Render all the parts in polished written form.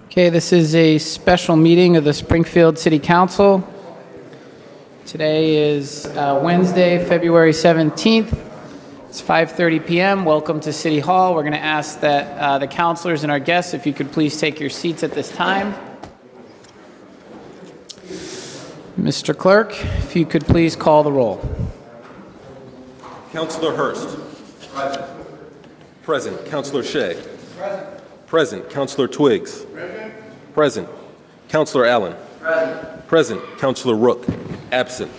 Okay, this is a special meeting of the Springfield City Council. Today is Wednesday, February 17th. It's 5:30 p.m. Welcome to City Hall. We're going to ask that the councilors and our guests, if you could please take your seats at this time. Mr. Clerk, if you could please call the roll. Councilor Hurst. Present. Present. Councilor Shea. Present. Present. Councilor Twiggs. Present. Present. Councilor Allen. Present. Present. Councilor Rook. Absent.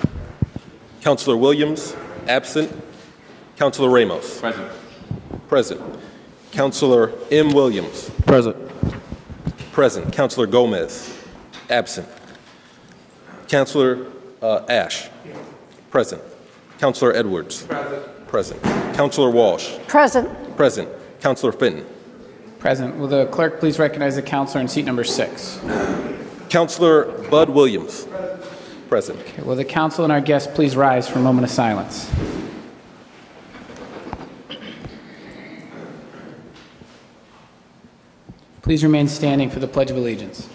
Councilor Williams. Absent. Councilor Ramos. Present. Present. Councilor M. Williams. Present. Present. Councilor Gomez. Absent. Councilor Ash. Present. Councilor Edwards. Present. Present. Councilor Walsh. Present. Present. Councilor Fenton. Present. Will the clerk please recognize the councilor in seat number 6? Councilor Bud Williams. Present. Okay, will the council and our guests please rise for a moment of silence? Please remain standing for the Pledge of Allegiance.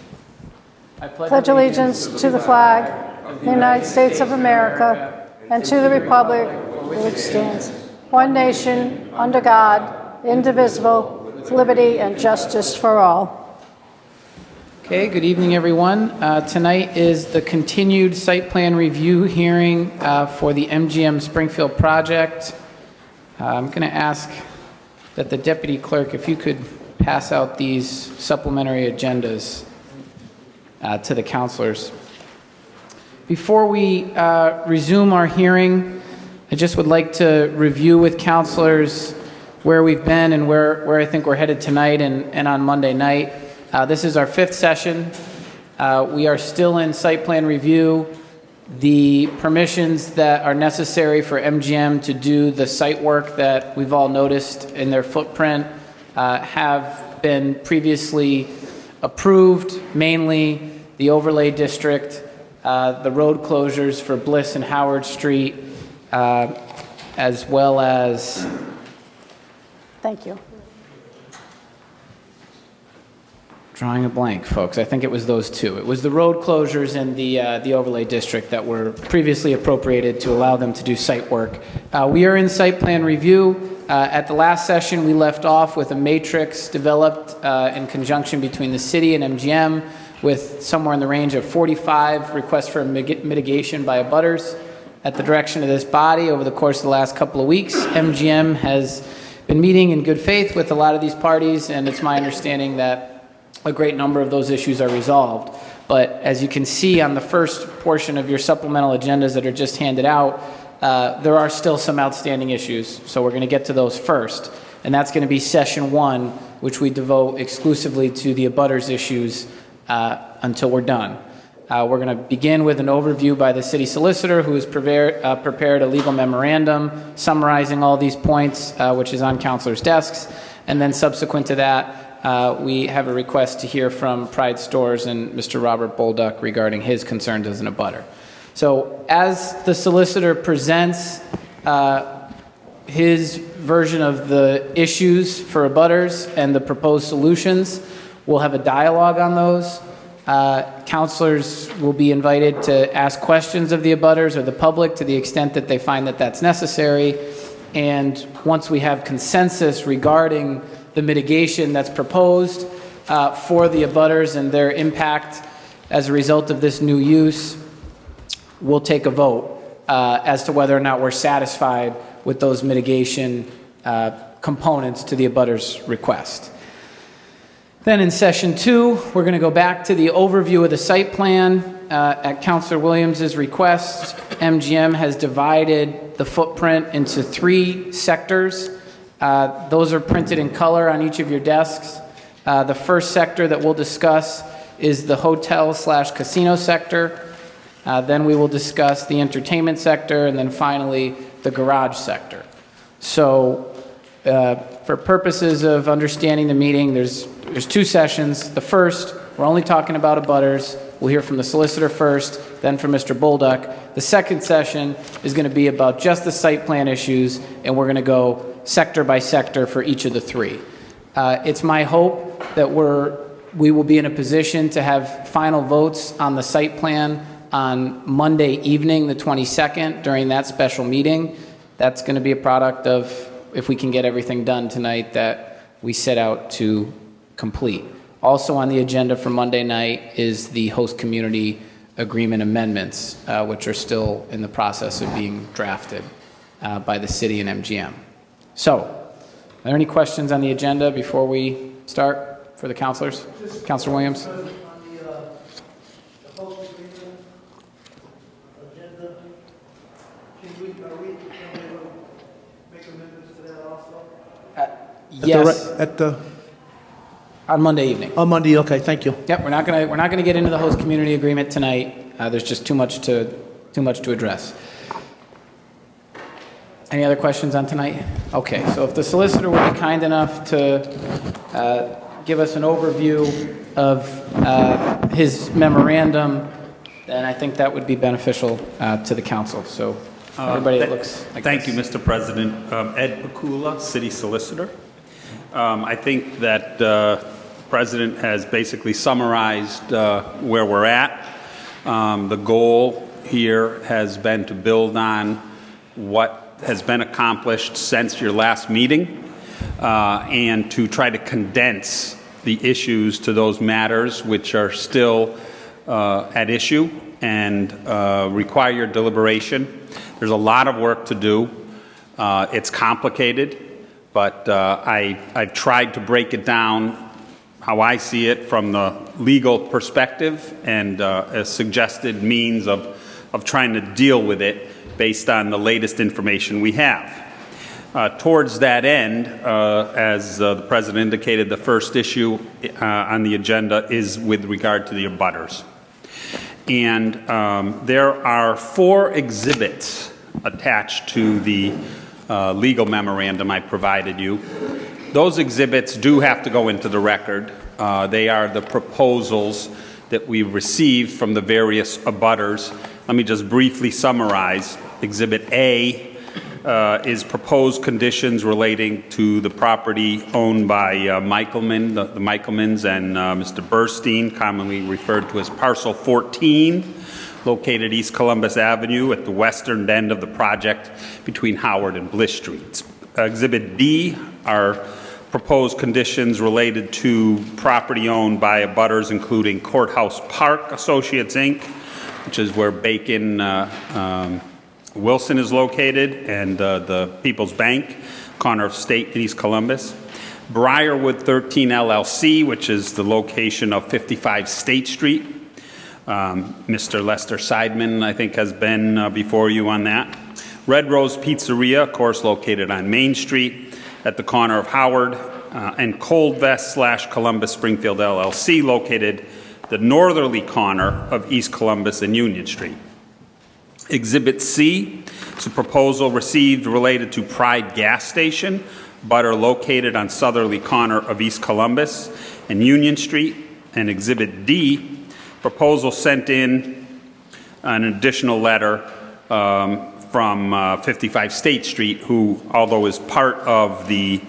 I Pledge allegiance to the flag of the United States of America and to the republic which stands, one nation, under God, indivisible, with liberty and justice for all. Okay, good evening, everyone. Tonight is the continued site plan review hearing for the MGM Springfield project. I'm going to ask that the deputy clerk, if you could pass out these supplementary agendas to the councilors. Before we resume our hearing, I just would like to review with councilors where we've been and where I think we're headed tonight and on Monday night. This is our 5th session. We are still in site plan review. The permissions that are necessary for MGM to do the site work that we've all noticed in their footprint have been previously approved, mainly the overlay district, the road closures for Bliss and Howard Street, as well as... Thank you. Drawing a blank, folks. I think it was those two. It was the road closures and the overlay district that were previously appropriated to allow them to do site work. We are in site plan review. At the last session, we left off with a matrix developed in conjunction between the city and MGM with somewhere in the range of 45 requests for mitigation by abutters. At the direction of this body, over the course of the last couple of weeks, MGM has been meeting in good faith with a lot of these parties, and it's my understanding that a great number of those issues are resolved. But as you can see on the first portion of your supplemental agendas that are just handed out, there are still some outstanding issues, so we're going to get to those first. And that's going to be session 1, which we devote exclusively to the abutters issues until we're done. We're going to begin with an overview by the city solicitor, who has prepared a legal memorandum summarizing all these points, which is on councilors' desks. And then subsequent to that, we have a request to hear from Pride Stores and Mr. Robert Bolduc regarding his concerns as an abutter. So as the solicitor presents his version of the issues for abutters and the proposed solutions, we'll have a dialogue on those. Councilors will be invited to ask questions of the abutters or the public to the extent that they find that that's necessary. And once we have consensus regarding the mitigation that's proposed for the abutters and their impact as a result of this new use, we'll take a vote as to whether or not we're satisfied with those mitigation components to the abutters' request. Then in session 2, we're going to go back to the overview of the site plan. At Councilor Williams' request, MGM has divided the footprint into 3 sectors. Those are printed in color on each of your desks. The first sector that we'll discuss is the hotel/casino sector. Then we will discuss the entertainment sector, and then finally the garage sector. So for purposes of understanding the meeting, there's 2 sessions. The first, we're only talking about abutters. We'll hear from the solicitor first, then from Mr. Bolduc. The second session is going to be about just the site plan issues, and we're going to go sector by sector for each of the 3. It's my hope that we're we will be in a position to have final votes on the site plan on Monday evening, the 22nd, during that special meeting. That's going to be a product of, if we can get everything done tonight, that we set out to complete. Also on the agenda for Monday night is the host community agreement amendments, which are still in the process of being drafted by the city and MGM. So, are there any questions on the agenda before we start for the councilors? Councilor Williams? On the host agreement agenda, can we make amendments to that also? Yes, on Monday evening. On Monday, okay, thank you. Yep, we're not gonna get into the host community agreement tonight. There's just too much to address. Any other questions on tonight? Okay, so if the solicitor would be kind enough to give us an overview of his memorandum, then I think that would be beneficial to the council. So everybody, it looks like Thank this. you, Mr. President. Ed Pakula, City Solicitor. I think that the President has basically summarized where we're at. The goal here has been to build on what has been accomplished since your last meeting and to try to condense the issues to those matters which are still at issue and require your deliberation. There's a lot of work to do. It's complicated, but I've tried to break it down how I see it from the legal perspective and a suggested means of trying to deal with it based on the latest information we have. Towards that end, as the President indicated, the first issue on the agenda is with regard to the abutters. And there are 4 exhibits attached to the legal memorandum I provided you. Those exhibits do have to go into the record. They are the proposals that we received from the various abutters. Let me just briefly summarize. Exhibit A is proposed conditions relating to the property owned by Michelman, the Michelmans, and Mr. Burstein, commonly referred to as Parcel 14, located East Columbus Avenue at the western end of the project between Howard and Bliss Streets. Exhibit B are proposed conditions related to property owned by abutters, including Courthouse Park Associates, Inc., which is where Bacon Wilson is located, and the People's Bank, corner of State in East Columbus. Briarwood 13 LLC, which is the location of 55 State Street. Mr. Lester Seidman, I think, has been before you on that. Red Rose Pizzeria, of course, located on Main Street at the corner of Howard, and Cold Vest / Columbus Springfield LLC, located the northerly corner of East Columbus and Union Street. Exhibit C is a proposal received related to Pride Gas Station, butter located on southerly corner of East Columbus and Union Street. And Exhibit D, proposal sent in an additional letter from 55 State Street, who, although is part of the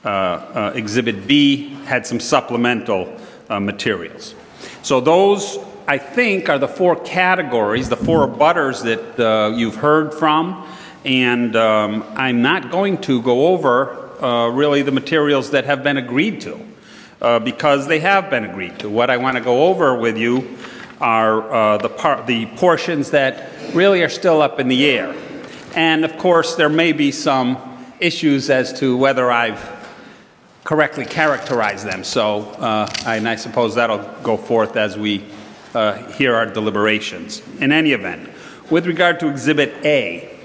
Exhibit B, had some supplemental materials. So those, I think, are the 4 categories, the 4 abutters that you've heard from, and I'm not going to go over really the materials that have been agreed to, because they have been agreed to. What I want to go over with you are the portions that really are still up in the air. And of course, there may be some issues as to whether I've correctly characterized them. So, and I suppose that'll go forth as we hear our deliberations. In any event, with regard to Exhibit A,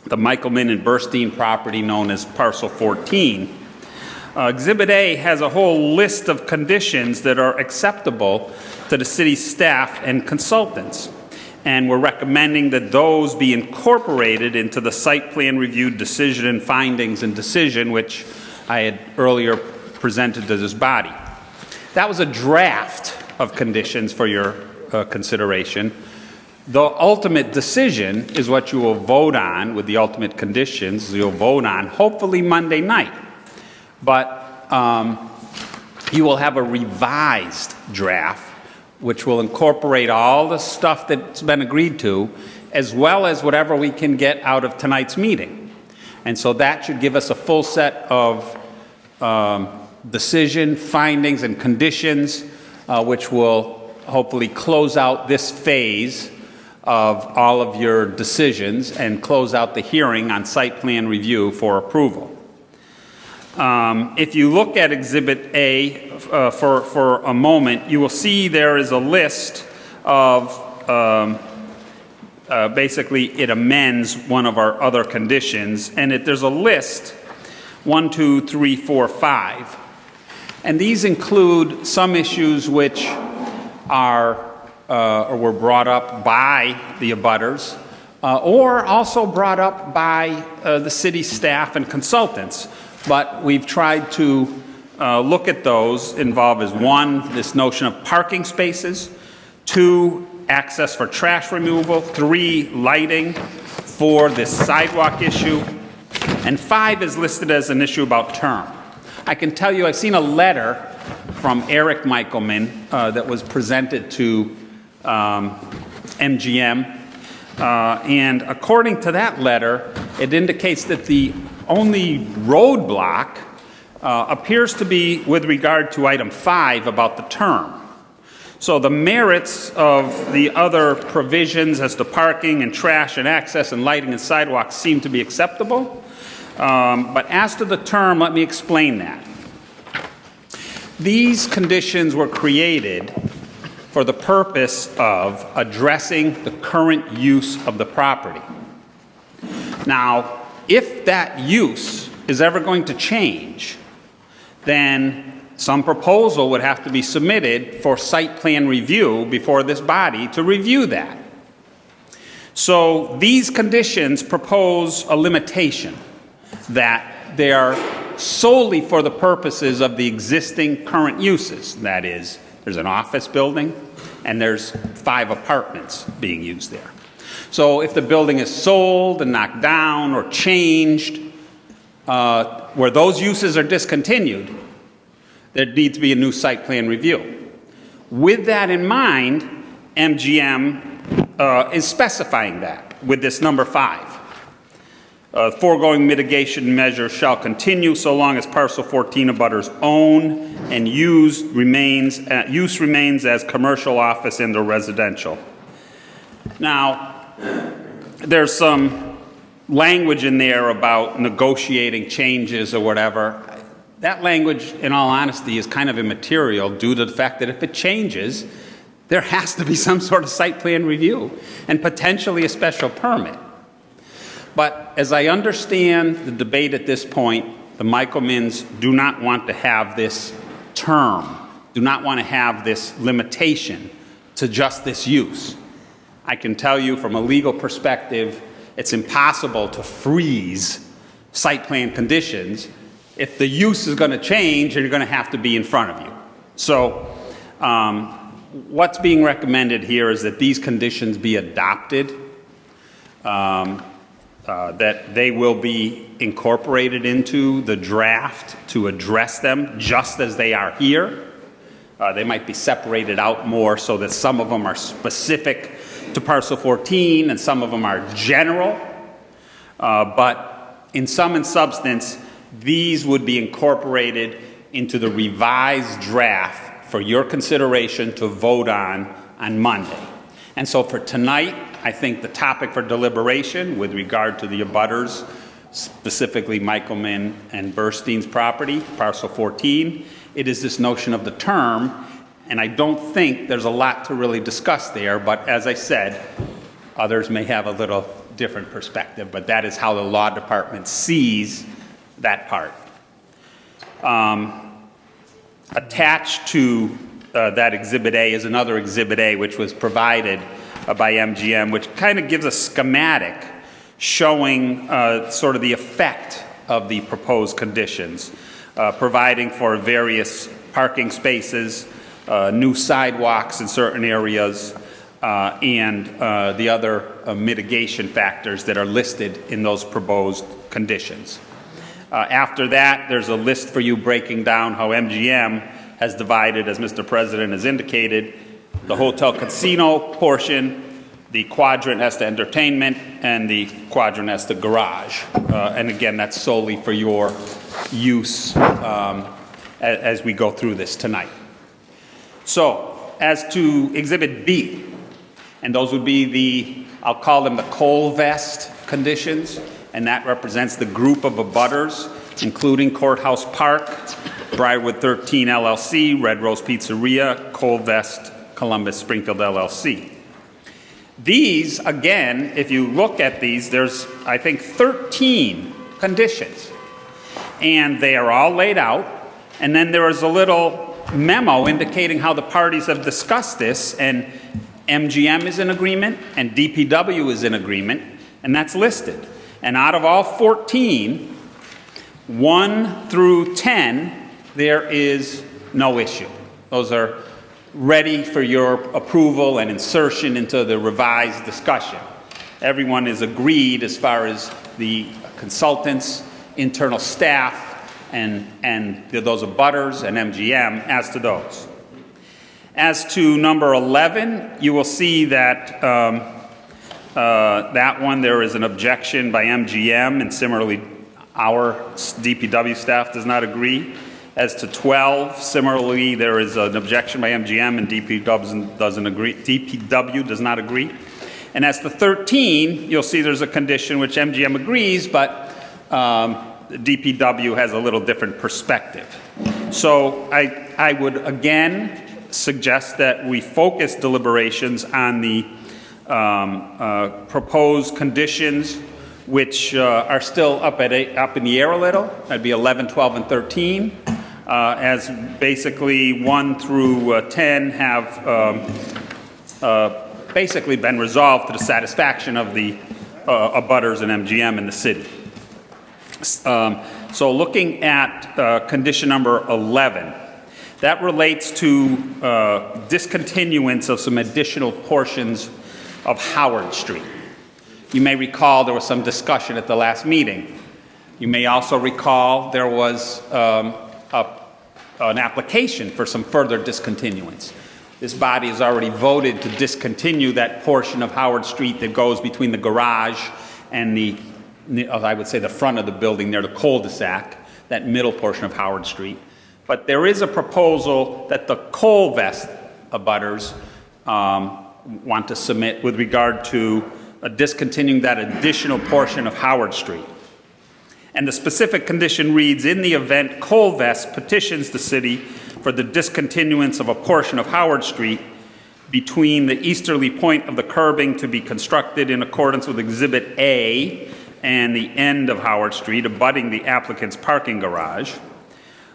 the Michelman and Burstein property known as Parcel 14, Exhibit A has a whole list of conditions that are acceptable to the city's staff and consultants. And we're recommending that those be incorporated into the site plan review decision and findings and decision, which I had earlier presented to this body. That was a draft of conditions for your consideration. The ultimate decision is what you will vote on with the ultimate conditions. You'll vote on hopefully Monday night. But you will have a revised draft, which will incorporate all the stuff that's been agreed to, as well as whatever we can get out of tonight's meeting. And so that should give us a full set of decision, findings, and conditions, which will hopefully close out this phase of all of your decisions and close out the hearing on site plan review for approval. If you look at Exhibit A for a moment, you will see there is a list of, basically it amends one of our other conditions, and there's a list, 1, 2, 3, 4, 5. And these include some issues which are or were brought up by the abutters, or also brought up by the city staff and consultants. But we've tried to look at those, involve as 1, this notion of parking spaces, 2, access for trash removal, 3, lighting, 4, this sidewalk issue, and 5 is listed as an issue about term. I can tell you I've seen a letter from Eric Michelman that was presented to MGM, and according to that letter, it indicates that the only roadblock appears to be with regard to item 5 about the term. So the merits of the other provisions as to parking and trash and access and lighting and sidewalks seem to be acceptable. But as to the term, let me explain that. These conditions were created for the purpose of addressing the current use of the property. Now, if that use is ever going to change, then some proposal would have to be submitted for site plan review before this body to review that. So these conditions propose a limitation that they are solely for the purposes of the existing current uses. That is, there's an office building and there's 5 apartments being used there. So if the building is sold and knocked down or changed, where those uses are discontinued, there needs to be a new site plan review. With that in mind, MGM is specifying that with this number 5. Foregoing mitigation measures shall continue so long as parcel 14 abutters own and use remains as commercial office and or residential. Now, there's some language in there about negotiating changes or whatever. That language, in all honesty, is kind of immaterial due to the fact that if it changes, there has to be some sort of site plan review and potentially a special permit. But as I understand the debate at this point, the Michelmans do not want to have this term, do not want to have this limitation to just this use. I can tell you from a legal perspective, it's impossible to freeze site plan conditions. If the use is going to change, you're going to have to be in front of you. So what's being recommended here is that these conditions be adopted, that they will be incorporated into the draft to address them just as they are here. They might be separated out more so that some of them are specific to parcel 14 and some of them are general. But in sum and substance, these would be incorporated into the revised draft for your consideration to vote on Monday. And so for tonight, I think the topic for deliberation with regard to the abutters, specifically Michelman and Burstein's property, parcel 14, it is this notion of the term, and I don't think there's a lot to really discuss there, but as I said, others may have a little different perspective, but that is how the law department sees that part. Attached to that Exhibit A is another Exhibit A, which was provided by MGM, which kind of gives a schematic showing sort of the effect of the proposed conditions, providing for various parking spaces, new sidewalks in certain areas, and the other mitigation factors that are listed in those proposed conditions. After that, there's a list for you breaking down how MGM has divided, as Mr. President has indicated, the hotel casino portion, the quadrant as to entertainment, and the quadrant as to garage. And again, that's solely for your use as we go through this tonight. So, as to Exhibit B, and those would be I'll call them the coal vest conditions, and that represents the group of abutters, including Courthouse Park, Briarwood 13 LLC, Red Rose Pizzeria, Coal Vest, Columbus Springfield LLC. These, again, if you look at these, there's, I think, 13 conditions. And they are all laid out. And then there is a little memo indicating how the parties have discussed this. And MGM is in agreement, and DPW is in agreement, and that's listed. And out of all 14, 1 through 10, there is no issue. Those are ready for your approval and insertion into the revised discussion. Everyone is agreed as far as the consultants, internal staff, and those abutters and MGM as to those. As to number 11, you will see that that one there is an objection by MGM, and similarly our DPW staff does not agree. As to 12, similarly, there is an objection by MGM and DPW doesn't agree. DPW does not agree. And as to 13, you'll see there's a condition which MGM agrees, but DPW has a little different perspective. So I would again suggest that we focus deliberations on the proposed conditions which are still up in the air a little. That'd be 11, 12, and 13. As basically 1 through 10 have basically been resolved to the satisfaction of the abutters and MGM in the city. So looking at condition number 11, that relates to discontinuance of some additional portions of Howard Street. You may recall there was some discussion at the last meeting. You may also recall there was an application for some further discontinuance. This body has already voted to discontinue that portion of Howard Street that goes between the garage and I would say the front of the building near the cul-de-sac, that middle portion of Howard Street. But there is a proposal that the coal vest abutters want to submit with regard to discontinuing that additional portion of Howard Street. And the specific condition reads, in the event Coal Vest petitions the city for the discontinuance of a portion of Howard Street between the easterly point of the curbing to be constructed in accordance with Exhibit A and the end of Howard Street abutting the applicant's parking garage,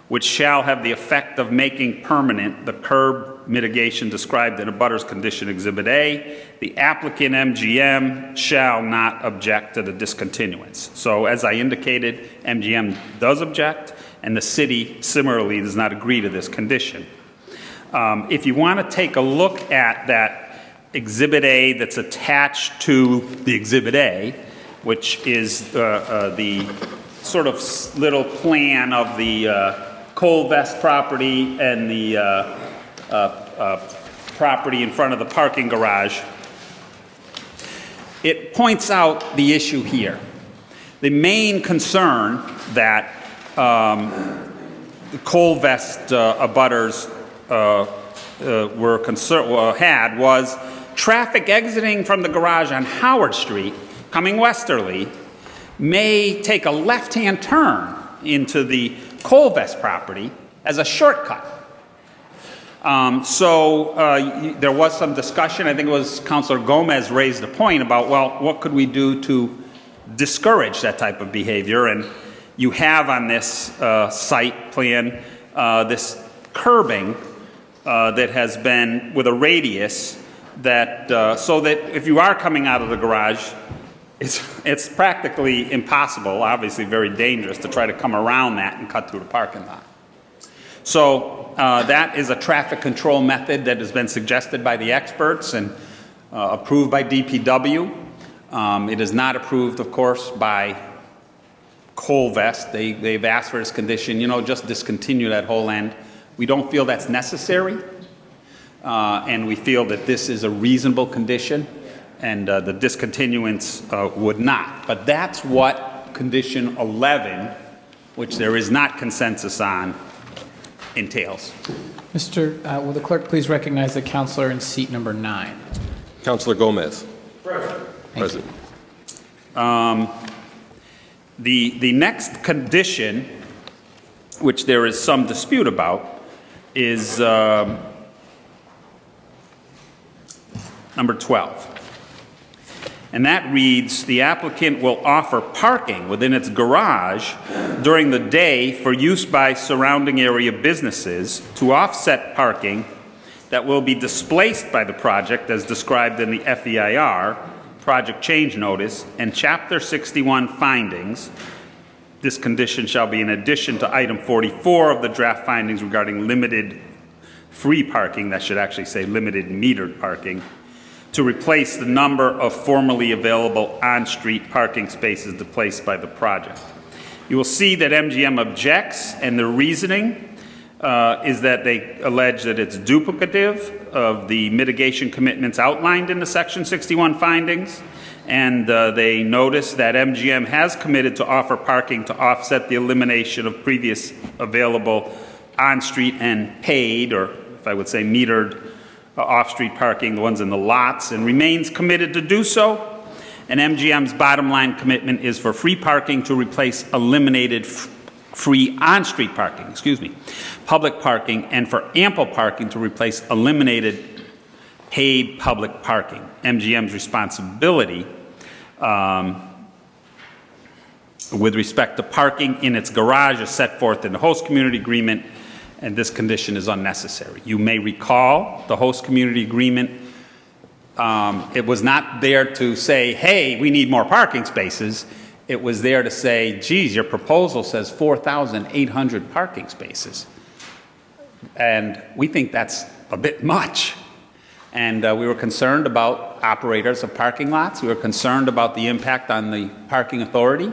which shall have the effect of making permanent the curb mitigation described in abutter's condition Exhibit A, the applicant MGM shall not object to the discontinuance. So as I indicated, MGM does object, and the city similarly does not agree to this condition. If you want to take a look at that Exhibit A that's attached to the Exhibit A, which is the sort of little plan of the Coal Vest property and the property in front of the parking garage, it points out the issue here. The main concern that the Coal Vest abutters had was traffic exiting from the garage on Howard Street, coming westerly, may take a left-hand turn into the Coal Vest property as a shortcut. There was some discussion. I think it was Councilor Gomez raised a point about, well, what could we do to discourage that type of behavior? And you have on this site plan this curbing that has been with a radius that so that if you are coming out of the garage, it's practically impossible, obviously very dangerous, to try to come around that and cut through the parking lot. So that is a traffic control method that has been suggested by the experts and approved by DPW. It is not approved, of course, by Coal Vest. They've asked for this condition, just discontinue that whole end. We don't feel that's necessary, and we feel that this is a reasonable condition, and the discontinuance would not. But that's what condition 11, which there is not consensus on, entails. Will the clerk please recognize the counselor in seat number 9? Councilor Gomez. Present. The next condition, which there is some dispute about, is number 12. And that reads, the applicant will offer parking within its garage during the day for use by surrounding area businesses to offset parking that will be displaced by the project as described in the FEIR, project change notice, and Chapter 61 findings. This condition shall be in addition to item 44 of the draft findings regarding limited free parking, that should actually say limited metered parking, to replace the number of formerly available on-street parking spaces displaced by the project. You will see that MGM objects, and the reasoning is that they allege that it's duplicative of the mitigation commitments outlined in the Section 61 findings, and they notice that MGM has committed to offer parking to offset the elimination of previous available on-street and paid, or if I would say metered, off-street parking, the ones in the lots, and remains committed to do so. And MGM's bottom line commitment is for free parking to replace eliminated free on-street parking, public parking, and for ample parking to replace eliminated paid public parking. MGM's responsibility with respect to parking in its garage is set forth in the host community agreement, and this condition is unnecessary. You may recall the host community agreement, it was not there to say, hey, we need more parking spaces. It was there to say, geez, your proposal says 4,800 parking spaces. And we think that's a bit much. And we were concerned about operators of parking lots. We were concerned about the impact on the parking authority.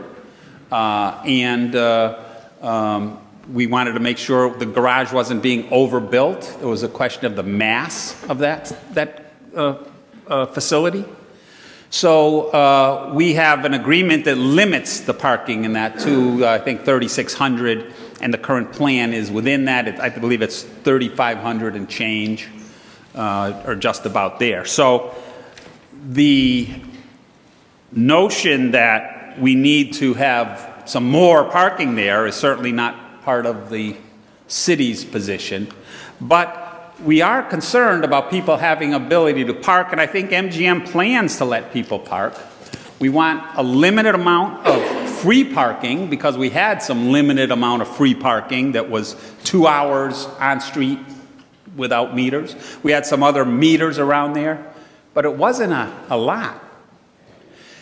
We wanted to make sure the garage wasn't being overbuilt. It was a question of the mass of that facility. So we have an agreement that limits the parking in that to, I think, 3,600, and the current plan is within that. I believe it's 3,500 and change, or just about there. So the notion that we need to have some more parking there is certainly not part of the city's position, but we are concerned about people having ability to park, and I think MGM plans to let people park. We want a limited amount of free parking because we had some limited amount of free parking that was 2 hours on street without meters. We had some other meters around there, but it wasn't a lot.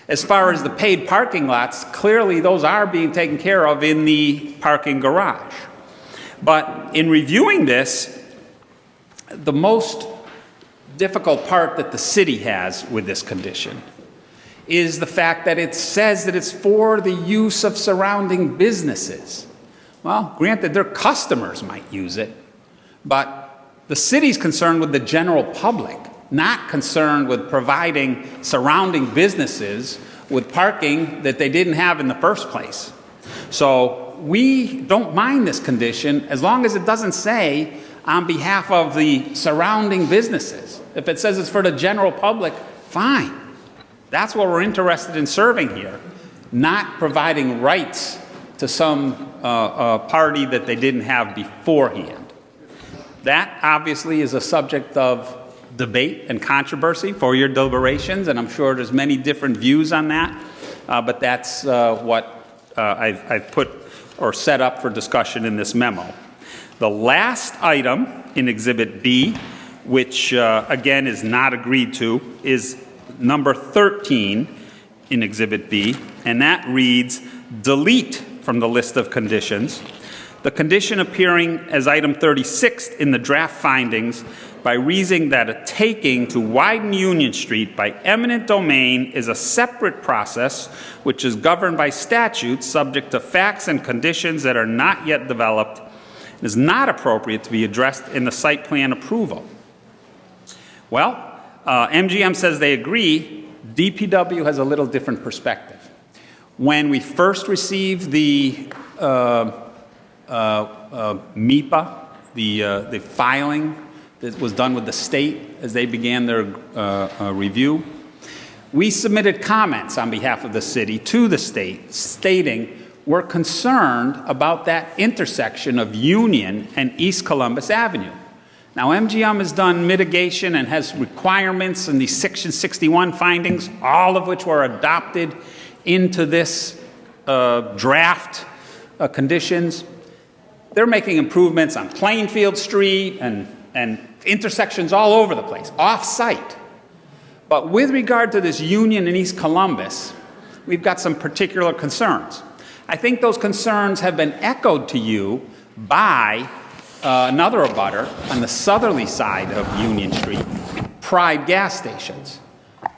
As far as the paid parking lots, clearly those are being taken care of in the parking garage. But in reviewing this, the most difficult part that the city has with this condition is the fact that it says that it's for the use of surrounding businesses. Well, granted, their customers might use it, but the city's concerned with the general public, not concerned with providing surrounding businesses with parking that they didn't have in the first place. So we don't mind this condition as long as it doesn't say on behalf of the surrounding businesses. If it says it's for the general public, fine. That's what we're interested in serving here, not providing rights to some party that they didn't have beforehand. That obviously is a subject of debate and controversy for your deliberations, and I'm sure there's many different views on that, but that's what I've put or set up for discussion in this memo. The last item in Exhibit B, which again is not agreed to, is number 13 in Exhibit B, and that reads, delete from the list of conditions the condition appearing as item 36 in the draft findings by reasoning that a taking to widen Union Street by eminent domain is a separate process which is governed by statute subject to facts and conditions that are not yet developed, and is not appropriate to be addressed in the site plan approval. Well, MGM says they agree. DPW has a little different perspective. When we first received the MIPA, the filing that was done with the state as they began their review, we submitted comments on behalf of the city to the state stating we're concerned about that intersection of Union and East Columbus Avenue. Now, MGM has done mitigation and has requirements in these Section 61 findings, all of which were adopted into this draft conditions. They're making improvements on Plainfield Street and intersections all over the place, off-site. But with regard to this Union and East Columbus, we've got some particular concerns. I think those concerns have been echoed to you by another abutter on the southerly side of Union Street, Pride gas stations.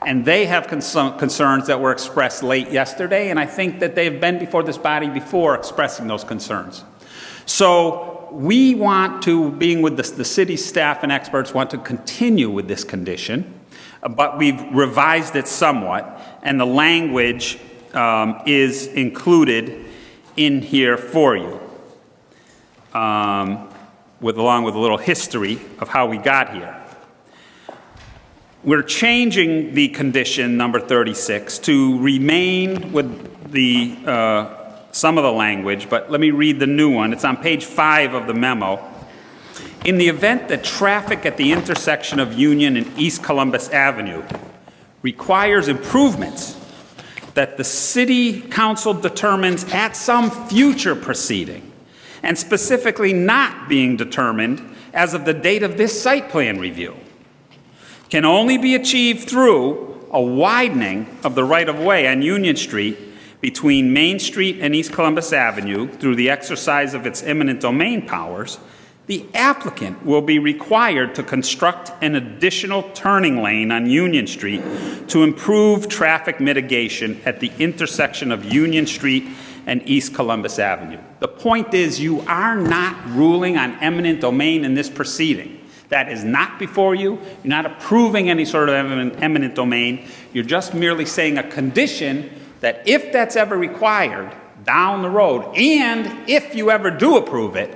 And they have concerns that were expressed late yesterday, and I think that they've been before this body before expressing those concerns. So we want to, being with the city staff and experts, want to continue with this condition, but we've revised it somewhat, and the language is included in here for you, along with a little history of how we got here. We're changing the condition number 36 to remain with the some of the language, but let me read the new one. It's on page 5 of the memo. In the event that traffic at the intersection of Union and East Columbus Avenue requires improvements that the city council determines at some future proceeding, and specifically not being determined as of the date of this site plan review, can only be achieved through a widening of the right-of-way on Union Street between Main Street and East Columbus Avenue through the exercise of its eminent domain powers. The applicant will be required to construct an additional turning lane on Union Street to improve traffic mitigation at the intersection of Union Street and East Columbus Avenue. The point is, you are not ruling on eminent domain in this proceeding. That is not before you. You're not approving any sort of eminent domain. You're just merely saying a condition that if that's ever required down the road, and if you ever do approve it,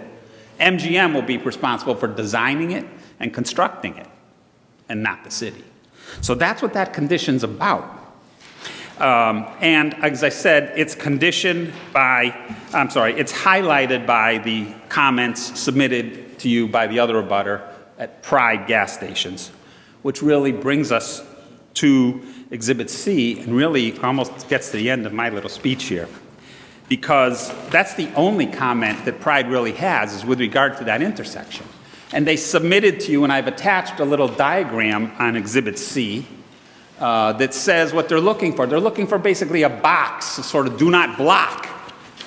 MGM will be responsible for designing it and constructing it, and not the city. So that's what that condition's about. And as I said, it's conditioned by, it's highlighted by the comments submitted to you by the other abutter at Pride gas stations, which really brings us to Exhibit C and really almost gets to the end of my little speech here. Because that's the only comment that Pride really has is with regard to that intersection. And they submitted to you, and I've attached a little diagram on Exhibit C that says what they're looking for. They're looking for basically a box, a sort of do not block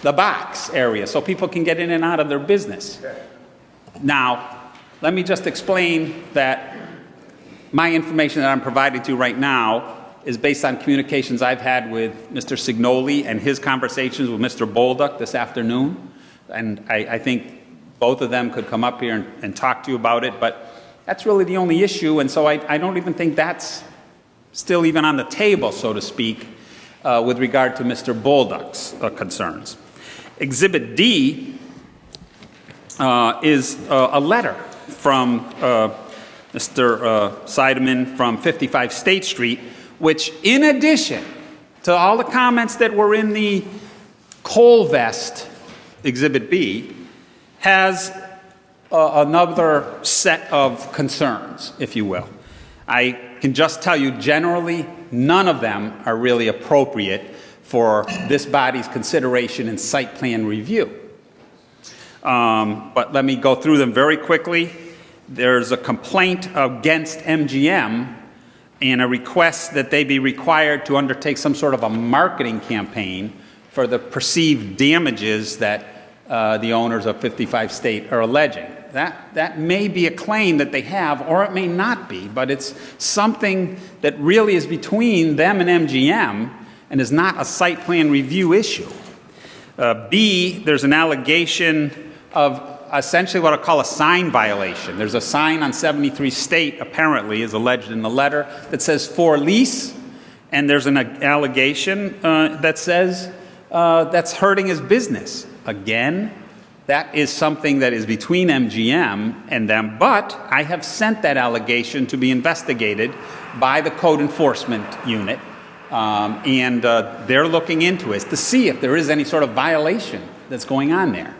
the box area so people can get in and out of their business. Now, let me just explain that my information that I'm providing to you right now is based on communications I've had with Mr. Signoli and his conversations with Mr. Bolduc this afternoon. And I think both of them could come up here and talk to you about it, but that's really the only issue, and so I don't even think that's still even on the table, so to speak, with regard to Mr. Bolduc's concerns. Exhibit D is a letter from Mr. Seidemann from 55 State Street, which, in addition to all the comments that were in the coal vest, Exhibit B, has another set of concerns, if you will. I can just tell you, generally, none of them are really appropriate for this body's consideration in site plan review. But let me go through them very quickly. There's a complaint against MGM and a request that they be required to undertake some sort of a marketing campaign for the perceived damages that the owners of 55 State are alleging. That may be a claim that they have, or it may not be, but it's something that really is between them and MGM and is not a site plan review issue. B, there's an allegation of essentially what I call a sign violation. There's a sign on 73 State, apparently, is alleged in the letter, that says for lease, and there's an allegation that says that's hurting his business. Again, that is something that is between MGM and them, but I have sent that allegation to be investigated by the Code Enforcement Unit, and they're looking into it to see if there is any sort of violation that's going on there.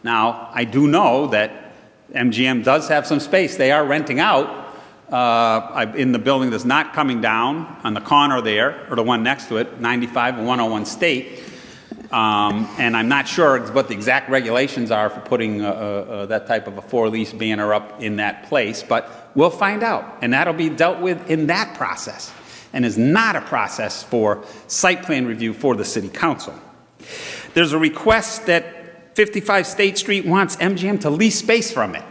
Now, I do know that MGM does have some space. They are renting out in the building that's not coming down on the corner there, or the one next to it, 95 and 101 State. And I'm not sure what the exact regulations are for putting that type of a for-lease banner up in that place, but we'll find out. And that'll be dealt with in that process, and is not a process for site plan review for the City Council. There's a request that 55 State Street wants MGM to lease space from it.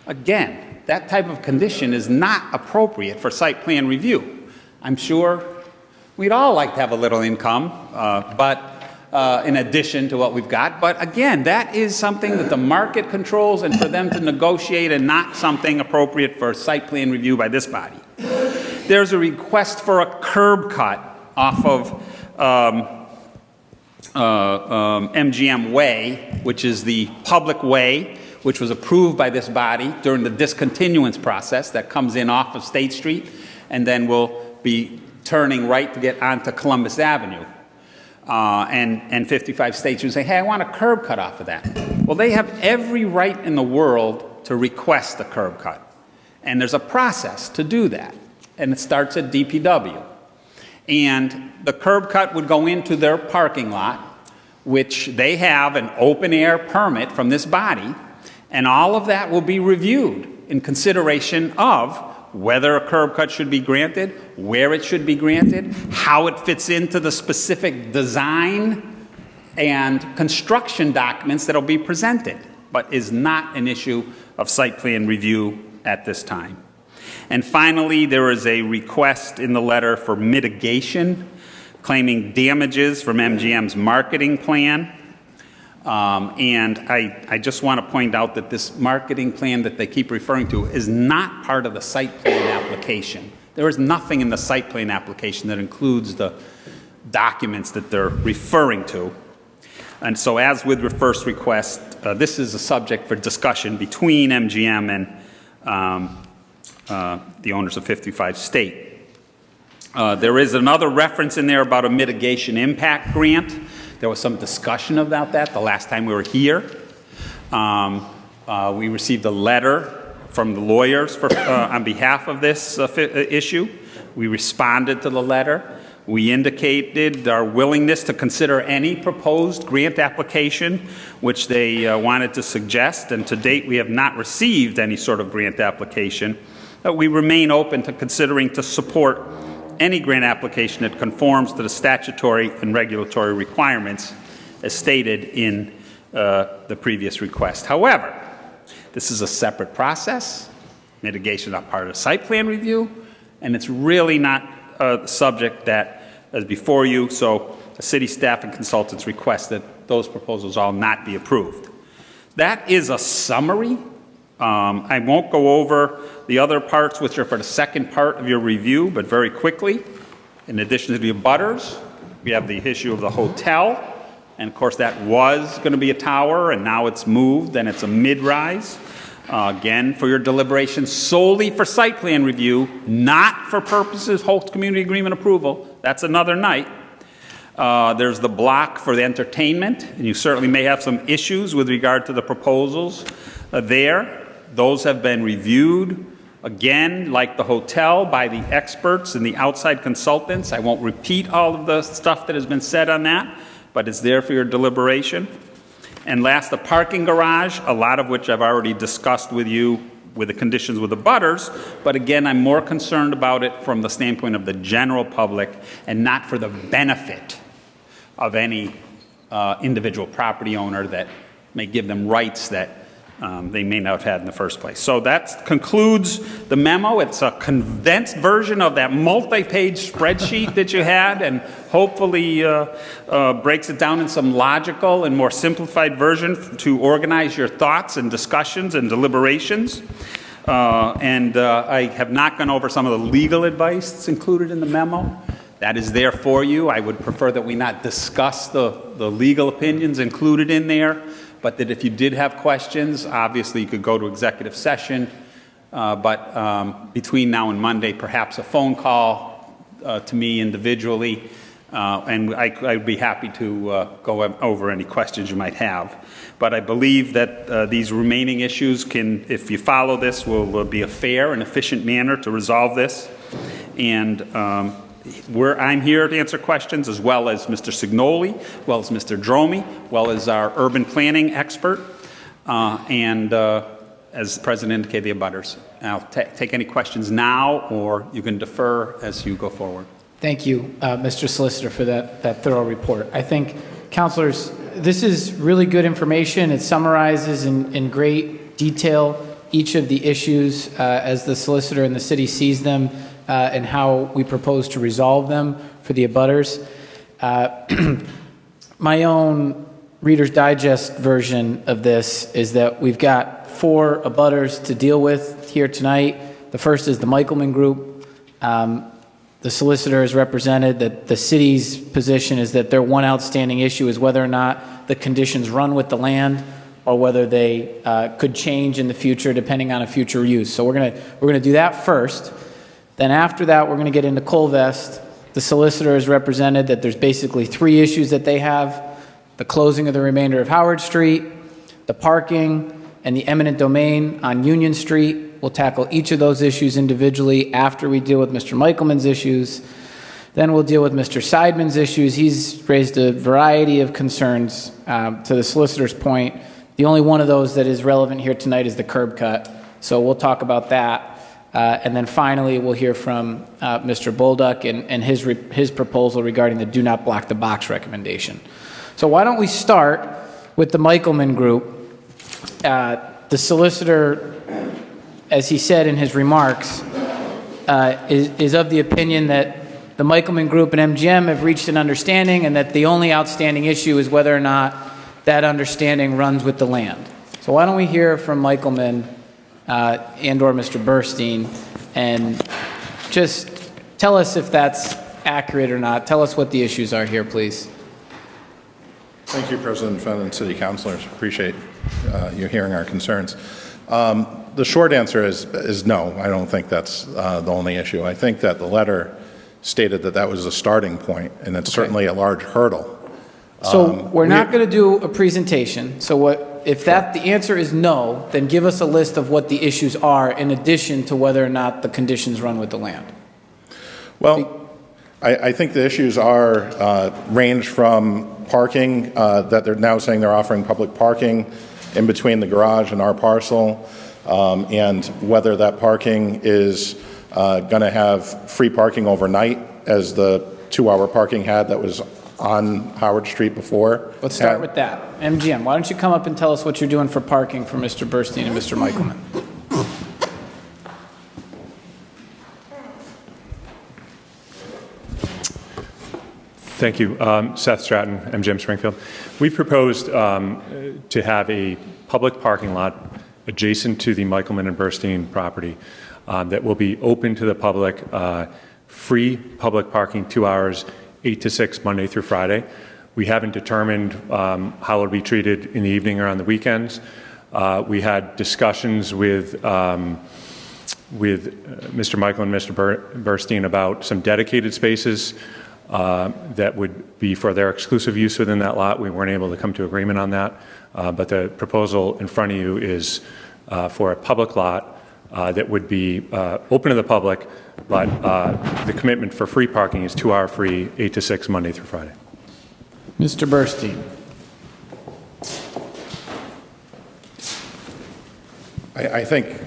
Again, that type of condition is not appropriate for site plan review. I'm sure we'd all like to have a little income, but in addition to what we've got. But again, that is something that the market controls, and for them to negotiate, and not something appropriate for site plan review by this body. There's a request for a curb cut off of MGM Way, which is the public way, which was approved by this body during the discontinuance process that comes in off of State Street, and then will be turning right to get onto Columbus Avenue. And 55 State Street say, hey, I want a curb cut off of that. Well, they have every right in the world to request a curb cut. And there's a process to do that. And it starts at DPW. And the curb cut would go into their parking lot, which they have an open air permit from this body, and all of that will be reviewed in consideration of whether a curb cut should be granted, where it should be granted, how it fits into the specific design and construction documents that will be presented, but is not an issue of site plan review at this time. And finally, there is a request in the letter for mitigation, claiming damages from MGM's marketing plan. And I just want to point out that this marketing plan that they keep referring to is not part of the site plan application. There is nothing in the site plan application that includes the documents that they're referring to. And so as with the first request, this is a subject for discussion between MGM and the owners of 55 State. There is another reference in there about a mitigation impact grant. There was some discussion about that the last time we were here. We received a letter from the lawyers on behalf of this issue. We responded to the letter. We indicated our willingness to consider any proposed grant application which they wanted to suggest, and to date we have not received any sort of grant application. We remain open to considering to support any grant application that conforms to the statutory and regulatory requirements as stated in the previous request. However, this is a separate process. Mitigation is not part of the site plan review, and it's really not a subject that is before you, so the city staff and consultants request that those proposals all not be approved. That is a summary. I won't go over the other parts, which are for the second part of your review, but very quickly. In addition to the abutters, we have the issue of the hotel, and of course that was going to be a tower, and now it's moved, and it's a mid-rise. Again, for your deliberation solely for site plan review, not for purposes of host community agreement approval. That's another night. There's the block for the entertainment, and you certainly may have some issues with regard to the proposals there. Those have been reviewed, again, like the hotel, by the experts and the outside consultants. I won't repeat all of the stuff that has been said on that, but it's there for your deliberation. And last, the parking garage, a lot of which I've already discussed with you with the conditions with the abutters, but again, I'm more concerned about it from the standpoint of the general public and not for the benefit of any individual property owner that may give them rights that they may not have had in the first place. So that concludes the memo. It's a condensed version of that multi-page spreadsheet that you had, and hopefully breaks it down in some logical and more simplified version to organize your thoughts and discussions and deliberations. I have not gone over some of the legal advice that's included in the memo. That is there for you. I would prefer that we not discuss the legal opinions included in there, but that if you did have questions, obviously you could go to executive session. But between now and Monday, perhaps a phone call to me individually, and I'd be happy to go over any questions you might have. But I believe that these remaining issues can, if you follow this, will be a fair and efficient manner to resolve this. And I'm here to answer questions, as well as Mr. Signoli, as well as Mr. Dromey, as well as our urban planning expert, and as the President indicated, the abutters. I'll take any questions now, or you can defer as you go forward. Thank you, Mr. Solicitor, for that thorough report. I think, councilors, this is really good information. It summarizes in great detail each of the issues as the solicitor and the city sees them, and how we propose to resolve them for the abutters. My own Reader's Digest version of this is that we've got 4 abutters to deal with here tonight. The first is the Michelman Group. The solicitor has represented that the city's position is that their one outstanding issue is whether or not the conditions run with the land, or whether they could change in the future depending on a future use. So we're gonna do that first. Then after that, we're going to get into Colvest. The solicitor has represented that there's basically 3 issues that they have: the closing of the remainder of Howard Street, the parking, and the eminent domain on Union Street. We'll tackle each of those issues individually after we deal with Mr. Michelman's issues. Then we'll deal with Mr. Seidman's issues. He's raised a variety of concerns. To the solicitor's point, the only one of those that is relevant here tonight is the curb cut. So we'll talk about that. And then finally, we'll hear from Mr. Bolduc and his proposal regarding the do not block the box recommendation. So why don't we start with the Michelman Group? The solicitor, as he said in his remarks, is of the opinion that the Michelman Group and MGM have reached an understanding, and that the only outstanding issue is whether or not that understanding runs with the land. So why don't we hear from Michelman and or Mr. Burstein, and just tell us if that's accurate or not. Tell us what the issues are here, please. Thank you, President Fenn and City Councilors. Appreciate you hearing our concerns. The short answer is no. I don't think that's the only issue. I think that the letter stated that was a starting point, and it's certainly a large hurdle. So we're not going to do a presentation. So if the answer is no, then give us a list of what the issues are in addition to whether or not the conditions run with the land. Well, I think the issues range from parking, that they're now saying they're offering public parking in between the garage and our parcel, and whether that parking is going to have free parking overnight, as the 2-hour parking had that was on Howard Street before. Let's start with that. MGM, why don't you come up and tell us what you're doing for parking for Mr. Burstein and Mr. Michelman? Thank you. Seth Stratton, MGM Springfield. We've proposed to have a public parking lot adjacent to the Michelman and Burstein property that will be open to the public, free public parking 2 hours, 8 to 6, Monday through Friday. We haven't determined how it'll be treated in the evening or on the weekends. We had discussions with Mr. Michael and Mr. Burstein about some dedicated spaces that would be for their exclusive use within that lot. We weren't able to come to agreement on that, but the proposal in front of you is for a public lot that would be open to the public, but the commitment for free parking is 2 hour free, 8 to 6, Monday through Friday. Mr. Burstein. I think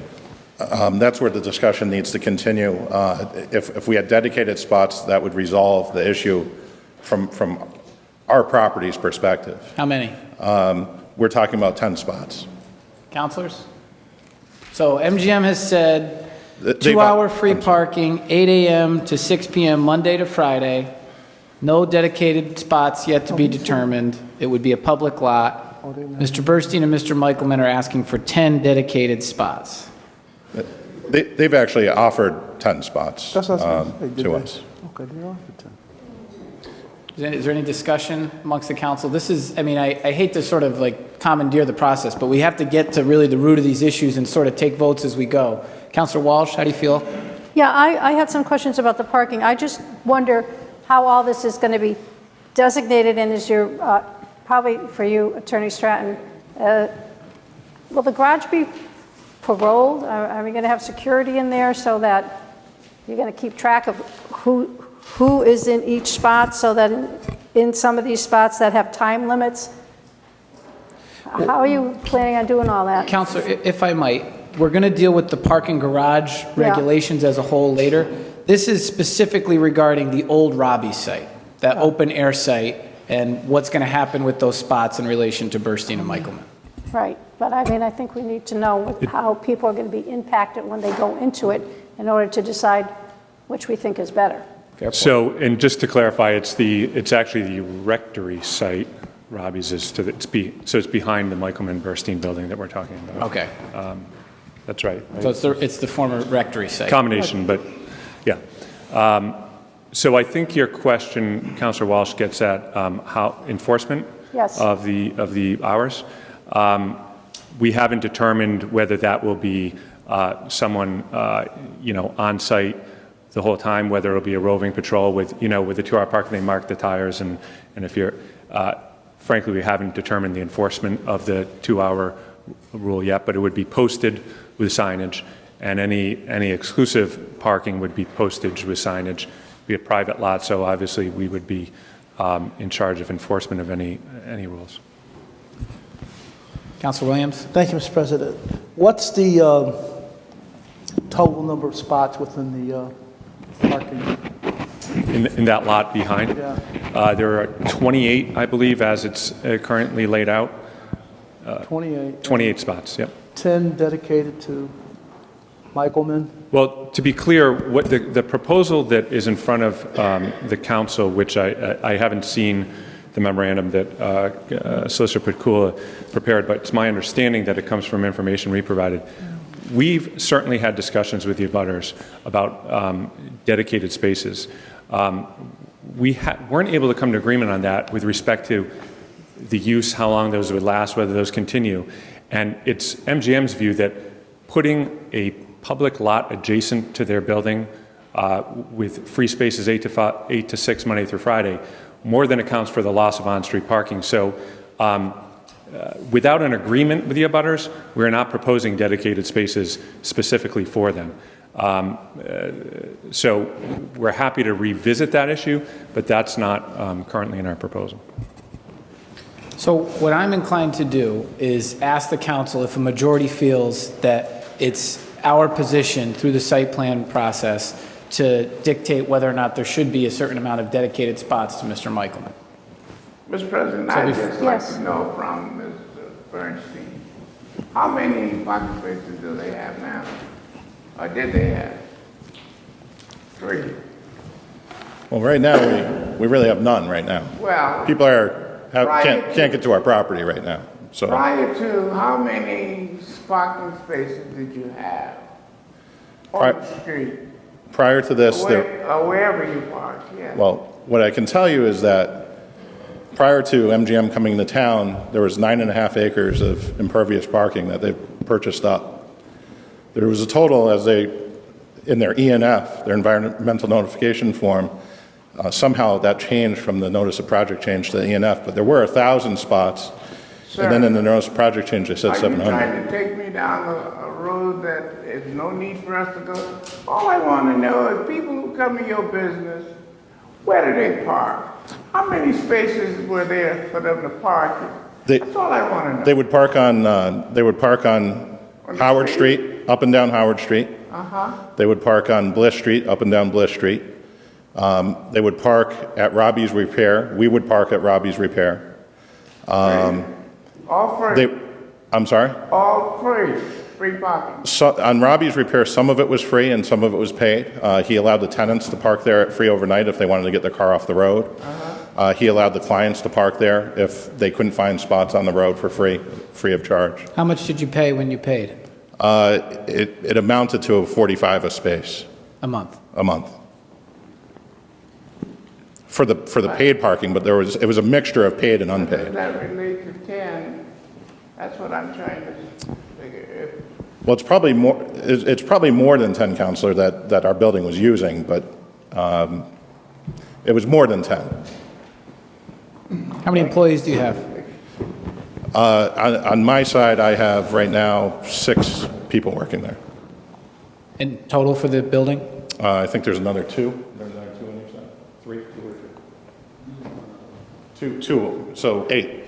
that's where the discussion needs to continue. If we had dedicated spots, that would resolve the issue from our property's perspective. How many? We're talking about 10 spots. Counselors? So MGM has said They've- 2-hour free parking, 8 a.m. to 6 p.m. Monday to Friday. No dedicated spots yet to be determined. It would be a public lot. Mr. Burstein and Mr. Michaelman are asking for 10 dedicated spots. They've actually offered 10 spots That's what I was gonna say. Did to they? us. Okay, they offered 10. Is there any discussion amongst the council? This is, I mean, I hate to sort of like commandeer the process, but we have to get to really the root of these issues and sort of take votes as we go. Councilor Walsh, how do you feel? Yeah, I had some questions about the parking. I just wonder how all this is going to be designated, and is your, probably for you, Attorney Stratton, will the garage be paroled? Are we going to have security in there so that you're going to keep track of who is in each spot, so that in some of these spots that have time limits? How are you planning on doing all that? Councilor, if I might, we're going to deal with the parking garage regulations as a whole later. This is specifically regarding the old Robbie site, that open air site, and what's going to happen with those spots in relation to Burstein and Michaelman. Right, but I mean, I think we need to know how people are going to be impacted when they go into it in order to decide which we think is better. Fair point. So, and just to clarify, it's actually the rectory site. Robbie's is to the, so it's behind the Michaelman Burstein building that we're talking about. Okay, That's right. so it's the former rectory site. Combination, but yeah. So I think your question, Councilor Walsh, gets at how enforcement Yes. of the hours. We haven't determined whether that will be someone on site the whole time, whether it'll be a roving patrol with the 2-hour parking, they mark the tires, and if you're frankly, we haven't determined the enforcement of the 2-hour rule yet, but it would be posted with signage, and any exclusive parking would be postage with signage. Be a private lot, so obviously we would be in charge of enforcement of any rules. Councilor Williams? Thank you, Mr. President. What's the total number of spots within the parking? In that lot behind? Yeah. There are 28, I believe, as it's currently laid out. 28. 28 spots, yep. 10 dedicated to Michaelman. Well, to be clear, what the proposal that is in front of the council, which I haven't seen the memorandum that Solicitor Petkula prepared, but it's my understanding that it comes from information we provided. We've certainly had discussions with the abutters about dedicated spaces. We weren't able to come to agreement on that with respect to the use, how long those would last, whether those continue. And it's MGM's view that putting a public lot adjacent to their building with free spaces 8 to 6 Monday through Friday more than accounts for the loss of on-street parking. So without an agreement with the abutters, we're not proposing dedicated spaces specifically for them. So we're happy to revisit that issue, but that's not currently in our proposal. So what I'm inclined to do is ask the council if a majority feels that it's our position through the site plan process to dictate whether or not there should be a certain amount of dedicated spots to Mr. Michaelman. Mr. President, I'd just like to know from Mr. Bernstein, how many parking spaces do they have now? Or did they have? 3. Well, right now, we really have none right now. Well, People can't get to our property right now, so. prior to, how many parking spaces did you have on the street? Prior to this, Or wherever you park, yeah. well, what I can tell you is that prior to MGM coming into town, there was 9.5 acres of impervious parking that they purchased up. There was a total, in their ENF, their environmental notification form, somehow that changed from the notice of project change to the ENF, but there were 1,000 spots. Sir, and then in the notice of project change, they said are you 700. trying to take me down a road that is no need for us to go? All I want to know is people who come to your business, where do they park? How many spaces were there for them to park? That's all I want to know. They would park on Howard Street, up and down Howard Street. They would park on Bliss Street, up and down Bliss Street. They would park at Robbie's Repair. We would park at Robbie's Repair. All for I'm sorry? All free, free parking. So, on Robbie's repair, some of it was free and some of it was paid. He allowed the tenants to park there at free overnight if they wanted to get their car off the road. He allowed the clients to park there if they couldn't find spots on the road for free of charge. How much did you pay when you paid? It amounted to a 45 a space A month. a month for the paid parking, but it was a mixture of paid and Does unpaid. that relate to 10? That's what I'm trying to figure. Well, it's probably more than 10, Counselor, that our building was using, but it was more than 10. How many employees do you have? On my side, I have right now 6 people working there. In total for the building? I think there's another 2. There's another 2 on each side. 3, 2 or 3. 2, so 8.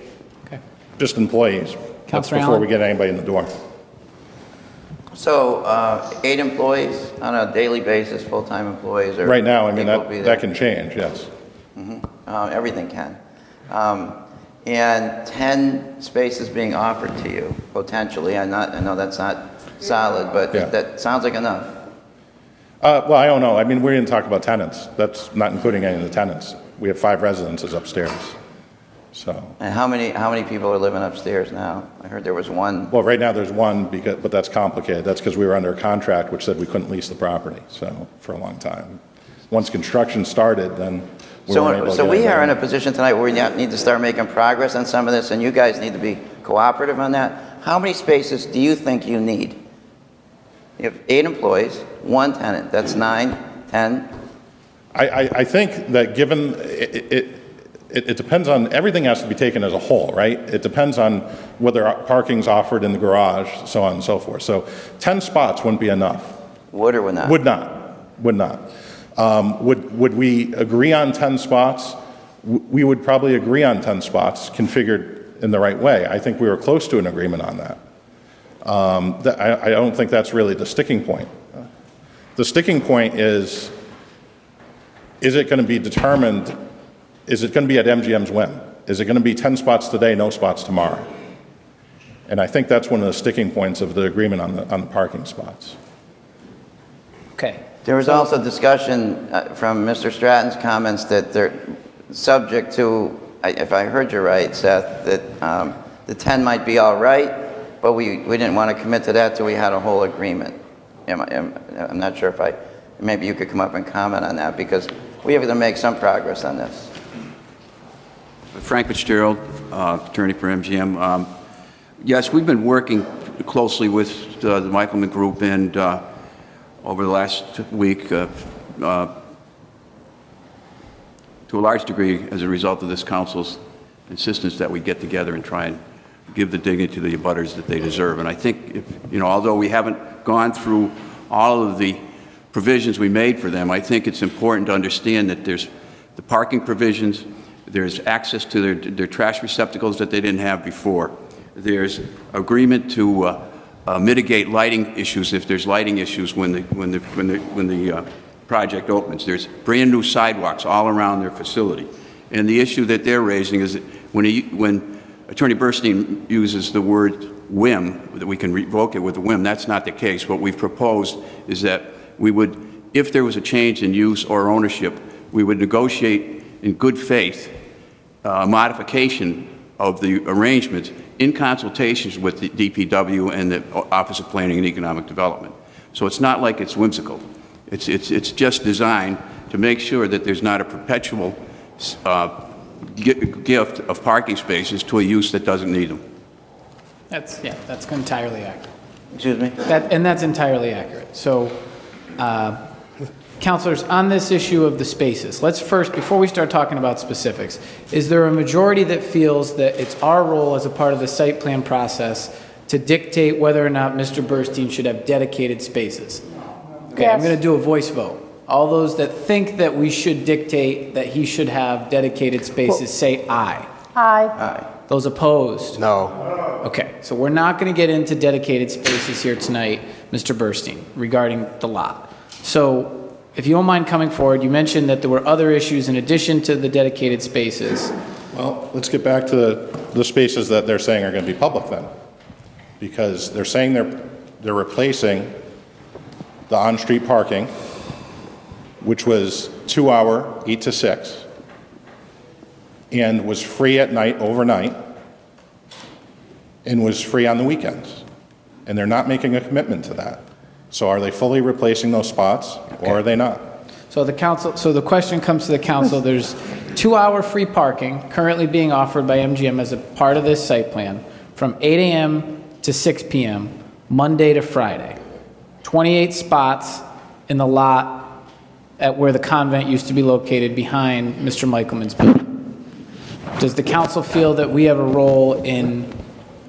Okay. Just employees. That's Counselor before Allen? we get anybody in the door. So, 8 employees on a daily basis, full-time employees? Or Right now, I mean, people be that there? can change, yes. Everything can. And 10 spaces being offered to you, potentially. I know that's not solid, but Yeah. that sounds like enough. Well, I don't know. I mean, we didn't talk about tenants. That's not including any of the tenants. We have 5 residences upstairs. So, And how many people are living upstairs now? I heard there was one. well, right now there's 1, but that's complicated. That's because we were under a contract which said we couldn't lease the property, so, for a long time. Once construction started, then we weren't able to So get we are in anybody. a position tonight where we need to start making progress on some of this, and you guys need to be cooperative on that. How many spaces do you think you need? You have 8 employees, 1 tenant, that's 9, 10. I think that given, it depends on, everything has to be taken as a whole, right? It depends on whether parking's offered in the garage, so on and so forth. So 10 spots wouldn't be enough. Would or would not? Would not. Would we agree on 10 spots? We would probably agree on 10 spots configured in the right way. I think we were close to an agreement on that. I don't think that's really the sticking point. The sticking point is it going to be determined, is it going to be at MGM's whim? Is it going to be 10 spots today, no spots tomorrow? And I think that's one of the sticking points of the agreement on the parking spots. Okay. There was also discussion from Mr. Stratton's comments that they're subject to, if I heard you right, Seth, that the 10 might be all right, but we didn't want to commit to that till we had a whole agreement. I'm not sure if maybe you could come up and comment on that, because we have to make some progress on this. Frank Fitzgerald, attorney for MGM. Yes, we've been working closely with the Michelman Group, and over the last week, to a large degree, as a result of this council's insistence that we get together and try and give the dignity to the abutters that they deserve. And I think, although we haven't gone through all of the provisions we made for them, I think it's important to understand that there's the parking provisions, there's access to their trash receptacles that they didn't have before. There's agreement to mitigate lighting issues if there's lighting issues when the project opens. There's brand new sidewalks all around their facility. And the issue that they're raising is that when Attorney Burstein uses the word whim, that we can revoke it with a whim, that's not the case. What we've proposed is that we would, if there was a change in use or ownership, we would negotiate in good faith modification of the arrangements in consultations with the DPW and the Office of Planning and Economic Development. So it's not like it's whimsical. It's just designed to make sure that there's not a perpetual gift of parking spaces to a use that doesn't need them. That's entirely accurate. Excuse me? That's entirely accurate. So, councilors, on this issue of the spaces, let's first, before we start talking about specifics, is there a majority that feels that it's our role as a part of the site plan process to dictate whether or not Mr. Burstein should have dedicated spaces? Okay, I'm Yes. going to do a voice vote. All those that think that we should dictate that he should have dedicated spaces, say aye. Aye. Those opposed? No. Okay, so we're not going to get into dedicated spaces here tonight, Mr. Burstein, regarding the lot. So if you don't mind coming forward, you mentioned that there were other issues in addition to the dedicated spaces. Well, let's get back to the spaces that they're saying are going to be public then. because they're saying they're replacing the on-street parking, which was 2-hour, 8 to 6, and was free at night, overnight, and was free on the weekends. And they're not making a commitment to that. So are they fully replacing those spots, or are they not? So the question comes to the council. There's 2-hour free parking currently being offered by MGM as a part of this site plan from 8 a.m. to 6 p.m., Monday to Friday. 28 spots in the lot at where the convent used to be located behind Mr. Michaelman's building. Does the council feel that we have a role in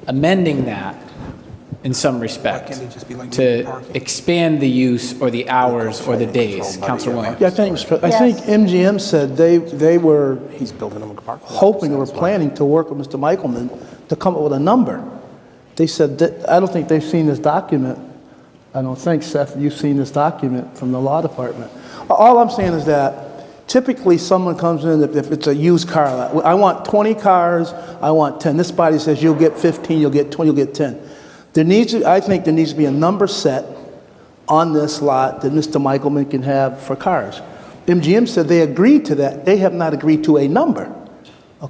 amending that in some respect to expand the use or the hours or the days? Councilor Williams. Yeah, I think MGM said they were hoping or planning to work with Mr. Michaelman to come up with a number. They said that, I don't think they've seen this document. I don't think, Seth, you've seen this document from the law department. All I'm saying is that typically someone comes in, if it's a used car lot, I want 20 cars, I want 10. This body says you'll get 15, you'll get 20, you'll get 10. I think there needs to be a number set on this lot that Mr. Michaelman can have for cars. MGM said they agreed to that. They have not agreed to a number. A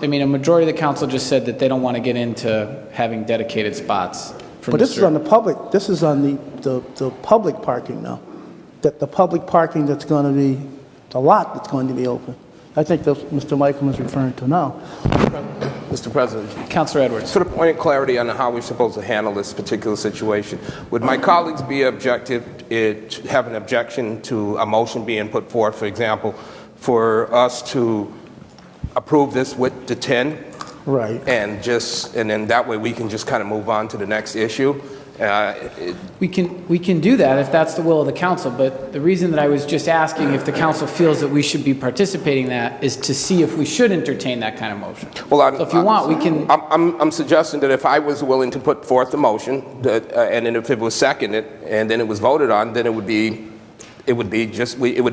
majority of the council just said that they don't want to get into having dedicated spots. But this is on the public. This is on the public parking now. That the public parking that's going to be the lot that's going to be open. I think that's what Mr. Michaelman is referring to now. Mr. President. Councilor Edwards. For the point of clarity on how we're supposed to handle this particular situation, would my colleagues have an objection to a motion being put forth, for example, for us to approve this with the 10? Right. And then that way we can just kind of move on to the next issue. We can do that if that's the will of the council, but the reason that I was just asking if the council feels that we should be participating in that is to see if we should entertain that kind of motion. Well, so if you want, we can. I'm suggesting that if I was willing to put forth the motion, and then if it was seconded and then it was voted on, then it would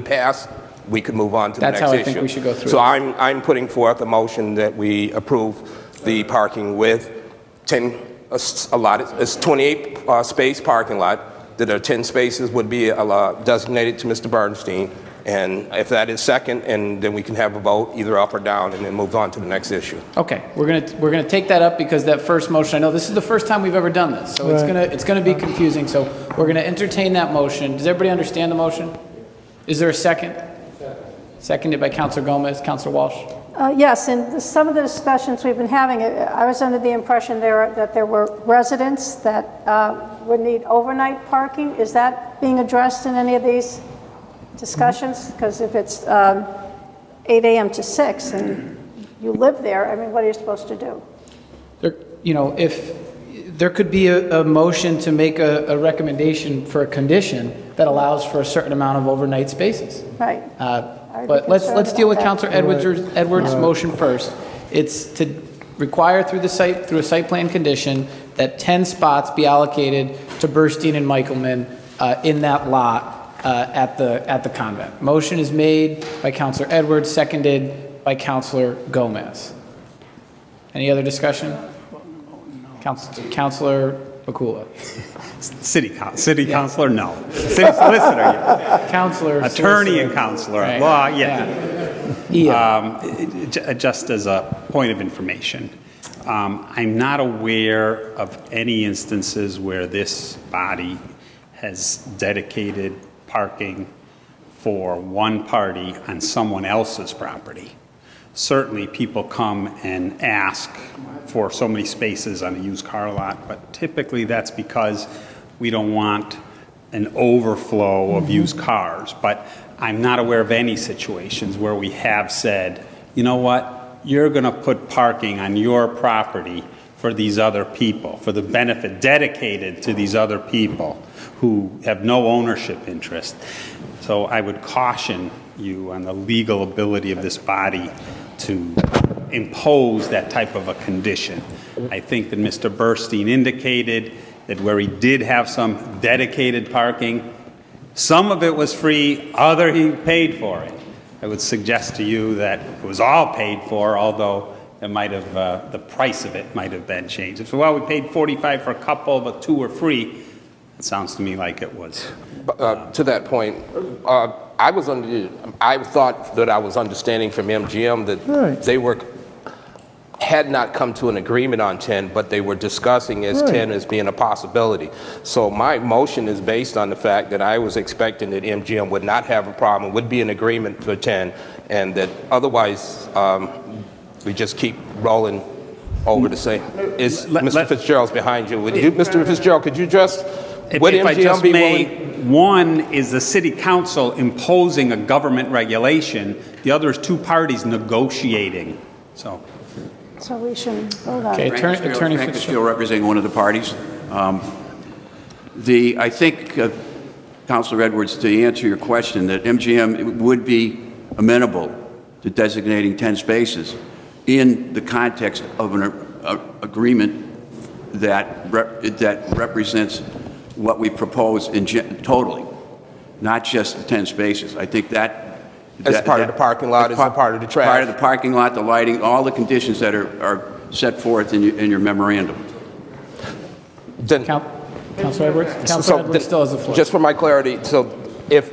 pass. We could move on to the next issue. That's how I think we should go through. So I'm putting forth a motion that we approve the parking with 10. It's 28 space parking lot. That are 10 spaces would be designated to Mr. Bernstein, and if that is second, and then we can have a vote either up or down, and then move on to the next issue. Okay, we're gonna take that up because that first motion. I know this is the first time we've ever done this, so it's gonna be confusing. So we're gonna entertain that motion. Does everybody understand the motion? Is there a second? Seconded by Councilor Gomez. Councilor Walsh. Yes, in some of the discussions we've been having, I was under the impression that there were residents that would need overnight parking. Is that being addressed in any of these discussions? Because if it's 8 a.m. to 6 and you live there, what are you supposed to do? If there could be a motion to make a recommendation for a condition that allows for a certain amount of overnight spaces. Right. But let's deal with Councilor Edwards' motion first. It's to require through a site plan condition that 10 spots be allocated to Burstein and Michaelman in that lot at the convent. Motion is made by Councilor Edwards, seconded by Councilor Gomez. Any other discussion? Councilor Bakula. City councilor, no. City solicitor, yeah. Councilor. Attorney solicitor. and councilor. Right. Law, yeah. Just as a point of information, I'm not aware of any instances where this body has dedicated parking for one party on someone else's property. Certainly people come and ask for so many spaces on a used car lot, but typically that's because we don't want an overflow of used cars. But I'm not aware of any situations where we have said, you know what, you're going to put parking on your property for these other people, for the benefit dedicated to these other people who have no ownership interest. So I would caution you on the legal ability of this body to impose that type of a condition. I think that Mr. Burstein indicated that where he did have some dedicated parking, some of it was free, other he paid for it. I would suggest to you that it was all paid for, although it might have, the price of it might have been changed. If, well, we paid 45 for a couple, but 2 were free, it sounds to me like it was. To that point, I thought that I was understanding from MGM that Right. they had not come to an agreement on 10, but they were discussing 10 as being a possibility. So my motion is based on the fact that I was expecting that MGM would not have a problem, would be in agreement for 10, and that otherwise we just keep rolling over to say, Mr. Fitzgerald's behind you. Mr. Fitzgerald, could you just, would If I MGM just be may, willing? one is the city council imposing a government regulation. The other is 2 parties negotiating. So we shouldn't vote on Okay, it. Attorney Frank Fitzgerald. Castillo, representing one of the parties. I think, Councilor Edwards, to answer your question, that MGM would be amenable to designating 10 spaces in the context of an agreement that represents what we propose totally, not just the 10 spaces. I think that As part of the parking lot, as a part of the trash. Part of the parking lot, the lighting, all the conditions that are set forth in your memorandum. Then, Councilor Edwards? Councilor Edwards still has the floor. just for my clarity, so if,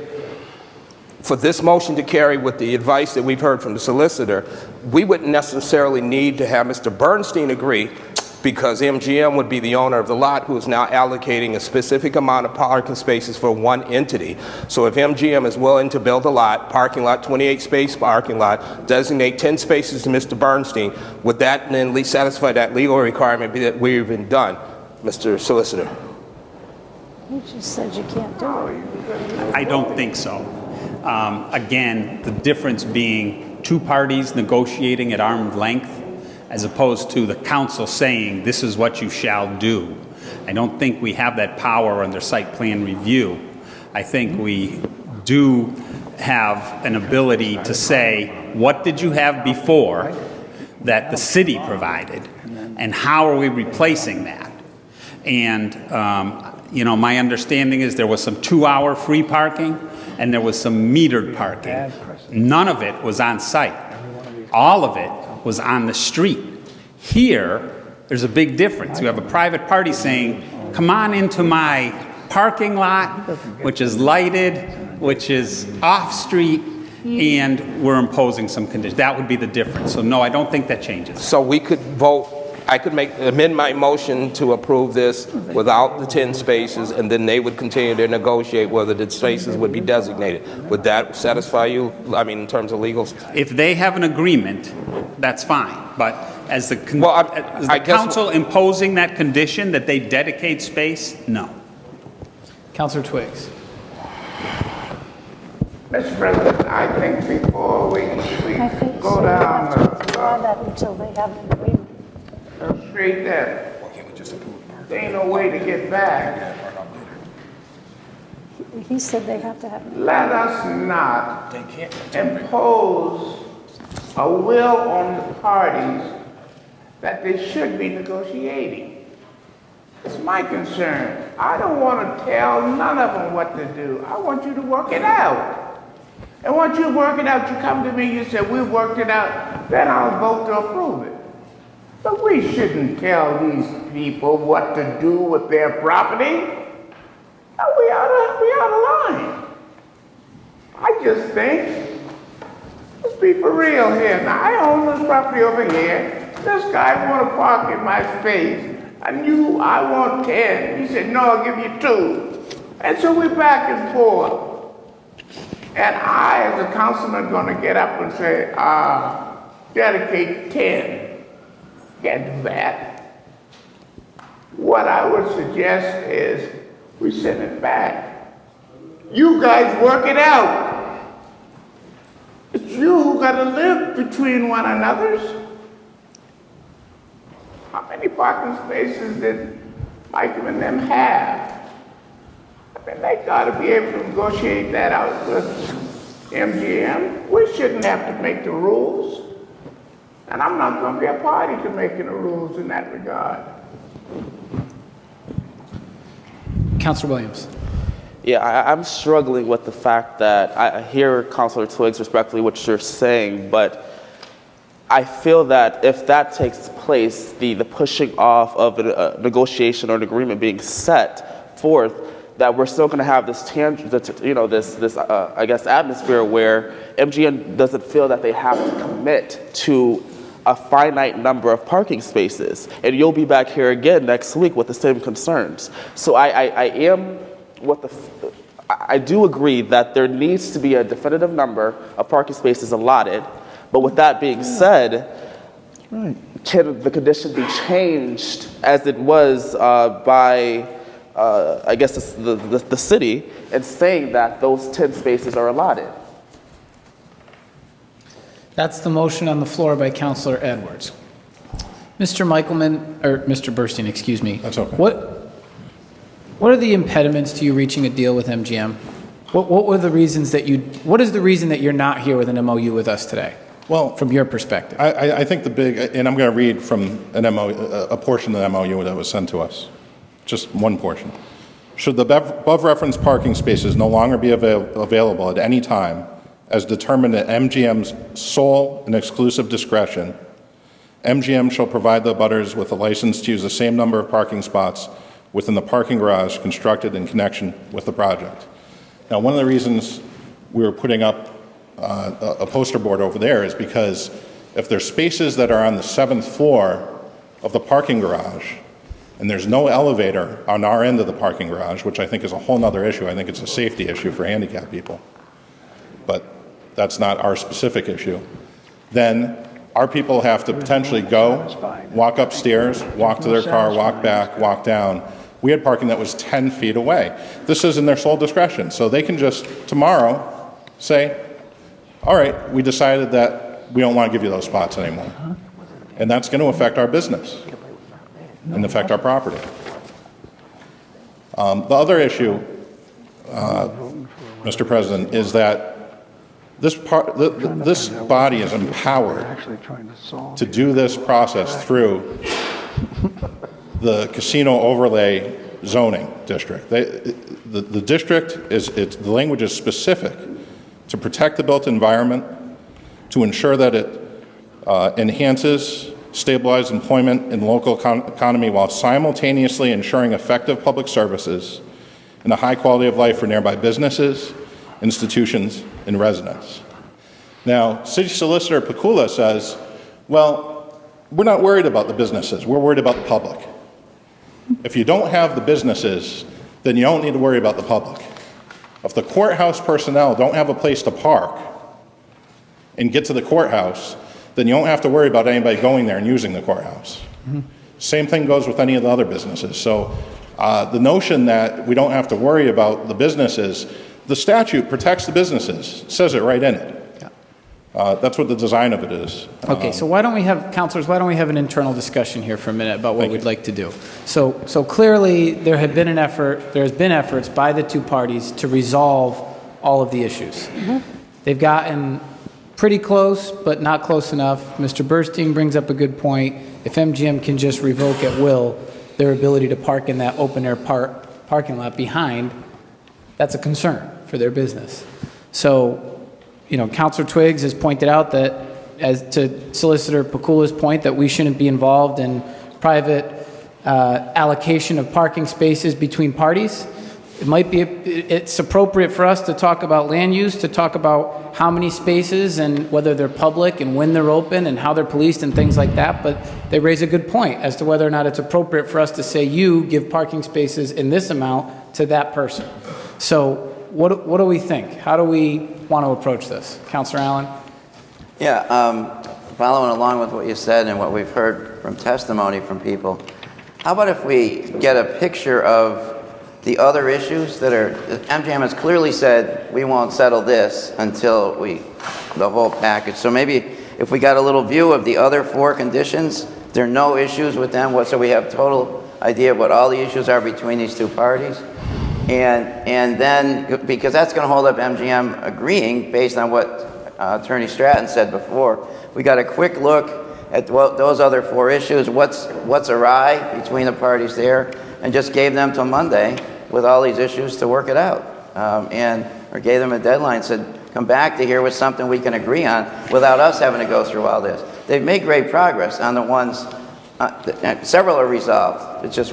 for this motion to carry with the advice that we've heard from the solicitor, we wouldn't necessarily need to have Mr. Bernstein agree, because MGM would be the owner of the lot who is now allocating a specific amount of parking spaces for one entity. So if MGM is willing to build a lot, parking lot, 28 space parking lot, designate 10 spaces to Mr. Bernstein, would that then at least satisfy that legal requirement that we've been done, Mr. Solicitor? You just said you can't do it. I don't think so. Again, the difference being 2 parties negotiating at arm's length as opposed to the council saying this is what you shall do. I don't think we have that power under site plan review. I think we do have an ability to say, what did you have before that the city provided, and how are we replacing that? And my understanding is there was some 2-hour free parking and there was some metered parking. None of it was on site. All of it was on the street. Here, there's a big difference. You have a private party saying, come on into my parking lot, which is lighted, which is off-street, and we're imposing some conditions. That would be the difference. So no, I don't think that changes. So we could vote, I could amend my motion to approve this without the 10 spaces, and then they would continue to negotiate whether the spaces would be designated. Would that satisfy you, in terms of legals? If they have an agreement, that's fine. But as the council imposing that condition that they dedicate space, no. Councilor Twiggs. Mr. President, I think before we go down that until they have an agreement. the street that there ain't no way to get back, He said they have to have an let us not impose a will on the parties that they should be negotiating. It's my concern. I don't want to tell none of them what to do. I want you to work it out. And once you work it out, you come to me, you say, we worked it out, then I'll vote to approve it. But we shouldn't tell these people what to do with their property. We out of line. I just think, let's be for real here. Now, I own this property over here. This guy want to park in my space. I want 10. He said, no, I'll give you 2. And so we're back and forth. And I, as a councilman, going to get up and say, dedicate 10. Can't do that. What I would suggest is we send it back. You guys work it out. It's you who got to live between one another's. How many parking spaces did Mike and them have? They got to be able to negotiate that out with MGM. We shouldn't have to make the rules. And I'm not going to be a party to making the rules in that regard. Councilor Williams. Yeah, I'm struggling with the fact that I hear Councilor Twiggs respectfully what you're saying, but I feel that if that takes place, the pushing off of a negotiation or an agreement being set forth, that we're still going to have this I guess, atmosphere where MGM doesn't feel that they have to commit to a finite number of parking spaces, and you'll be back here again next week with the same concerns. So I do agree that there needs to be a definitive number of parking spaces allotted, but with that being said, can the condition be changed as it was by I guess the city, and saying that those 10 spaces are allotted? That's the motion on the floor by Councilor Edwards. Mr. Michelman, or Mr. Burstein, excuse me. That's okay. What are the impediments to you reaching a deal with MGM? What is the reason that you're not here with an MOU with us today? Well, from your perspective. I think and I'm going to read from a portion of the MOU that was sent to us. Just one portion. Should the above referenced parking spaces no longer be available at any time, as determined at MGM's sole and exclusive discretion, MGM shall provide the abutters with a license to use the same number of parking spots within the parking garage constructed in connection with the project. Now, one of the reasons we were putting up a poster board over there is because if there's spaces that are on the 7th floor of the parking garage, and there's no elevator on our end of the parking garage, which I think is a whole other issue. I think it's a safety issue for handicapped people. But that's not our specific issue. Then our people have to potentially go, walk upstairs, walk to their car, walk back, walk down. We had parking that was 10 feet away. This is in their sole discretion. So they can just tomorrow say, all right, we decided that we don't want to give you those spots anymore. And that's going to affect our business and affect our property. The other issue, Mr. President, is that this body is empowered to do this process through the casino overlay zoning district. The district the language is specific to protect the built environment, to ensure that it enhances stabilize employment in the local economy while simultaneously ensuring effective public services and a high quality of life for nearby businesses, institutions, and residents. Now, City Solicitor Pikula says, well, we're not worried about the businesses, we're worried about the public. If you don't have the businesses, then you don't need to worry about the public. If the courthouse personnel don't have a place to park and get to the courthouse, then you don't have to worry about anybody going there and using the courthouse. Mm-hmm. Same thing goes with any of the other businesses. So the notion that we don't have to worry about the businesses, the statute protects the businesses. It says it right in it. Yeah. That's what the design of it is. Okay, so why don't we have, councilors, why don't we have an internal discussion here for a minute about what we'd like to do? So clearly there has been efforts by the two parties to resolve all of the issues. Mm-hmm. They've gotten pretty close, but not close enough. Mr. Burstein brings up a good point. If MGM can just revoke at will their ability to park in that open-air parking lot behind, that's a concern for their business. So, Councilor Twiggs has pointed out that, as to Solicitor Pikula's point, that we shouldn't be involved in private allocation of parking spaces between parties. It's appropriate for us to talk about land use, to talk about how many spaces and whether they're public and when they're open and how they're policed and things like that. But they raise a good point as to whether or not it's appropriate for us to say, you give parking spaces in this amount to that person. So what do we think? How do we want to approach this? Councilor Allen? Yeah, following along with what you said and what we've heard from testimony from people, how about if we get a picture of the other issues that MGM has clearly said we won't settle this until the whole package. So maybe if we got a little view of the other 4 conditions, there are no issues with them, so we have total idea of what all the issues are between these two parties. And then, because that's going to hold up MGM agreeing based on what Attorney Stratton said before, we got a quick look at those other 4 issues, what's awry between the parties there, and just gave them till Monday with all these issues to work it out. Or gave them a deadline, said, come back to here with something we can agree on without us having to go through all this. they've made great progress on the ones, several are resolved. It just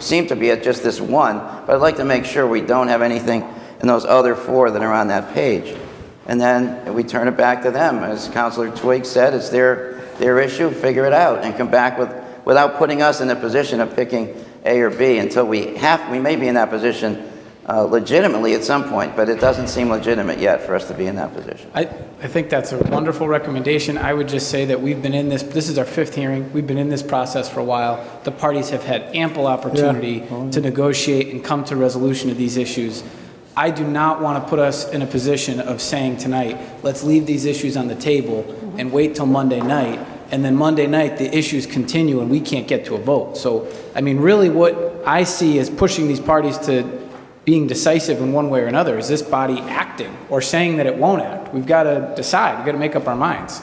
seem to be at just this one, but I'd like to make sure we don't have anything in those other 4 that are on that page. And then we turn it back to them. As Councilor Twigg said, it's their issue, figure it out, and come back without putting us in a position of picking A or B until we may be in that position legitimately at some point, but it doesn't seem legitimate yet for us to be in that position. I think that's a wonderful recommendation. I would just say that we've been in this is our 5th hearing. We've been in this process for a while. The parties have had ample opportunity to negotiate and come to resolution of these issues. I do not want to put us in a position of saying tonight, let's leave these issues on the table and wait till Monday night, and then Monday night the issues continue and we can't get to a vote. So, I mean, really what I see as pushing these parties to being decisive in one way or another is this body acting or saying that it won't act. We've got to decide. We've got to make up our minds.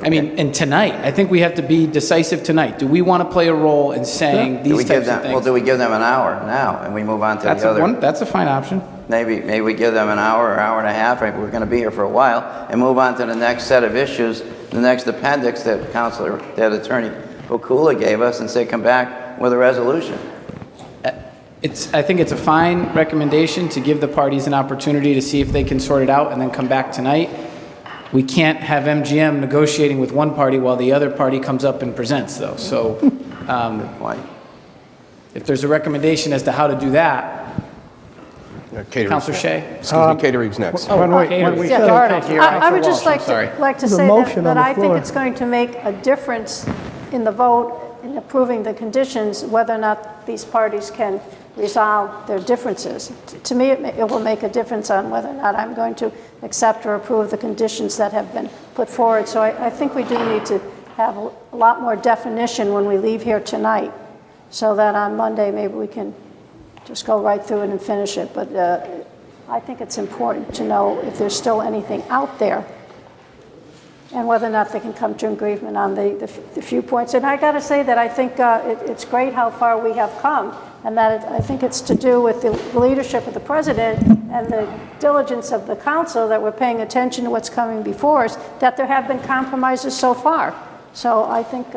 I mean, and tonight, I think we have to be decisive tonight. Do we want to play a role in saying these types of things? Well, do we give them an hour now and we move on to the other? That's a fine option. Maybe we give them an hour or hour and a half. Right? We're going to be here for a while and move on to the next set of issues, the next appendix that Attorney Okula gave us, and say come back with a resolution. I think it's a fine recommendation to give the parties an opportunity to see if they can sort it out and then come back tonight. We can't have MGM negotiating with one party while the other party comes up and presents, though. So if there's a recommendation as to how to do that, Councilor Shea? Excuse me, Catering's next. I would just like to say that I think it's going to make a difference in the vote in approving the conditions, whether or not these parties can resolve their differences. To me, it will make a difference on whether or not I'm going to accept or approve the conditions that have been put forward. So I think we do need to have a lot more definition when we leave here tonight, so that on Monday maybe we can just go right through it and finish it. But I think it's important to know if there's still anything out there and whether or not they can come to agreement on the few points. And I got to say that I think it's great how far we have come, and that I think it's to do with the leadership of the president and the diligence of the council that we're paying attention to what's coming before us, that there have been compromises so far. So I think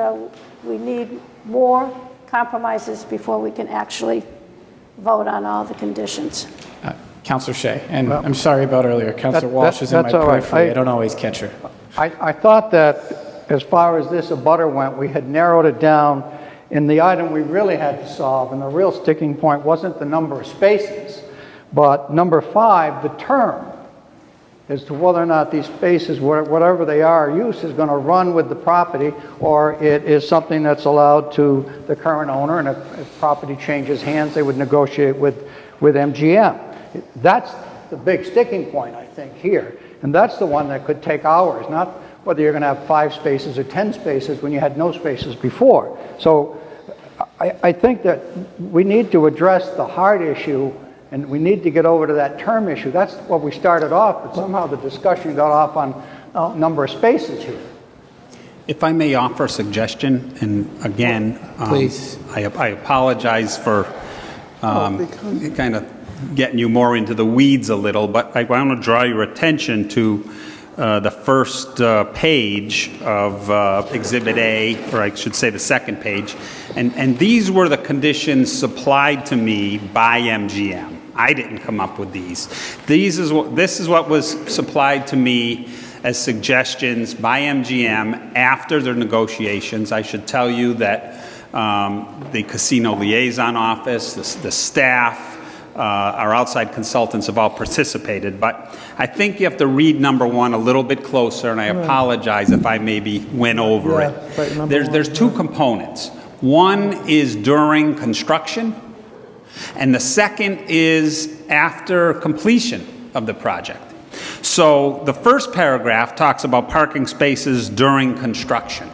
we need more compromises before we can actually vote on all the conditions. Councilor Shea, and I'm sorry about earlier. Councilor Walsh is in my periphery. I don't always catch her. I thought that as far as this abutter went, we had narrowed it down in the item we really had to solve, and the real sticking point wasn't the number of spaces, but number 5, the term, as to whether or not these spaces, whatever they are, use is going to run with the property, or it is something that's allowed to the current owner, and if property changes hands, they would negotiate with MGM. That's the big sticking point, I think, here. And that's the one that could take hours, not whether you're going to have 5 spaces or 10 spaces when you had no spaces before. So I think that we need to address the hard issue, and we need to get over to that term issue. That's what we started off, but somehow the discussion got off on number of spaces here. If I may offer a suggestion, and again, please. I apologize for kind of getting you more into the weeds a little, but I want to draw your attention to the first page of Exhibit A, or I should say the second page, and these were the conditions supplied to me by MGM. I didn't come up with these. This is what was supplied to me as suggestions by MGM after their negotiations. I should tell you that the casino liaison office, the staff, our outside consultants have all participated, but I think you have to read number 1 a little bit closer, and I apologize if I maybe went over it. There's 2 components. One is during construction, and the second is after completion of the project. So the first paragraph talks about parking spaces during construction,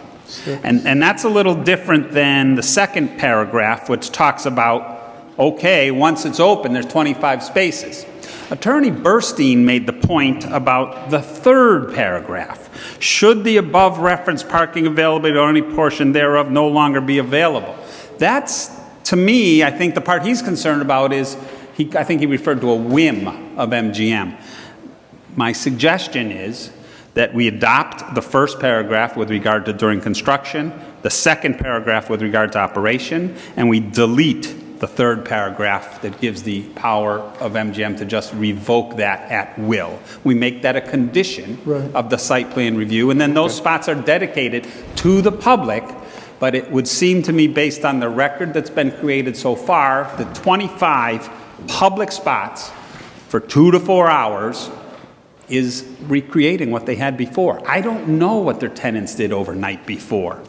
and that's a little different than the second paragraph, which talks about okay, once it's open, there's 25 spaces. Attorney Burstein made the point about the third paragraph. Should the above referenced parking availability or any portion thereof no longer be available? That's, to me, I think the part he's concerned about is, I think he referred to a whim of MGM. My suggestion is that we adopt the first paragraph with regard to during construction, the second paragraph with regard to operation, and we delete the third paragraph that gives the power of MGM to just revoke that at will. We make that a condition of the site plan review, and then those spots are dedicated to the public. But it would seem to me, based on the record that's been created so far, the 25 public spots for 2 to 4 hours is recreating what they had before. I don't know what their tenants did overnight before.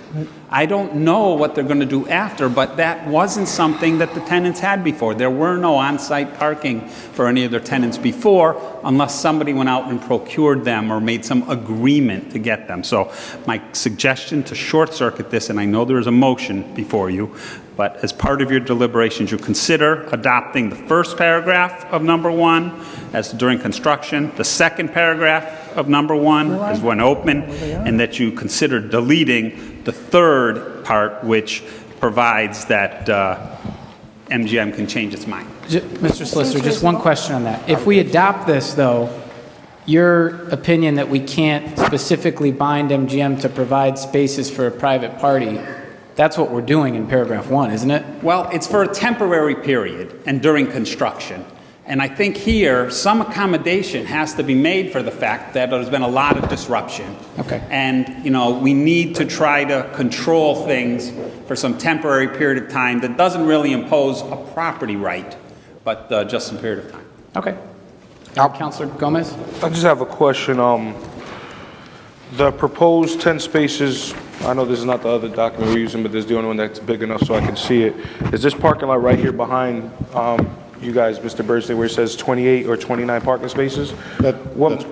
I don't know what they're going to do after, but that wasn't something that the tenants had before. There were no on-site parking for any of their tenants before, unless somebody went out and procured them or made some agreement to get them. So my suggestion to short-circuit this, and I know there is a motion before you, but as part of your deliberations, you consider adopting the first paragraph of number 1 as during construction, the second paragraph of number 1 as when open, and that you consider deleting the third part, which provides that MGM can change its mind. Mr. Solicitor, just one question on that. If we adopt this, though, your opinion that we can't specifically bind MGM to provide spaces for a private party, that's what we're doing in paragraph 1, isn't it? Well, it's for a temporary period and during construction. And I think here, some accommodation has to be made for the fact that there's been a lot of disruption. Okay. And, we need to try to control things for some temporary period of time that doesn't really impose a property right, but just some period of time. Okay. Councilor Gomez? I just have a question. The proposed 10 spaces, I know this is not the other document we're using, but this is the only one that's big enough so I can see it. Is this parking lot right here behind you guys, Mr. Bernstein, where it says 28 or 29 parking spaces? That's correct.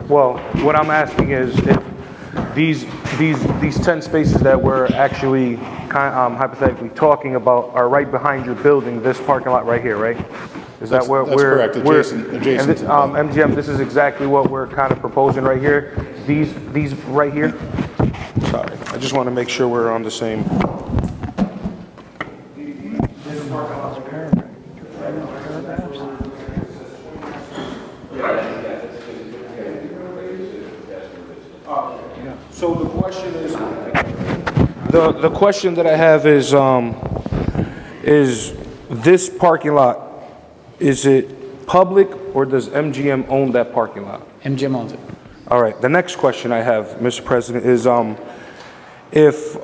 Well, what I'm asking is if these 10 spaces that we're actually hypothetically talking about are right behind your building, this parking lot right here, right? Is that where that's correct, adjacent and to the building. MGM, this is exactly what we're kind of proposing right here? These right here? Sorry, I just want to make sure we're on the same. So the question is, the question that I have is this parking lot, is it public or does MGM own that parking lot? MGM owns it. All right. The next question I have, Mr. President, is if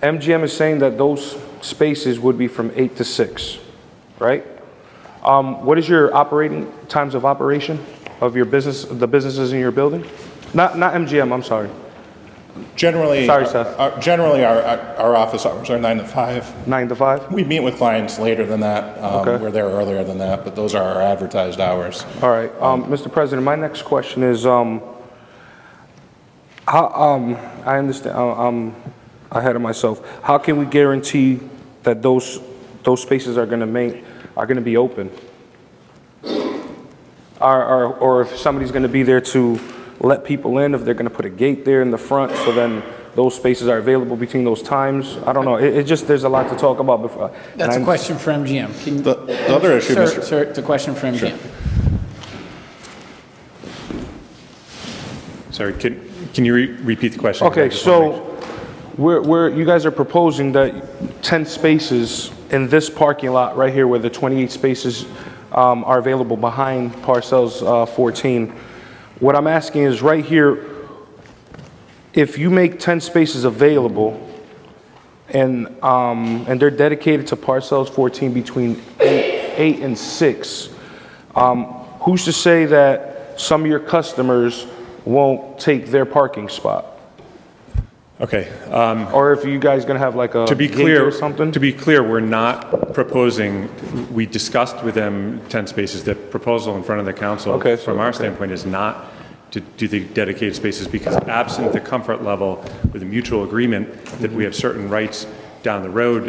MGM is saying that those spaces would be from 8 to 6, right? What is your operating times of operation of your business, the businesses in your building? Not MGM, I'm sorry. Generally, Sorry, Seth. Generally, our office hours are 9 to 5. 9 to 5? We meet with clients later than that. Okay. We're there earlier than that, but those are our advertised hours. All right. Mr. President, my next question is, how, I understand, I'm ahead of myself. How can we guarantee that those spaces are going to be open? Or if somebody's going to be there to let people in, if they're going to put a gate there in the front, so then those spaces are available between those times. I don't know. It just, there's a lot to talk about before. That's a question for MGM. Can, the other issue, sir, it's a question for MGM. Sure. Sorry, can you repeat the question? Okay, so you guys are proposing that 10 spaces in this parking lot right here, where the 28 spaces are available behind parcels 14. What I'm asking is right here, if you make 10 spaces available and they're dedicated to parcels 14 between 8 and 6, who's to say that some of your customers won't take their parking spot? Okay. Or if you guys gonna have like a gate or something? To be clear, we're not proposing, we discussed with them 10 spaces. The proposal in front of the council from our standpoint is not to do the dedicated spaces, because absent the comfort level with a mutual agreement that we have certain rights down the road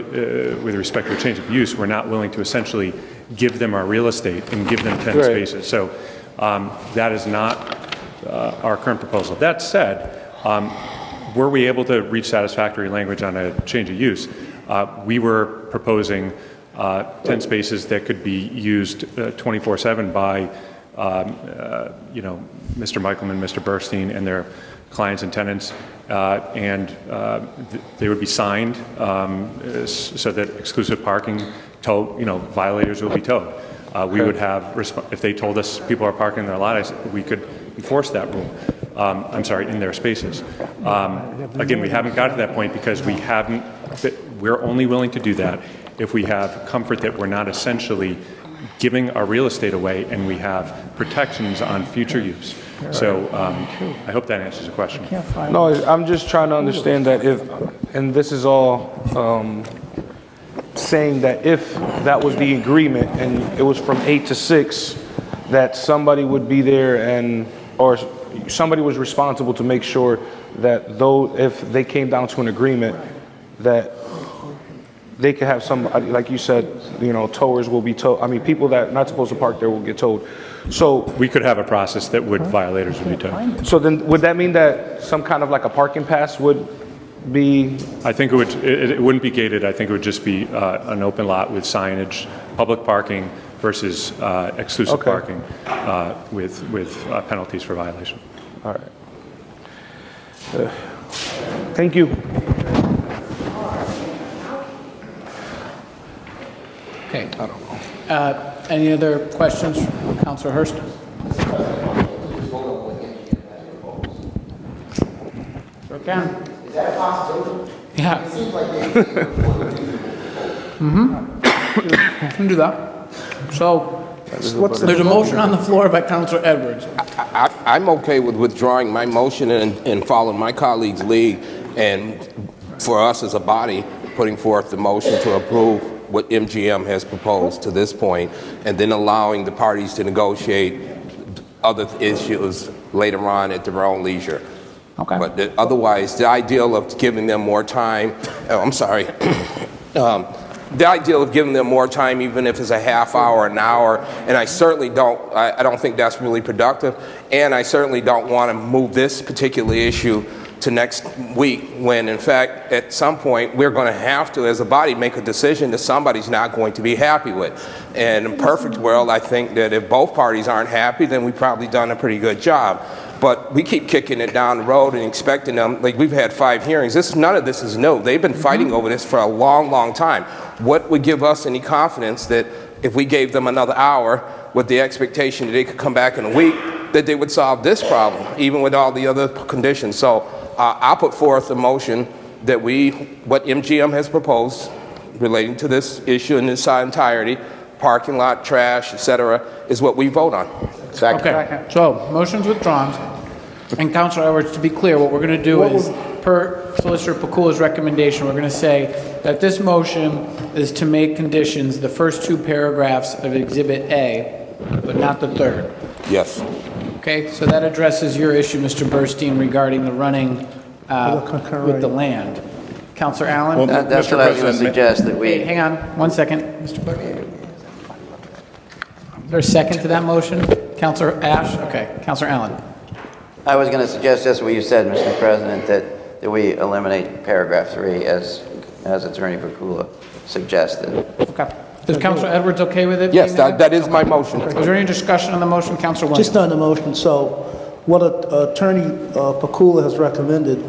with respect to a change of use, we're not willing to essentially give them our real estate and give them 10 spaces. So that is not our current proposal. That said, were we able to reach satisfactory language on a change of use, we were proposing 10 spaces that could be used 24/7 by Mr. Michelman, Mr. Burstein, and their clients and tenants, and they would be signed so that exclusive parking violators will be towed. We would have, if they told us people are parking in their lot, we could enforce that rule. In their spaces. Again, we haven't got to that point because we're only willing to do that if we have comfort that we're not essentially giving our real estate away and we have protections on future use. So I hope that answers the question. No, I'm just trying to understand that and this is all saying that if that was the agreement and it was from 8 to 6, that somebody would be there or somebody was responsible to make sure that if they came down to an agreement, that they could have some, like you said, towers will be towed. I mean, people that are not supposed to park there will get towed. So we could have a process that violators would be towed. So then would that mean that some kind of like a parking pass would be? I think it wouldn't be gated. I think it would just be an open lot with signage, public parking versus exclusive parking with penalties for violation. All right. Thank you. Okay. I don't know. Any other questions, Councilor Hurst? Sure can. Is that a possibility? Yeah. It seems like they can do that. So there's a motion on the floor by Councilor Edwards. I'm okay with withdrawing my motion and following my colleague's lead, and for us as a body, putting forth the motion to approve what MGM has proposed to this point, and then allowing the parties to negotiate other issues later on at their own leisure. Okay. But otherwise, the ideal of giving them more time, the ideal of giving them more time, even if it's a half hour, an hour, and I certainly I don't think that's really productive, and I certainly don't want to move this particular issue to next week when, in fact, at some point, we're going to have to, as a body, make a decision that somebody's not going to be happy with. And in a perfect world, I think that if both parties aren't happy, then we've probably done a pretty good job. But we keep kicking it down the road and expecting them, like we've had 5 hearings. None of this is new. They've been fighting over this for a long, long time. What would give us any confidence that if we gave them another hour with the expectation that they could come back in a week, that they would solve this problem, even with all the other conditions? So I'll put forth a motion that what MGM has proposed relating to this issue in its entirety, parking lot, trash, etc., is what we vote on. Second. Okay, so motion's withdrawn. And Councilor Edwards, to be clear, what we're going to do is, per Solicitor Pakula's recommendation, we're going to say that this motion is to make conditions the first 2 paragraphs of Exhibit A, but not the third. Yes. Okay, so that addresses your issue, Mr. Burstein, regarding the running with the land. Councilor Allen? Well, that's what I was going to suggest that we... Hey, hang on 1 second, Mr. Burstein. Is there a second to that motion? Councilor Ash? Okay, Councilor Allen. I was going to suggest just what you said, Mr. President, that we eliminate paragraph 3 as Attorney Pakula suggested. Okay. Is Councilor Edwards okay with it? Yes, that is my motion. Was there any discussion on the motion, Councilor Williams? Just on the motion. So what Attorney Pakula has recommended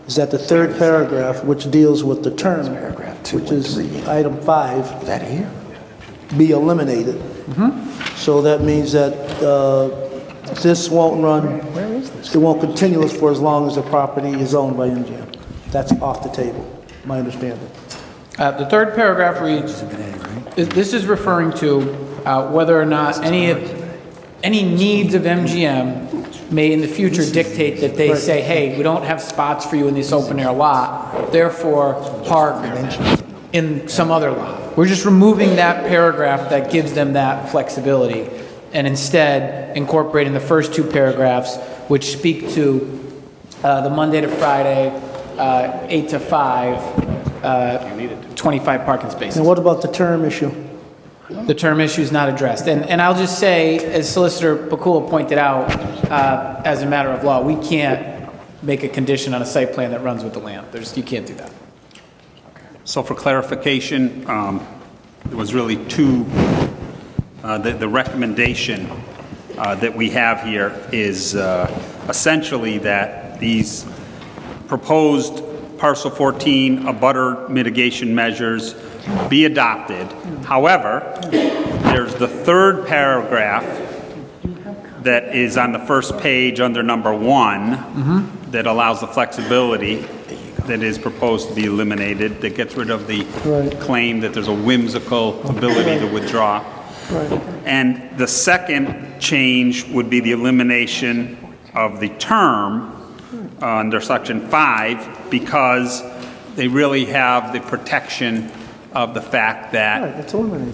is that the 3rd paragraph, which deals with the term, which is item 5, be eliminated. So that means that this won't run, it won't continue for as long as the property is owned by MGM. That's off the table, my understanding. The 3rd paragraph reads, this is referring to whether or not any needs of MGM may in the future dictate that they say, hey, we don't have spots for you in this open air lot, therefore park in some other lot. We're just removing that paragraph that gives them that flexibility and instead incorporating the first 2 paragraphs which speak to the Monday to Friday, 8 to 5, 25 parking spaces. And what about the term issue? The term issue is not addressed. And I'll just say, as Solicitor Pakula pointed out, as a matter of law, we can't make a condition on a site plan that runs with the land. You can't do that. So for clarification, there was really 2, the recommendation that we have here is essentially that these proposed parcel 14 abutter mitigation measures be adopted. However, there's the third paragraph that is on the first page under number 1 that allows the flexibility that is proposed to be eliminated, that gets rid of the claim that there's a whimsical ability to withdraw. And the second change would be the elimination of the term under section 5, because they really have the protection of the fact that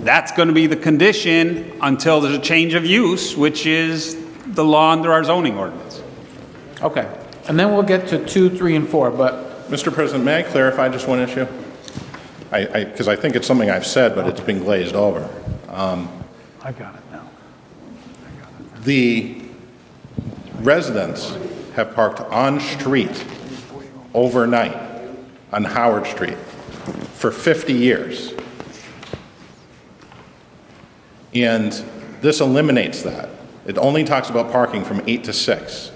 that's going to be the condition until there's a change of use, which is the law under our zoning ordinance. Okay. And then we'll get to 2, 3, and 4, but... Mr. President, may I clarify just one issue? Because I think it's something I've said, but it's been glazed over. I got it now. The residents have parked on street overnight on Howard Street for 50 years. And this eliminates that. It only talks about parking from 8 to 6.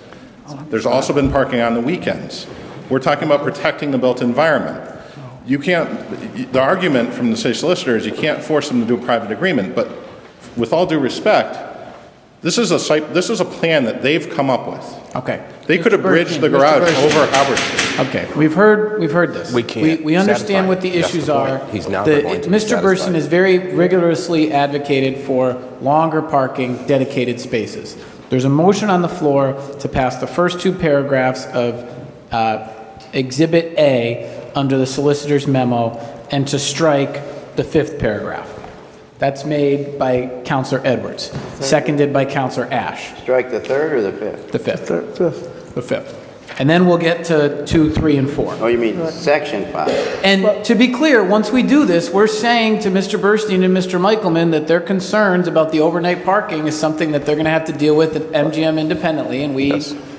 There's also been parking on the weekends. We're talking about protecting the built environment. You can't, the argument from the city solicitor is you can't force them to do a private agreement, but with all due respect, this is a plan that they've come up with. Okay. They could have bridged the garage over Howard Street. Okay, we've heard this. We can't We understand satisfy what the him. That's issues the are. point. He's never going to be Mr. Burstyn satisfied. has very rigorously advocated for longer parking, dedicated spaces. There's a motion on the floor to pass the first 2 paragraphs of Exhibit A under the solicitor's memo and to strike the 5th paragraph. That's made by Councilor Edwards, seconded by Councilor Ash. Strike the 3rd or the 5th? The 5th. Fifth. The 5th. And then we'll get to 2, 3, and 4. Oh, you mean section 5? And to be clear, once we do this, we're saying to Mr. Burstyn and Mr. Michelman that their concerns about the overnight parking is something that they're going to have to deal with at MGM independently, and we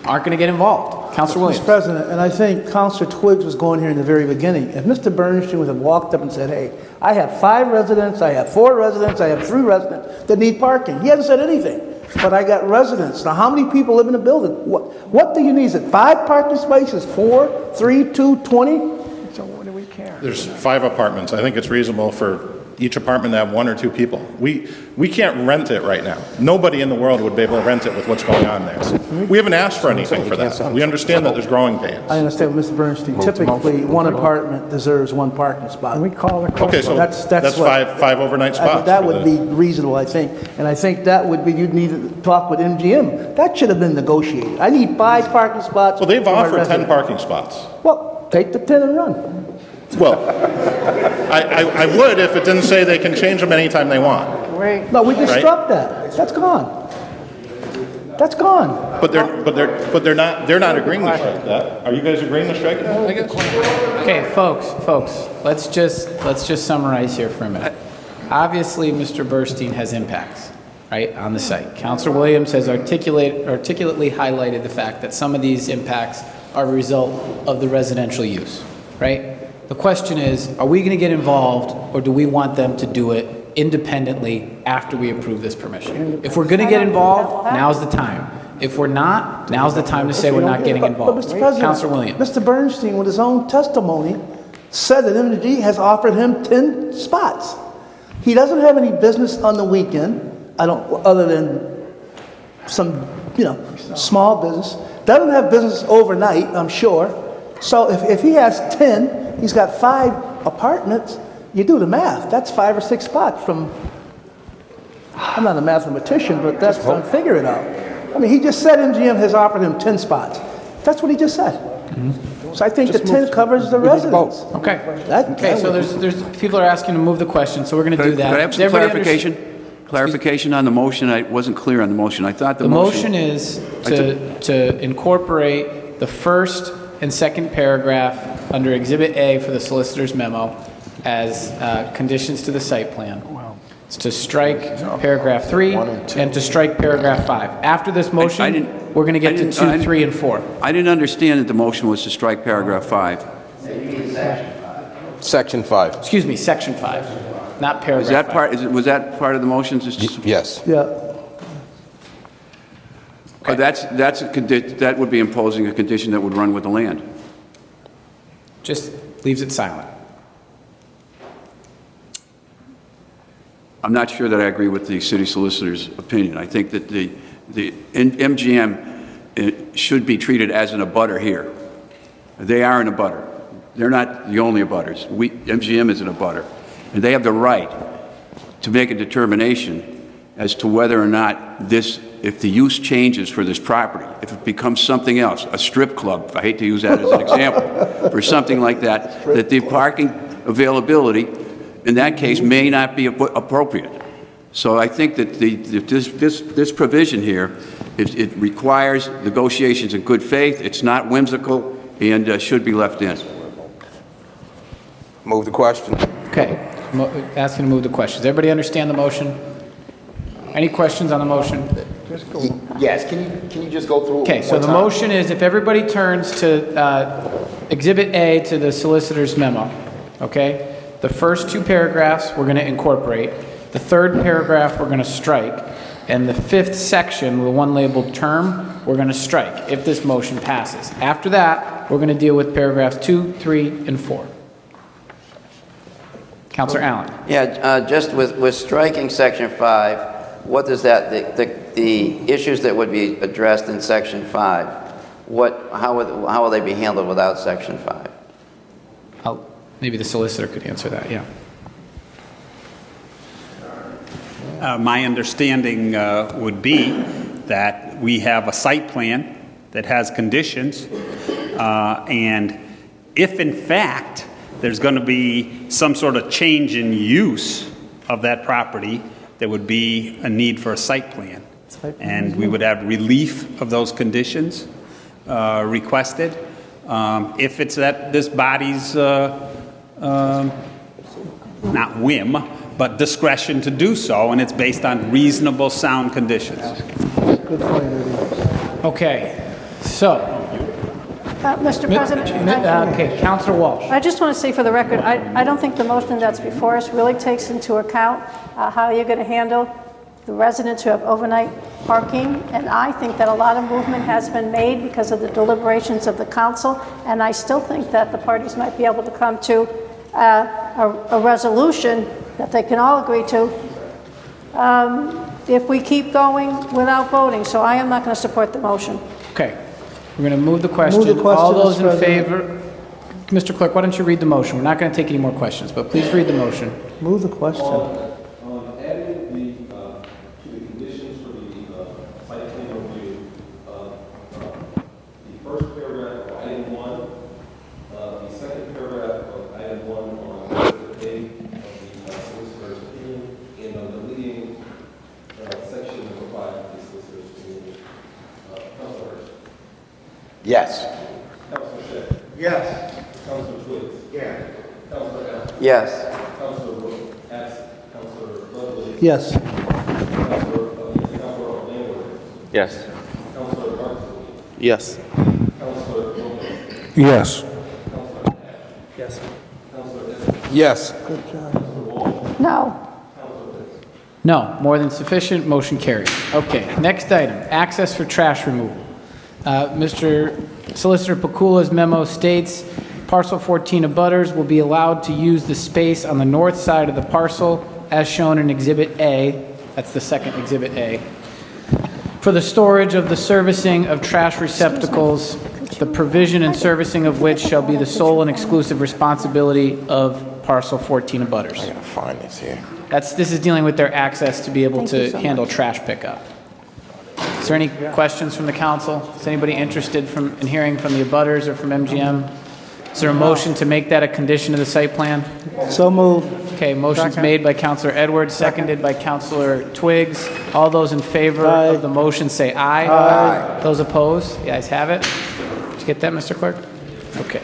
aren't going to get involved. Councilor Williams. Mr. President, and I think Councilor Twiggs was going here in the very beginning. If Mr. Bernstein would have walked up and said, hey, I have 5 residents, I have 4 residents, I have 3 residents that need parking. He hasn't said anything. But I got residents. Now, how many people live in the building? What do you need? Is it 5 parking spaces? 4, 3, 2, 20? So what do we care? There's 5 apartments. I think it's reasonable for each apartment to have 1 or 2 people. We can't rent it right now. Nobody in the world would be able to rent it with what's going on there. We haven't asked for anything for that. We understand that there's growing pains. I understand, Mr. Bernstein. Typically, 1 apartment deserves 1 parking spot. Can we call the question? Okay, so that's what- 5 overnight spots. That for would the- be reasonable, I think. And I think that would be, you'd need to talk with MGM. That should have been negotiated. I need 5 parking spots. Well, they've for my offered 10 residents. parking spots. Well, take the 10 and run. Well, I would if it didn't say they can change them anytime they want. No, we just Right. struck that. That's gone. That's gone. But they're not agreeing to strike that. Are you guys agreeing to strike that, I guess? Okay, folks, let's just summarize here for a minute. Obviously, Mr. Burstyn has impacts, right, on the site. Councilor Williams has articulately highlighted the fact that some of these impacts are a result of the residential use, right? The question is, are we going to get involved, or do we want them to do it independently after we approve this permission? If we're going to get involved, now's the time. If we're not, now's the time to say we're not getting But involved. Mr. President, Councilor Williams. Mr. Bernstein, with his own testimony, said that MG has offered him 10 spots. He doesn't have any business on the weekend, other than some, small business. Doesn't have business overnight, I'm sure. So if he has 10, he's got 5 apartments. You do the math. That's 5 or 6 spots from. I'm not a mathematician, but figure it out. I mean, he just said MGM has offered him 10 spots. That's what he just said. So I think the 10 covers the residents. Okay. So there's people are asking to move the question, so we're going to do that. Could I have some Does everybody clarification? Clarification on the motion. I wasn't clear on the motion. I thought The motion is to incorporate the first and second paragraph under Exhibit A for the solicitor's memo as conditions to the site plan. It's to strike paragraph 3 and to strike paragraph 5. After this motion, we're going to get to 2, 3, and 4. I didn't understand that the motion was to strike paragraph 5. Section 5. Excuse me, section 5, not paragraph 5. Was that part of the motion? Yes. Yeah. That would be imposing a condition that would run with the land. Just leaves it silent. I'm not sure that I agree with the city solicitor's opinion. I think that the MGM should be treated as an abutter here. They are an abutter. They're not the only abutters. MGM is an abutter. And they have the right to make a determination as to whether or not if the use changes for this property, if it becomes something else, a strip club, I hate to use that as an example, for something like that, that the parking availability in that case may not be appropriate. So I think that this provision here, it requires negotiations in good faith. It's not whimsical and should be left in. Move the question. Okay, asking to move the question. Does everybody understand the motion? Any questions on the motion? Yes, can you just go through? Okay, so the motion is if everybody turns to Exhibit A to the solicitor's memo, okay? The first two paragraphs we're going to incorporate. The third paragraph we're going to strike. And the fifth section, the one labeled term, we're going to strike if this motion passes. After that, we're going to deal with paragraphs 2, 3, and 4. Councilor Allen. Yeah, just with striking Section 5, what does that, the issues that would be addressed in Section 5, how will they be handled without Section 5? Maybe the solicitor could answer that, yeah. My understanding would be that we have a site plan that has conditions, and if in fact there's going to be some sort of change in use of that property, there would be a need for a site plan. And we would have relief of those conditions requested. If it's at this body's, not whim, but discretion to do so, and it's based on reasonable sound conditions. Okay, so. Mr. President. Okay, Councilor Walsh. I just want to say for the record, I don't think the motion that's before us really takes into account how you're going to handle the residents who have overnight parking. And I think that a lot of movement has been made because of the deliberations of the council. And I still think that the parties might be able to come to a resolution that they can all agree to if we keep going without voting. So I am not going to support the motion. Okay. We're going to move the question. All those in favor? Mr. Clerk, why don't you read the motion? We're not going to take any more questions, but please read the motion. Move the question. Adding to the conditions for the site plan review, the first paragraph of item 1, the second paragraph of item 1 on the page of the solicitor's opinion, and on the leading section number 5 of the solicitor's opinion. Councilor. Yes. Councilor Shea. Yes. Councilor Twiggs. Yes. Councilor Allen. Yes. Councilor Wood. Absent. Councilor Ludwig. Yes. Councilor Landwehr. Yes. Councilor Barkley. Yes. Councilor Gomez. Yes. Councilor Pat. Yes. Councilor Estes. Yes. Good job. No. No, more than sufficient, motion carries. Okay, next item, access for trash removal. Mr. Solicitor Pakula's memo states, parcel 14 abutters will be allowed to use the space on the north side of the parcel as shown in Exhibit A, that's the second Exhibit A, for the storage of the servicing of trash receptacles, the provision and servicing of which shall be the sole and exclusive responsibility of parcel 14 abutters. I gotta find this here. This is dealing with their access to be able to handle trash pickup. Is there any questions from the council? Is anybody interested in hearing from the abutters or from MGM? Is there a motion to make that a condition of the site plan? So moved. Okay, motion's made by Councilor Edwards, seconded by Councilor Twiggs. All those in favor of the motion say aye. Aye. Those opposed? The ayes have it. Did you get that, Mr. Clerk? Okay.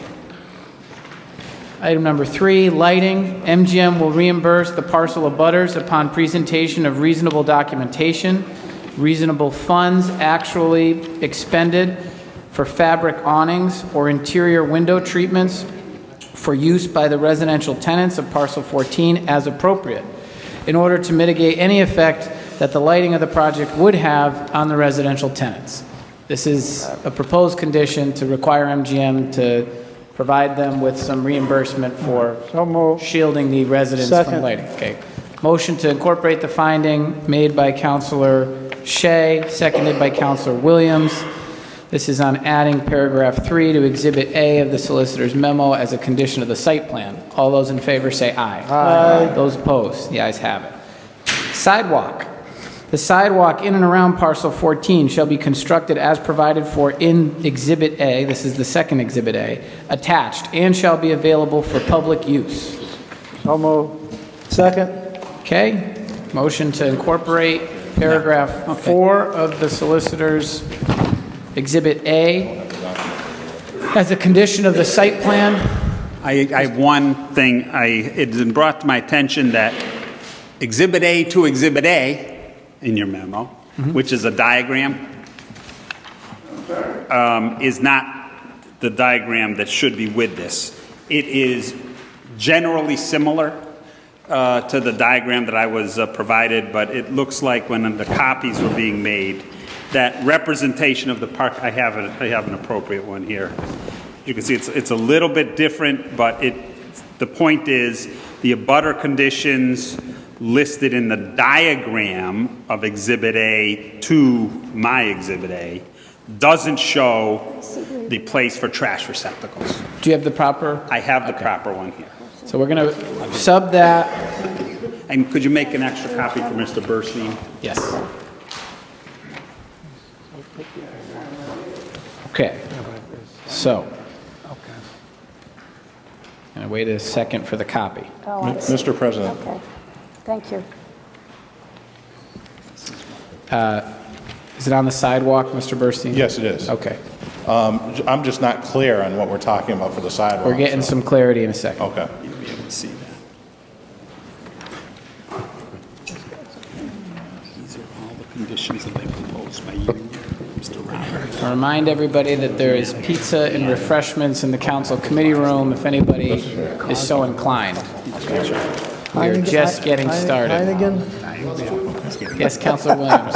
Item number 3, lighting. MGM will reimburse the parcel abutters upon presentation of reasonable documentation, reasonable funds actually expended for fabric awnings or interior window treatments for use by the residential tenants of parcel 14 as appropriate, in order to mitigate any effect that the lighting of the project would have on the residential tenants. This is a proposed condition to require MGM to provide them with some reimbursement for shielding the residents from Second. lighting. Okay. Motion to incorporate the finding made by Councilor Shea, seconded by Councilor Williams. This is on adding paragraph 3 to Exhibit A of the solicitor's memo as a condition of the site plan. All those in favor say aye. Aye. Those opposed, the ayes have it. Sidewalk. The sidewalk in and around parcel 14 shall be constructed as provided for in Exhibit A, this is the second Exhibit A, attached, and shall be available for public use. So moved. Second. Okay? Motion to incorporate paragraph 4 of the solicitor's Exhibit A as a condition of the site plan. I have one thing. It's been brought to my attention that Exhibit A to Exhibit A in your memo, which is a diagram, is not the diagram that should be with this. It is generally similar to the diagram that I was provided, but it looks like when the copies were being made, that representation of the park, I have an appropriate one here. You can see it's a little bit different, but the point is the abutter conditions listed in the diagram of Exhibit A to my Exhibit A doesn't show the place for trash receptacles. Do you have the proper? I have the proper one here. So we're going to sub that. And could you make an extra copy for Mr. Burstein? Yes. Okay. So. And wait a second for the copy. Oh, I see. Mr. President. Okay, thank you. Is it on the sidewalk, Mr. Burstein? Yes, it is. Okay. I'm just not clear on what we're talking about for the sidewalk. We're getting some clarity in a second. Okay. You'll be able to see that. These are all the conditions that they proposed by you, Mr. Roberts. To remind everybody that there is pizza and refreshments in the council committee room if anybody is so inclined. We are just getting started. Heineken? Yes, Councilor Williams.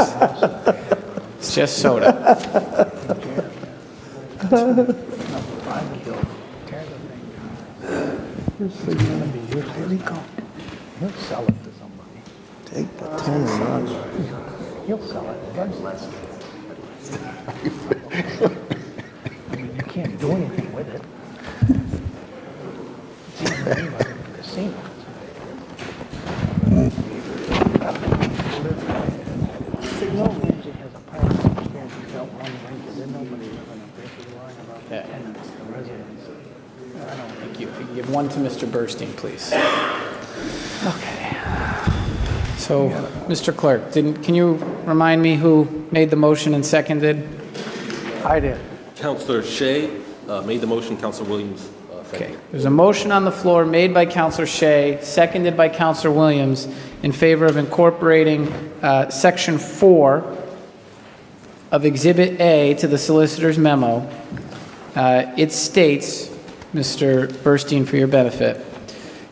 It's just soda. He'll sell it to somebody. Take the 10 and run. He'll sell it. I mean, you can't do anything with it. It's even like a casino. Thank you. If you could give one to Mr. Burstein, please. Okay. So, Mr. Clerk, can you remind me who made the motion and seconded? I did. Councilor Shea made the motion, Councilor Williams Okay. seconded. There's a motion on the floor made by Councilor Shea, seconded by Councilor Williams, in favor of incorporating Section 4 of Exhibit A to the solicitor's memo. It states, Mr. Burstein, for your benefit,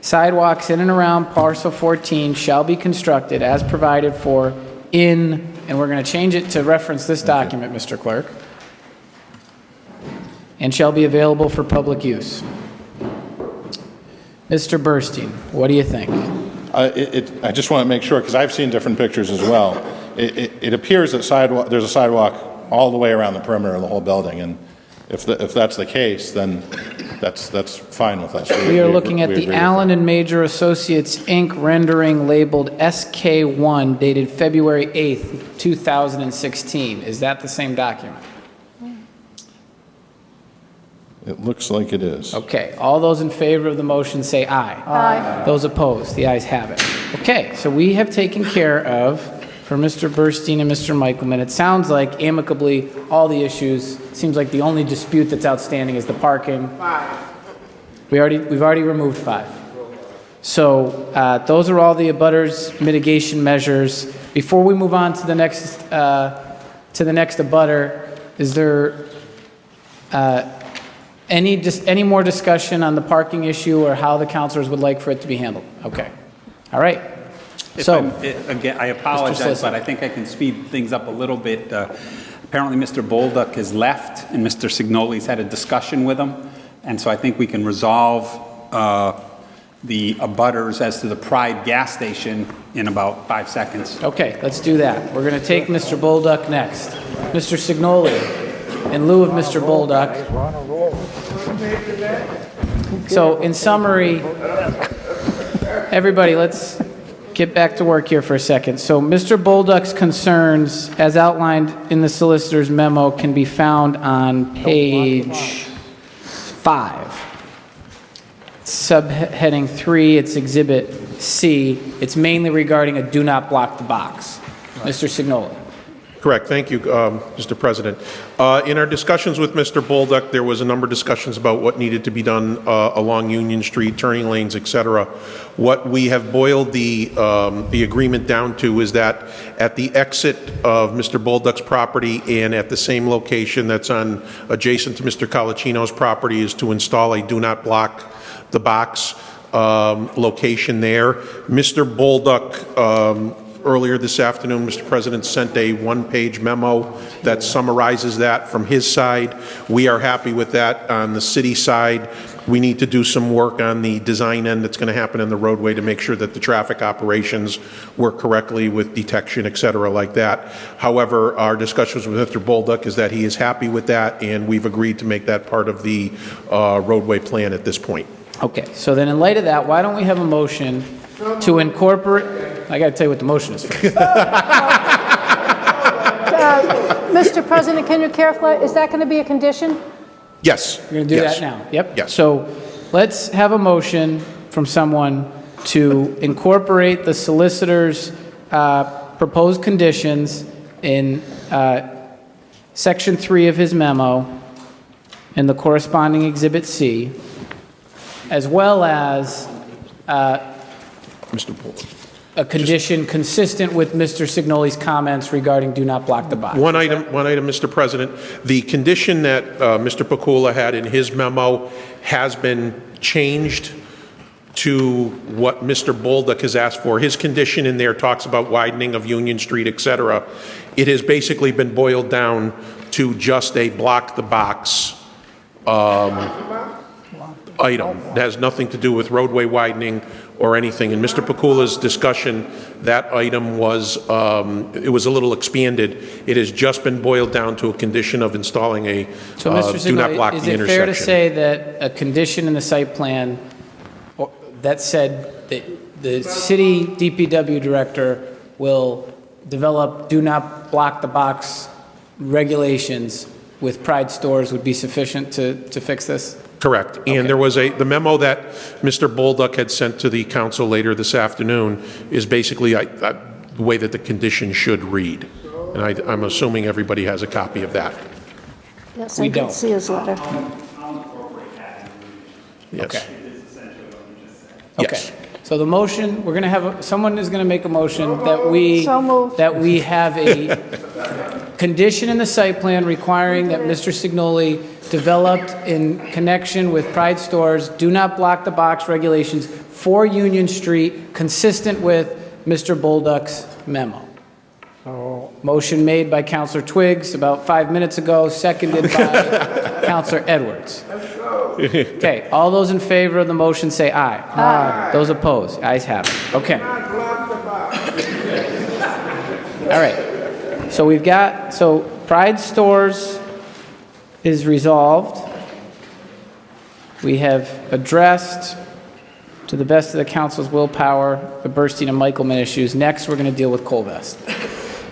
sidewalks in and around parcel 14 shall be constructed as provided for in, and we're going to change it to reference this document, Mr. Clerk, and shall be available for public use. Mr. Burstein, what do you think? I just want to make sure, because I've seen different pictures as well. It appears that there's a sidewalk all the way around the perimeter of the whole building, and if that's the case, then that's fine with us. We are looking at we the agree with Allen and Major Associates, Inc. rendering labeled SK1 dated February 8th, 2016. Is that the same document? It looks like it is. Okay, all those in favor of the motion say aye. Aye. Those opposed, the ayes have it. Okay, so we have taken care of, for Mr. Burstein and Mr. Michelman, it sounds like amicably all the issues. Seems like the only dispute that's outstanding is the parking. 5. We've already removed 5. So those are all the abutters mitigation measures. Before we move on to the next abutter, is there any more discussion on the parking issue or how the councilors would like for it to be handled? Okay. All right. Again, I apologize, but I think I can speed things up a little bit. Apparently, Mr. Bolduc has left, and Mr. Signoli's had a discussion with him, and so I think we can resolve the abutters as to the Pride gas station in about 5 seconds. Okay, let's do that. We're going to take Mr. Bolduc next. Mr. Signoli, in lieu of Mr. Bolduc. So, in summary, everybody, let's get back to work here for a second. So, Mr. Bolduc's concerns, as outlined in the solicitor's memo, can be found on page 5. Subheading 3, it's Exhibit C. It's mainly regarding a do not block the box. Mr. Signoli. Correct. Thank you, Mr. President. In our discussions with Mr. Bolduc, there was a number of discussions about what needed to be done along Union Street, turning lanes, et cetera. What we have boiled the agreement down to is that at the exit of Mr. Bolduc's property and at the same location that's adjacent to Mr. Colacino's property is to install a do not block the box location there. Mr. Bolduc, earlier this afternoon, Mr. President sent a one-page memo that summarizes that from his side. We are happy with that. On the city side, we need to do some work on the design end that's going to happen in the roadway to make sure that the traffic operations work correctly with detection, et cetera, like that. However, our discussions with Mr. Bolduc is that he is happy with that, and we've agreed to make that part of the roadway plan at this point. Okay, so then in light of that, why don't we have a motion to incorporate... I got to tell you what the motion is first. Mr. President, can you clarify, is that going to be a condition? Yes. You're going to do that now? Yep. Yes. So let's have a motion from someone to incorporate the solicitor's proposed conditions in Section 3 of his memo and the corresponding Exhibit C, as well as Mr. Bolduc. a condition consistent with Mr. Signoli's comments regarding do not block the box. One item, Mr. President. The condition that Mr. Pakula had in his memo has been changed to what Mr. Bolduc has asked for. His condition in there talks about widening of Union Street, et cetera. It has basically been boiled down to just a block the box item. It has nothing to do with roadway widening or anything. In Mr. Pakula's discussion, that item was, it was a little expanded. It has just been boiled down to a condition of installing a So, Mr. do not block Signoli, the intersection. is it fair to say that a condition in the site plan that said that the city DPW director will develop do not block the box regulations with Pride stores would be sufficient to fix this? Correct. And Okay. there was the memo that Mr. Bolduc had sent to the council later this afternoon is basically the way that the condition should read. And I'm assuming everybody has a copy of that. Yes, We I did don't. see his letter. Yes. Okay. Yes. Okay. So the motion, we're going to have, someone is going to make a motion that we have a condition in the site plan requiring that Mr. Signoli developed in connection with Pride stores, do not block the box regulations for Union Street, consistent with Mr. Bolduc's memo. Motion made by Councilor Twiggs about 5 minutes ago, seconded by Councilor Edwards. Okay, all those in favor of the motion say aye. Aye. Those opposed, ayes have it. Okay. All right. So we've got, Pride stores is resolved. We have addressed, to the best of the council's willpower, the Burstein and Michelman issues. Next, we're going to deal with Colvest.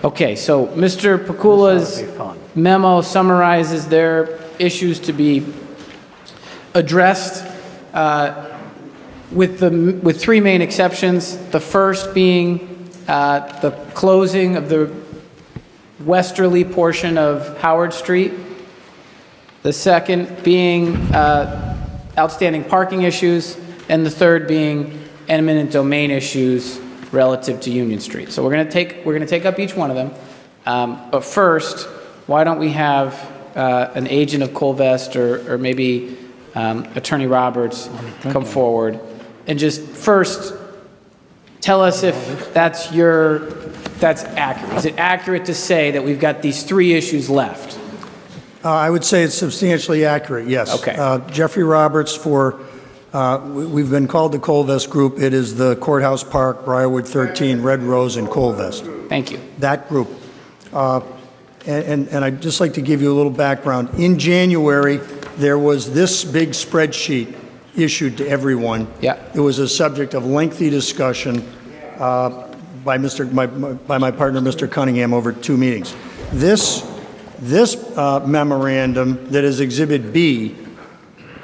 Okay, so Mr. Pakula's memo summarizes their issues to be addressed with three main exceptions. The first being the closing of the westerly portion of Howard Street. The second being outstanding parking issues, and the third being eminent domain issues relative to Union Street. So we're going to take up each one of them. But first, why don't we have an agent of Colvest or maybe Attorney Roberts come forward and just first tell us if that's your that's accurate? Is it accurate to say that we've got these 3 issues left? I would say it's substantially accurate, yes. Okay. Jeffrey Roberts we've been called the Colvest Group. It is the Courthouse Park, Briarwood 13, Red Rose, and Colvest. Thank you. That group. And I'd just like to give you a little background. In January, there was this big spreadsheet issued to everyone. Yeah. It was a subject of lengthy discussion by my partner, Mr. Cunningham, over 2 meetings. This memorandum that is Exhibit B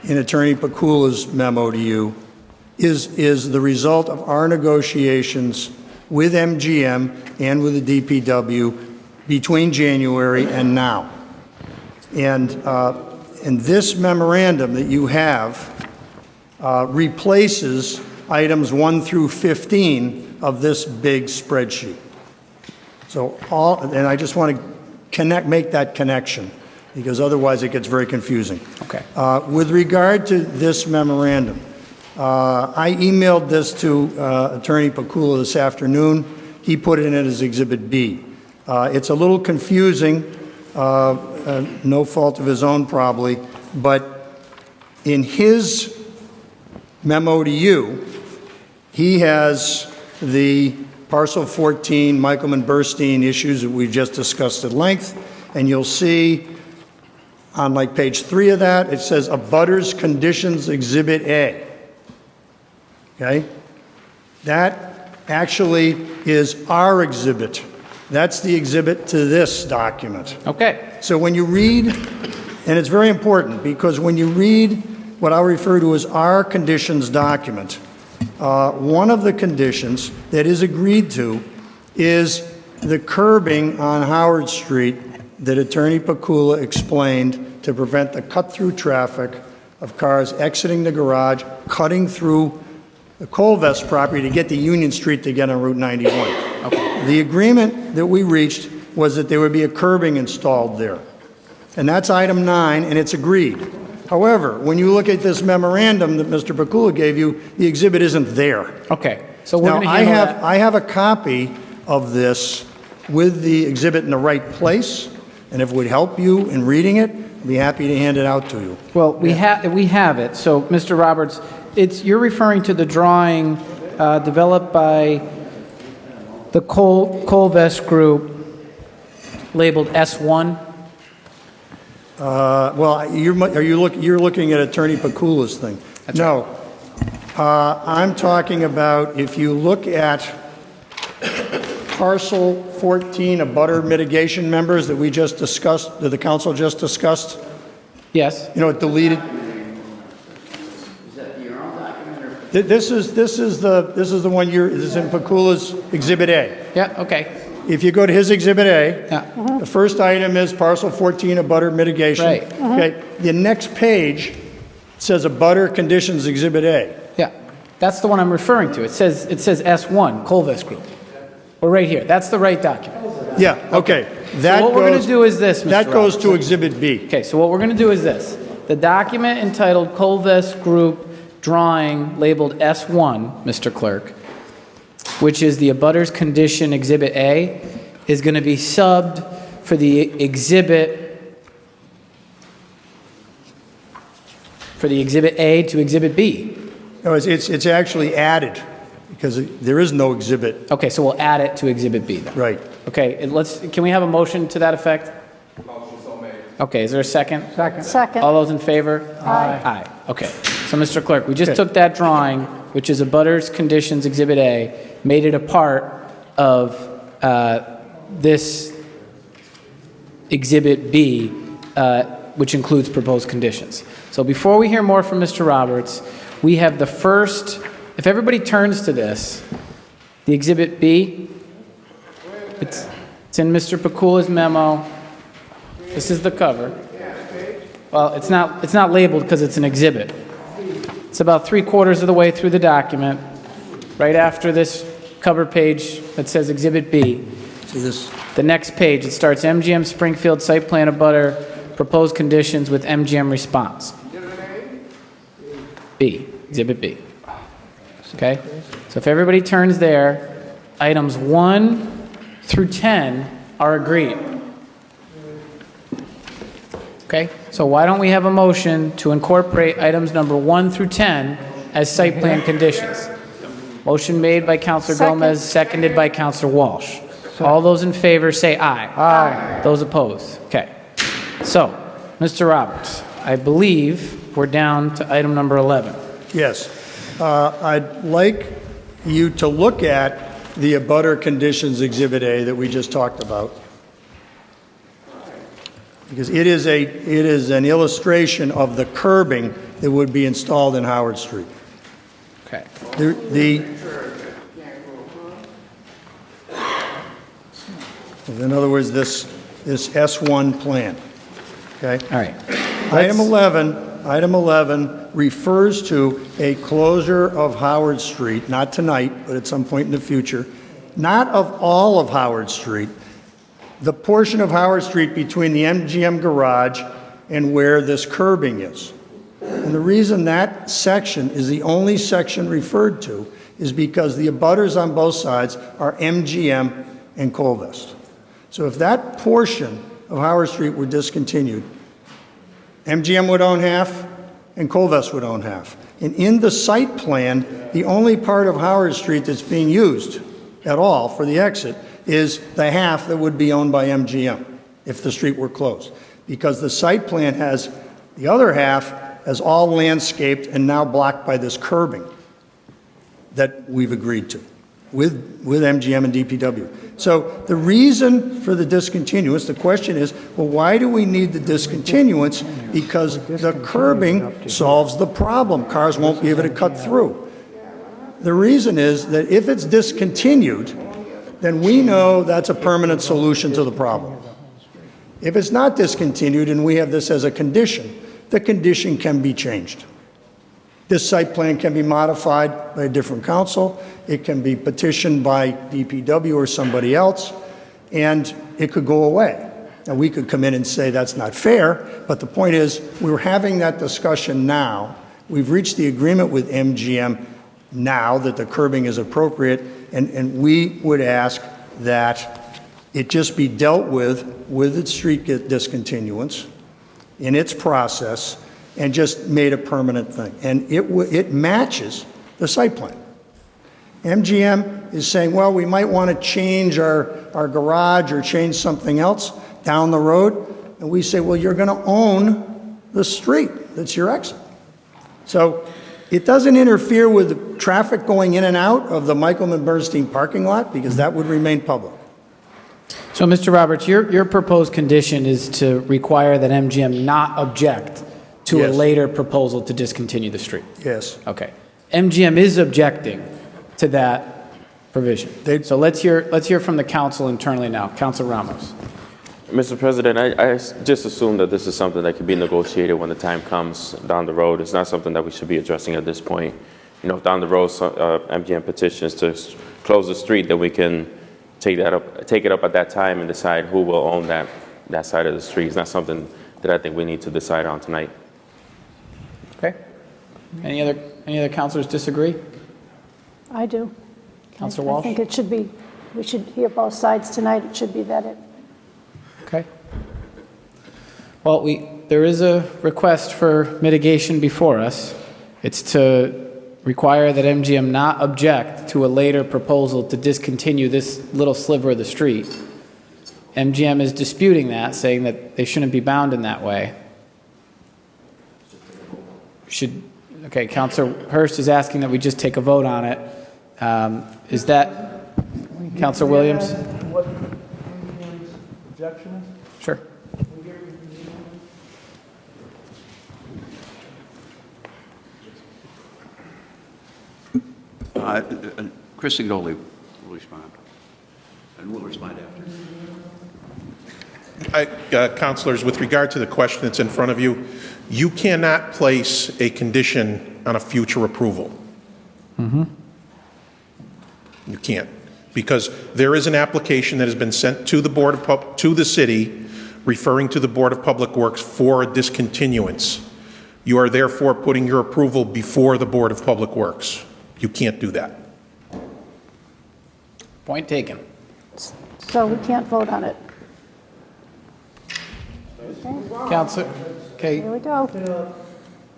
in Attorney Pakula's memo to you is the result of our negotiations with MGM and with the DPW between January and now. And this memorandum that you have replaces items 1 through 15 of this big spreadsheet. So and I just want to make that connection, because otherwise it gets very confusing. Okay. With regard to this memorandum, I emailed this to Attorney Pakula this afternoon. He put it in as Exhibit B. It's a little confusing, no fault of his own probably, but in his memo to you, he has the Parcel 14 Michelman-Burstein issues that we just discussed at length, and you'll see on like page 3 of that, it says Abutters Conditions Exhibit A. Okay? That actually is our exhibit. That's the exhibit to this document. Okay. So when you read, and it's very important, because when you read what I'll refer to as our conditions document, one of the conditions that is agreed to is the curbing on Howard Street that Attorney Pakula explained to prevent the cut-through traffic of cars exiting the garage, cutting through the Colvest property to get to Union Street to get on Route 91. Okay. The agreement that we reached was that there would be a curbing installed there. And that's item 9, and it's agreed. However, when you look at this memorandum that Mr. Pakula gave you, the exhibit isn't there. Okay. So we're going to Now, handle that. I have a copy of this with the exhibit in the right place, and if it would help you in reading it, I'd be happy to hand it out to you. Well, we have it. So, Mr. Roberts, you're referring to the drawing developed by the Colvest Group labeled S1? Well, you're looking at Attorney Pakula's thing. That's no. Right. I'm talking about, if you look at Parcel 14 abutter mitigation members that we just discussed, that the council just discussed. Yes. You know, it deleted. Is that your own document? Or? This is the one this is in Pakula's Exhibit A. Yeah. Okay. If you go to his Exhibit A, yeah. The first item is Parcel 14 abutter mitigation. Right. Okay. The next page says abutter conditions Exhibit A. Yeah. That's the one I'm referring to. It says S1 Colvest Group. We're right here. That's the right document. Yeah, okay. So what we're going to do is this, Mr. That goes Roberts. to Exhibit B. Okay, so what we're going to do is this. The document entitled Colvest Group Drawing labeled S1, Mr. Clerk, which is the abutters condition Exhibit A, is going to be subbed for the Exhibit A to Exhibit B. No, it's actually added, because there is no exhibit. Okay, so we'll add it to Exhibit B then. Right. Okay, and can we have a motion to that effect? Motion so made. Okay, is there a second? Second. All those in favor? Aye. Aye. Okay, so Mr. Clerk, we just took that drawing, which is abutters conditions Exhibit A, made it a part of this Exhibit B, which includes proposed conditions. So before we hear more from Mr. Roberts, we have the first, if everybody turns to this, the Exhibit B, it's in Mr. Pakula's memo. This is the cover. Well, it's not labeled because it's an exhibit. It's about 3/4 of the way through the document, right after this cover page that says Exhibit B. The next page, it starts MGM Springfield Site Plan Abutter, Proposed Conditions with MGM Response. B, Exhibit B. Okay? So if everybody turns there, items 1 through 10 are agreed. Okay, so why don't we have a motion to incorporate items number 1 through 10 as site plan conditions? Motion made by Councilor Gomez, seconded by Councilor Walsh. All those in favor say aye. Aye. Those opposed? Okay. So, Mr. Roberts, I believe we're down to item number 11. Yes. I'd like you to look at the abutter conditions Exhibit A that we just talked about. Because it is an illustration of the curbing that would be installed in Howard Street. Okay. In other words, this S1 plan. Okay? All right. Item 11 refers to a closure of Howard Street, not tonight, but at some point in the future, not of all of Howard Street, the portion of Howard Street between the MGM garage and where this curbing is. And the reason that section is the only section referred to is because the abutters on both sides are MGM and Colvest. So if that portion of Howard Street were discontinued, MGM would own half and Colvest would own half. And in the site plan, the only part of Howard Street that's being used at all for the exit is the half that would be owned by MGM if the street were closed. Because the site plan has the other half as all landscaped and now blocked by this curbing that we've agreed to with MGM and DPW. So the reason for the discontinuance, the question is, well, why do we need the discontinuance? Because the curbing solves the problem. Cars won't be able to cut through. The reason is that if it's discontinued, then we know that's a permanent solution to the problem. If it's not discontinued and we have this as a condition, the condition can be changed. This site plan can be modified by a different council. It can be petitioned by DPW or somebody else, and it could go away. Now, we could come in and say that's not fair, but the point is we're having that discussion now. We've reached the agreement with MGM now that the curbing is appropriate, and we would ask that it just be dealt with its street discontinuance in its process and just made a permanent thing. And it matches the site plan. MGM is saying, well, we might want to change our garage or change something else down the road. And we say, well, you're going to own the street. That's your exit. So it doesn't interfere with the traffic going in and out of the Michelman Bernstein parking lot because that would remain public. So, Mr. Roberts, your proposed condition is to require that MGM not object to a later proposal to discontinue the street. Yes. Okay. MGM is objecting to that provision. So let's hear from the council internally now. Councilor Ramos. Mr. President, I just assume that this is something that can be negotiated when the time comes down the road. It's not something that we should be addressing at this point. You know, if down the road MGM petitions to close the street, then we can take it up at that time and decide who will own that side of the street. It's not something that I think we need to decide on tonight. Okay. Any other councilors disagree? I do. Councilor Walsh? I think it should be, we should hear both sides tonight. It should be vetted. Okay. Well, there is a request for mitigation before us. It's to require that MGM not object to a later proposal to discontinue this little sliver of the street. MGM is disputing that, saying that they shouldn't be bound in that way. Okay, Councilor Hurst is asking that we just take a vote on it. Is that Councilor Williams? What MGM's objection is? Sure. Chris Signoli will respond, and we'll respond after. Councilors, with regard to the question that's in front of you, you cannot place a condition on a future approval. Mm-hmm. You can't, because there is an application that has been sent to the to the city, referring to the Board of Public Works for a discontinuance. You are therefore putting your approval before the Board of Public Works. You can't do that. Point taken. So we can't vote on it. Counselor, okay. Here we go.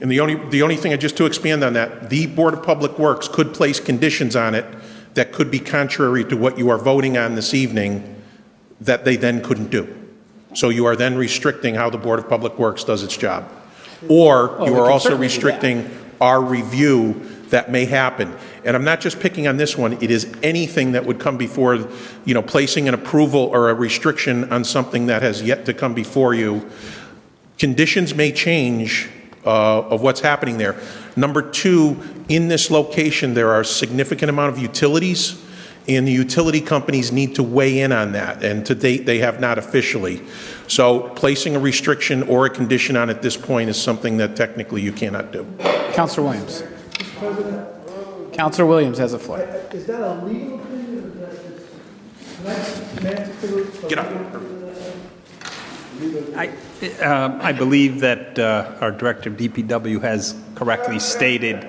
And the only thing, just to expand on that, the Board of Public Works could place conditions on it that could be contrary to what you are voting on this evening that they then couldn't do. So you are then restricting how the Board of Public Works does its job. Or you are also restricting our review that may happen. And I'm not just picking on this one, it is anything that would come before, placing an approval or a restriction on something that has yet to come before you. Conditions may change of what's happening there. Number two, in this location, there are a significant amount of utilities, and the utility companies need to weigh in on that, and to date, they have not officially. So placing a restriction or a condition on at this point is something that technically you cannot do. Councilor Williams. Councilor Williams has the floor. Is that a legal opinion or is Get up. I believe that our Director of DPW has correctly stated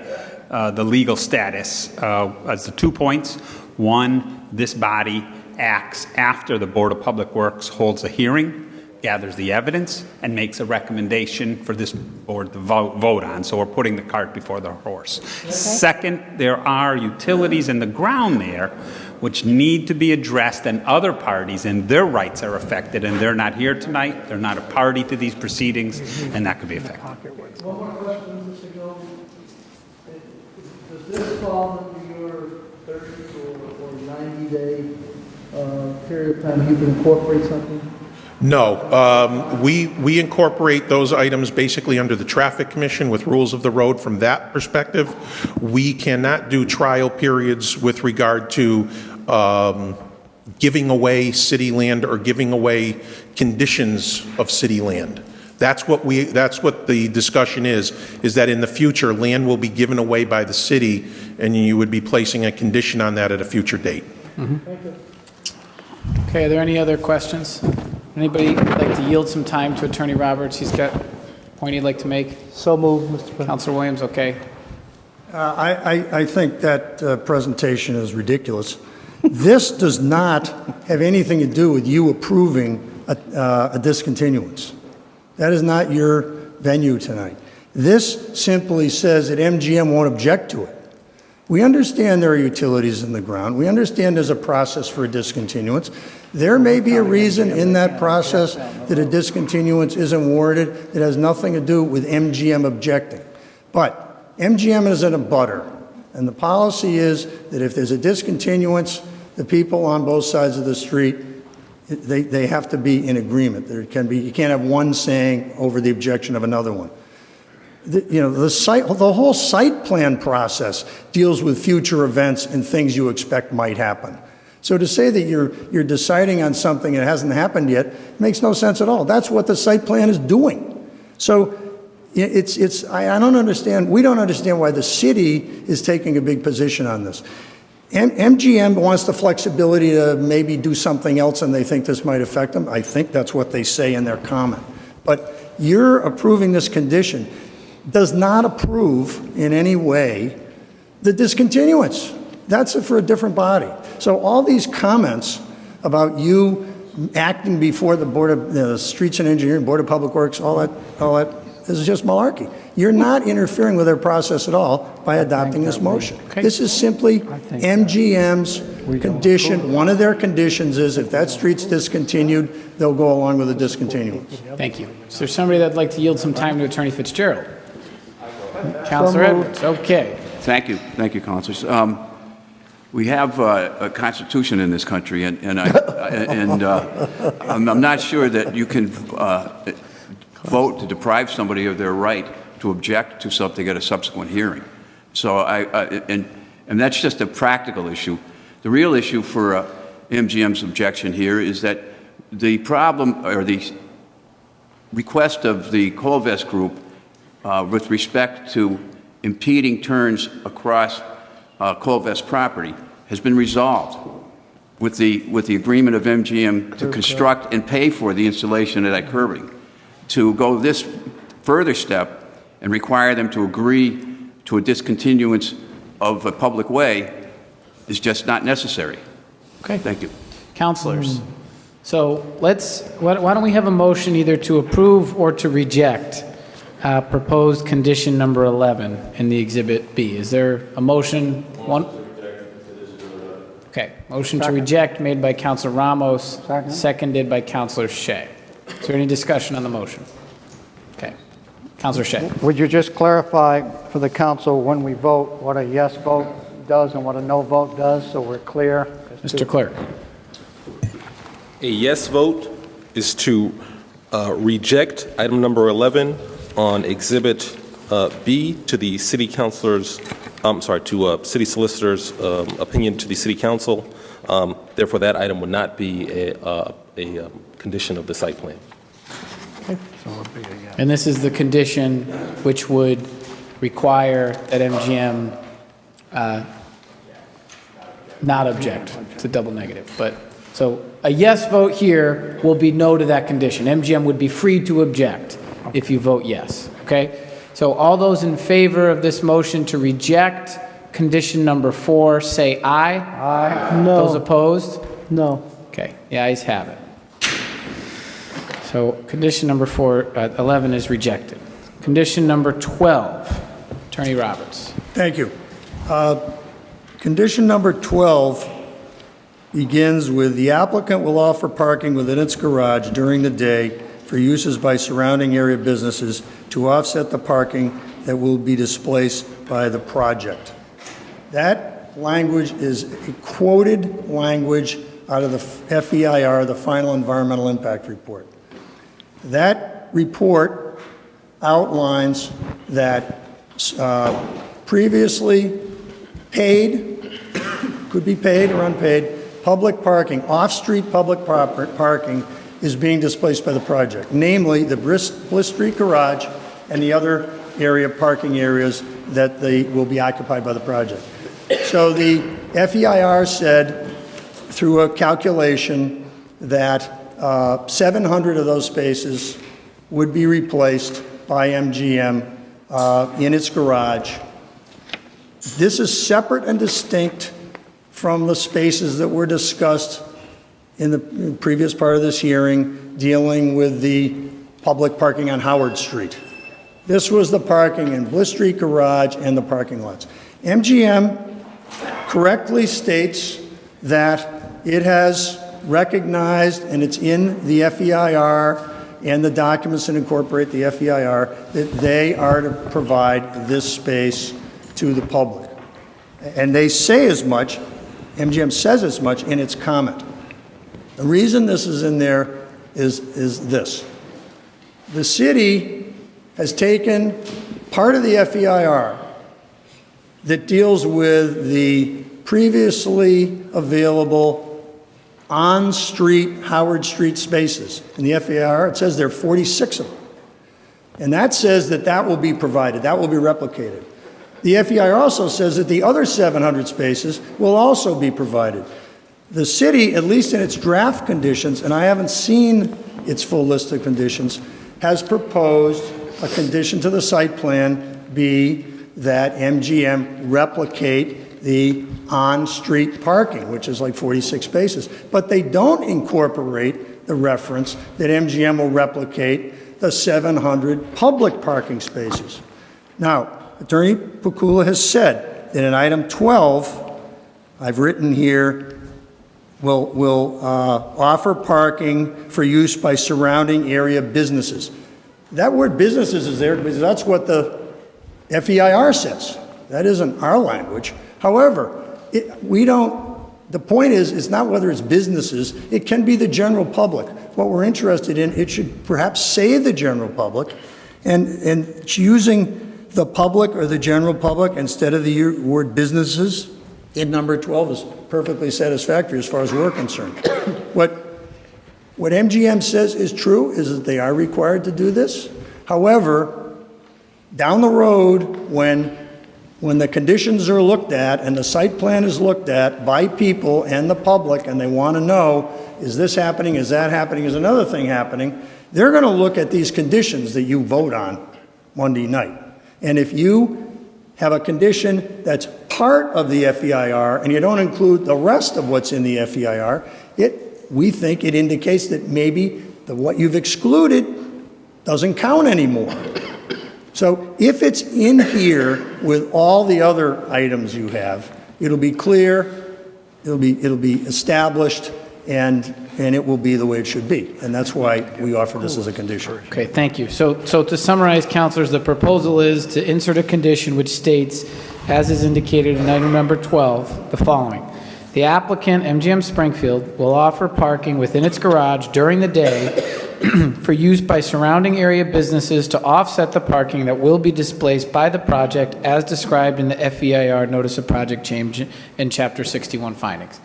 the legal status as the 2 points. One, this body acts after the Board of Public Works holds a hearing, gathers the evidence, and makes a recommendation for this board to vote on. So we're putting the cart before the horse. Okay. Second, there are utilities in the ground there which need to be addressed, and other parties and their rights are affected, and they're not here tonight, they're not a party to these proceedings, and that could be affected. One more question, Mr. Gold. Does this fall into your 30 or 90-day period of time you can incorporate something? No, we incorporate those items basically under the Traffic Commission with rules of the road from that perspective. We cannot do trial periods with regard to giving away city land or giving away conditions of city land. That's what the discussion is that in the future, land will be given away by the city, and you would be placing a condition on that at a future date. Mm-hmm. Okay, are there any other questions? Anybody like to yield some time to Attorney Roberts? He's got a point he'd like to make. So moved, Mr. President. Councilor Williams, okay. I think that presentation is ridiculous. This does not have anything to do with you approving a discontinuance. That is not your venue tonight. This simply says that MGM won't object to it. We understand there are utilities in the ground. We understand there's a process for a discontinuance. There may be a reason in that process that a discontinuance isn't warranted. It has nothing to do with MGM objecting. But MGM is an abutter, and the policy is that if there's a discontinuance, the people on both sides of the street, they have to be in agreement. You can't have one saying over the objection of another one. The whole site plan process deals with future events and things you expect might happen. So to say that you're deciding on something that hasn't happened yet makes no sense at all. That's what the site plan is doing. So I don't understand. We don't understand why the city is taking a big position on this. MGM wants the flexibility to maybe do something else, and they think this might affect them. I think that's what they say in their comment. But you're approving this condition does not approve in any way the discontinuance. That's for a different body. So all these comments about you acting before the Board of Streets and Engineering, Board of Public Works, all that is just malarkey. You're not interfering with their process at all by adopting this motion. Okay. This is simply MGM's condition. One of their conditions is if that street's discontinued, they'll go along with the discontinuance. Thank you. Is there somebody that'd like to yield some time to Attorney Fitzgerald? Councilor Edwards, okay. Thank you, councilors. We have a constitution in this country, and I'm not sure that you can vote to deprive somebody of their right to object to something at a subsequent hearing. So and that's just a practical issue. The real issue for MGM's objection here is that the problem or the request of the Colvest Group with respect to impeding turns across Colvest property has been resolved with the agreement of MGM to construct and pay for the installation of that curbing. To go this further step and require them to agree to a discontinuance of a public way is just not necessary. Okay. Thank you. Councilors. So why don't we have a motion either to approve or to reject proposed condition number 11 in the Exhibit B? Is there a motion? One. Okay, motion to reject made by Councilor Ramos, seconded by Councilor Shea. Is there any discussion on the motion? Okay, Councilor Shea. Would you just clarify for the council when we vote what a yes vote does and what a no vote does, so we're clear? Mr. Clerk. A yes vote is to reject item number 11 on Exhibit B to the city councilors, to city solicitor's opinion to the city council. Therefore, that item would not be a condition of the site plan. And this is the condition which would require that MGM not object. It's a double negative. But so a yes vote here will be no to that condition. MGM would be free to object if you vote yes. Okay? So all those in favor of this motion to reject condition number 4, say aye. Aye. No. Those opposed? No. Okay, the ayes have it. So condition number 11 is rejected. Condition number 12, Attorney Roberts. Thank you. Condition number 12 begins with the applicant will offer parking within its garage during the day for uses by surrounding area businesses to offset the parking that will be displaced by the project. That language is a quoted language out of the FEIR, the Final Environmental Impact Report. That report outlines that previously paid, could be paid or unpaid, public parking, off-street public parking is being displaced by the project, namely the Bliss Street Garage and the other parking areas that will be occupied by the project. So the FEIR said through a calculation that 700 of those spaces would be replaced by MGM in its garage. This is separate and distinct from the spaces that were discussed in the previous part of this hearing dealing with the public parking on Howard Street. This was the parking in Bliss Street Garage and the parking lots. MGM correctly states that it has recognized, and it's in the FEIR and the documents that incorporate the FEIR, that they are to provide this space to the public. And they say as much, MGM says as much in its comment. The reason this is in there is this. The city has taken part of the FEIR that deals with the previously available on-street Howard Street spaces. In the FEIR, it says there are 46 of them. And that says that that will be provided, that will be replicated. The FEIR also says that the other 700 spaces will also be provided. The city, at least in its draft conditions, and I haven't seen its full list of conditions, has proposed a condition to the site plan be that MGM replicate the on-street parking, which is like 46 spaces. But they don't incorporate the reference that MGM will replicate the 700 public parking spaces. Now, Attorney Pakula has said that in item 12, I've written here, will offer parking for use by surrounding area businesses. That word businesses is there because that's what the FEIR says. That isn't our language. However, the point is, it's not whether it's businesses, it can be the general public. What we're interested in, it should perhaps say the general public, and using the public or the general public instead of the word businesses in number 12 is perfectly satisfactory as far as we're concerned. What MGM says is true is that they are required to do this. However, down the road, when the conditions are looked at and the site plan is looked at by people and the public and they want to know, is this happening, is that happening, is another thing happening, they're going to look at these conditions that you vote on Monday night. And if you have a condition that's part of the FEIR and you don't include the rest of what's in the FEIR, it we think it indicates that maybe what you've excluded doesn't count anymore. So if it's in here with all the other items you have, it'll be clear, it'll be established, and it will be the way it should be. And that's why we offer this as a condition. Okay, thank you. So to summarize, councilors, the proposal is to insert a condition which states, as is indicated in item number 12, the following. The applicant, MGM Springfield, will offer parking within its garage during the day for use by surrounding area businesses to offset the parking that will be displaced by the project as described in the FEIR Notice of Project Change in Chapter 61 findings.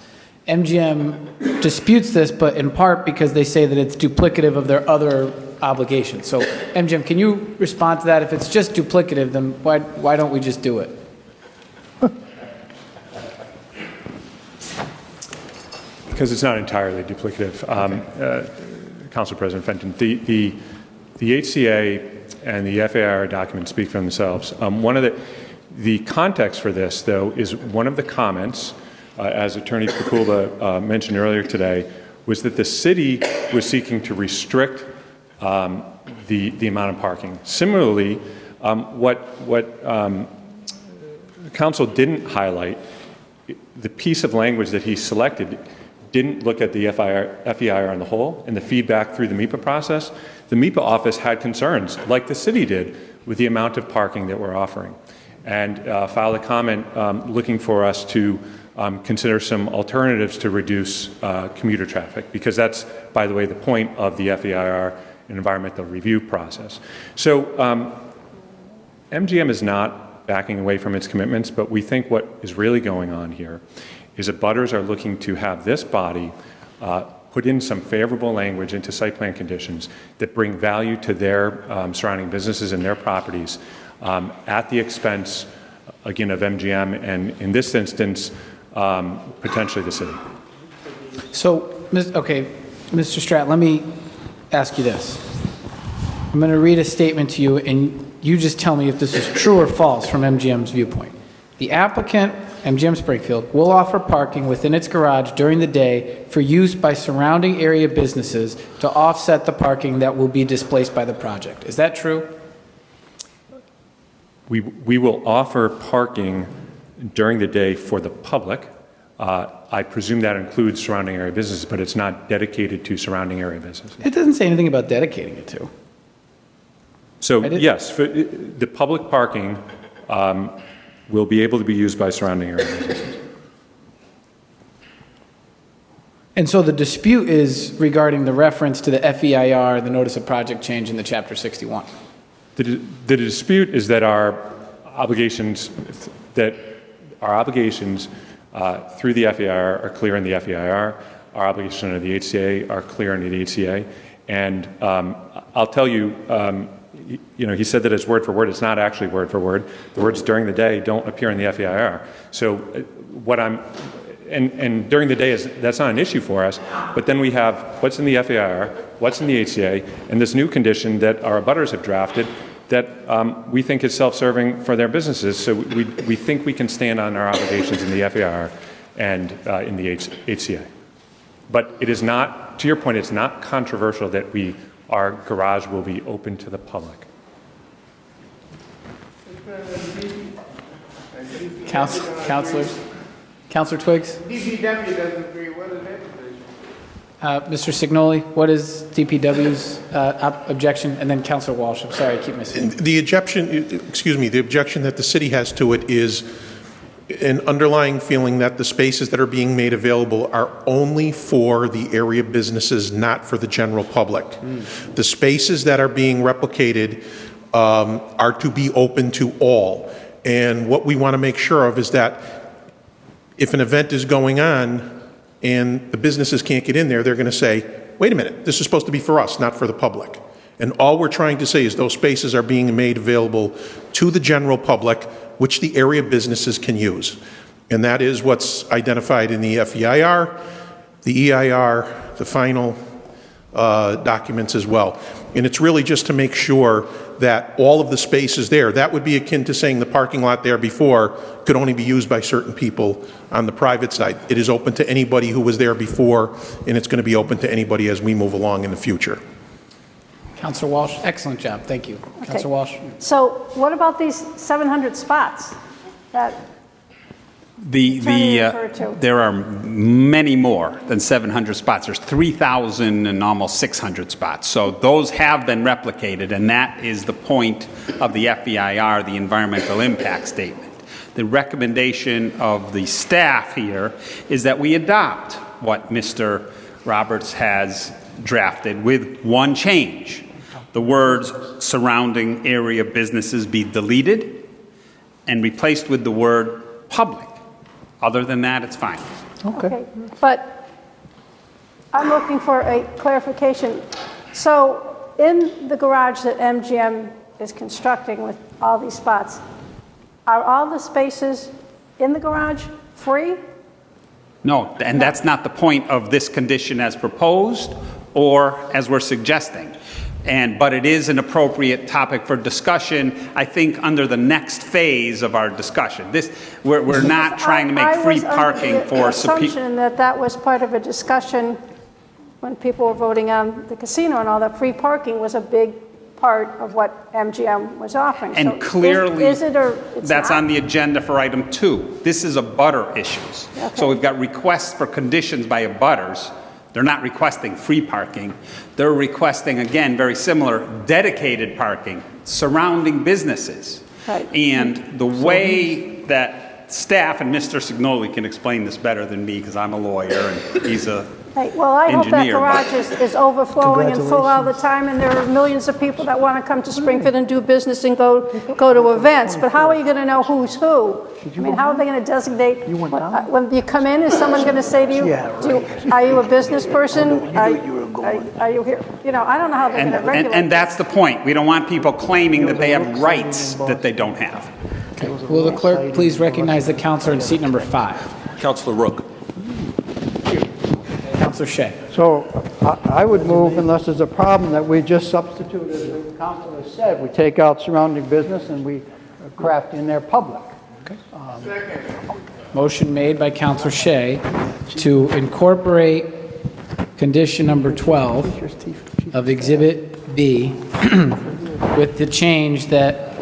MGM disputes this, but in part because they say that it's duplicative of their other obligations. So, MGM, can you respond to that? If it's just duplicative, then why don't we just do it? Because it's not entirely duplicative. Council President Fenton, the HCA and the FAIR documents speak for themselves. One of the context for this, though, is one of the comments, as Attorney Pakula mentioned earlier today, was that the city was seeking to restrict the amount of parking. Similarly, what Council didn't highlight, the piece of language that he selected didn't look at the FEIR on the whole and the feedback through the MEPA process. The MEPA office had concerns, like the city did, with the amount of parking that we're offering, and filed a comment looking for us to consider some alternatives to reduce commuter traffic, because that's, by the way, the point of the FEIR environmental review process. So MGM is not backing away from its commitments, but we think what is really going on here is that abutters are looking to have this body put in some favorable language into site plan conditions that bring value to their surrounding businesses and their properties at the expense, again, of MGM and, in this instance, potentially the city. So, Mr. Stratton, let me ask you this. I'm going to read a statement to you, and you just tell me if this is true or false from MGM's viewpoint. The applicant, MGM Springfield, will offer parking within its garage during the day for use by surrounding area businesses to offset the parking that will be displaced by the project. Is that true? We will offer parking during the day for the public. I presume that includes surrounding area businesses, but it's not dedicated to surrounding area businesses. It doesn't say anything about dedicating it to. So, yes, the public parking will be able to be used by surrounding area businesses. And so the dispute is regarding the reference to the FEIR, the Notice of Project Change in the Chapter 61. The dispute is that our obligations through the FEIR are clear in the FEIR. Our obligations under the HCA are clear under the HCA. And I'll tell you, he said that it's word for word. It's not actually word for word. The words during the day don't appear in the FEIR. So and during the day, that's not an issue for us. But then we have what's in the FEIR, what's in the HCA, and this new condition that our abutters have drafted that we think is self-serving for their businesses. So we think we can stand on our obligations in the FEIR and in the HCA. But it is not, to your point, it's not controversial that our garage will be open to the public. Councilors? Counselor Twiggs? DPW doesn't agree. What is their position? Mr. Signoli, what is DPW's objection? And then Councilor Walsh. I'm sorry, I keep missing. The objection that the city has to it is an underlying feeling that the spaces that are being made available are only for the area businesses, not for the general public. The spaces that are being replicated are to be open to all. And what we want to make sure of is that if an event is going on and the businesses can't get in there, they're going to say, wait a minute, this is supposed to be for us, not for the public. And all we're trying to say is those spaces are being made available to the general public, which the area businesses can use. And that is what's identified in the FEIR, the EIR, the final documents as well. And it's really just to make sure that all of the spaces there, that would be akin to saying the parking lot there before could only be used by certain people on the private side. It is open to anybody who was there before, and it's going to be open to anybody as we move along in the future. Councilor Walsh, excellent job. Thank you. Okay. Councilor Walsh. So what about these 700 spots that There are many more than 700 spots. There's 3,000 and almost 600 spots. So those have been replicated, and that is the point of the FEIR, the Environmental Impact Statement. The recommendation of the staff here is that we adopt what Mr. Roberts has drafted with one change. The words surrounding area businesses be deleted and replaced with the word public. Other than that, it's fine. Okay. But I'm looking for a clarification. So in the garage that MGM is constructing with all these spots, are all the spaces in the garage free? No, and that's not the point of this condition as proposed or as we're suggesting. But it is an appropriate topic for discussion, I think, under the next phase of our discussion. We're not trying to make free parking for... assumption that was part of a discussion when people were voting on the casino and all that. Free parking was a big part of what MGM was offering. And so clearly, is it or it's that's not? on the agenda for item 2. This is abutter issues. Okay. So we've got requests for conditions by abutters. They're not requesting free parking. They're requesting, again, very similar, dedicated parking surrounding businesses. Right. And the way that staff, and Mr. Signoli can explain this better than me because I'm a lawyer and he's a Hey, well, I hope that engineer, garage is overflowing and full all the time, and there are millions of people that want to come to Springfield and do business and go to events. But how are you going to know who's who? I mean, how are they going to designate? When you come in, is someone going to say to you, are you a business person? Are you here? You know, I don't know how they're going to regulate. and that's the point. We don't want people claiming that they have rights that they don't have. Okay. Will the clerk please recognize the counselor in seat number 5? Councilor Rook. Counselor Shea. So I would move, unless there's a problem, that we just substitute, as the councilor said, we take out surrounding business and we craft in there public. Okay. Motion made by Counselor Shea to incorporate condition number 12 of Exhibit B with the change that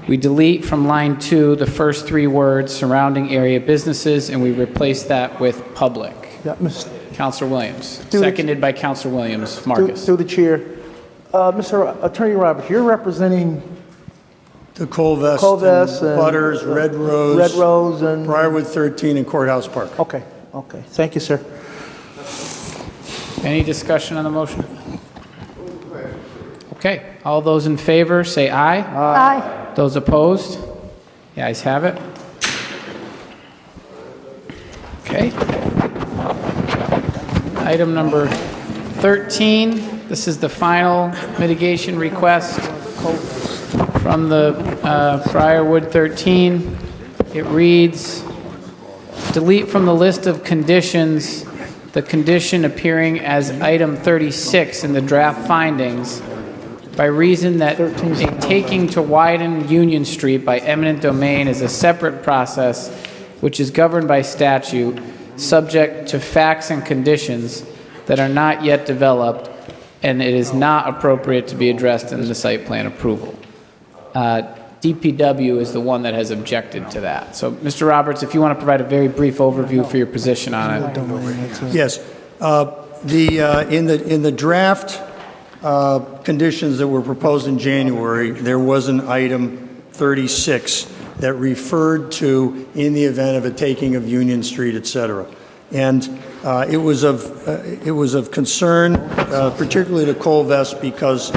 we delete from line 2 the first 3 words surrounding area businesses and we replace that with public. Yeah, Counselor Williams. Seconded by Counselor Williams. Marcus. Through the chair. Mr. Attorney Roberts, you're representing the Colvest, and Butters, Red Rose, and Briarwood 13 and Courthouse Park. Okay. Thank you, sir. Any discussion on the motion? Okay. All those in favor say aye. Aye. Those opposed? The ayes have it. Okay. Item number 13. This is the final mitigation request from the Briarwood 13. It reads, delete from the list of conditions the condition appearing as item 36 in the draft findings by reason that a taking to widen Union Street by eminent domain is a separate process which is governed by statute, subject to facts and conditions that are not yet developed, and it is not appropriate to be addressed in the site plan approval. DPW is the one that has objected to that. So, Mr. Roberts, if you want to provide a very brief overview for your position on it. Yes. In the draft conditions that were proposed in January, there was an item 36 that referred to in the event of a taking of Union Street, et cetera. And it was of concern, particularly to Colvest, because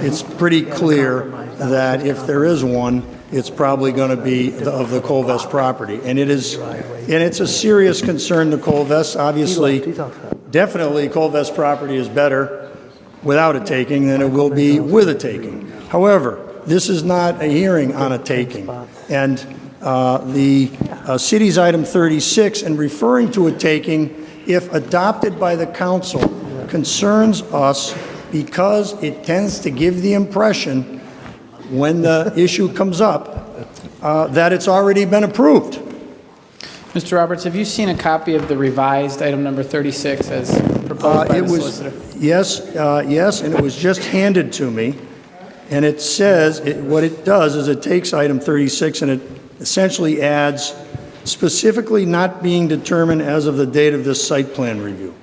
it's pretty clear that if there is one, it's probably going to be of the Colvest property. And it's a serious concern to Colvest. Obviously, definitely Colvest property is better without a taking than it will be with a taking. However, this is not a hearing on a taking. And the city's item 36, and referring to a taking, if adopted by the council, concerns us because it tends to give the impression when the issue comes up, that it's already been approved. Mr. Roberts, have you seen a copy of the revised item number 36 as proposed by the solicitor? Yes, and it was just handed to me. And it says, what it does is it takes item 36 and it essentially adds specifically not being determined as of the date of this site plan review.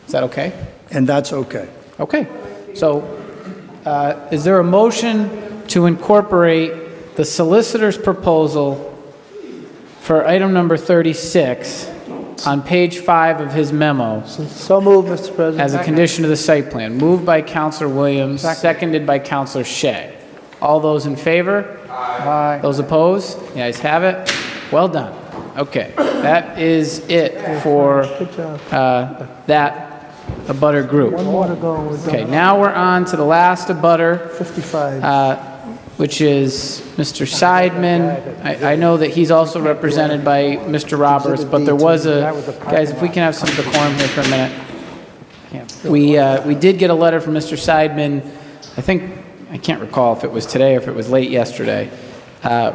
Is that okay? And that's okay. Okay. So is there a motion to incorporate the solicitor's proposal for item number 36 on page 5 of his memo? So moved, Mr. President. As a condition of the site plan. Moved by Councilor Williams, seconded by Councilor Shea. All those in favor? Aye. Those opposed? The ayes have it. Well done. Okay, that is it for that abutter group. One more to go. We're done. Okay, now we're on to the last abutter, 55. which is Mr. Seidman. I know that he's also represented by Mr. Roberts, but there was guys, if we can have some decorum here for a minute. We did get a letter from Mr. Seidman, I can't recall if it was today or if it was late yesterday,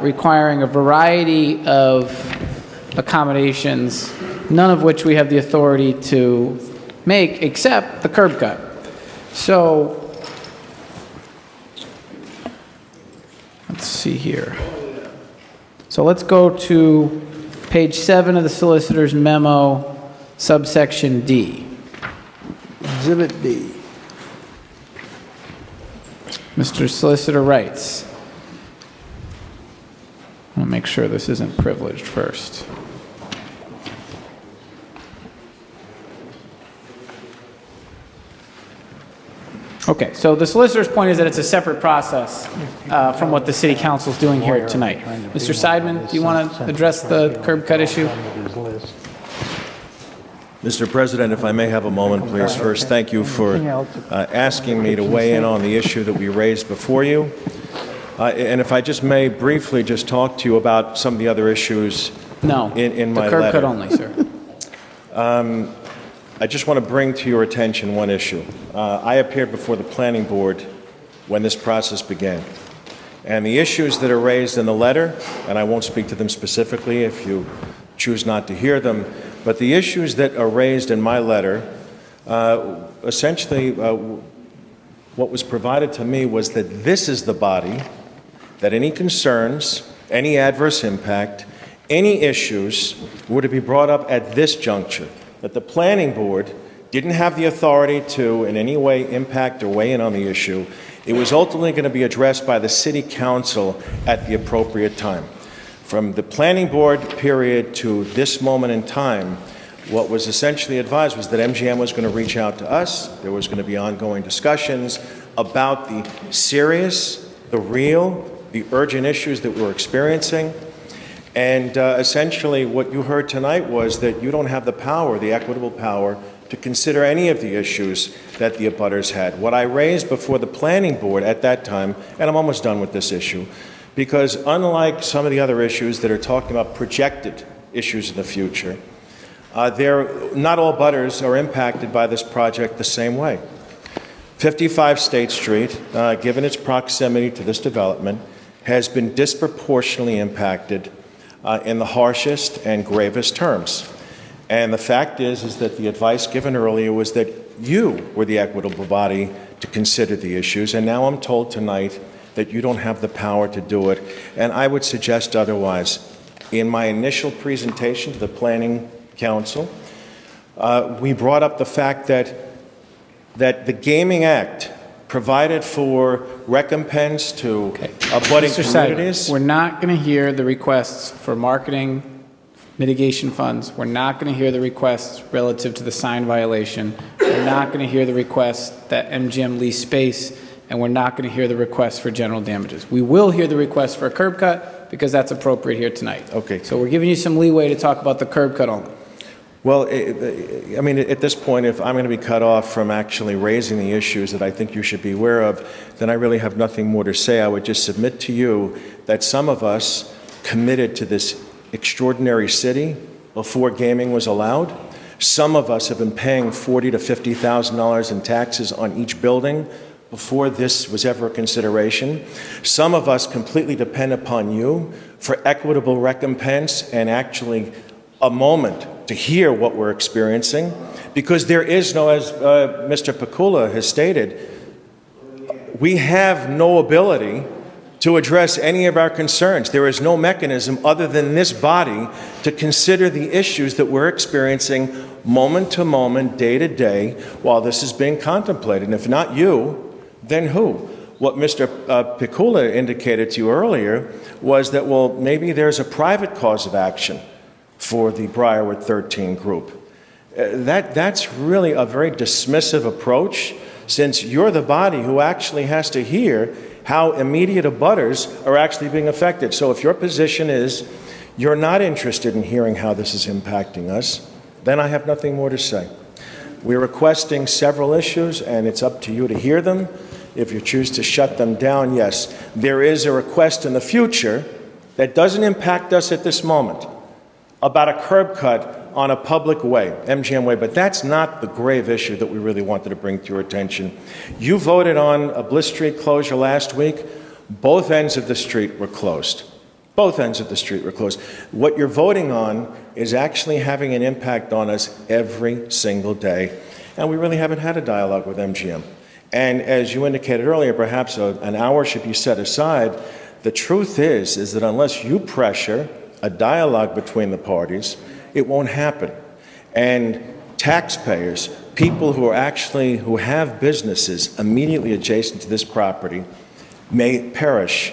requiring a variety of accommodations, none of which we have the authority to make except the curb cut. So, let's see here. So let's go to page 7 of the solicitor's memo, subsection D. Exhibit D. Mr. Solicitor writes, I want to make sure this isn't privileged first. Okay, so the solicitor's point is that it's a separate process from what the city council is doing here tonight. Mr. Seidman, do you want to address the curb cut issue? Mr. President, if I may have a moment, please. First, thank you for asking me to weigh in on the issue that we raised before you. And if I just may briefly just talk to you about some of the other issues in my letter. The curb cut only, sir. I just want to bring to your attention one issue. I appeared before the planning board when this process began. And the issues that are raised in the letter, and I won't speak to them specifically if you choose not to hear them, but the issues that are raised in my letter, essentially what was provided to me was that this is the body, that any concerns, any adverse impact, any issues were to be brought up at this juncture, that the planning board didn't have the authority to in any way impact or weigh in on the issue. It was ultimately going to be addressed by the city council at the appropriate time. From the planning board period to this moment in time, what was essentially advised was that MGM was going to reach out to us. There was going to be ongoing discussions about the serious, the real, the urgent issues that we're experiencing. And essentially what you heard tonight was that you don't have the power, the equitable power, to consider any of the issues that the abutters had. What I raised before the planning board at that time, and I'm almost done with this issue, because unlike some of the other issues that are talking about projected issues in the future, not all abutters are impacted by this project the same way. 55 State Street, given its proximity to this development, has been disproportionately impacted in the harshest and gravest terms. And the fact is that the advice given earlier was that you were the equitable body to consider the issues, and now I'm told tonight that you don't have the power to do it, and I would suggest otherwise. In my initial presentation to the Planning Council, we brought up the fact that the Gaming Act provided for recompense to abutting communities. We're not going to hear the requests for marketing mitigation funds. We're not going to hear the requests relative to the sign violation. We're not going to hear the requests that MGM lease space, and we're not going to hear the requests for general damages. We will hear the request for a curb cut because that's appropriate here tonight. Okay. So we're giving you some leeway to talk about the curb cut only. Well, I mean, at this point, if I'm going to be cut off from actually raising the issues that I think you should be aware of, then I really have nothing more to say. I would just submit to you that some of us committed to this extraordinary city before gaming was allowed. Some of us have been paying $40,000 to $50,000 in taxes on each building before this was ever a consideration. Some of us completely depend upon you for equitable recompense and actually a moment to hear what we're experiencing, because there is no, as Mr. Pikula has stated, we have no ability to address any of our concerns. There is no mechanism other than this body to consider the issues that we're experiencing moment to moment, day to day, while this is being contemplated. And if not you, then who? What Mr. Pikula indicated to you earlier was that, well, maybe there's a private cause of action for the Briarwood 13 group. That's really a very dismissive approach, since you're the body who actually has to hear how immediate abutters are actually being affected. So if your position is you're not interested in hearing how this is impacting us, then I have nothing more to say. We're requesting several issues, and it's up to you to hear them. If you choose to shut them down, yes. There is a request in the future that doesn't impact us at this moment about a curb cut on a public way, MGM Way, but that's not the grave issue that we really wanted to bring to your attention. You voted on a Bliss Street closure last week. Both ends of the street were closed. Both ends of the street were closed. What you're voting on is actually having an impact on us every single day, and we really haven't had a dialogue with MGM. And as you indicated earlier, perhaps an hour should be set aside. The truth is that unless you pressure a dialogue between the parties, it won't happen. And taxpayers, people who have businesses immediately adjacent to this property, may perish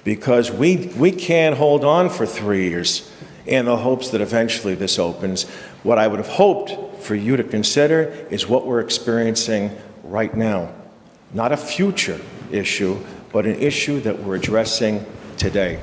because we can't hold on for 3 years in the hopes that eventually this opens. What I would have hoped for you to consider is what we're experiencing right now. Not a future issue, but an issue that we're addressing today.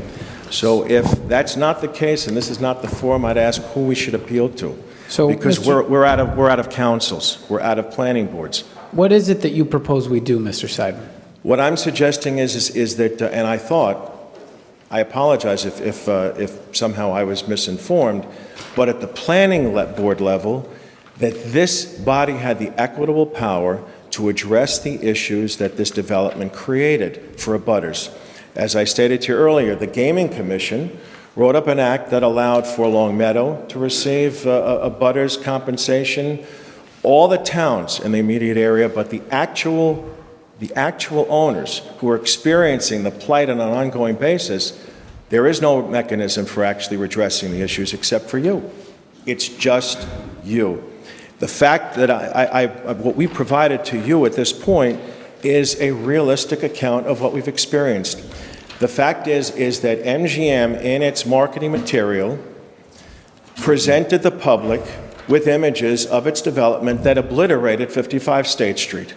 So if that's not the case, and this is not the forum, I'd ask who we should appeal to. So, because we're out of councils, we're out of planning boards. What is it that you propose we do, Mr. Seidman? What I'm suggesting is that, and I apologize if somehow I was misinformed, but at the planning board level, that this body had the equitable power to address the issues that this development created for abutters. As I stated to you earlier, the Gaming Commission wrote up an act that allowed for Long Meadow to receive abutters compensation, all the towns in the immediate area, but the actual owners who are experiencing the plight on an ongoing basis, there is no mechanism for actually redressing the issues except for you. It's just you. The fact that what we provided to you at this point is a realistic account of what we've experienced. The fact is that MGM, in its marketing material, presented the public with images of its development that obliterated 55 State Street.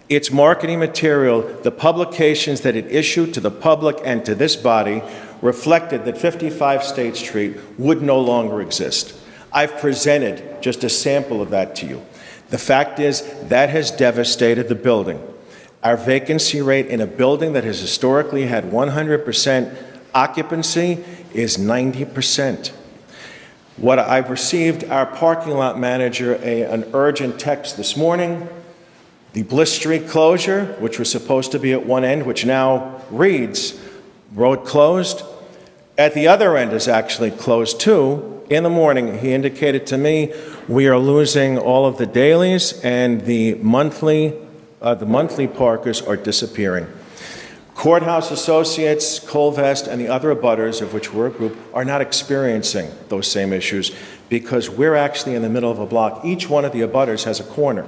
Its marketing material, the publications that it issued to the public and to this body, reflected that 55 State Street would no longer exist. I've presented just a sample of that to you. The fact is that has devastated the building. Our vacancy rate in a building that has historically had 100% occupancy is 90%. What I've received, our parking lot manager, an urgent text this morning. The Bliss Street closure, which was supposed to be at one end, which now reads, road closed. At the other end is actually closed too. In the morning, he indicated to me, we are losing all of the dailies and the monthly parkers are disappearing. Courthouse Associates, Colvest, and the other abutters, of which we're a group, are not experiencing those same issues because we're actually in the middle of a block. Each one of the abutters has a corner.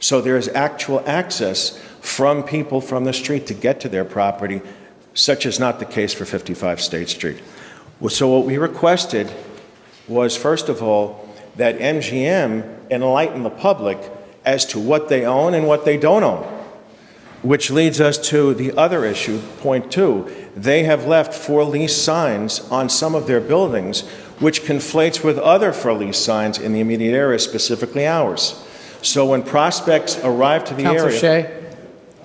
So there is actual access from people from the street to get to their property, such is not the case for 55 State Street. So what we requested was, first of all, that MGM enlighten the public as to what they own and what they don't own, which leads us to the other issue, point 2. They have left for lease signs on some of their buildings, which conflates with other for lease signs in the immediate area, specifically ours. So when prospects arrive to the area... Councilor Shea?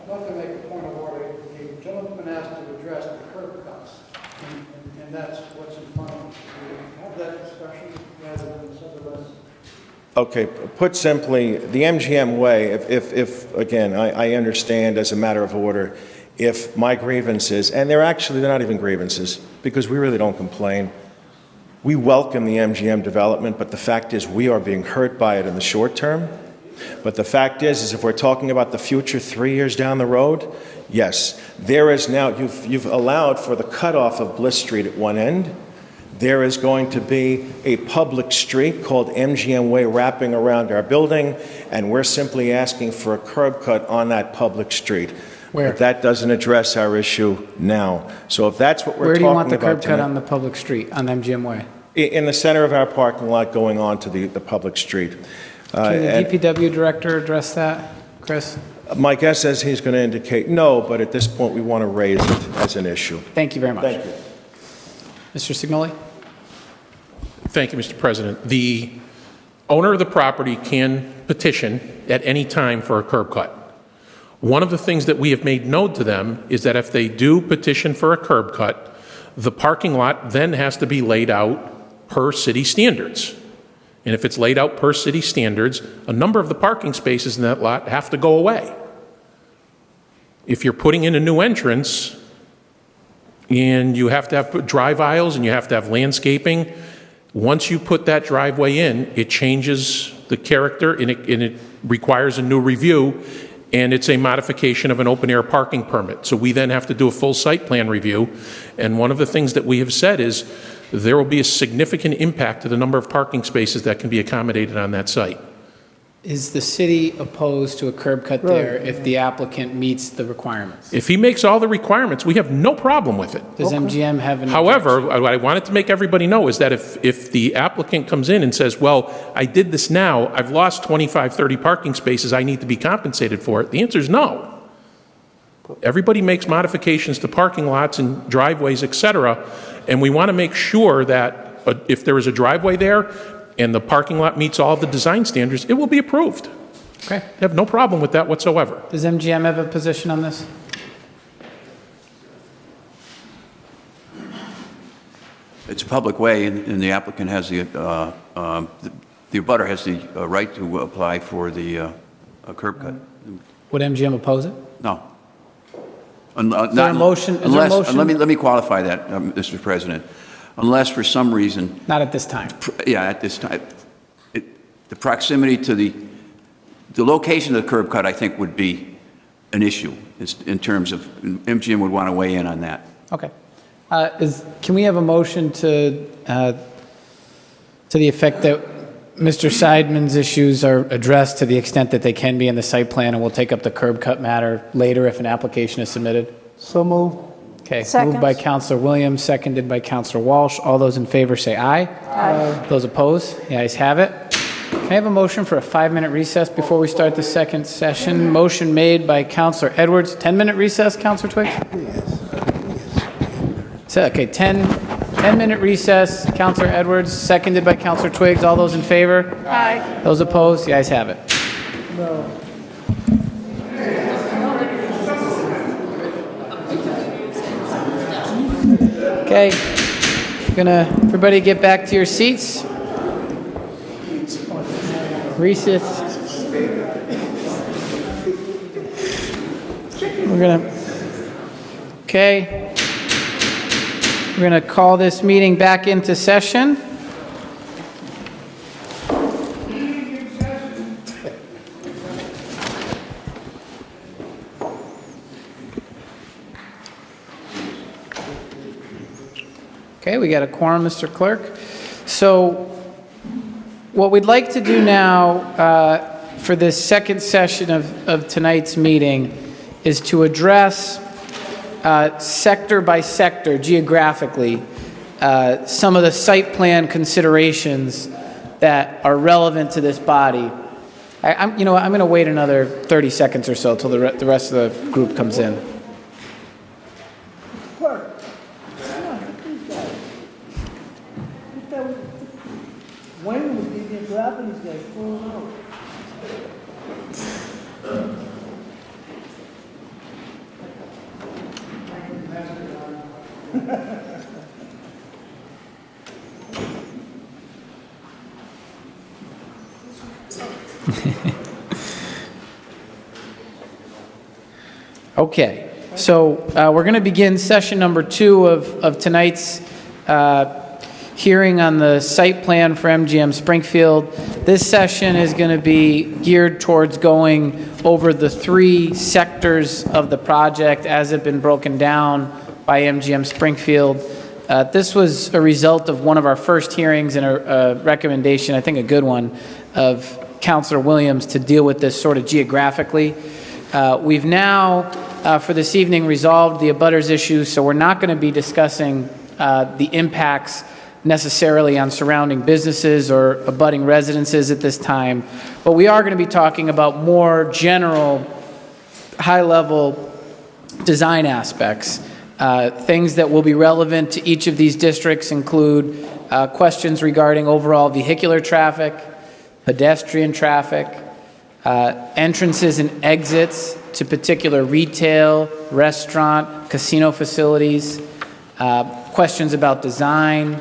I'd like to make a point of order. The gentleman's been asked to address the curb cuts, and that's what's in front of us. Do we have that discussion rather than this other list? Okay, put simply, the MGM way, if again, I understand as a matter of order, if my grievances, and they're not even grievances, because we really don't complain. We welcome the MGM development, but the fact is we are being hurt by it in the short term. But the fact is if we're talking about the future 3 years down the road, yes, there is now, you've allowed for the cutoff of Bliss Street at one end. There is going to be a public street called MGM Way wrapping around our building, and we're simply asking for a curb cut on that public street. Where? But that doesn't address our issue now. So if that's what we're talking about Where do you want the curb cut tonight- on the public street, on MGM Way? In the center of our parking lot going on to the public street. Can the And DPW director address that, Chris? my guess is he's going to indicate no, but at this point we want to raise it as an issue. Thank you very much. Thank you. Mr. Signoli? Thank you, Mr. President. The owner of the property can petition at any time for a curb cut. One of the things that we have made known to them is that if they do petition for a curb cut, the parking lot then has to be laid out per city standards. And if it's laid out per city standards, a number of the parking spaces in that lot have to go away. If you're putting in a new entrance and you have to have drive aisles and you have to have landscaping, once you put that driveway in, it changes the character and it requires a new review, and it's a modification of an open-air parking permit. So we then have to do a full site plan review, and one of the things that we have said is there will be a significant impact to the number of parking spaces that can be accommodated on that site. Is the city opposed to a curb cut there if the applicant meets the requirements? If he makes all the requirements, we have no problem with it. Does MGM have an However, what I wanted to make everybody know is that if the applicant comes in and says, well, I did this now, I've lost 25, 30 parking spaces, I need to be compensated for it, the answer is no. Everybody makes modifications to parking lots and driveways, et cetera, and we want to make sure that if there is a driveway there and the parking lot meets all of the design standards, it will be approved. Okay. I have no problem with that whatsoever. Does MGM have a position on this? It's a public way, and the applicant has the abutter has the right to apply for the curb cut. Would MGM oppose it? No. Is there a motion? Is there a Unless, motion? let me qualify that, Mr. President. Unless for some reason, Not at this time. yeah, at this time, the proximity to the location of the curb cut, I think, would be an issue in terms of MGM would want to weigh in on that. Okay. Can we have a motion to the effect that Mr. Seidman's issues are addressed to the extent that they can be in the site plan, and we'll take up the curb cut matter later if an application is submitted? So moved. Okay. Second. Moved by Councilor Williams, seconded by Councilor Walsh. All those in favor say aye. Aye. Those opposed? The ayes have it. Can I have a motion for a 5-minute recess before we start the second session? Motion made by Councilor Edwards. 10-minute recess, Councilor Twiggs? So, okay, 10-minute recess. Councilor Edwards, seconded by Councilor Twiggs. All those in favor? Aye. Those opposed? The ayes have it. Okay, everybody get back to your seats. Recess. We're gonna call this meeting back into session. Okay, we got a quorum, Mr. Clerk. So what we'd like to do now for this second session of tonight's meeting is to address sector by sector, geographically, some of the site plan considerations that are relevant to this body. I'm going to wait another 30 seconds or so till the rest of the group comes in. Wayne would be the Japanese guy pulling out. Okay, so we're going to begin session number 2 of tonight's hearing on the site plan for MGM Springfield. This session is going to be geared towards going over the 3 sectors of the project as have been broken down by MGM Springfield. This was a result of one of our first hearings and a recommendation, I think a good one, of Councilor Williams to deal with this sort of geographically. We've now, for this evening, resolved the abutters issue, so we're not going to be discussing the impacts necessarily on surrounding businesses or abutting residences at this time, but we are going to be talking about more general, high-level design aspects. Things that will be relevant to each of these districts include questions regarding overall vehicular traffic, pedestrian traffic, entrances and exits to particular retail, restaurant, casino facilities, questions about design,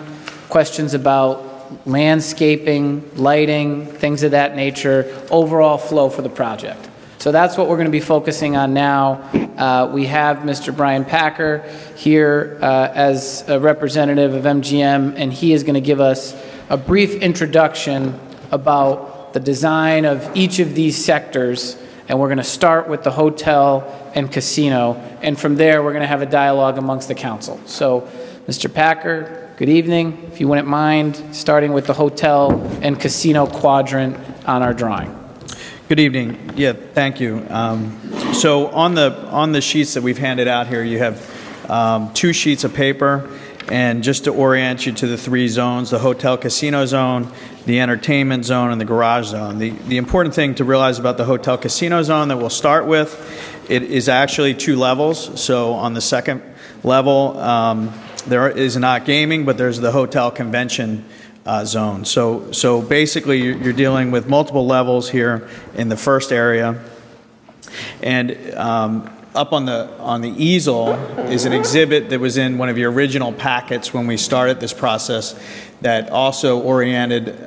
questions about landscaping, lighting, things of that nature, overall flow for the project. So that's what we're going to be focusing on now. We have Mr. Brian Packer here as a representative of MGM, and he is going to give us a brief introduction about the design of each of these sectors, and we're going to start with the hotel and casino, and from there we're going to have a dialogue amongst the council. So, Mr. Packer, good evening. If you wouldn't mind, starting with the hotel and casino quadrant on our drawing. Good evening. Yeah, thank you. So on the sheets that we've handed out here, you have 2 sheets of paper, and just to orient you to the 3 zones, the hotel casino zone, the entertainment zone, and the garage zone. The important thing to realize about the hotel casino zone that we'll start with, it is actually 2 levels. So on the second level, there is not gaming, but there's the hotel convention zone. So basically you're dealing with multiple levels here in the first area. And up on the easel is an exhibit that was in one of your original packets when we started this process that also oriented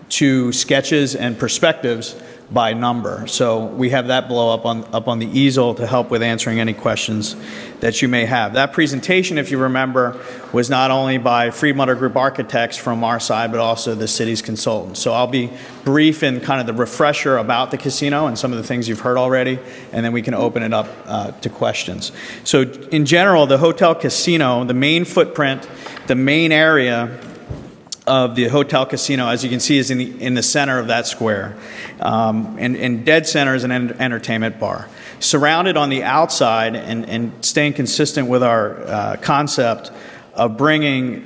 to sketches and perspectives by number. So we have that blow up on the easel to help with answering any questions that you may have. That presentation, if you remember, was not only by Friedmutter Group Architects from our side, but also the city's consultants. So I'll be brief in kind of the refresher about the casino and some of the things you've heard already, and then we can open it up to questions. So in general, the hotel casino, the main footprint, the main area of the hotel casino, as you can see, is in the center of that square. And dead center is an entertainment bar. Surrounded on the outside and staying consistent with our concept of bringing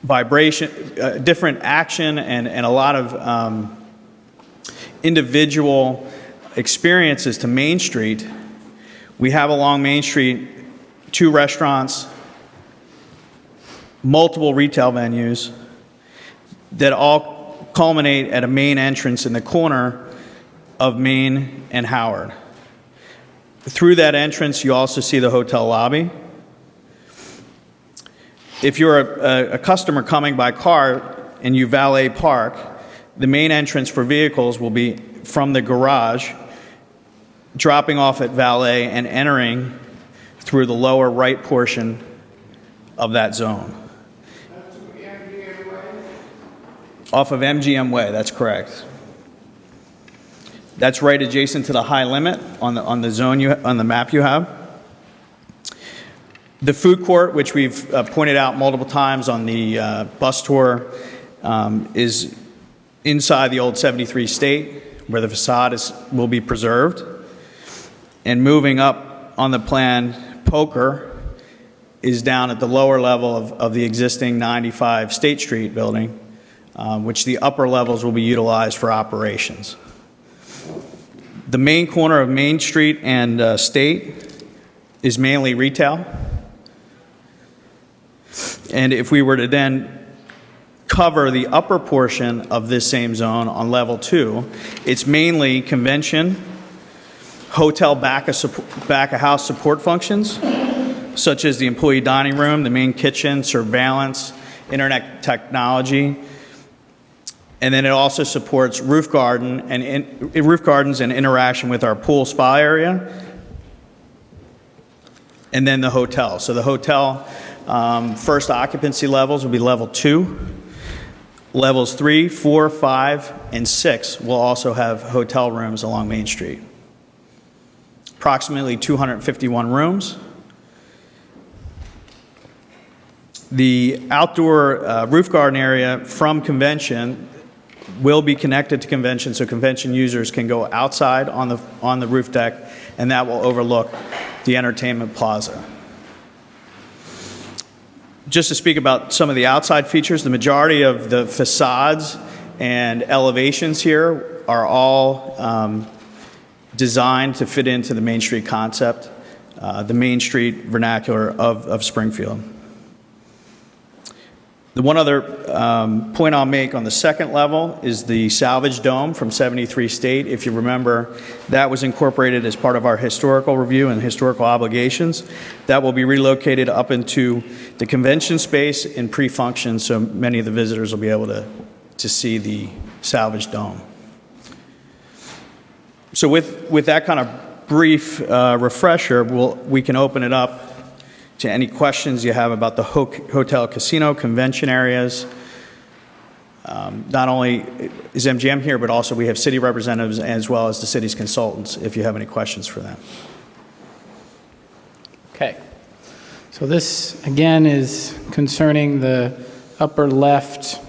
vibration, different action and a lot of individual experiences to Main Street, we have along Main Street 2 restaurants, multiple retail venues that all culminate at a main entrance in the corner of Main and Howard. Through that entrance, you also see the hotel lobby. If you're a customer coming by car and you valet park, the main entrance for vehicles will be from the garage, dropping off at valet and entering through the lower right portion of that zone. Off of MGM Way, that's correct. That's right adjacent to the high limit on the zone on the map you have. The food court, which we've pointed out multiple times on the bus tour, is inside the old 73 State, where the facade will be preserved. And moving up on the plan, Poker is down at the lower level of the existing 95 State Street building, which the upper levels will be utilized for operations. The main corner of Main Street and State is mainly retail. And if we were to then cover the upper portion of this same zone on level 2, it's mainly convention, hotel back of house support functions, such as the employee dining room, the main kitchen, surveillance, internet technology. And then it also supports roof gardens and interaction with our pool spa area, and then the hotel. So the hotel first occupancy levels will be level 2. Levels 3, 4, 5, and 6 will also have hotel rooms along Main Street. Approximately 251 rooms. The outdoor roof garden area from convention will be connected to convention, so convention users can go outside on the roof deck, and that will overlook the entertainment plaza. Just to speak about some of the outside features, the majority of the facades and elevations here are all designed to fit into the Main Street concept, the Main Street vernacular of Springfield. The one other point I'll make on the second level is the salvage dome from 73 State. If you remember, that was incorporated as part of our historical review and historical obligations. That will be relocated up into the convention space in pre-function, so many of the visitors will be able to see the salvage dome. So with that kind of brief refresher, we can open it up to any questions you have about the hotel, casino, convention areas. Not only is MGM here, but also we have city representatives as well as the city's consultants, if you have any questions for them. Okay. So this, again, is concerning the upper left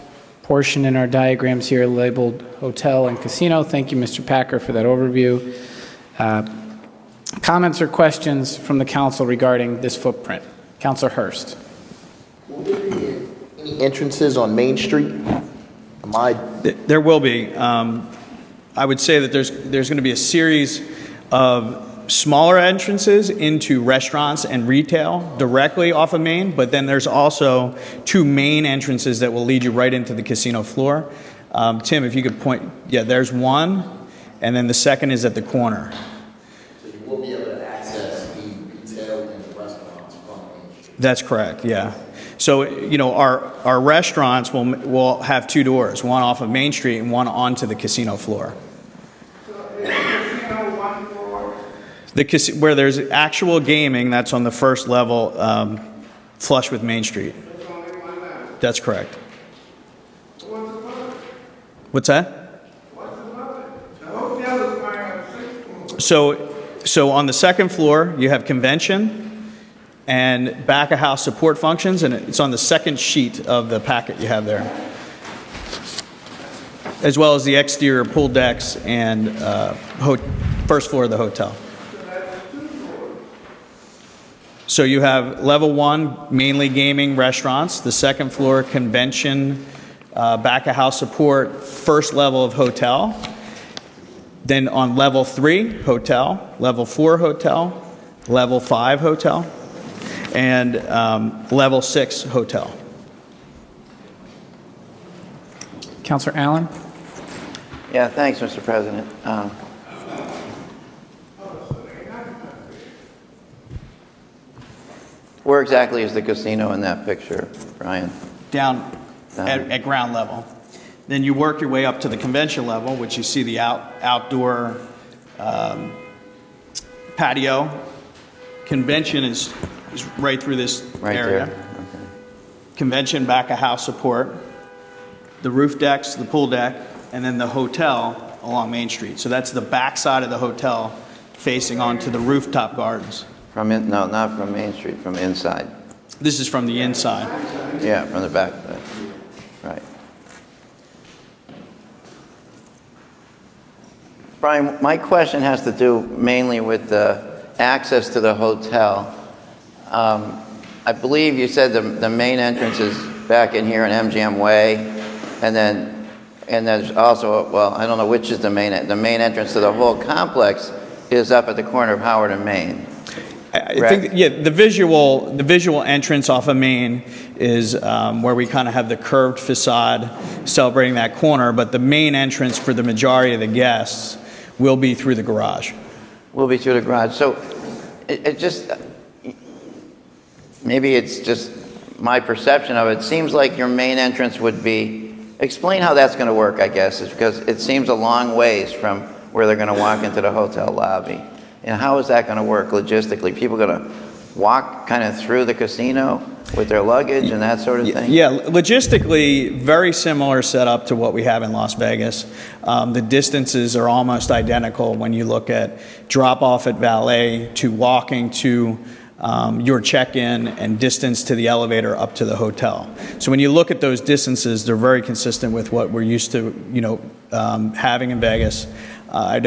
portion in our diagrams here labeled hotel and casino. Thank you, Mr. Packer, for that overview. Comments or questions from the council regarding this footprint? Councilor Hurst. Will there be any entrances on Main Street? There will be. I would say that there's going to be a series of smaller entrances into restaurants and retail directly off of Main, but then there's also 2 main entrances that will lead you right into the casino floor. Tim, if you could point, yeah, there's one, and then the second is at the corner. Will be able to access the retail and the restaurants from Main Street. That's correct, yeah. So, you know, our restaurants will have 2 doors, one off of Main Street and one onto the casino floor. So is the casino one floor? Where there's actual gaming, that's on the first level, flush with Main Street. There's only one level. That's correct. What's above it? What's that? What's above it? The hotel is going on 6th floor. So on the second floor, you have convention and back-of-house support functions, and it's on the second sheet of the packet you have there, as well as the exterior pool decks and first floor of the hotel. So you have level 1, mainly gaming restaurants, the second floor, convention, back-of-house support, first level of hotel. Then on level 3, hotel, level 4, hotel, level 5, hotel, and level 6, hotel. Councilor Allen? Yeah, thanks, Mr. President. Where exactly is the casino in that picture, Brian? Down at ground level. Then you work your way up to the convention level, which you see the outdoor patio. Convention is right through this Right area. there. Okay. Convention back-of-house support, the roof decks, the pool deck, and then the hotel along Main Street. So that's the back side of the hotel facing onto the rooftop gardens. No, not from Main Street, from inside. This is from the inside. Yeah, from the back. Right. Brian, my question has to do mainly with the access to the hotel. I believe you said the main entrance is back in here in MGM Way, and there's also, well, I don't know which is the main entrance to the whole complex is up at the corner of Howard and Main. I think, yeah, the visual entrance off of Main is where we kind of have the curved facade celebrating that corner, but the main entrance for the majority of the guests will be through the garage. Will be through the garage. So it just, maybe it's just my perception of it. It seems like your main entrance would be, explain how that's going to work, I guess, is because it seems a long ways from where they're going to walk into the hotel lobby. And how is that going to work logistically? People going to walk kind of through the casino with their luggage and that sort of thing? Yeah, logistically, very similar setup to what we have in Las Vegas. The distances are almost identical when you look at drop-off at valet to walking to your check-in and distance to the elevator up to the hotel. So when you look at those distances, they're very consistent with what we're used to, having in Vegas. I'd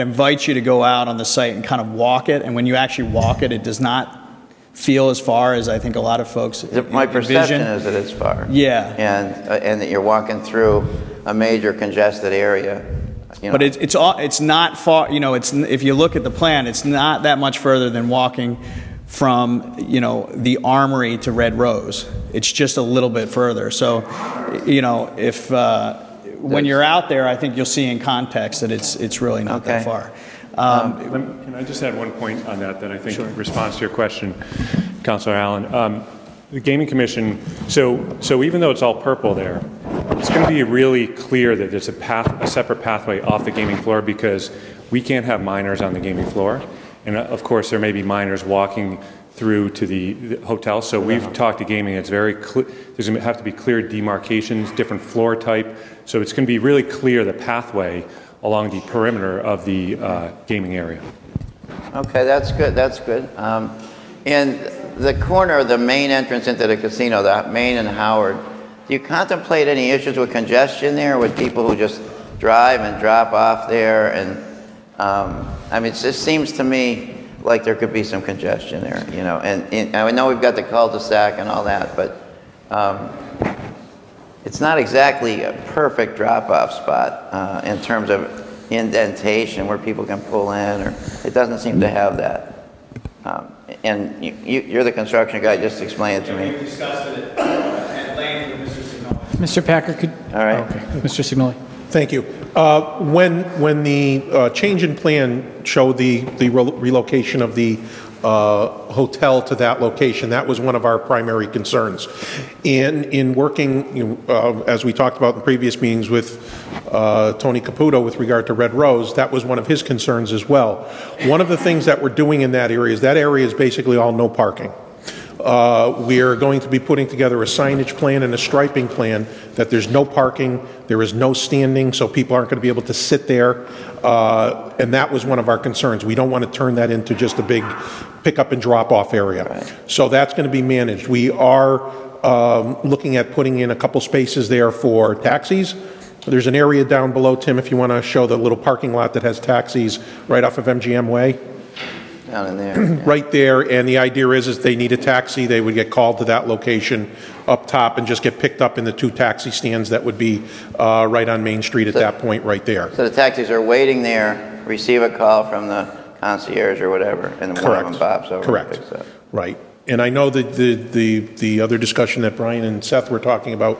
invite you to go out on the site and kind of walk it, and when you actually walk it, it does not feel as far as I think a lot of folks My perception envision. is that it's far. Yeah. And that you're walking through a major congested area. But it's not far. If you look at the plan, it's not that much further than walking from the Armory to Red Rose. It's just a little bit further. So, if when you're out there, I think you'll see in context that it's really not that far. Can I just add one point on that I think responds to your question, Councilor Allen? The Gaming Commission, so even though it's all purple there, it's going to be really clear that there's a separate pathway off the gaming floor, because we can't have minors on the gaming floor. And of course, there may be minors walking through to the hotel. So we've talked to gaming. It's very clear. There's going to have to be clear demarcations, different floor type. So it's going to be really clear the pathway along the perimeter of the gaming area. Okay, that's good. That's good. In the corner of the main entrance into the casino, the Main and Howard, do you contemplate any issues with congestion there, with people who just drive and drop off there? And it just seems to me like there could be some congestion there, And I know we've got the cul-de-sac and all that, but it's not exactly a perfect drop-off spot in terms of indentation where people can pull in, or it doesn't seem to have that. And you're the construction guy, just explain it to me. We discussed it at length with Mr. Signoli. Mr. Packer, could... All right. Okay. Mr. Signoli. Thank you. When the change in plan showed the relocation of the hotel to that location, that was one of our primary concerns. And in working, as we talked about in previous meetings with Tony Caputo with regard to Red Rose, that was one of his concerns as well. One of the things that we're doing in that area is basically all no parking. We are going to be putting together a signage plan and a striping plan that there's no parking, there is no standing, so people aren't going to be able to sit there. And that was one of our concerns. We don't want to turn that into just a big pick-up and drop-off area. Right. So that's going to be managed. We are looking at putting in a couple spaces there for taxis. There's an area down below, Tim, if you want to show the little parking lot that has taxis right off of MGM Way. Down in there. Yeah. Right there, and the idea is they need a taxi, they would get called to that location up top and just get picked up in the two taxi stands that would be right on Main Street at that point right there. So the taxis are waiting there, receive a call from the concierge or whatever, and then one of them bops over. Correct. And picks up. Right. And I know that the other discussion that Brian and Seth were talking about,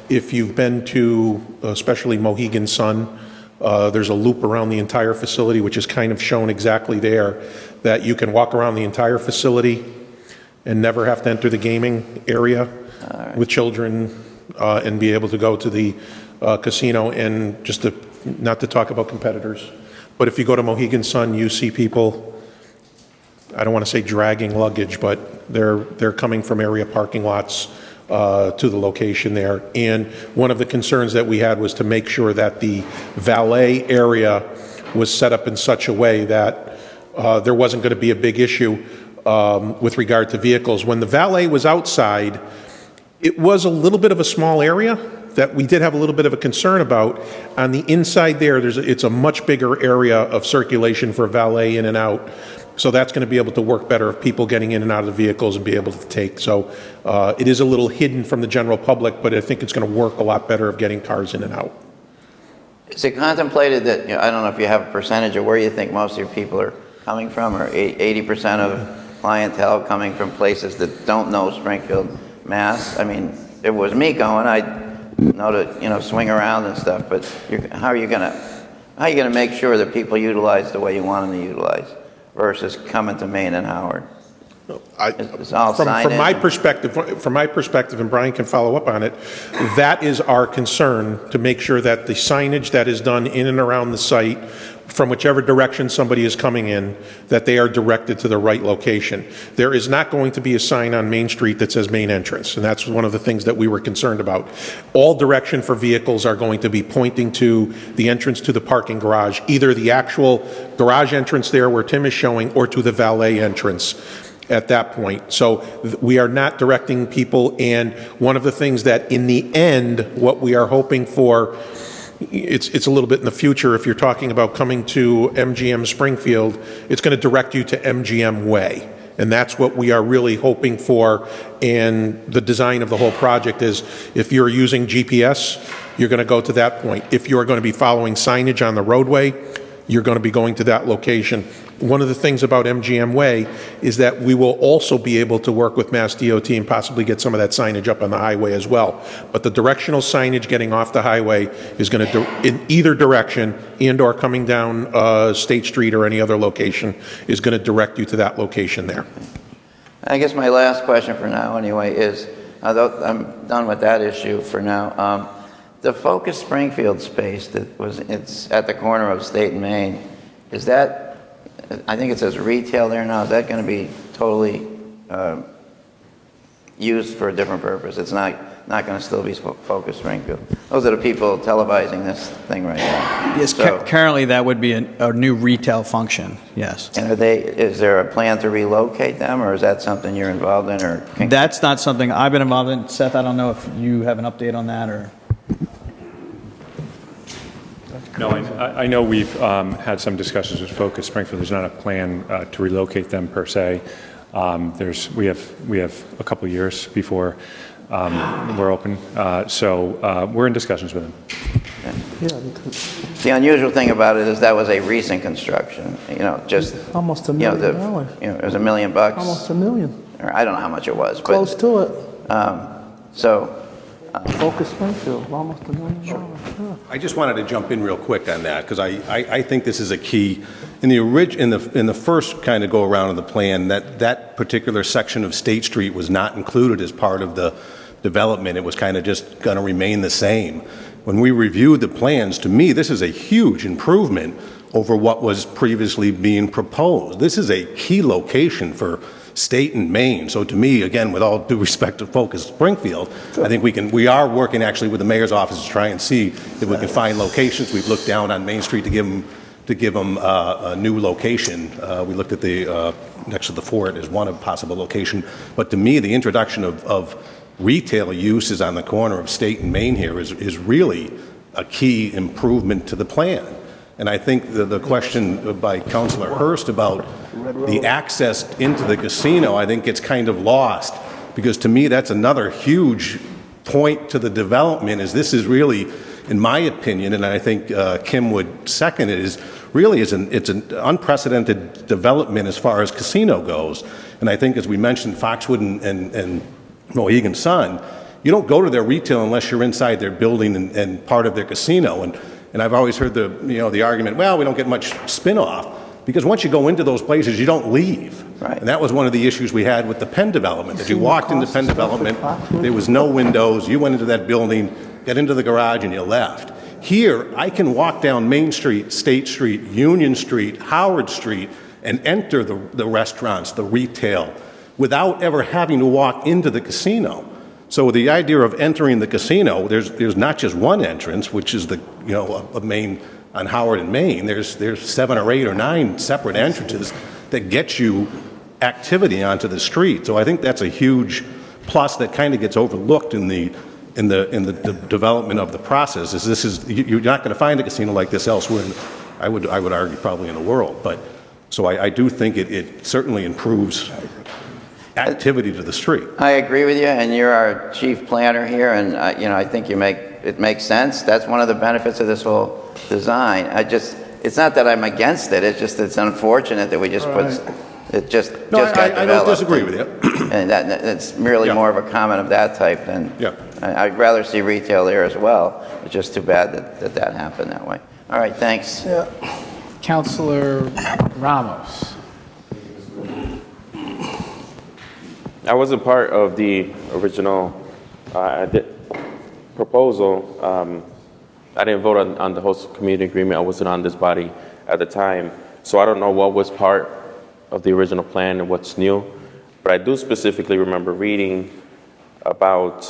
if you've been to especially Mohegan Sun, there's a loop around the entire facility, which is kind of shown exactly there, that you can walk around the entire facility and never have to enter the gaming area with children and be able to go to the casino. And just not to talk about competitors, but if you go to Mohegan Sun, you see people, I don't want to say dragging luggage, but they're coming from area parking lots to the location there. And one of the concerns that we had was to make sure that the valet area was set up in such a way that there wasn't going to be a big issue with regard to vehicles. When the valet was outside, it was a little bit of a small area that we did have a little bit of a concern about. On the inside there, it's a much bigger area of circulation for valet in and out. So that's going to be able to work better if people getting in and out of the vehicles and be able to take. So it is a little hidden from the general public, but I think it's going to work a lot better of getting cars in and out. Is it contemplated that, I don't know if you have a percentage of where you think most of your people are coming from, or 80% of clientele coming from places that don't know Springfield, Mass? I mean, if it was me going, I'd know to, swing around and stuff, but how are you going to make sure that people utilize the way you want them to utilize versus coming to Main and Howard? From my perspective, and Brian can follow up on it, that is our concern, to make sure that the signage that is done in and around the site from whichever direction somebody is coming in, that they are directed to the right location. There is not going to be a sign on Main Street that says main entrance, and that's one of the things that we were concerned about. All direction for vehicles are going to be pointing to the entrance to the parking garage, either the actual garage entrance there where Tim is showing, or to the valet entrance at that point. So we are not directing people, and one of the things that in the end, what we are hoping for, it's a little bit in the future, if you're talking about coming to MGM Springfield, it's going to direct you to MGM Way. And that's what we are really hoping for. And the design of the whole project is, if you're using GPS, you're going to go to that point. If you're going to be following signage on the roadway, you're going to be going to that location. One of the things about MGM Way is that we will also be able to work with Mass DOT and possibly get some of that signage up on the highway as well. But the directional signage getting off the highway is going to, in either direction, and or coming down State Street or any other location, is going to direct you to that location there. I guess my last question for now anyway is, although I'm done with that issue for now, the Focus Springfield space it's at the corner of State and Main, is that, I think it says retail there now, is that going to be totally used for a different purpose? It's not going to still be Focus Springfield? Those are the people televising this thing right now. Yes, currently that would be a new retail function, yes. And is there a plan to relocate them, or is that something you're involved in? Or That's not something I've been involved in. Seth, I don't know if you have an update on that, or... No, I know we've had some discussions with Focus Springfield. There's not a plan to relocate them per se. We have a couple of years before we're open, so we're in discussions with them. The unusual thing about it is that was a recent construction. Just almost $1 million. It was $1 million. Almost $1 million. Or I don't know how much it was. Close to it. Focus Springfield, almost $1 million. Yeah. I just wanted to jump in real quick on that, because I think this is a key. In the first kind of go around of the plan, that particular section of State Street was not included as part of the development. It was kind of just going to remain the same. When we reviewed the plans, to me, this is a huge improvement over what was previously being proposed. This is a key location for State and Main. So to me, again, with all due respect to Focus Springfield, I think we are working actually with the mayor's office to try and see if we can find locations. We've looked down on Main Street to give them a new location. We looked at the next to the fort as one possible location. But to me, the introduction of retail uses on the corner of State and Main here is really a key improvement to the plan. And I think the question by Councilor Hurst about the access into the casino, I think gets kind of lost, because to me that's another huge point to the development. This is really, in my opinion, and I think Kim would second it, it's an unprecedented development as far as casino goes. And I think, as we mentioned, Foxwood and Mohegan Sun, you don't go to their retail unless you're inside their building and part of their casino. And I've always heard the argument, well, we don't get much spin-off, because once you go into those places, you don't leave. Right. And that was one of the issues we had with the Penn development. That you walked into Penn development, there was no windows, you went into that building, got into the garage, and you left. Here, I can walk down Main Street, State Street, Union Street, Howard Street, and enter the restaurants, the retail, without ever having to walk into the casino. So the idea of entering the casino, there's not just one entrance, which is a main on Howard and Main. There's 7 or 8 or 9 separate entrances that get you activity onto the street. So I think that's a huge plus that kind of gets overlooked in the development of the process. You're not going to find a casino like this elsewhere. I would argue probably in the world. But so I do think it certainly improves activity to the street. I agree with you, and you're our chief planner here, and I think it makes sense. That's one of the benefits of this whole design. It's not that I'm against it. It's unfortunate that we just got developed. I don't disagree with you. And that's merely more of a comment of that type than. Yeah. I'd rather see retail there as well. It's just too bad that happened that way. All right, thanks. Yeah. Councilor Ramos. I wasn't part of the original proposal. I didn't vote on the host community agreement. I wasn't on this body at the time. So I don't know what was part of the original plan and what's new, but I do specifically remember reading about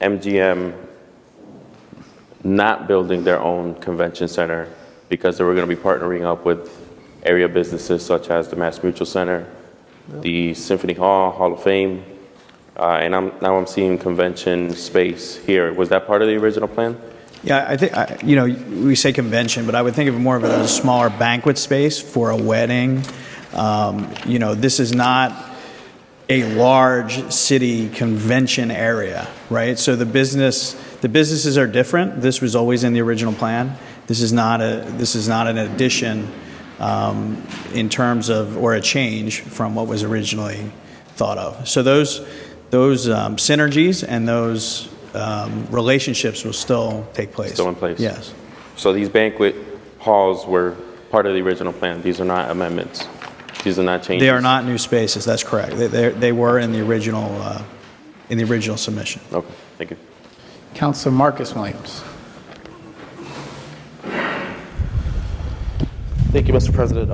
MGM not building their own convention center because they were going to be partnering up with area businesses such as the Mass Mutual Center, the Symphony Hall, Hall of Fame, and now I'm seeing convention space here. Was that part of the original plan? Yeah, I think, we say convention, but I would think of it more of it as a smaller banquet space for a wedding. This is not a large city convention area, right? So the businesses are different. This was always in the original plan. This is not an addition in terms of, or a change from what was originally thought of. So those synergies and those relationships will still take place. Still in place? Yes. So these banquet halls were part of the original plan. These are not amendments. These are not changes. They are not new spaces. That's correct. They were in the original submission. Okay. Thank you. Councilor Marcus Williams. Thank you, Mr. President.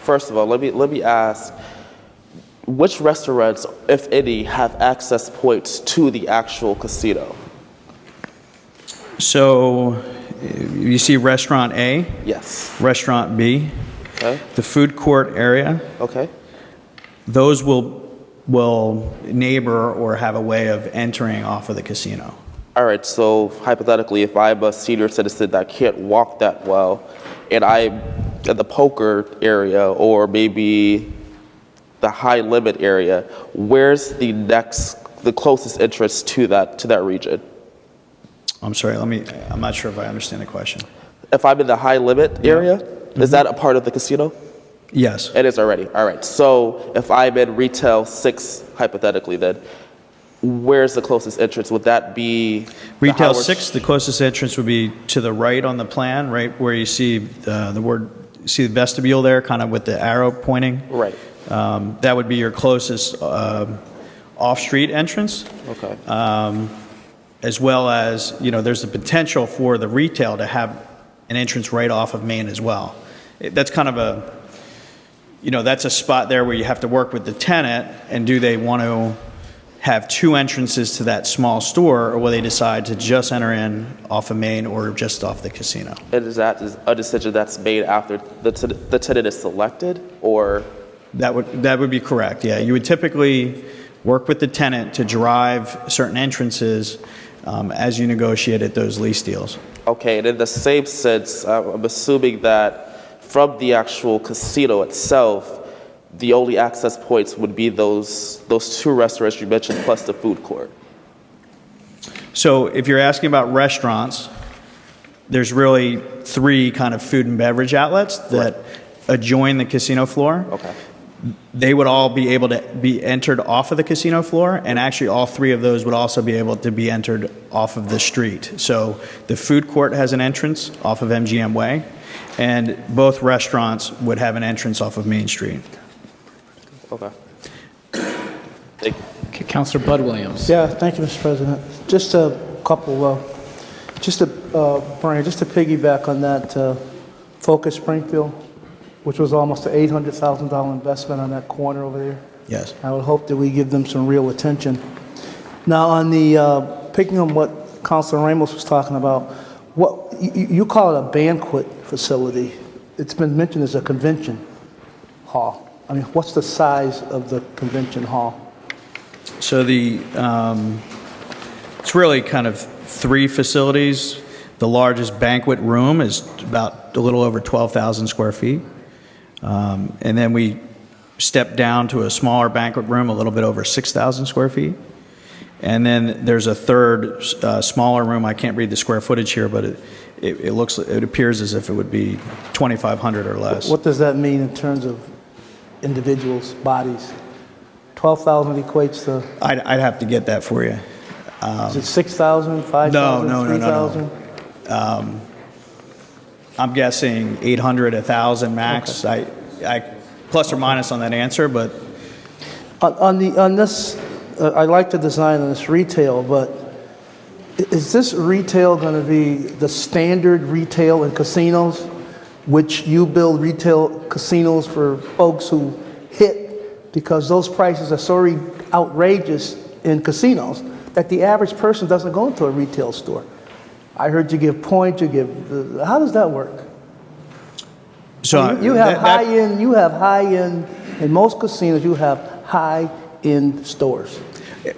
First of all, let me ask, which restaurants, if any, have access points to the actual casino? So you see Restaurant A? Yes. Restaurant B? Okay. The food court area? Okay. Those will neighbor or have a way of entering off of the casino. All right, so hypothetically, if I'm a senior citizen that can't walk that well, and I'm in the poker area or maybe the high limit area, where's the closest entrance to that region? I'm sorry, I'm not sure if I understand the question. If I'm in the high limit area, is that a part of the casino? Yes. It is already. All right. So if I'm in retail 6, hypothetically, then where's the closest entrance? Would that be retail 6? The closest entrance would be to the right on the plan, right where you see the vestibule there, kind of with the arrow pointing. Right. That would be your closest off-street entrance. Okay. As well as, there's the potential for the retail to have an entrance right off of Main as well. That's kind of that's a spot there where you have to work with the tenant, and do they want to have 2 entrances to that small store, or will they decide to just enter in off of Main or just off the casino? And is that a decision that's made after the tenant is selected, or? That would be correct, yeah. You would typically work with the tenant to drive certain entrances as you negotiated those lease deals. Okay, and in the same sense, I'm assuming that from the actual casino itself, the only access points would be those 2 restaurants you mentioned plus the food court. So if you're asking about restaurants, there's really 3 kind of food and beverage outlets that adjoin the casino floor. Okay. They would all be able to be entered off of the casino floor, and actually all 3 of those would also be able to be entered off of the street. So the food court has an entrance off of MGM Way, and both restaurants would have an entrance off of Main Street. Okay. Okay, Councilor Bud Williams. Yeah, thank you, Mr. President. Just a couple, Brian, just to piggyback on that Focus Springfield, which was almost an $800,000 investment on that corner over there. Yes. I would hope that we give them some real attention. Now, on the picking on what Councilor Ramos was talking about, what you call it a banquet facility. It's been mentioned as a convention hall. I mean, what's the size of the convention hall? So it's really kind of 3 facilities. The largest banquet room is about a little over 12,000 square feet. And then we step down to a smaller banquet room, a little bit over 6,000 square feet. And then there's a third smaller room. I can't read the square footage here, but it appears as if it would be 2,500 or less. What does that mean in terms of individuals' bodies? 12,000 equates to? I'd have to get that for you. Is it 6,000, 5,000, 3,000? No. I'm guessing 800, 1,000 max. Okay. I plus or minus on that answer, but on this, I like the design of this retail, but Is this retail going to be the standard retail in casinos, which you build retail casinos for folks who hit, because those prices are so outrageous in casinos that the average person doesn't go into a retail store? I heard you give points, how does that work? So you have high-end, in most casinos, you have high-end stores.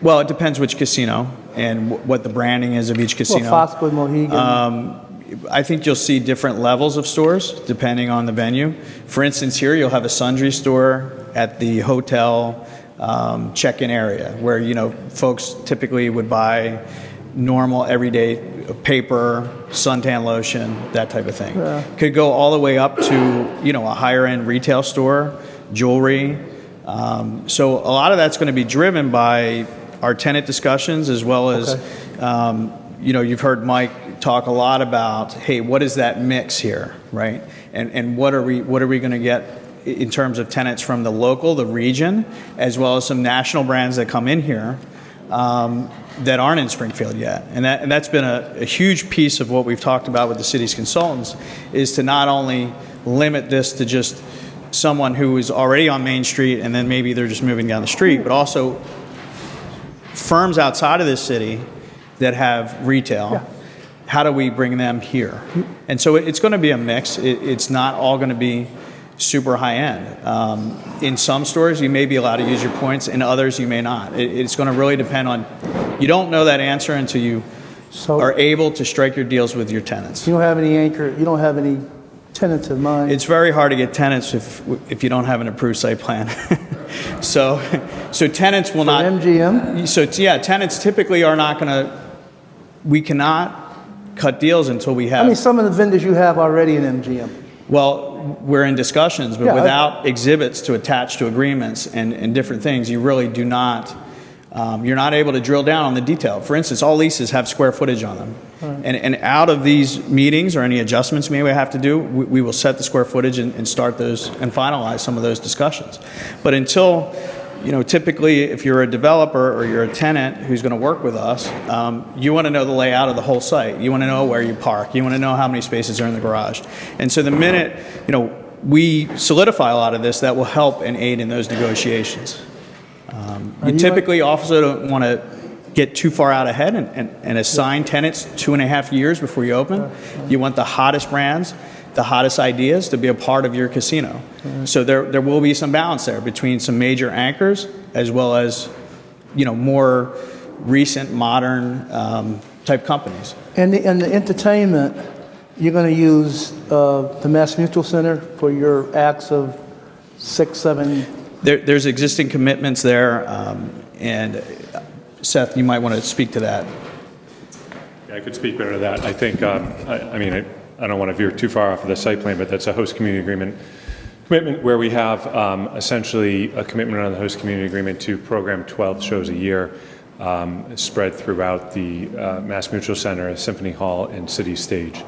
Well, it depends which casino and what the branding is of each casino. Well, Foxwood, Mohegan. I think you'll see different levels of stores depending on the venue. For instance, here you'll have a sundry store at the hotel check-in area where, folks typically would buy normal everyday paper, suntan lotion, that type of thing. Yeah. Could go all the way up to, a higher-end retail store, jewelry. So a lot of that's going to be driven by our tenant discussions, as well as, you've heard Mike talk a lot about, hey, what is that mix here, right? And what are we going to get in terms of tenants from the local, the region, as well as some national brands that come in here that aren't in Springfield yet. And that's been a huge piece of what we've talked about with the city's consultants, is to not only limit this to just someone who is already on Main Street and then maybe they're just moving down the street, but also firms outside of this city that have retail. Yeah. How do we bring them here? And so it's going to be a mix. It's not all going to be super high end. In some stores, you may be allowed to use your points. In others, you may not. It's going to really depend on, you don't know that answer until you are able to strike your deals with your tenants. You don't have any tenants in mind? It's very hard to get tenants if you don't have an approved site plan. so tenants will not. MGM? So tenants typically are not going to, we cannot cut deals until we have. I mean, some of the vendors you have already in MGM. Well, we're in discussions, but without exhibits to attach to agreements and different things, you really do not, you're not able to drill down on the detail. For instance, all leases have square footage on them. Right. And out of these meetings or any adjustments we may have to do, we will set the square footage and start those and finalize some of those discussions. But until, typically if you're a developer or you're a tenant who's going to work with us, you want to know the layout of the whole site. You want to know where you park. You want to know how many spaces are in the garage. And so the minute, we solidify a lot of this, that will help and aid in those negotiations. You typically also don't want to get too far out ahead and assign tenants 2.5 years before you open. You want the hottest brands, the hottest ideas to be a part of your casino. So there will be some balance there between some major anchors as well as, more recent, modern type companies. And the entertainment, you're going to use the Mass Mutual Center for your acts of 6, 7. There's existing commitments there, and Seth, you might want to speak to that. Yeah, I could speak better to that. I think, I don't want to veer too far off of the site plan, but that's a host community commitment where we have essentially a commitment on the host community agreement to program 12 shows a year spread throughout the Mass Mutual Center, Symphony Hall, and City Stage.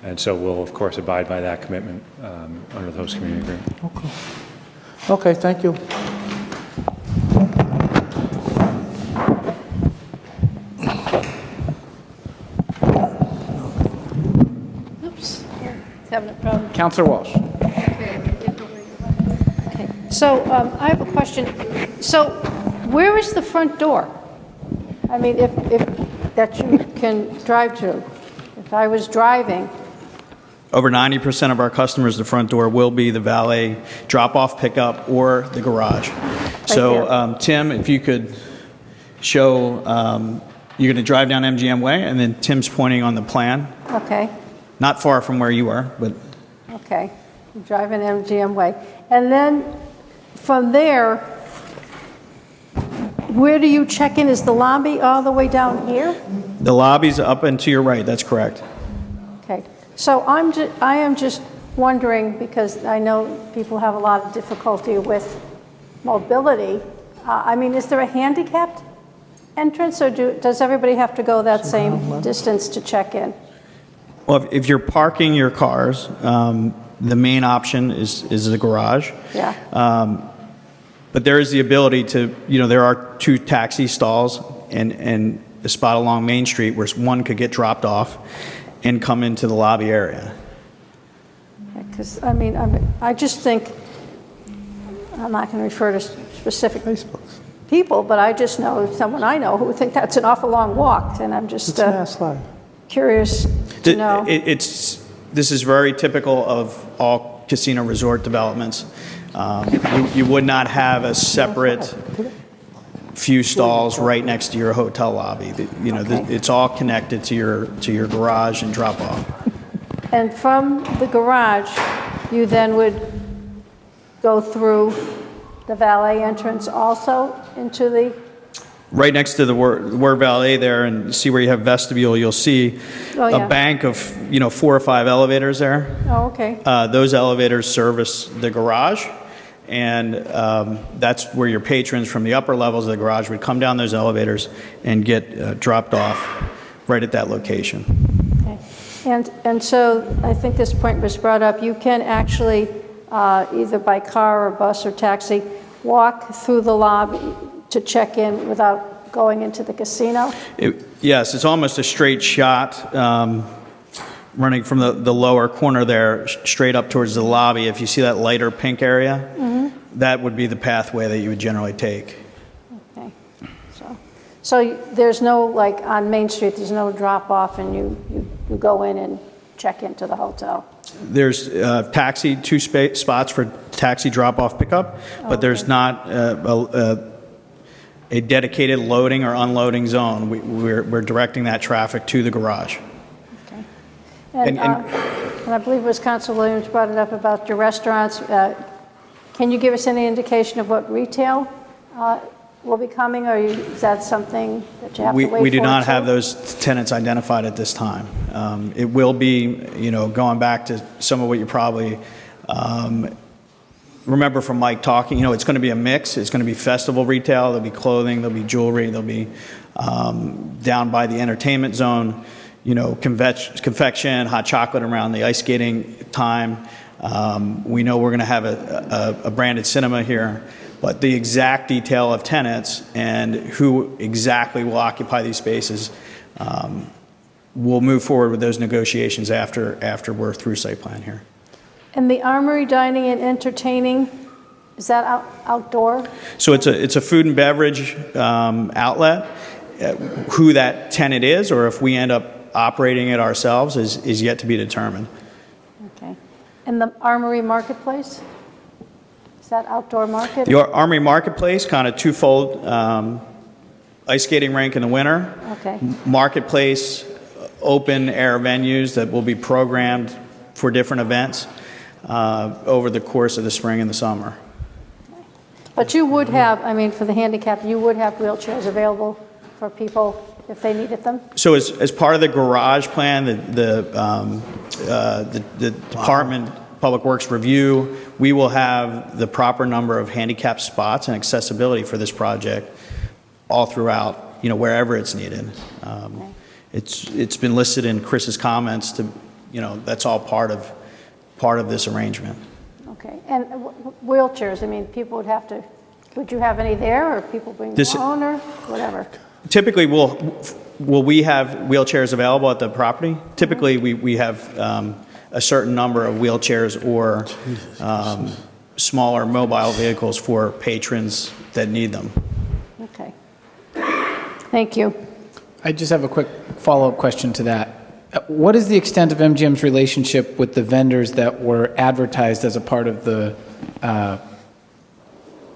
And so we'll, of course, abide by that commitment under the host community agreement. Okay, thank you. Oops, having a problem. Councilor Walsh. Okay, so I have a question. So where is the front door? I mean, if that you can drive to. If I was driving. Over 90% of our customers, the front door will be the valet drop-off pickup or the garage. So, Tim, if you could show, you're going to drive down MGM Way, and then Tim's pointing on the plan. Okay. Not far from where you are, but. Okay. I'm driving MGM Way. And then from there, where do you check in? Is the lobby all the way down here? The lobby's up and to your right. That's correct. Okay. So I am just wondering, because I know people have a lot of difficulty with mobility. Is there a handicapped entrance, or does everybody have to go that same distance to check in? Well, if you're parking your cars, the main option is the garage. Yeah. But there is the ability to, there are 2 taxi stalls, and a spot along Main Street where one could get dropped off and come into the lobby area. Because, I mean, I just think, I'm not going to refer to specific people, but I just know someone I know who would think that's an awful long walk, and I'm just curious to know. This is very typical of all casino resort developments. You would not have a separate few stalls right next to your hotel lobby. It's all connected to your garage and drop off. And from the garage, you then would go through the valet entrance also into the... Right next to the word valet there, and see where you have vestibule, you'll see a bank of 4 or 5 elevators there. Oh, okay. Those elevators service the garage, and that's where your patrons from the upper levels of the garage would come down those elevators and get dropped off right at that location. Okay. And so I think this point was brought up. You can actually, either by car or bus or taxi, walk through the lobby to check in without going into the casino? Yes, it's almost a straight shot running from the lower corner there straight up towards the lobby. If you see that lighter pink area, that would be the pathway that you would generally take. Okay. So there's no, like on Main Street, there's no drop off and you go in and check into the hotel? There's taxi, 2 spots for taxi drop-off pickup, but there's not a dedicated loading or unloading zone. We're directing that traffic to the garage. Okay. And I believe it was Council Williams brought it up about your restaurants. Can you give us any indication of what retail will be coming, or is that something that you have to wait for? We do not have those tenants identified at this time. It will be, going back to some of what you probably remember from Mike talking, it's going to be a mix. It's going to be festival retail. There'll be clothing. There'll be jewelry. There'll be down by the entertainment zone, confection, hot chocolate around the ice skating time. We know we're going to have a branded cinema here. But the exact detail of tenants and who exactly will occupy these spaces, we'll move forward with those negotiations after we're through site plan here. And the Armory dining and entertaining, is that outdoor? So it's a food and beverage outlet. Who that tenant is, or if we end up operating it ourselves, is yet to be determined. Okay. And the Armory Marketplace? Is that outdoor market? The Armory Marketplace, kind of twofold, ice skating rink in the winter. Okay. Marketplace, open air venues that will be programmed for different events over the course of the spring and the summer. But you would have, for the handicapped, you would have wheelchairs available for people if they needed them? So as part of the garage plan, the Department Public Works review, we will have the proper number of handicap spots and accessibility for this project all throughout, wherever it's needed. It's been listed in Chris's comments to, that's all part of this arrangement. Okay. And wheelchairs, people would have to, would you have any there, or people bring their own, or whatever? Typically, will we have wheelchairs available at the property? Typically, we have a certain number of wheelchairs or smaller mobile vehicles for patrons that need them. Okay. Thank you. I just have a quick follow-up question to that. What is the extent of MGM's relationship with the vendors that were advertised as a part of the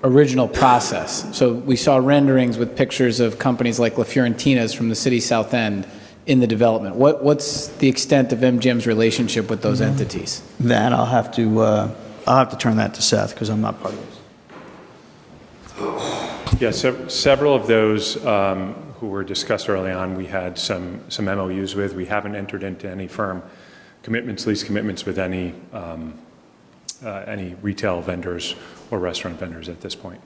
original process? So we saw renderings with pictures of companies like La Fiorentina's from the city South End in the development. What's the extent of MGM's relationship with those entities? That I'll have to turn that to Seth, because I'm not part of this. Yeah, several of those who were discussed early on, we had some MOUs with. We haven't entered into any firm lease commitments with any retail vendors or restaurant vendors at this point.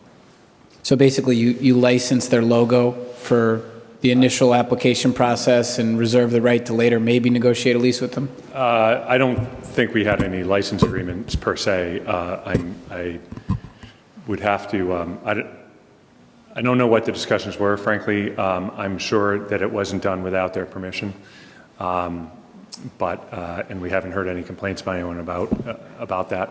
So basically, you license their logo for the initial application process and reserve the right to later maybe negotiate a lease with them? I don't think we had any license agreements per se. I would have to, I don't know what the discussions were, frankly. I'm sure that it wasn't done without their permission. And we haven't heard any complaints by anyone about that.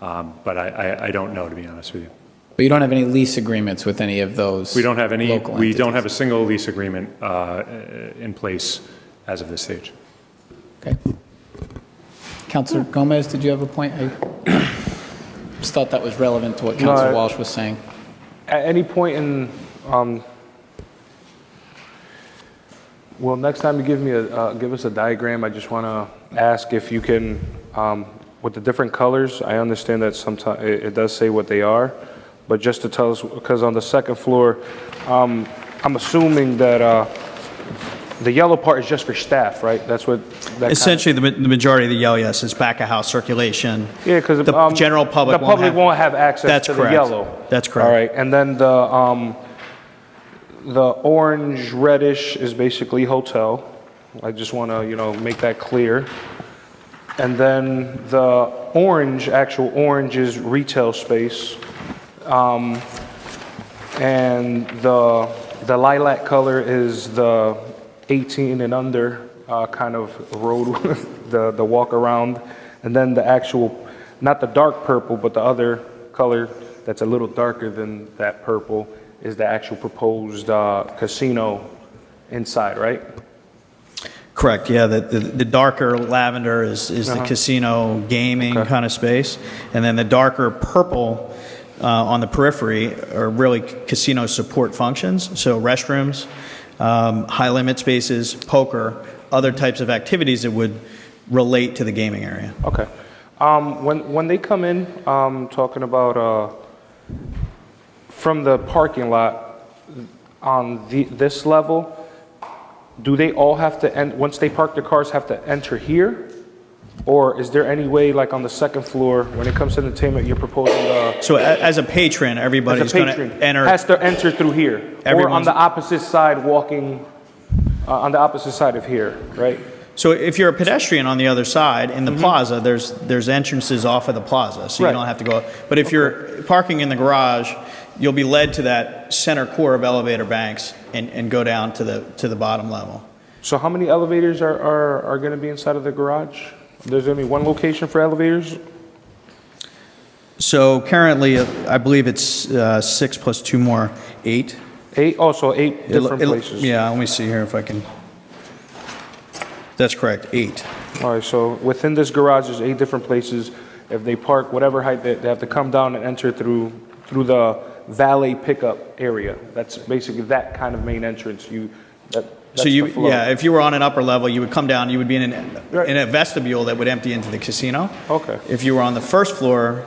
But I don't know, to be honest with you. But you don't have any lease agreements with any of those? We don't have any. local We don't entities? have a single lease agreement in place as of this stage. Okay. Councilor Gomez, did you have a point? I just thought that was relevant to what Councilor Walsh was saying. At any point in, well, next time you give us a diagram, I just want to ask if you can, with the different colors, I understand that sometimes it does say what they are, but just to tell us, because on the second floor, I'm assuming that the yellow part is just for staff, right? That's what. Essentially, the majority of the yellow, yes, is back of house circulation. Yeah, because the general public won't have access to correct. the yellow. That's correct. All right, and then the orange reddish is basically hotel. I just want to make that clear. And then the orange, actual orange, is retail space, and the lilac color is the 18 and under kind of road, the walk around, and then the actual, not the dark purple, but the other color that's a little darker than that purple is the actual proposed casino inside, right? Correct, yeah. The darker lavender is the casino gaming kind of space, and then the darker purple on the periphery are really casino support functions, so restrooms, high limit spaces, poker, other types of activities that would relate to the gaming area. Okay. When they come in, talking about from the parking lot on this level, do they all have to once they park their cars, have to enter here? Or is there any way, like on the second floor, when it comes to entertainment, you're proposing? So as a patron, everybody's going to enter. Has to enter through here, or on the opposite side, walking on the opposite side of here, right? So if you're a pedestrian on the other side in the plaza, there's entrances off of the plaza, so you don't have to go. But if you're parking in the garage, you'll be led to that center core of elevator banks and go down to the bottom level. So how many elevators are going to be inside of the garage? There's only one location for elevators? So currently, I believe it's 6 plus 2 more, 8. 8? Oh, so 8 different places. Yeah, let me see here if I can. That's correct, 8. All right, so within this garage, there's 8 different places. If they park whatever height, they have to come down and enter through the valet pickup area. That's basically that kind of main entrance. If you were on an upper level, you would come down, you would be in a vestibule that would empty into the casino. Okay. If you were on the first floor,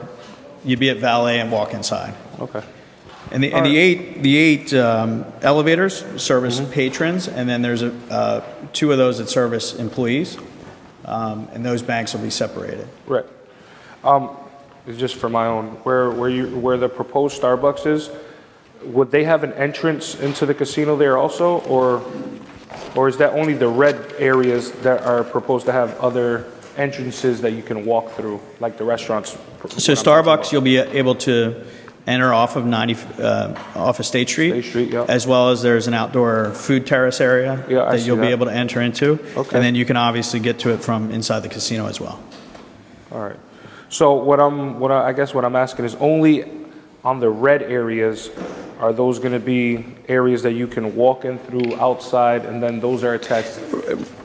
you'd be at valet and walk inside. Okay. And the eight elevators service patrons, and then there's 2 of those that service employees, and those banks will be separated. Right. It's just for my own, where the proposed Starbucks is, would they have an entrance into the casino there also, or is that only the red areas that are proposed to have other entrances that you can walk through, like the restaurants? So Starbucks, you'll be able to enter off of off of State Street, as well as there's an outdoor food terrace area that you'll be able to enter into, and then you can obviously get to it from inside the casino as well. All right. So what I'm asking is, only on the red areas, are those going to be areas that you can walk in through outside, and then those are attached?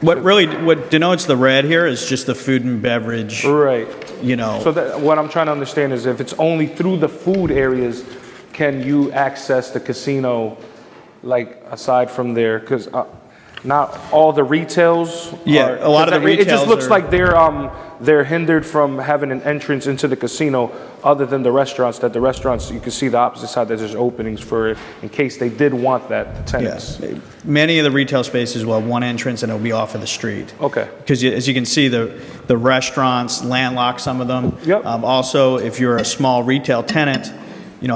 What denotes the red here is just the food and beverage. Right. So what I'm trying to understand is, if it's only through the food areas, can you access the casino, like aside from there? Because not all the retails. A lot of the retails. It just looks like they're hindered from having an entrance into the casino, other than the restaurants. That the restaurants, you can see the opposite side, that there's openings for it in case they did want that, the tenants. Yes. Many of the retail spaces will have one entrance, and it'll be off of the street. Okay. Because as you can see, the restaurants landlock some of them. Yep. Also, if you're a small retail tenant,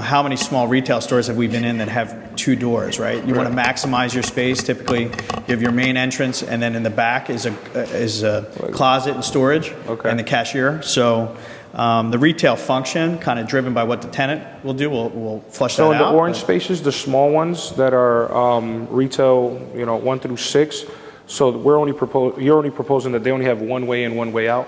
how many small retail stores have we been in that have 2 doors, right? You want to maximize your space. Typically, you have your main entrance, and then in the back is a closet and storage, and the cashier. So The retail function, kind of driven by what the tenant will do, we'll flush So that in the out. orange spaces, the small ones that are retail, 1 through 6, so you're only proposing that they only have one way in, one way out?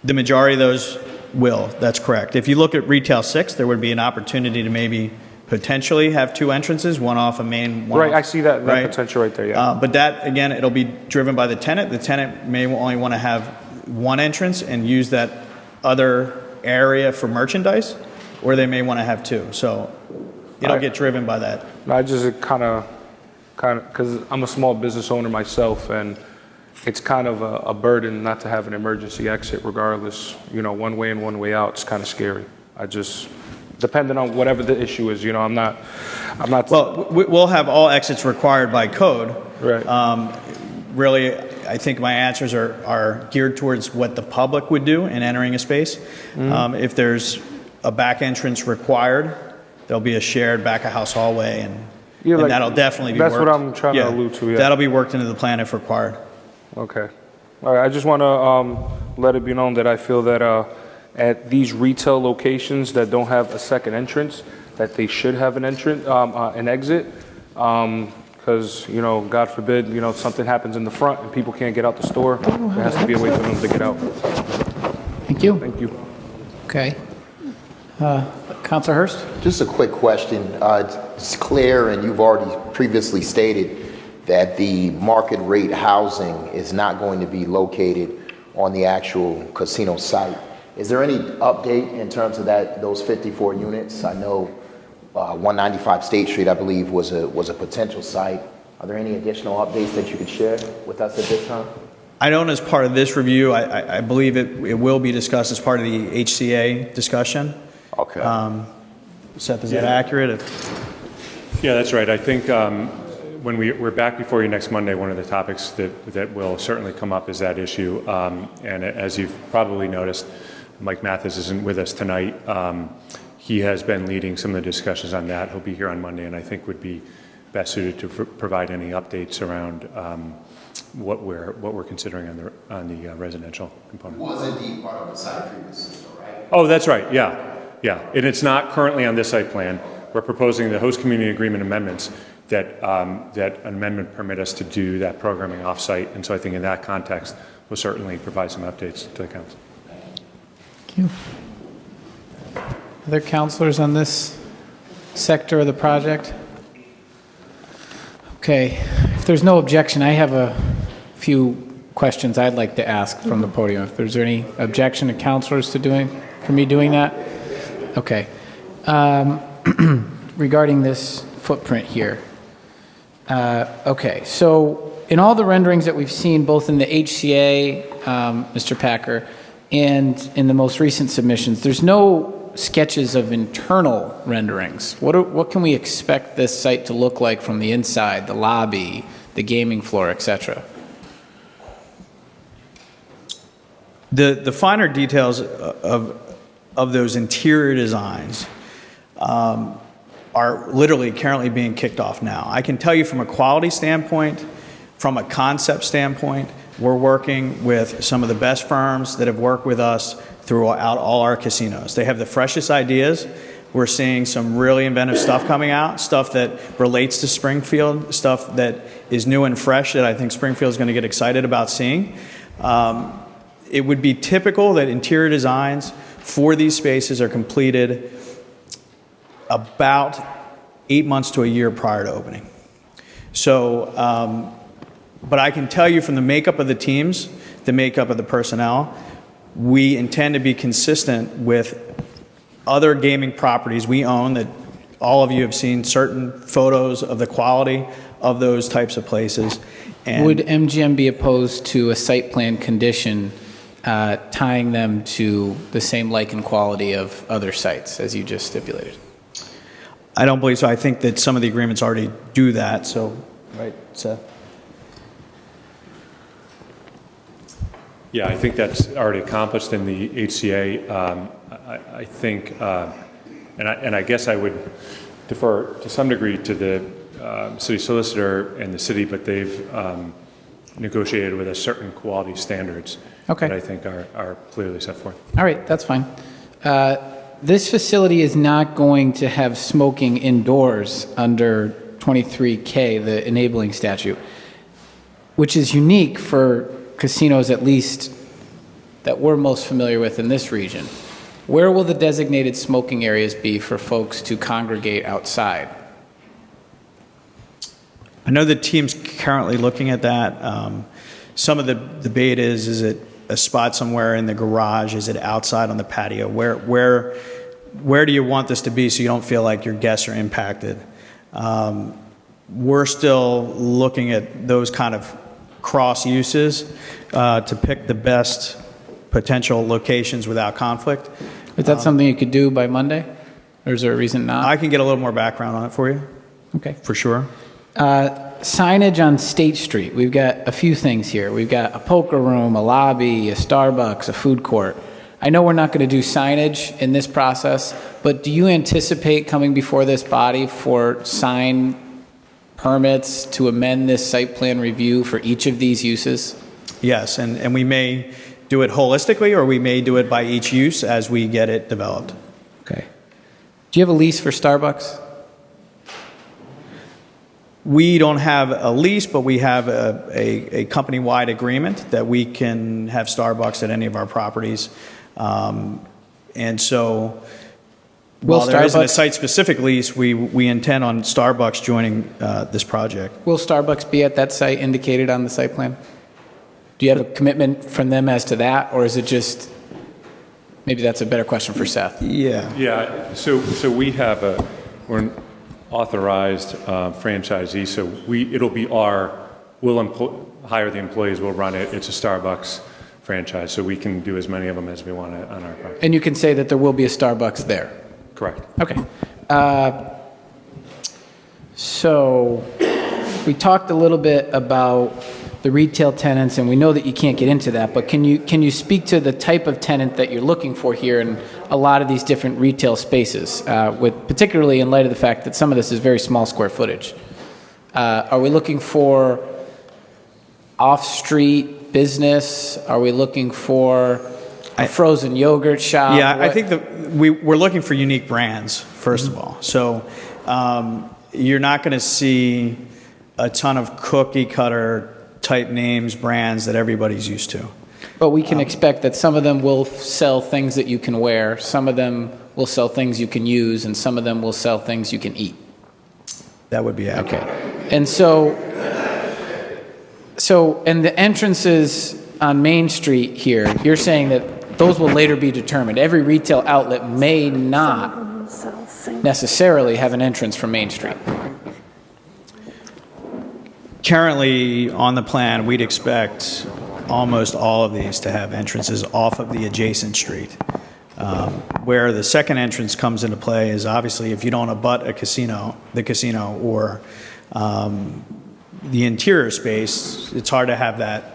The majority of those will, that's correct. If you look at retail 6, there would be an opportunity to maybe potentially have 2 entrances, one off a main, one Right, off, I see that right? potential right there, yeah. But that, again, it'll be driven by the tenant. The tenant may only want to have one entrance and use that other area for merchandise, or they may want to have 2. So it'll get driven by that. I just kind of, because I'm a small business owner myself, and it's kind of a burden not to have an emergency exit regardless, one way in, one way out. It's kind of scary. Depending on whatever the issue is, I'm not. Well, we'll have all exits required by code. Right. Really, I think my answers are geared towards what the public would do in entering a space. If there's a back entrance required, there'll be a shared back of house hallway, and that'll definitely be worked. That's what I'm trying to allude to, yeah. That'll be worked into the plan if required. Okay. All right. I just want to let it be known that I feel that at these retail locations that don't have a second entrance, that they should have an entrance, an exit, because God forbid, something happens in the front and people can't get out the store. There has to be a way for them to get out. Thank you. Thank you. Okay. Councilor Hurst? Just a quick question. It's clear, and you've already previously stated, that the market rate housing is not going to be located on the actual casino site. Is there any update in terms of those 54 units? I know 195 State Street, I believe, was a potential site. Are there any additional updates that you could share with us at this time? I don't, as part of this review, I believe it will be discussed as part of the HCA discussion. Okay. Seth, is that accurate? Yeah, that's right. I think when we're back before you next Monday, one of the topics that will certainly come up is that issue. And as you've probably noticed, Mike Mathis isn't with us tonight. He has been leading some of the discussions on that. He'll be here on Monday, and I think would be best suited to provide any updates around what we're considering on the residential component. Was indeed part of the site previously, right? Oh, that's right. Yeah. And it's not currently on this site plan. We're proposing the host community agreement amendments that an amendment permit us to do that programming off-site. And so I think in that context, we'll certainly provide some updates to the council. Thank you. Other councilors on this sector of the project? Okay. If there's no objection, I have a few questions I'd like to ask from the podium. If there's any objection to councilors for me doing that? Okay. Regarding this footprint here. Okay, so in all the renderings that we've seen, both in the HCA, Mr. Packer, and in the most recent submissions, there's no sketches of internal renderings. What can we expect this site to look like from the inside, the lobby, the gaming floor, etc.? The finer details of those interior designs are literally currently being kicked off now. I can tell you from a quality standpoint, from a concept standpoint, we're working with some of the best firms that have worked with us throughout all our casinos. They have the freshest ideas. We're seeing some really inventive stuff coming out, stuff that relates to Springfield, stuff that is new and fresh that I think Springfield is going to get excited about seeing. It would be typical that interior designs for these spaces are completed about 8 months to a year prior to opening. So, but I can tell you from the makeup of the teams, the makeup of the personnel, we intend to be consistent with other gaming properties we own that all of you have seen certain photos of the quality of those types of places. And would MGM be opposed to a site plan condition tying them to the same like and quality of other sites as you just stipulated? I don't believe so. I think that some of the agreements already do that. So, right, Seth? Yeah, I think that's already accomplished in the HCA. I think, and I guess I would defer to some degree to the city solicitor and the city, but they've negotiated with a certain quality standards Okay. that I think are clearly set forth. All right, that's fine. This facility is not going to have smoking indoors under 23K, the enabling statute, which is unique for casinos, at least that we're most familiar with in this region. Where will the designated smoking areas be for folks to congregate outside? I know the team's currently looking at that. Some of the debate is it a spot somewhere in the garage? Is it outside on the patio? Where do you want this to be so you don't feel like your guests are impacted? We're still looking at those kind of cross uses to pick the best potential locations without conflict. Is that something you could do by Monday? Or is there a reason not? I can get a little more background on it for you. Okay. For sure. Signage on State Street. We've got a few things here. We've got a poker room, a lobby, a Starbucks, a food court. I know we're not going to do signage in this process, but do you anticipate coming before this body for sign permits to amend this site plan review for each of these uses? Yes, and we may do it holistically or we may do it by each use as we get it developed. Okay. Do you have a lease for Starbucks? We don't have a lease, but we have a company-wide agreement that we can have Starbucks at any of our properties. And so, while there isn't a site-specific lease, we intend on Starbucks joining this project. Will Starbucks be at that site indicated on the site plan? Do you have a commitment from them as to that, or is it just, maybe that's a better question for Seth? Yeah. Yeah, so we're an authorized franchisee, so we'll hire the employees, we'll run it. It's a Starbucks franchise, so we can do as many of them as we want on our property. And you can say that there will be a Starbucks there? Correct. Okay. So we talked a little bit about the retail tenants, and we know that you can't get into that, but can you speak to the type of tenant that you're looking for here in a lot of these different retail spaces, particularly in light of the fact that some of this is very small square footage? Are we looking for off-street business? Are we looking for a frozen yogurt shop? Yeah, I think we're looking for unique brands, first of all. So you're not going to see a ton of cookie cutter type names, brands that everybody's used to. But we can expect that some of them will sell things that you can wear, some of them will sell things you can use, and some of them will sell things you can eat. That would be accurate. Okay. And so and the entrances on Main Street here, you're saying that those will later be determined. Every retail outlet may not necessarily have an entrance from Main Street. Currently, on the plan, we'd expect almost all of these to have entrances off of the adjacent street. Where the second entrance comes into play is obviously if you don't abut the casino, or the interior space, it's hard to have that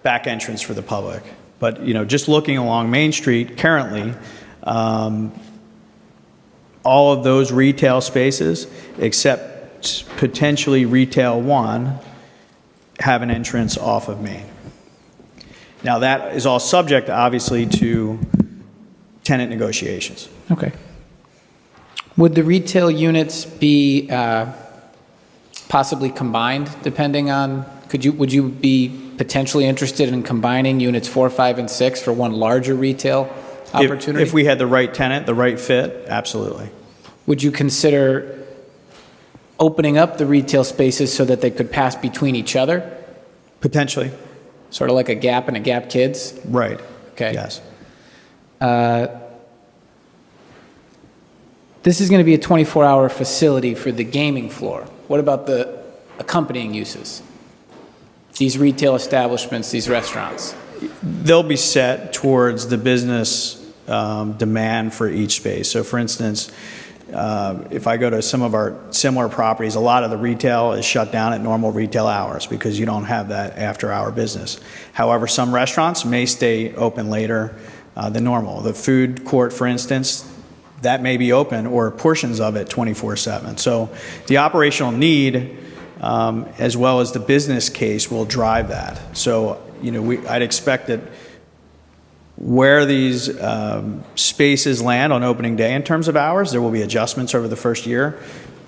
back entrance for the public. But just looking along Main Street currently, all of those retail spaces, except potentially Retail 1, have an entrance off of Main. Now that is all subject, obviously, to tenant negotiations. Okay. Would the retail units be possibly combined, depending on, would you be potentially interested in combining units 4, 5, and 6 for one larger retail opportunity? If we had the right tenant, the right fit, absolutely. Would you consider opening up the retail spaces so that they could pass between each other? Potentially. Sort of like a Gap and a Gap Kids? Right. Okay. Yes. This is going to be a 24-hour facility for the gaming floor. What about the accompanying uses? These retail establishments, these restaurants? They'll be set towards the business demand for each space. So, for instance, if I go to some of our similar properties, a lot of the retail is shut down at normal retail hours because you don't have that after-hour business. However, some restaurants may stay open later than normal. The food court, for instance, that may be open, or portions of it, 24/7. So the operational need as well as the business case will drive that. So, I'd expect that where these spaces land on opening day in terms of hours, there will be adjustments over the first year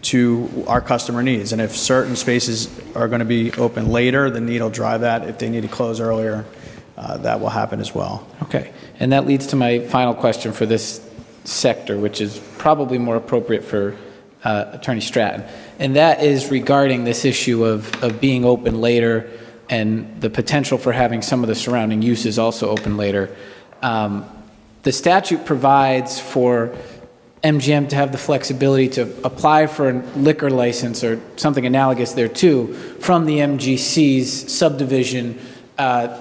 to our customer needs. And if certain spaces are going to be open later, the need will drive that. If they need to close earlier, that will happen as well. Okay. And that leads to my final question for this sector, which is probably more appropriate for Attorney Stratton. And that is regarding this issue of being open later and the potential for having some of the surrounding uses also open later. The statute provides for MGM to have the flexibility to apply for a liquor license or something analogous thereto from the MGC's subdivision,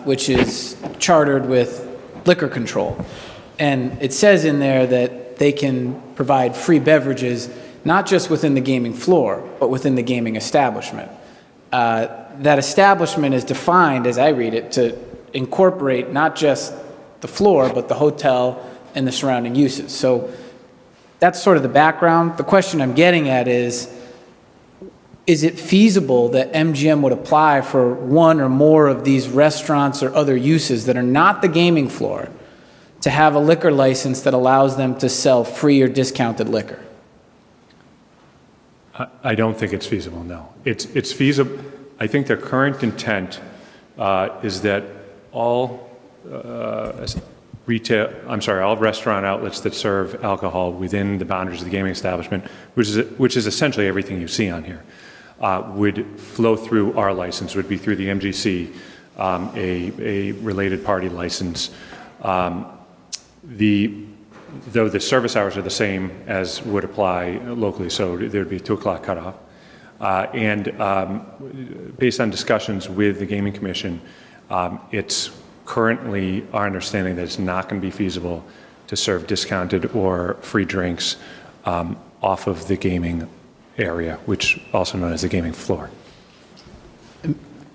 which is chartered with liquor control. And it says in there that they can provide free beverages, not just within the gaming floor, but within the gaming establishment. That establishment is defined, as I read it, to incorporate not just the floor, but the hotel and the surrounding uses. So that's sort of the background. The question I'm getting at is it feasible that MGM would apply for one or more of these restaurants or other uses that are not the gaming floor to have a liquor license that allows them to sell free or discounted liquor? I don't think it's feasible, no. It's feasible. I think their current intent is that all all restaurant outlets that serve alcohol within the boundaries of the gaming establishment, which is essentially everything you see on here, would flow through our license, would be through the MGC, a related party license. Though the service hours are the same as would apply locally, so there'd be a 2 o'clock cutoff. Based on discussions with the Gaming Commission, it's currently our understanding that it's not going to be feasible to serve discounted or free drinks off of the gaming area, which also known as the gaming floor.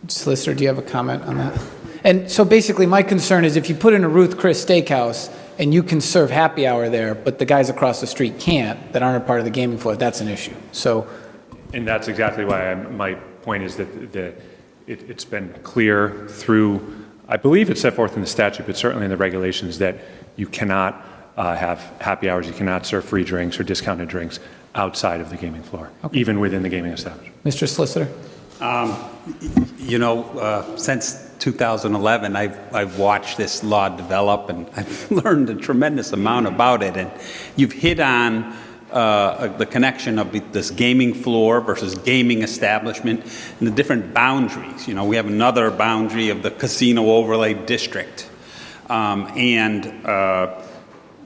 Solicitor, do you have a comment on that? And so basically my concern is if you put in a Ruth Chris Steakhouse and you can serve happy hour there, but the guys across the street can't, that aren't a part of the gaming floor, that's an issue. So, and that's exactly why my point is that it's been clear through, I believe it's set forth in the statute, but certainly in the regulations, that you cannot have happy hours, you cannot serve free drinks or discounted drinks outside of the gaming floor, even within the gaming establishment. Mr. Solicitor? Since 2011, I've watched this law develop, and I've learned a tremendous amount about it. And you've hit on the connection of this gaming floor versus gaming establishment and the different boundaries. We have another boundary of the casino overlay district.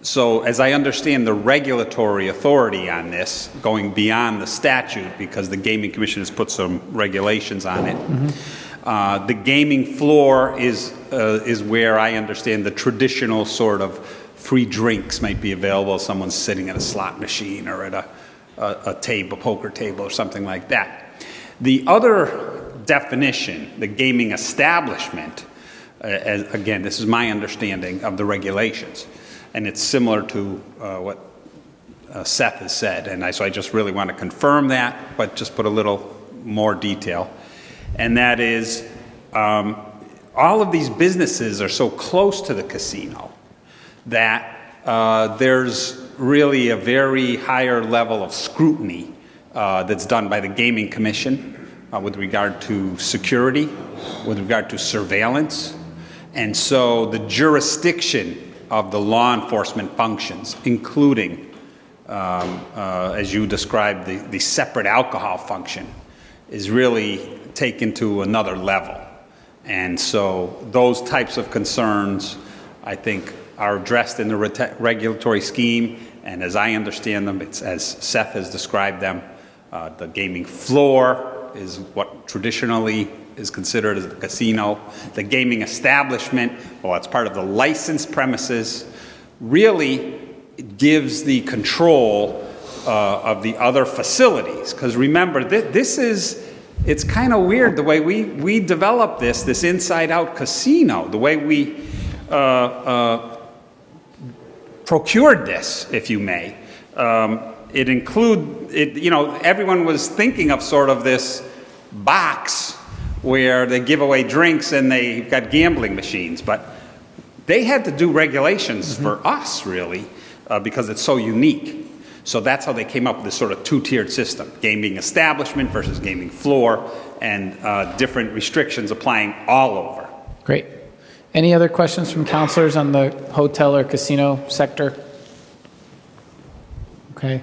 So as I understand the regulatory authority on this, going beyond the statute, because the Gaming Commission has put some regulations on it, the gaming floor is where I understand the traditional sort of free drinks might be available if someone's sitting at a slot machine or at a poker table or something like that. The other definition, the gaming establishment, again, this is my understanding of the regulations, and it's similar to what Seth has said, and so I just really want to confirm that, but just put a little more detail. And that is, all of these businesses are so close to the casino that there's really a very higher level of scrutiny that's done by the Gaming Commission with regard to security, with regard to surveillance. And so the jurisdiction of the law enforcement functions, including, as you described, the separate alcohol function, is really taken to another level. And so those types of concerns, I think, are addressed in the regulatory scheme, and as I understand them, it's as Seth has described them. The gaming floor is what traditionally is considered as the casino. The gaming establishment, well, it's part of the licensed premises, really gives the control of the other facilities. Because remember, it's kind of weird the way we develop this inside-out casino, the way we procured this, if you may. Everyone was thinking of sort of this box where they give away drinks and they've got gambling machines. But they had to do regulations for us, really, because it's so unique. So that's how they came up with this sort of two-tiered system, gaming establishment versus gaming floor, and different restrictions applying all over. Great. Any other questions from councilors on the hotel or casino sector? Okay.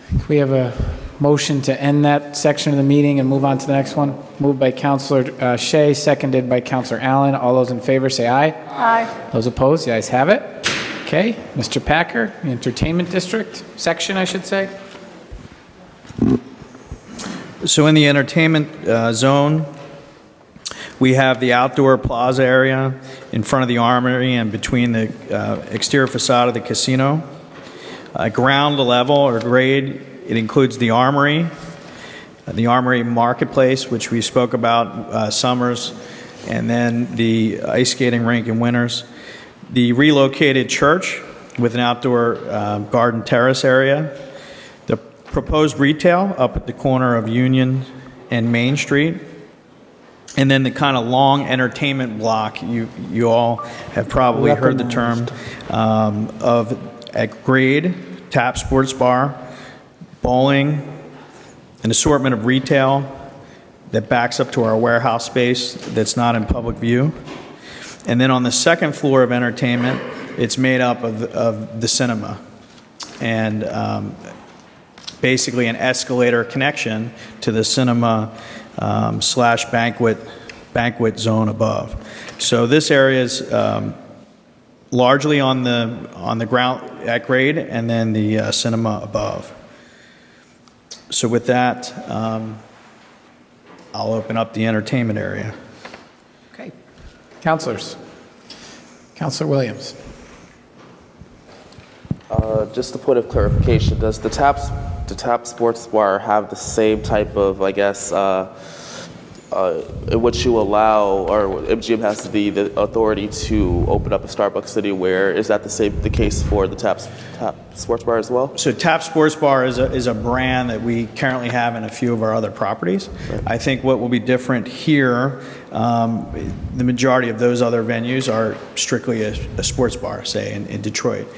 Can we have a motion to end that section of the meeting and move on to the next one? Moved by Councilor Shea, seconded by Councilor Allen. All those in favor say aye. Aye. Those opposed, the ayes have it. Okay, Mr. Packer, the entertainment district, section I should say. So in the entertainment zone, we have the outdoor plaza area in front of the Armory and between the exterior facade of the casino. Ground level or grade, it includes the Armory Marketplace, which we spoke about summers, and then the ice skating rink in winters. The relocated church with an outdoor garden terrace area. The proposed retail up at the corner of Union and Main Street. And then the kind of long entertainment block, you all have probably heard the term, of at grade, tap sports bar, bowling, an assortment of retail that backs up to our warehouse space that's not in public view. And then on the second floor of entertainment, it's made up of the cinema and basically an escalator connection to the cinema slash banquet zone above. So this area is largely on the ground at grade, and then the cinema above. So with that, I'll open up the entertainment area. Okay. Councilors. Councilor Williams. Just a point of clarification, does the tap sports bar have the same type of, I guess, in which you allow, or MGM has the authority to open up a Starbucks Anywhere? Is that the case for the tap sports bar as well? So Tap Sports Bar is a brand that we currently have in a few of our other properties. Right. I think what will be different here, the majority of those other venues are strictly a sports bar, say in Detroit.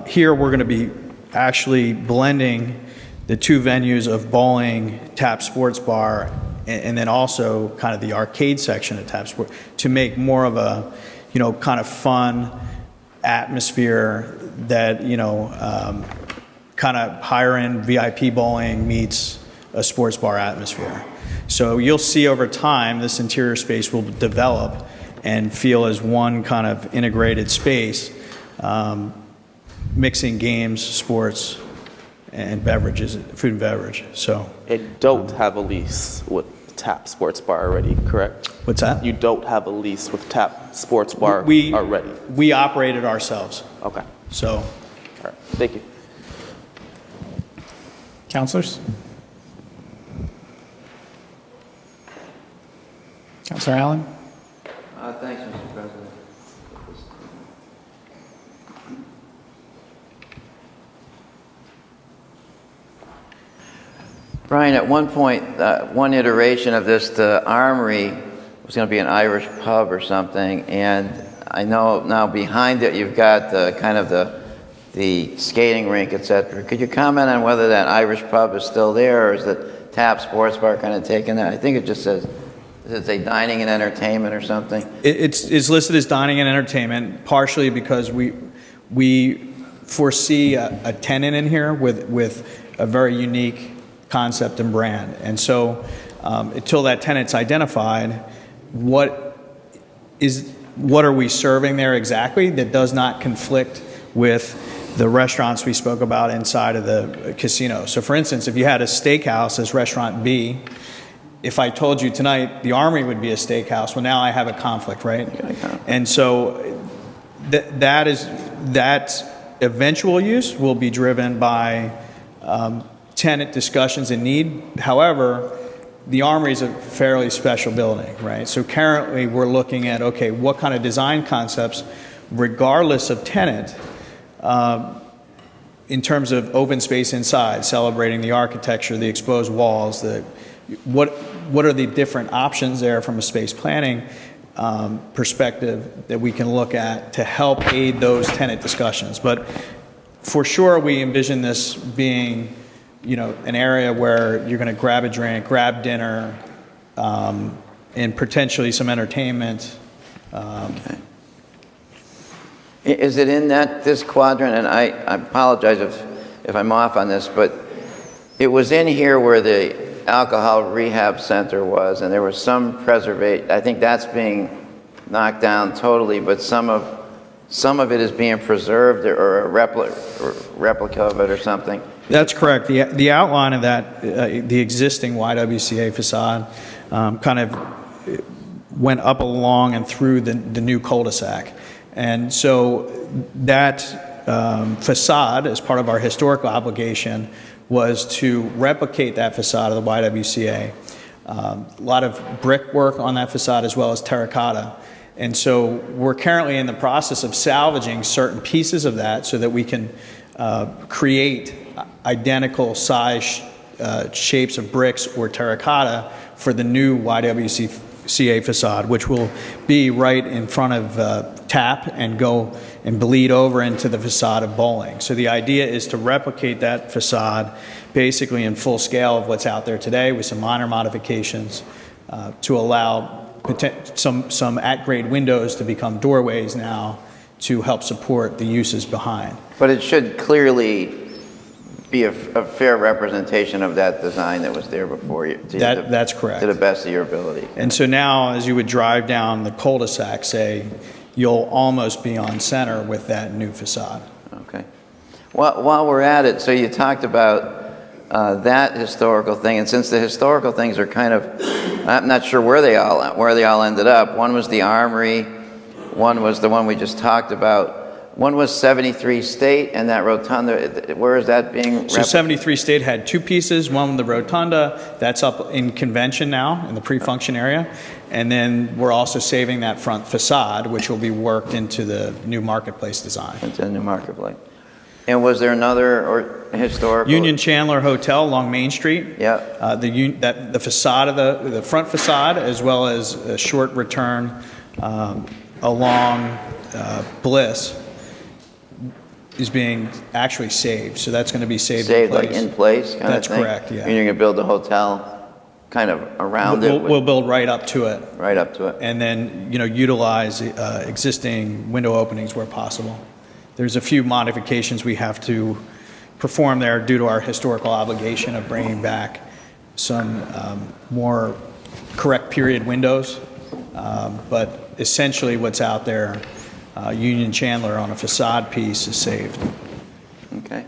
Here we're going to be actually blending the two venues of bowling, Tap Sports Bar, and then also kind of the arcade section of Tap Sport to make more of a, kind of fun atmosphere that, kind of higher end VIP bowling meets a sports bar atmosphere. So you'll see over time this interior space will develop and feel as one kind of integrated space, mixing games, sports, and beverages, food and beverage. So and don't have a lease with Tap Sports Bar already, correct? What's that? You don't have a lease with Tap Sports Bar already? We operate it ourselves. Okay. So. All right. Thank you. Councilors? Councilor Allen? Thanks, Mr. President. Brian, at one point, one iteration of this, the Armory was going to be an Irish pub or something, and I know now behind it you've got the skating rink, etc. Could you comment on whether that Irish pub is still there, or is the Tap Sports Bar kind of taking that? I think it just says, does it say dining and entertainment or something? It's listed as dining and entertainment, partially because we foresee a tenant in here with a very unique concept and brand. And so until that tenant's identified, what are we serving there exactly that does not conflict with the restaurants we spoke about inside of the casino. So for instance, if you had a steakhouse as restaurant B, if I told you tonight the Armory would be a steakhouse, well, now I have a conflict, right? And so that eventual use will be driven by tenant discussions and need. However, the Armory is a fairly special building, right? So currently we're looking at, okay, what kind of design concepts, regardless of tenant, in terms of open space inside, celebrating the architecture, the exposed walls, the what are the different options there from a space planning perspective that we can look at to help aid those tenant discussions. But for sure, we envision this being, an area where you're going to grab a drink, grab dinner, and potentially some entertainment. Okay. Is it in this quadrant? And I apologize if I'm off on this, but it was in here where the alcohol rehab center was, and there was some preservation. I think that's being knocked down totally, but some of it is being preserved, or a replica of it or something. That's correct. The outline of that, the existing YWCA facade, kind of went up along and through the new cul-de-sac. And so that facade, as part of our historical obligation, was to replicate that facade of the YWCA. A lot of brickwork on that facade as well as terracotta. And so we're currently in the process of salvaging certain pieces of that so that we can create identical size shapes of bricks or terracotta for the new YWCA facade, which will be right in front of TAP and go and bleed over into the facade of bowling. So the idea is to replicate that facade basically in full scale of what's out there today with some minor modifications to allow some at-grade windows to become doorways now to help support the uses behind. But it should clearly be a fair representation of that design that was there before you. That's correct. To the best of your ability. And so now, as you would drive down the cul-de-sac, say, you'll almost be on center with that new facade. Okay. While we're at it, so you talked about that historical thing, and since the historical things are kind of, I'm not sure where they all ended up. One was the Armory, one was the one we just talked about. One was 73 State and that rotunda. Where is that being? So 73 State had two pieces. One, the rotunda, that's up in convention now in the pre-function area. And then we're also saving that front facade, which will be worked into the new marketplace design. Into the new marketplace. And was there another historical? Union Chandler Hotel along Main Street. Yeah. The facade of the front facade, as well as a short return along Bliss, is being actually saved. So that's going to be saved in place. Like in place kind That's of thing? correct, yeah. And you're going to build a hotel kind of around it? We'll build right up to it. Right up to it. And then, utilize existing window openings where possible. There's a few modifications we have to perform there due to our historical obligation of bringing back some more correct period windows. But essentially what's out there, Union Chandler on a facade piece is saved. Okay.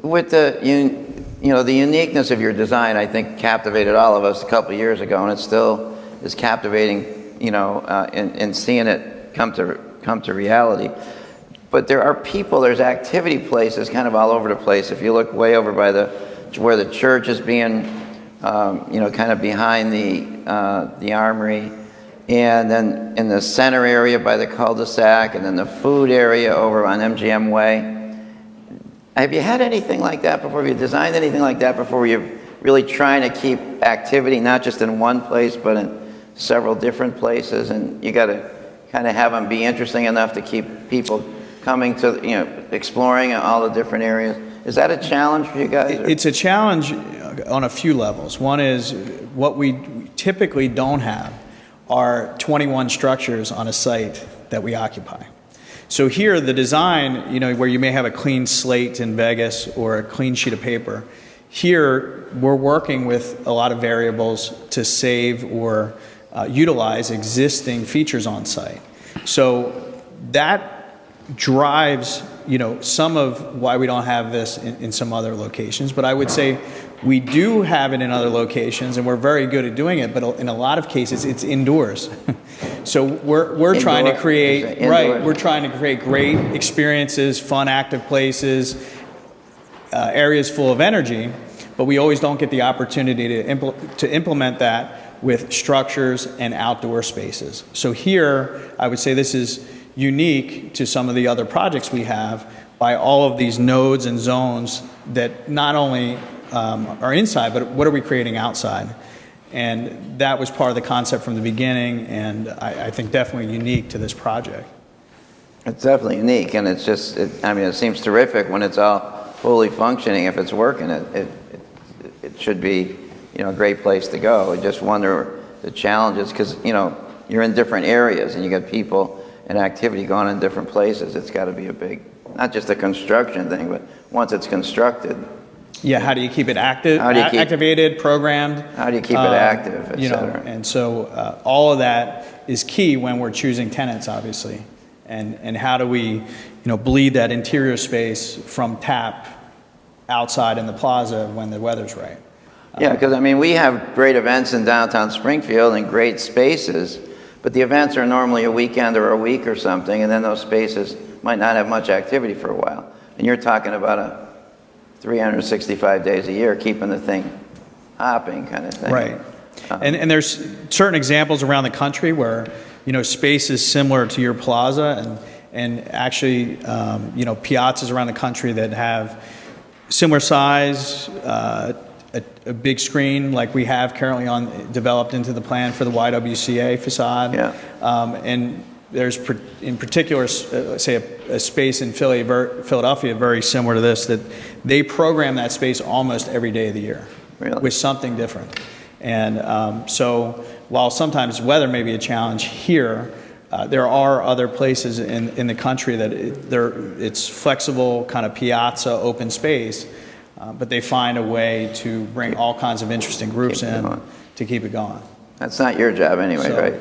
With the uniqueness of your design, I think captivated all of us a couple of years ago, and it still is captivating, in seeing it come to reality. But there are people, there's activity places kind of all over the place. If you look way over by where the church is being, kind of behind the Armory, and then in the center area by the cul-de-sac, and then the food area over on MGM Way. Have you had anything like that before? Have you designed anything like that before, where you're really trying to keep activity not just in one place, but in several different places, and you got to kind of have them be interesting enough to keep people coming to, exploring all the different areas? Is that a challenge for you guys? It's a challenge on a few levels. One is what we typically don't have are 21 structures on a site that we occupy. So here, the design, where you may have a clean slate in Vegas or a clean sheet of paper, here we're working with a lot of variables to save or utilize existing features on site. So that drives, some of why we don't have this in some other locations. But I would say we do have it in other locations, and we're very good at doing it. But in a lot of cases, it's indoors. So we're trying to create We're trying to create great experiences, fun, active places, areas full of energy. But we always don't get the opportunity to implement that with structures and outdoor spaces. So here, I would say this is unique to some of the other projects we have by all of these nodes and zones that not only are inside, but what are we creating outside? And that was part of the concept from the beginning, and I think definitely unique to this project. It's definitely unique, and it's just, it seems terrific when it's all fully functioning. If it's working, it should be, a great place to go. I just wonder the challenges, because, you're in different areas, and you got people and activity going in different places. It's got to be a big, not just a construction thing, but once it's constructed. Yeah, how do you keep it active, activated, programmed? How do you keep it active, et cetera? And so all of that is key when we're choosing tenants, obviously. And how do we, bleed that interior space from tap outside in the plaza when the weather's right? Yeah, because we have great events in downtown Springfield and great spaces, but the events are normally a weekend or a week or something, and then those spaces might not have much activity for a while. And you're talking about 365 days a year, keeping the thing hopping kind of thing. Right. And there's certain examples around the country where, space is similar to your plaza, and actually, piazzas around the country that have similar size, a big screen like we have currently developed into the plan for the YWCA facade. Yeah. And there's, in particular, say a space in Philadelphia very similar to this, that they program that space almost every day of the year. Really? With something different. And so while sometimes weather may be a challenge here, there are other places in the country that it's flexible, kind of piazza, open space, but they find a way to bring all kinds of interesting groups in to keep it going. That's not your job anyway, right?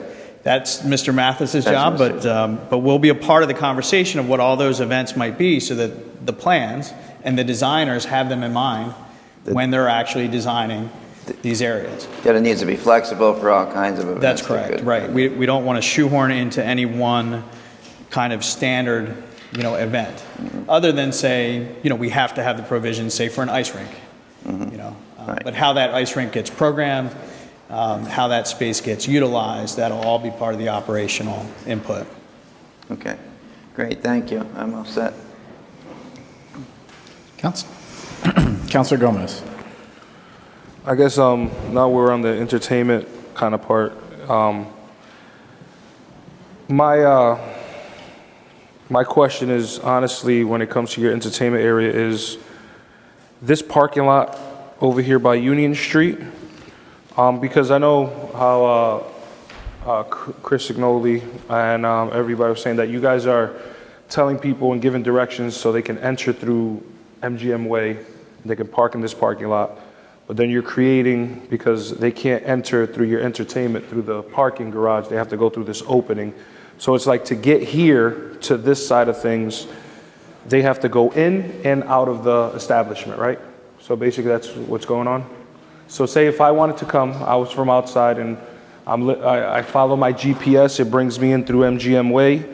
That's Mr. Mathis's job, but we'll be a part of the conversation of what all those events might be, so that the plans and the designers have them in mind when they're actually designing these areas. That it needs to be flexible for all kinds of events. That's correct, right. We don't want to shoehorn into any one kind of standard, event. Mm-hmm. Other than say, we have to have the provisions, say, for an ice rink. Mm-hmm. Right. But how that ice rink gets programmed, how that space gets utilized, that'll all be part of the operational input. Okay, great, thank you. I'm all set. Councilor Gomez. I guess now we're on the entertainment kind of part. My question is, honestly, when it comes to your entertainment area, is this parking lot over here by Union Street, because I know how Chris Signoli and everybody was saying that you guys are telling people and giving directions so they can enter through MGM Way, they can park in this parking lot, but then you're creating, because they can't enter through your entertainment through the parking garage, they have to go through this opening. So it's like, to get here to this side of things, they have to go in and out of the establishment, right? So basically that's what's going on. So say if I wanted to come, I was from outside, and I follow my GPS, it brings me in through MGM Way,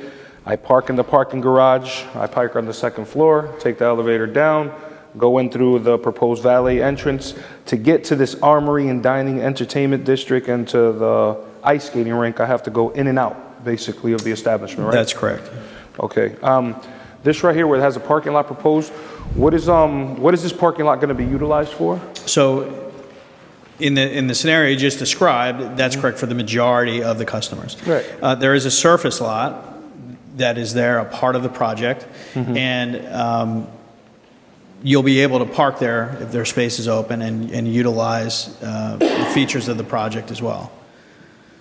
I park in the parking garage, I park on the second floor, take the elevator down, go in through the proposed valet entrance. To get to this armory and dining entertainment district and to the ice skating rink, I have to go in and out, basically, of the establishment, right? That's correct. Okay. This right here where it has a parking lot proposed, what is this parking lot going to be utilized for? So in the scenario you just described, that's correct for the majority of the customers. Right. There is a surface lot that is there, a part of the project, and you'll be able to park there if their space is open and utilize the features of the project as well.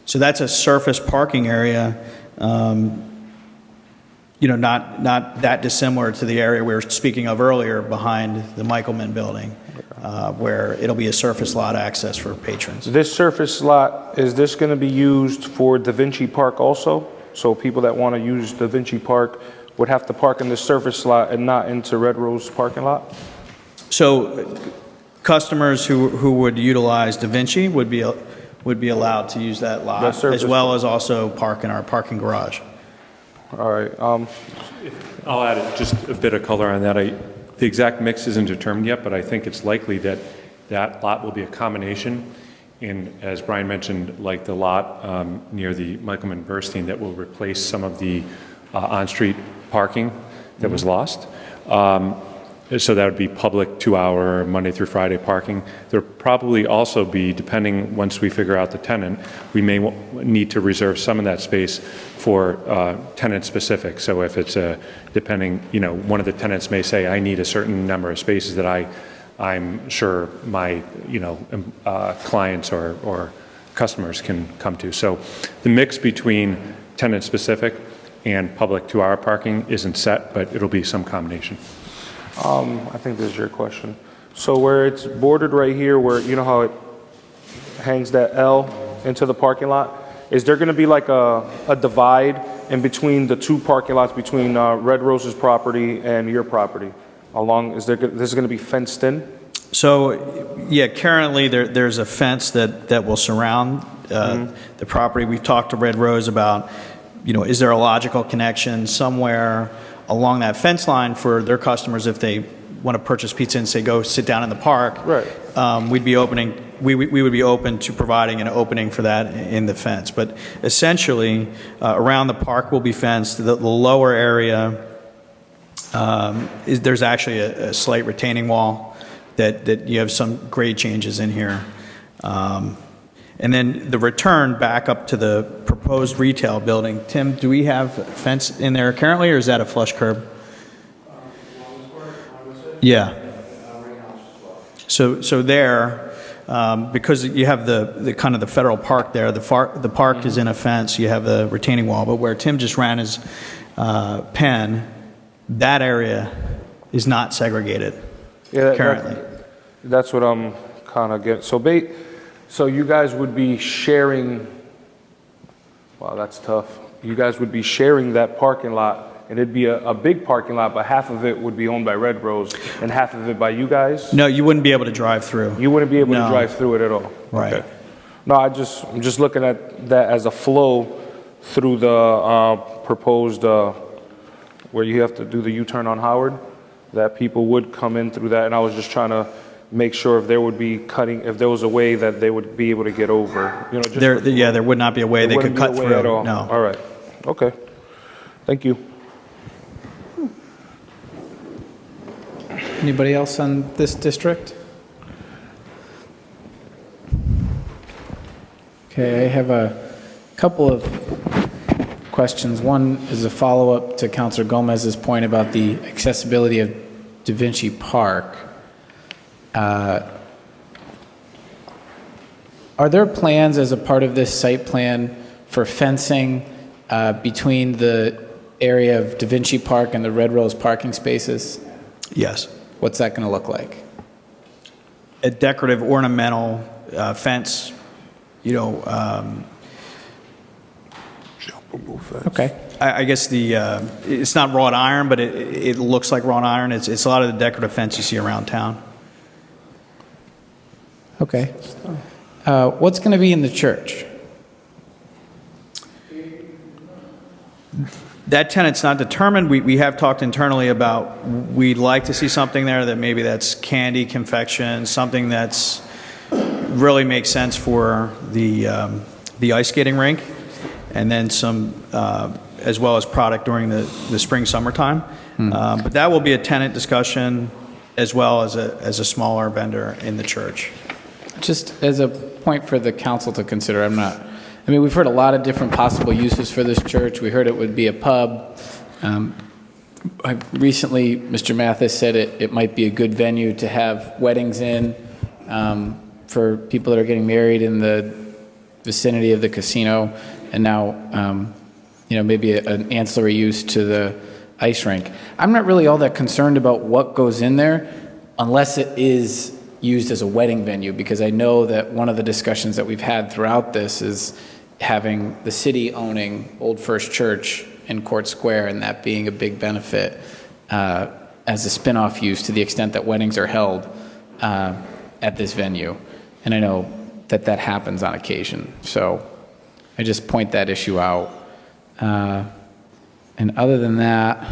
So that's a surface parking area, not that dissimilar to the area we were speaking of earlier behind the Michelman building, where it'll be a surface lot access for patrons. This surface lot, is this going to be used for Da Vinci Park also? So people that want to use Da Vinci Park would have to park in the surface lot and not into Red Rose parking lot? So customers who would utilize Da Vinci would be allowed to use that lot, as well as also park in our parking garage. All right. I'll add just a bit of color on that. The exact mix isn't determined yet, but I think it's likely that that lot will be a combination. And as Brian mentioned, like the lot near the Michelman Burstein, that will replace some of the on-street parking that was lost. So that would be public 2-hour Monday through Friday parking. There'll probably also be, depending, once we figure out the tenant, we may need to reserve some of that space for tenant specific. So if it's depending, one of the tenants may say, I need a certain number of spaces that I'm sure my, clients or customers can come to. So the mix between tenant specific and public 2-hour parking isn't set, but it'll be some combination. I think this is your question. So where it's bordered right here, where you know how it hangs that L into the parking lot, is there going to be like a divide in between the two parking lots between Red Rose's property and your property? This is going to be fenced in? So, yeah, currently there's a fence that will surround the property. We've talked to Red Rose about, is there a logical connection somewhere along that fence line for their customers if they want to purchase pizza and say go sit down in the park. Right. We would be open to providing an opening for that in the fence. But essentially, around the park will be fenced. The lower area there's actually a slight retaining wall that you have some grade changes in here. And then the return back up to the proposed retail building. Tim, do we have a fence in there currently, or is that a flush curb? Yeah. So there, because you have the kind of the federal park there, the park is in a fence. You have the retaining wall, but where Tim just ran his pen, that area is not segregated currently. That's what I'm kind of getting. So you guys would be sharing, wow, that's tough. You guys would be sharing that parking lot, and it'd be a big parking lot, but half of it would be owned by Red Rose and half of it by you guys? No, you wouldn't be able to drive through. You wouldn't be able to drive through it at all? Right. Okay. No, I'm just looking at that as a flow through the proposed, where you have to do the U-turn on Howard, that people would come in through that, and I was just trying to make sure if there was a way that they would be able to get over. There would not be a way they could cut through. At all. No. All right. Okay. Thank you. Anybody else on this district? Okay, I have a couple of questions. One is a follow-up to Councilor Gomez's point about the accessibility of Da Vinci Park. Are there plans as a part of this site plan for fencing between the area of Da Vinci Park and the Red Rose parking spaces? Yes. What's that going to look like? A decorative ornamental fence, Okay. I guess it's not wrought iron, but it looks like wrought iron. It's a lot of the decorative fence you see around town. Okay. What's going to be in the church? That tenant's not determined. We have talked internally about we'd like to see something there that maybe that's candy, confection, something that's really makes sense for the ice skating rink, and then some as well as product during the spring summertime. But that will be a tenant discussion as well as a smaller vendor in the church. Just as a point for the council to consider, we've heard a lot of different possible uses for this church. We heard it would be a pub. Recently, Mr. Mathis said it might be a good venue to have weddings in for people that are getting married in the vicinity of the casino, and now, maybe an ancillary use to the ice rink. I'm not really all that concerned about what goes in there unless it is used as a wedding venue, because I know that one of the discussions that we've had throughout this is having the city owning Old First Church in Court Square, and that being a big benefit as a spin-off use to the extent that weddings are held at this venue. And I know that happens on occasion. So I just point that issue out. And other than that,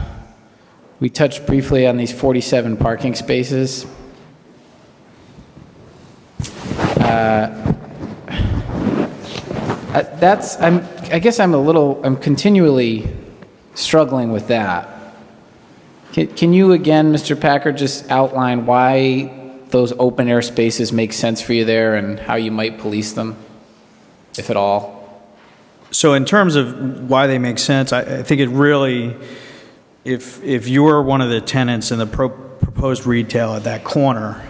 we touched briefly on these 47 parking spaces. I'm continually struggling with that. Can you again, Mr. Packer, just outline why those open air spaces make sense for you there and how you might police them, if at all? So in terms of why they make sense, I think it really, if you're one of the tenants in the proposed retail at that corner,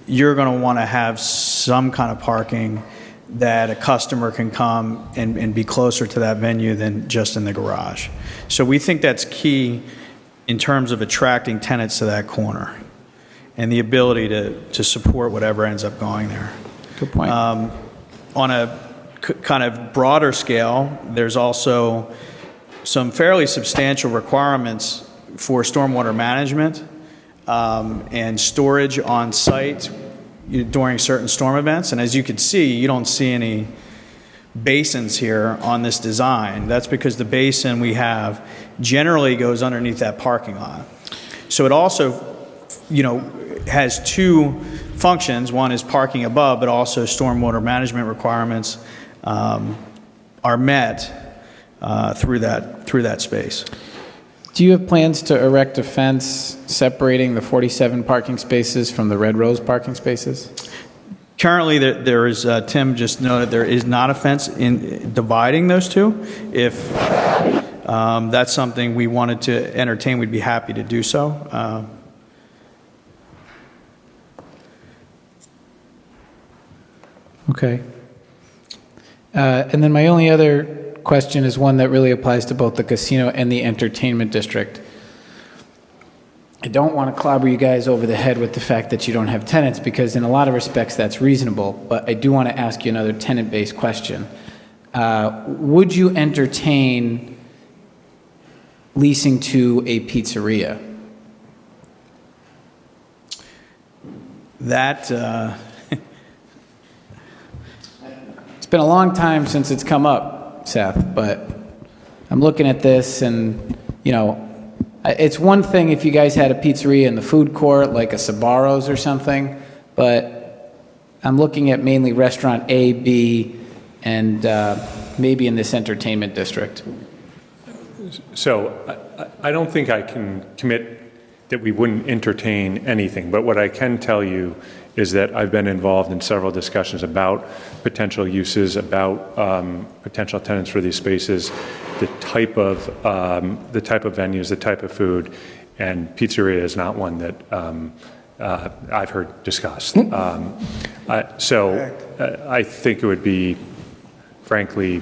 you're going to want to have some kind of parking that a customer can come and be closer to that venue than just in the garage. So we think that's key in terms of attracting tenants to that corner and the ability to support whatever ends up going there. Good point. On a kind of broader scale, there's also some fairly substantial requirements for stormwater management and storage on site during certain storm events. And as you can see, you don't see any basins here on this design. That's because the basin we have generally goes underneath that parking lot. So it also, has two functions. One is parking above, but also stormwater management requirements are met through that space. Do you have plans to erect a fence separating the 47 parking spaces from the Red Rose parking spaces? Currently, there is, Tim just noted, there is not a fence in dividing those two. If that's something we wanted to entertain, we'd be happy to do so. Okay. And then my only other question is one that really applies to both the casino and the entertainment district. I don't want to clobber you guys over the head with the fact that you don't have tenants, because in a lot of respects that's reasonable, but I do want to ask you another tenant-based question. Would you entertain leasing to a pizzeria? That it's been a long time since it's come up, Seth, but I'm looking at this and, it's one thing if you guys had a pizzeria in the food court, like a Sbarro's or something, but I'm looking at mainly restaurant A, B, and maybe in this entertainment district. So I don't think I can commit that we wouldn't entertain anything, but what I can tell you is that I've been involved in several discussions about potential uses, about potential tenants for these spaces, the type of venues, the type of food, and pizzeria is not one that I've heard discussed. So I think it would be, frankly,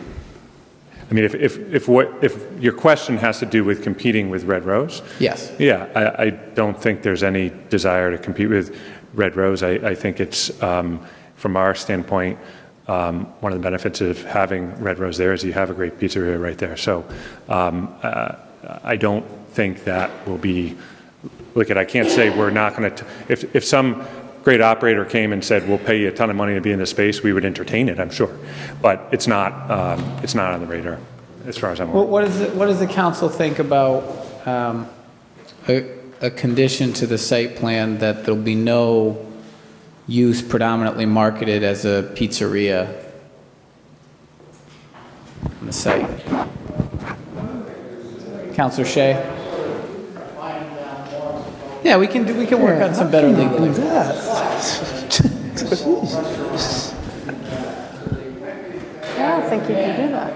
I mean, if your question has to do with competing with Red Rose, yes, yeah, I don't think there's any desire to compete with Red Rose. I think it's from our standpoint, one of the benefits of having Red Rose there is you have a great pizzeria right there. So I don't think that will be. Look, I can't say we're not going to. If some great operator came and said, we'll pay you a ton of money to be in this space, we would entertain it, I'm sure. But it's not on the radar as far as I'm aware. What does the council think about a condition to the site plan that there'll be no use predominantly marketed as a pizzeria on the site? Councilor Shea? Yeah, we can work on some better legal. I don't think you can do that.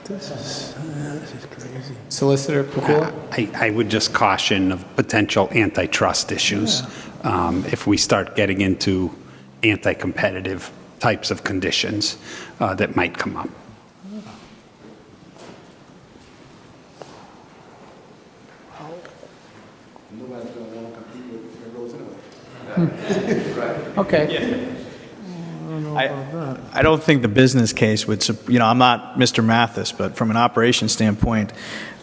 This is crazy. Solicitor Pakula? I would just caution of potential antitrust issues if we start getting into anti-competitive types of conditions that might come up. Okay. I don't think the business case would, I'm not Mr. Mathis, but from an operations standpoint,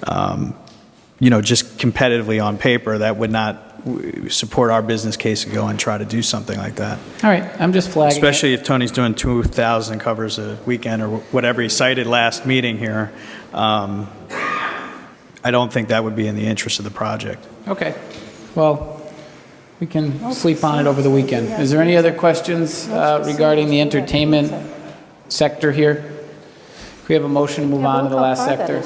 just competitively on paper, that would not support our business case to go and try to do something like that. All right, I'm just flagging. Especially if Tony's doing 2,000 covers a weekend or whatever he cited last meeting here. I don't think that would be in the interest of the project. Okay. Well, we can sleep on it over the weekend. Is there any other questions regarding the entertainment sector here? We have a motion to move on to the last sector.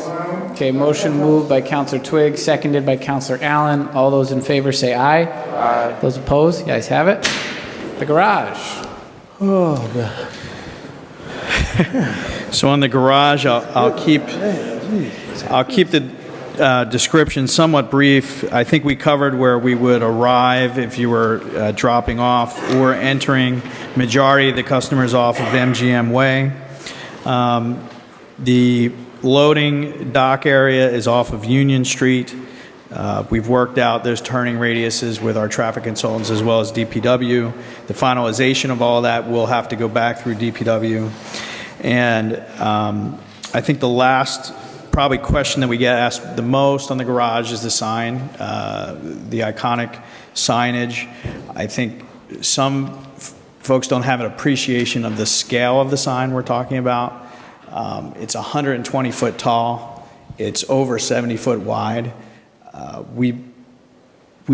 Okay, motion moved by Counselor Twigg, seconded by Counselor Allen. All those in favor say aye. Aye. Those opposed? The ayes have it. The garage. Oh, God. So on the garage, I'll keep the description somewhat brief. I think we covered where we would arrive if you were dropping off or entering majority of the customers off of MGM Way. The loading dock area is off of Union Street. We've worked out those turning radiuses with our traffic consultants as well as DPW. The finalization of all that will have to go back through DPW. And I think the last probably question that we get asked the most on the garage is the sign, the iconic signage. I think some folks don't have an appreciation of the scale of the sign we're talking about. It's 120 foot tall. It's over 70 foot wide. We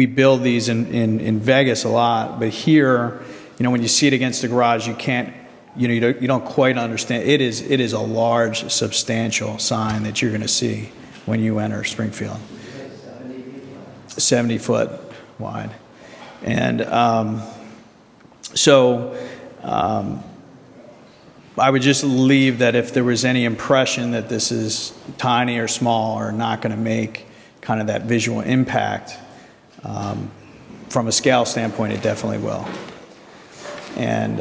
build these in Vegas a lot, but here, when you see it against the garage, you can't, you don't quite understand. It is a large, substantial sign that you're going to see when you enter Springfield. 70 foot wide, and I would just leave that if there was any impression that this is tiny or small or not going to make kind of that visual impact, from a scale standpoint, it definitely will. And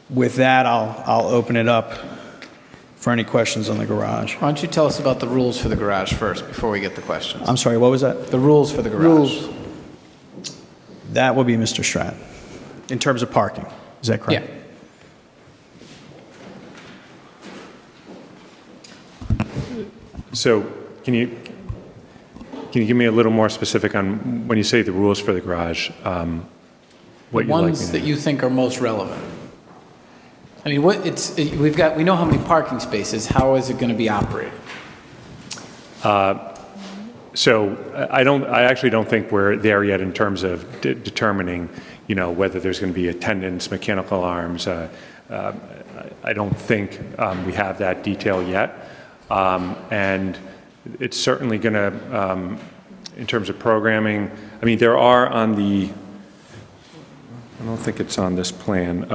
with that, I'll open it up for any questions on the garage. Why don't you tell us about the rules for the garage first before we get the questions? I'm sorry, what was that? The rules for the garage. Rules. That will be Mr. Stratton, in terms of parking. Is that correct? Yeah. So can you give me a little more specific on when you say the rules for the garage, what The ones that you think are most relevant. I mean, we know how many parking spaces. How is it going to be operated? So I actually don't think we're there yet in terms of determining, whether there's going to be attendants, mechanical alarms. I don't think we have that detail yet. And it's certainly going to, in terms of programming, there are I don't think it's on this plan.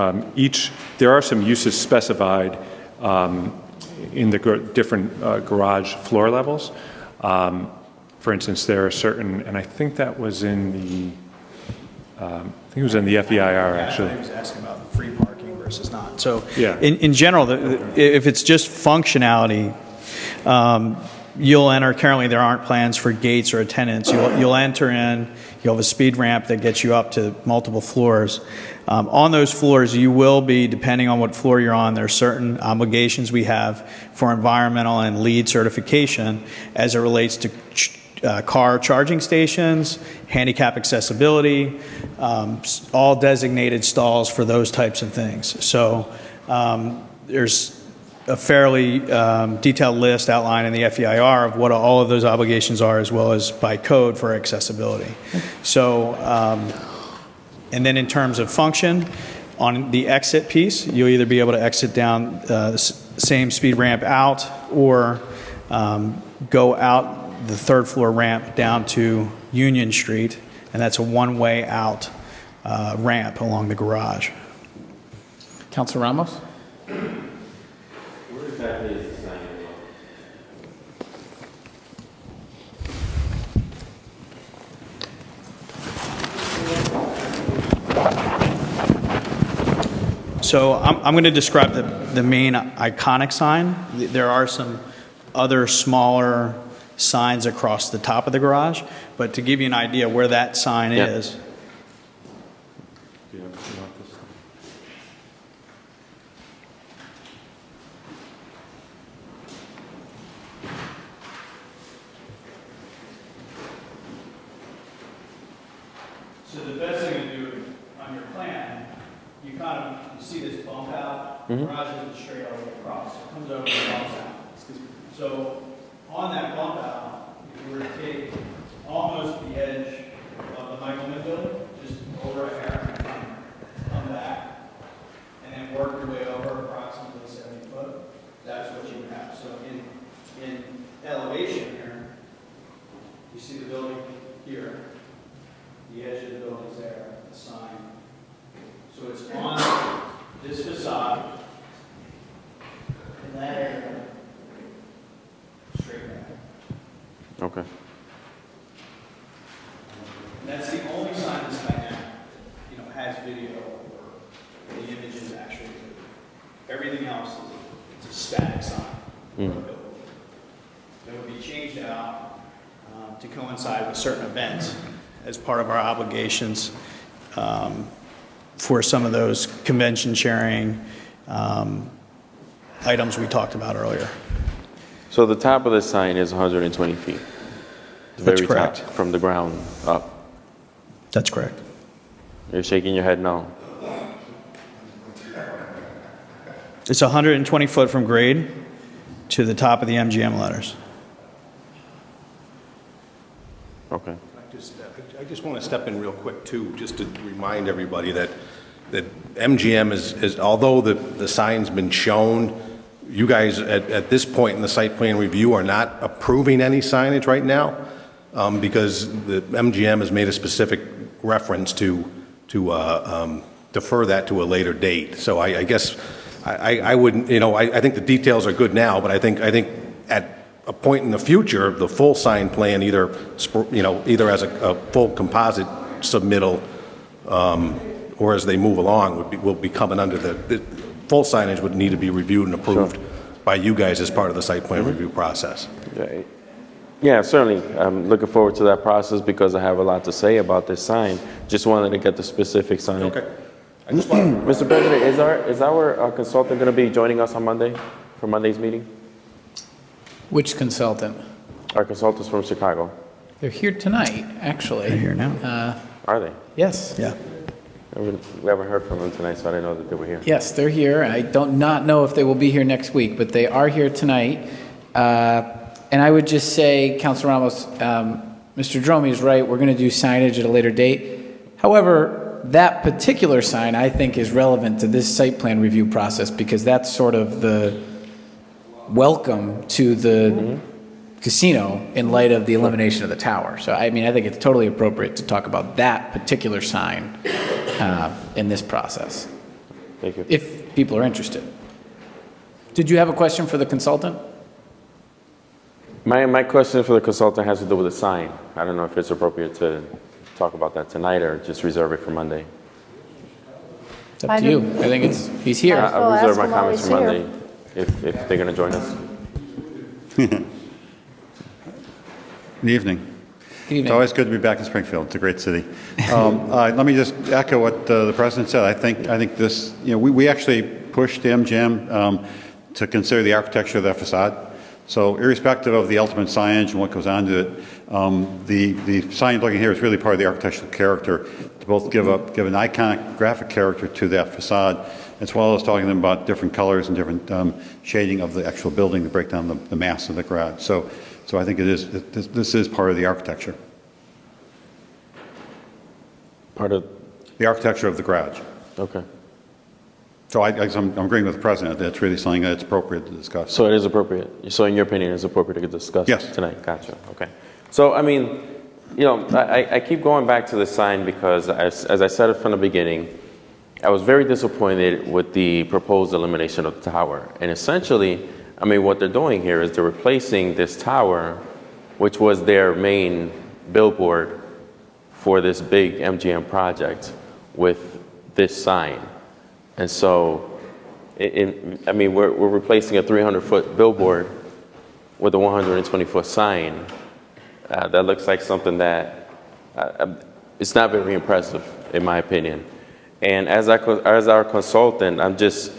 There are some uses specified in the different garage floor levels. For instance, there are certain, and I think that was in the, FEIR actually. I was asking about free parking versus not. So yeah. in general, if it's just functionality, you'll enter. Currently, there aren't plans for gates or attendants. You'll enter in. You'll have a speed ramp that gets you up to multiple floors. On those floors, you will be, depending on what floor you're on, there are certain obligations we have for environmental and LEED certification as it relates to car charging stations, handicap accessibility, all designated stalls for those types of things. So there's a fairly detailed list outlined in the FEIR of what all of those obligations are, as well as by code for accessibility. So, and then in terms of function, on the exit piece, you'll either be able to exit down the same speed ramp out or go out the third floor ramp down to Union Street, and that's a one-way out ramp along the garage. Councilor Ramos? Where exactly is the sign? So I'm going to describe the main iconic sign. There are some other smaller signs across the top of the garage, but to give you an idea where that sign is. So the best thing to do on your plan, you see this bump out. The garage isn't straight all the way across. It comes over and bumps out. So on that bump out, if you were to take almost the edge of the Michaelman building, just over a hair and come back, and then work your way over approximately 70 foot, that's what you have. So in elevation here, you see the building here, the edge of the building's there, the sign. So it's on this facade, in that area, straight back. Okay. And that's the only sign that's dynamic, has video or the image is actually moving. Everything else is it's a static sign. That would be changed out to coincide with certain events as part of our obligations for some of those convention sharing items we talked about earlier. So the top of the sign is 120 feet. The That's very correct. top, from the ground up. That's correct. You're shaking your head no. It's 120 foot from grade to the top of the MGM letters. Okay. I just want to step in real quick, too, just to remind everybody that MGM is although the sign's been shown, you guys at this point in the site plan review are not approving any signage right now because the MGM has made a specific reference to defer that to a later date. So I guess I wouldn't, I think the details are good now, but I think at a point in the future, the full sign plan, either as a full composite submittal or as they move along, will be coming under the full signage would need to be reviewed and approved by you guys as part of the site plan review process. Okay. Yeah, certainly. I'm looking forward to that process because I have a lot to say about this sign. Just wanted to get the specific sign. Okay. Mr. President, is our consultant going to be joining us on Monday for Monday's meeting? Which consultant? Our consultants from Chicago. They're here tonight, actually. They're here now. Are they? Yes. Yeah. We haven't heard from them tonight, so I didn't know that they were here. Yes, they're here. I don't not know if they will be here next week, but they are here tonight. And I would just say, Councilor Ramos, Mr. Dromey is right. We're going to do signage at a later date. However, that particular sign, I think, is relevant to this site plan review process because that's sort of the welcome to the casino in light of the elimination of the tower. So, I mean, I think it's totally appropriate to talk about that particular sign in this process. Thank you. If people are interested. Did you have a question for the consultant? My question for the consultant has to do with the sign. I don't know if it's appropriate to talk about that tonight or just reserve it for Monday. It's up to you. I think he's here. I'll reserve my comments for Monday if they're going to join us. Good evening. Evening. It's always good to be back in Springfield. It's a great city. Let me just echo what the president said. I think this, we actually pushed MGM to consider the architecture of that facade. So irrespective of the ultimate signage and what goes onto it, the sign you're looking here is really part of the architectural character to both give an iconic graphic character to that facade, as well as talking about different colors and different shading of the actual building to break down the mass of the garage. So I think this is part of the architecture. Part of the architecture of the garage. Okay. So I'm agreeing with the president that it's really something that it's appropriate to discuss. So it is appropriate. So in your opinion, it's appropriate to discuss tonight. Gotcha. Okay. So I mean, I keep going back to the sign because as I said it from the beginning, I was very disappointed with the proposed elimination of the tower. And essentially, I mean, what they're doing here is they're replacing this tower, which was their main billboard for this big MGM project, with this sign. And so, we're replacing a 300-foot billboard with a 120-foot sign. That looks like something that it's not very impressive, in my opinion. And as our consultant, I'm just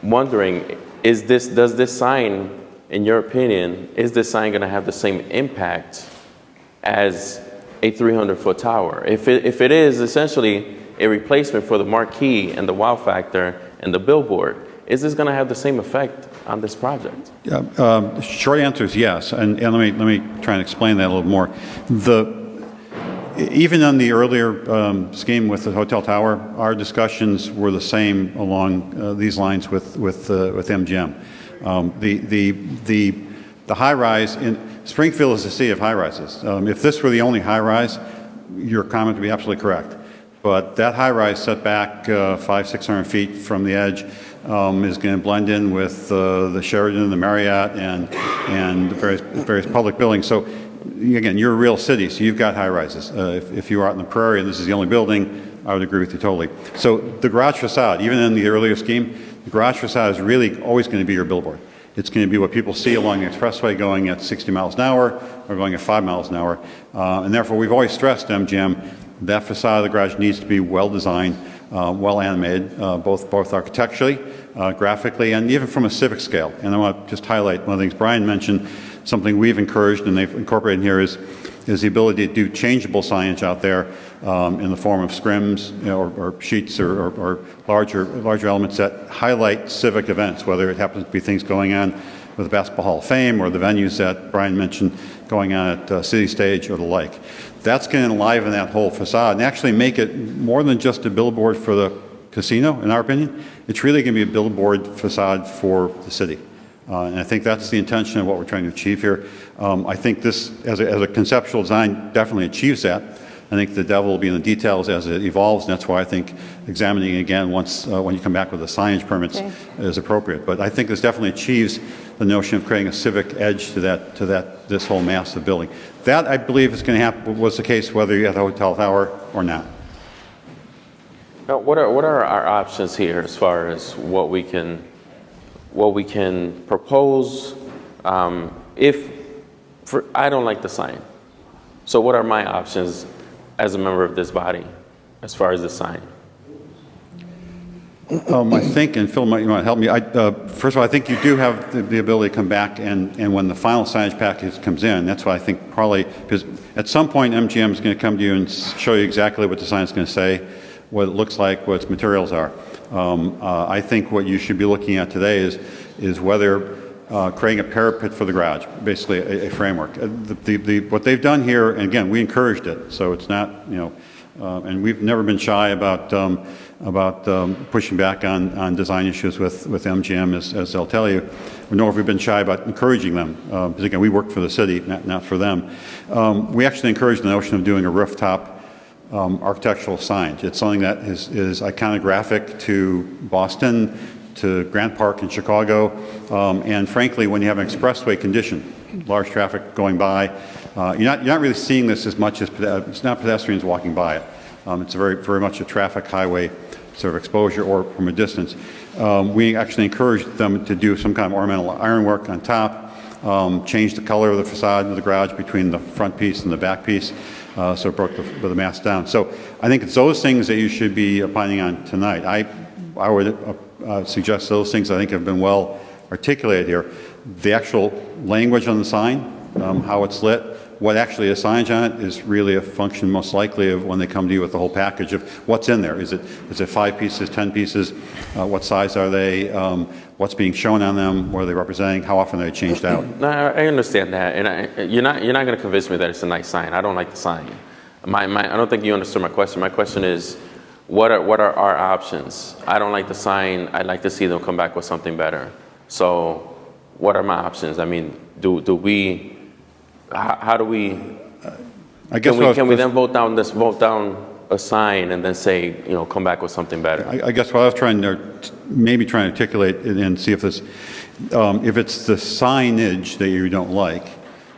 wondering, does this sign, in your opinion, is this sign going to have the same impact as a 300-foot tower? If it is essentially a replacement for the marquee and the wow factor and the billboard, is this going to have the same effect on this project? Yeah, short answer is yes, and let me try and explain that a little more. Even on the earlier scheme with the hotel tower, our discussions were the same along these lines with MGM. The high-rise in Springfield is a city of high-rises. If this were the only high-rise, your comment would be absolutely correct. But that high-rise set back 500-600 feet from the edge is going to blend in with the Sheraton, the Marriott, and the various public buildings. So again, you're a real city, so you've got high-rises. If you are out in the prairie and this is the only building, I would agree with you totally. So the garage facade, even in the earlier scheme, the garage facade is really always going to be your billboard. It's going to be what people see along the expressway going at 60 miles an hour or going at 5 miles an hour. And therefore, we've always stressed, MGM, that facade of the garage needs to be well-designed, well-animated, both architecturally, graphically, and even from a civic scale. And I want to just highlight one of the things Brian mentioned, something we've encouraged and they've incorporated in here is the ability to do changeable signage out there in the form of scrims, or sheets or larger elements that highlight civic events, whether it happens to be things going on with the Basketball Hall of Fame or the venues that Brian mentioned going on at City Stage or the like. That's going to enliven that whole facade and actually make it more than just a billboard for the casino, in our opinion. It's really going to be a billboard facade for the city. And I think that's the intention of what we're trying to achieve here. I think this, as a conceptual design, definitely achieves that. I think the devil will be in the details as it evolves, and that's why I think examining it again once when you come back with the signage permits is appropriate. But I think this definitely achieves the notion of creating a civic edge to this whole massive building. That, I believe, is going to happen. Was the case whether you have the hotel tower or not. Now, what are our options here as far as what we can propose? I don't like the sign. So what are my options as a member of this body as far as the sign? I think, and Phil, you might help me. First of all, I think you do have the ability to come back and when the final signage package comes in, that's why I think probably, because at some point MGM is going to come to you and show you exactly what the sign is going to say, what it looks like, what its materials are. I think what you should be looking at today is whether creating a parapet for the garage, basically a framework. What they've done here, and again, we encouraged it, so it's not, and we've never been shy about pushing back on design issues with MGM, as they'll tell you, nor have we been shy about encouraging them, because again, we work for the city, not for them. We actually encourage the notion of doing a rooftop architectural signage. It's something that is iconographic to Boston, to Grant Park in Chicago, and frankly, when you have an expressway condition, large traffic going by, you're not really seeing this as much as it's not pedestrians walking by it. It's very much a traffic highway sort of exposure, or from a distance. We actually encourage them to do some kind of ornamental ironwork on top, change the color of the facade of the garage between the front piece and the back piece, so it brought the mass down. So I think it's those things that you should be opining on tonight. I would suggest those things I think have been well articulated here. The actual language on the sign, how it's lit, what actually is signage on it is really a function most likely of when they come to you with the whole package of what's in there. Is it 5 pieces, 10 pieces? What size are they? What's being shown on them? What are they representing? How often are they changed out? No, I understand that, and you're not going to convince me that it's a nice sign. I don't like the sign. I don't think you understood my question. My question is, what are our options? I don't like the sign. I'd like to see them come back with something better. So, what are my options? I mean, how do we? I guess can we then vote down a sign and then say, come back with something better? I guess what I was trying to articulate and see if this, if it's the signage that you don't like,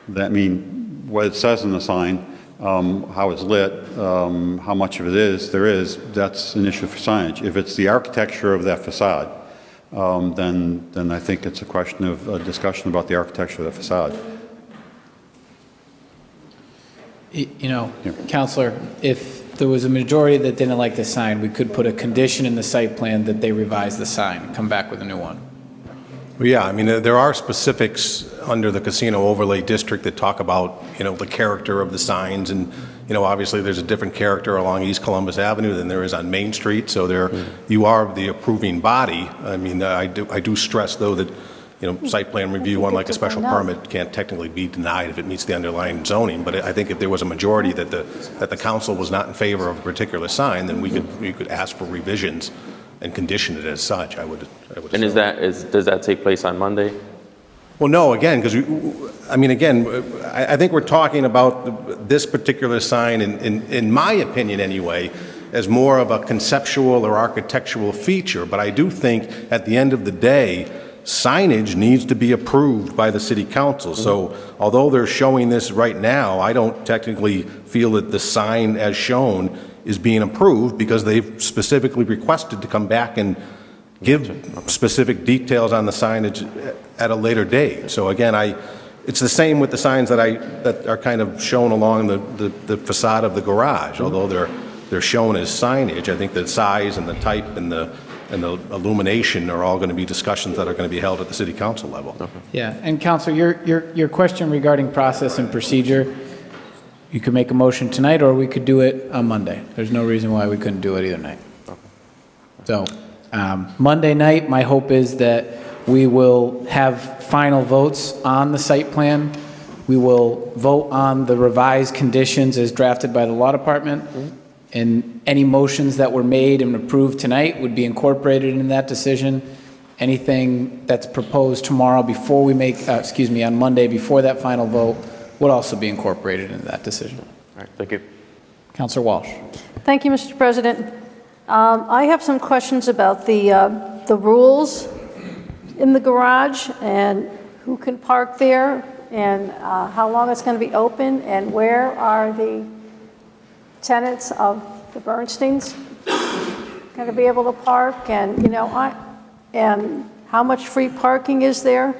that mean what it says in the sign, how it's lit, how much of it that's an issue for signage. If it's the architecture of that facade, then I think it's a question of a discussion about the architecture of the facade. Counselor, if there was a majority that didn't like the sign, we could put a condition in the site plan that they revise the sign and come back with a new one. Well, yeah, I mean, there are specifics under the casino overlay district that talk about, the character of the signs, and, obviously there's a different character along East Columbus Avenue than there is on Main Street, so you are the approving body. I mean, I do stress, though, that, site plan review, unlike a special permit, can't technically be denied if it meets the underlying zoning, but I think if there was a majority that the council was not in favor of a particular sign, then we could ask for revisions and condition it as such, I would And assume. does that take place on Monday? Well, no, again, because, I think we're talking about this particular sign, in my opinion anyway, as more of a conceptual or architectural feature. But I do think at the end of the day, signage needs to be approved by the city council. So although they're showing this right now, I don't technically feel that the sign as shown is being approved because they've specifically requested to come back and give specific details on the signage at a later date. So again, it's the same with the signs that are kind of shown along the facade of the garage. Although they're shown as signage, I think the size and the type and the illumination are all going to be discussions that are going to be held at the city council level. Yeah, and Councilor, your question regarding process and procedure, you could make a motion tonight, or we could do it on Monday. There's no reason why we couldn't do it either night. So, Monday night, my hope is that we will have final votes on the site plan. We will vote on the revised conditions as drafted by the law department. And any motions that were made and approved tonight would be incorporated in that decision. Anything that's proposed tomorrow before we make, on Monday before that final vote would also be incorporated into that decision. All right, thank you. Councilor Walsh. Thank you, Mr. President. I have some questions about the rules in the garage and who can park there and how long it's going to be open and where are the tenants of the Bernsteins going to be able to park and, and how much free parking is there?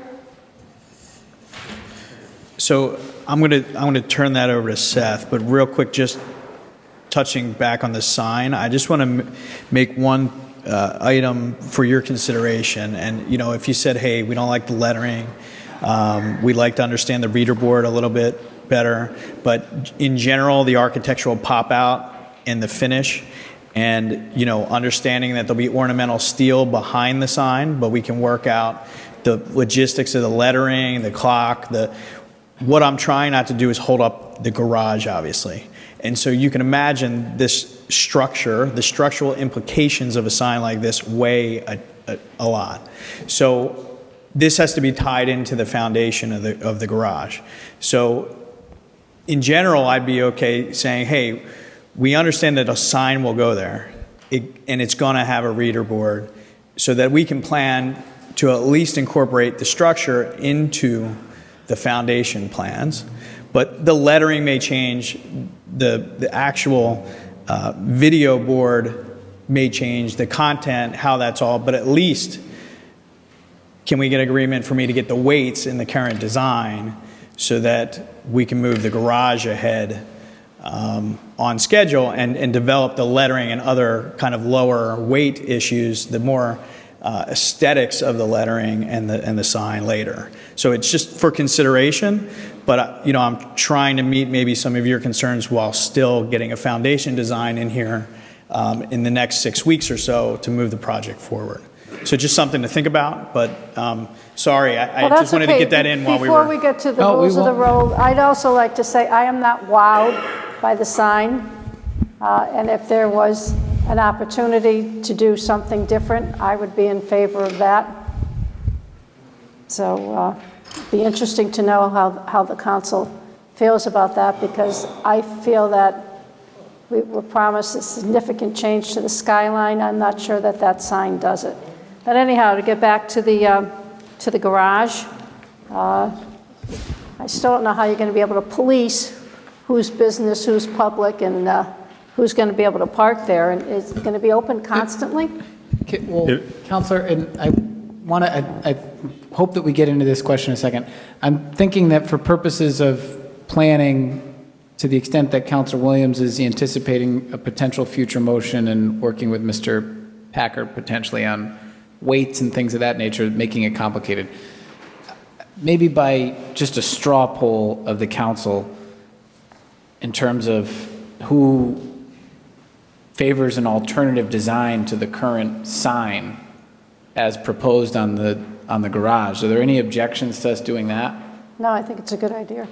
So I'm going to turn that over to Seth, but real quick, just touching back on the sign, I just want to make one item for your consideration. And, if you said, hey, we don't like the lettering, we'd like to understand the reader board a little bit better, but in general, the architectural pop out and the finish, and, understanding that there'll be ornamental steel behind the sign, but we can work out the logistics of the lettering, the clock, what I'm trying not to do is hold up the garage, obviously. And so you can imagine this structure, the structural implications of a sign like this weigh a lot. So this has to be tied into the foundation of the garage. So in general, I'd be okay saying, hey, we understand that a sign will go there and it's going to have a reader board so that we can plan to at least incorporate the structure into the foundation plans. But the lettering may change, the actual video board may change, the content, how that's all, but at least can we get agreement for me to get the weights in the current design so that we can move the garage ahead on schedule and develop the lettering and other kind of lower weight issues, the more aesthetics of the lettering and the sign later. So it's just for consideration, but I'm trying to meet maybe some of your concerns while still getting a foundation design in here in the next 6 weeks or so to move the project forward. So just something to think about, but sorry, I just wanted to get that in while we were... Before we get to the rules of the road, I'd also like to say I am not wowed by the sign, and if there was an opportunity to do something different, I would be in favor of that. So it'd be interesting to know how the council feels about that, because I feel that we were promised a significant change to the skyline. I'm not sure that that sign does it. But anyhow, to get back to the garage, I still don't know how you're going to be able to police whose business, who's public, and who's going to be able to park there, and is it going to be open constantly? Okay, well, Councilor, and I hope that we get into this question in a second. I'm thinking that for purposes of planning, to the extent that Councilor Williams is anticipating a potential future motion and working with Mr. Packard potentially on weights and things of that nature, making it complicated, maybe by just a straw poll of the council in terms of who favors an alternative design to the current sign as proposed on the garage. Are there any objections to us doing that? No, I think it's a good idea.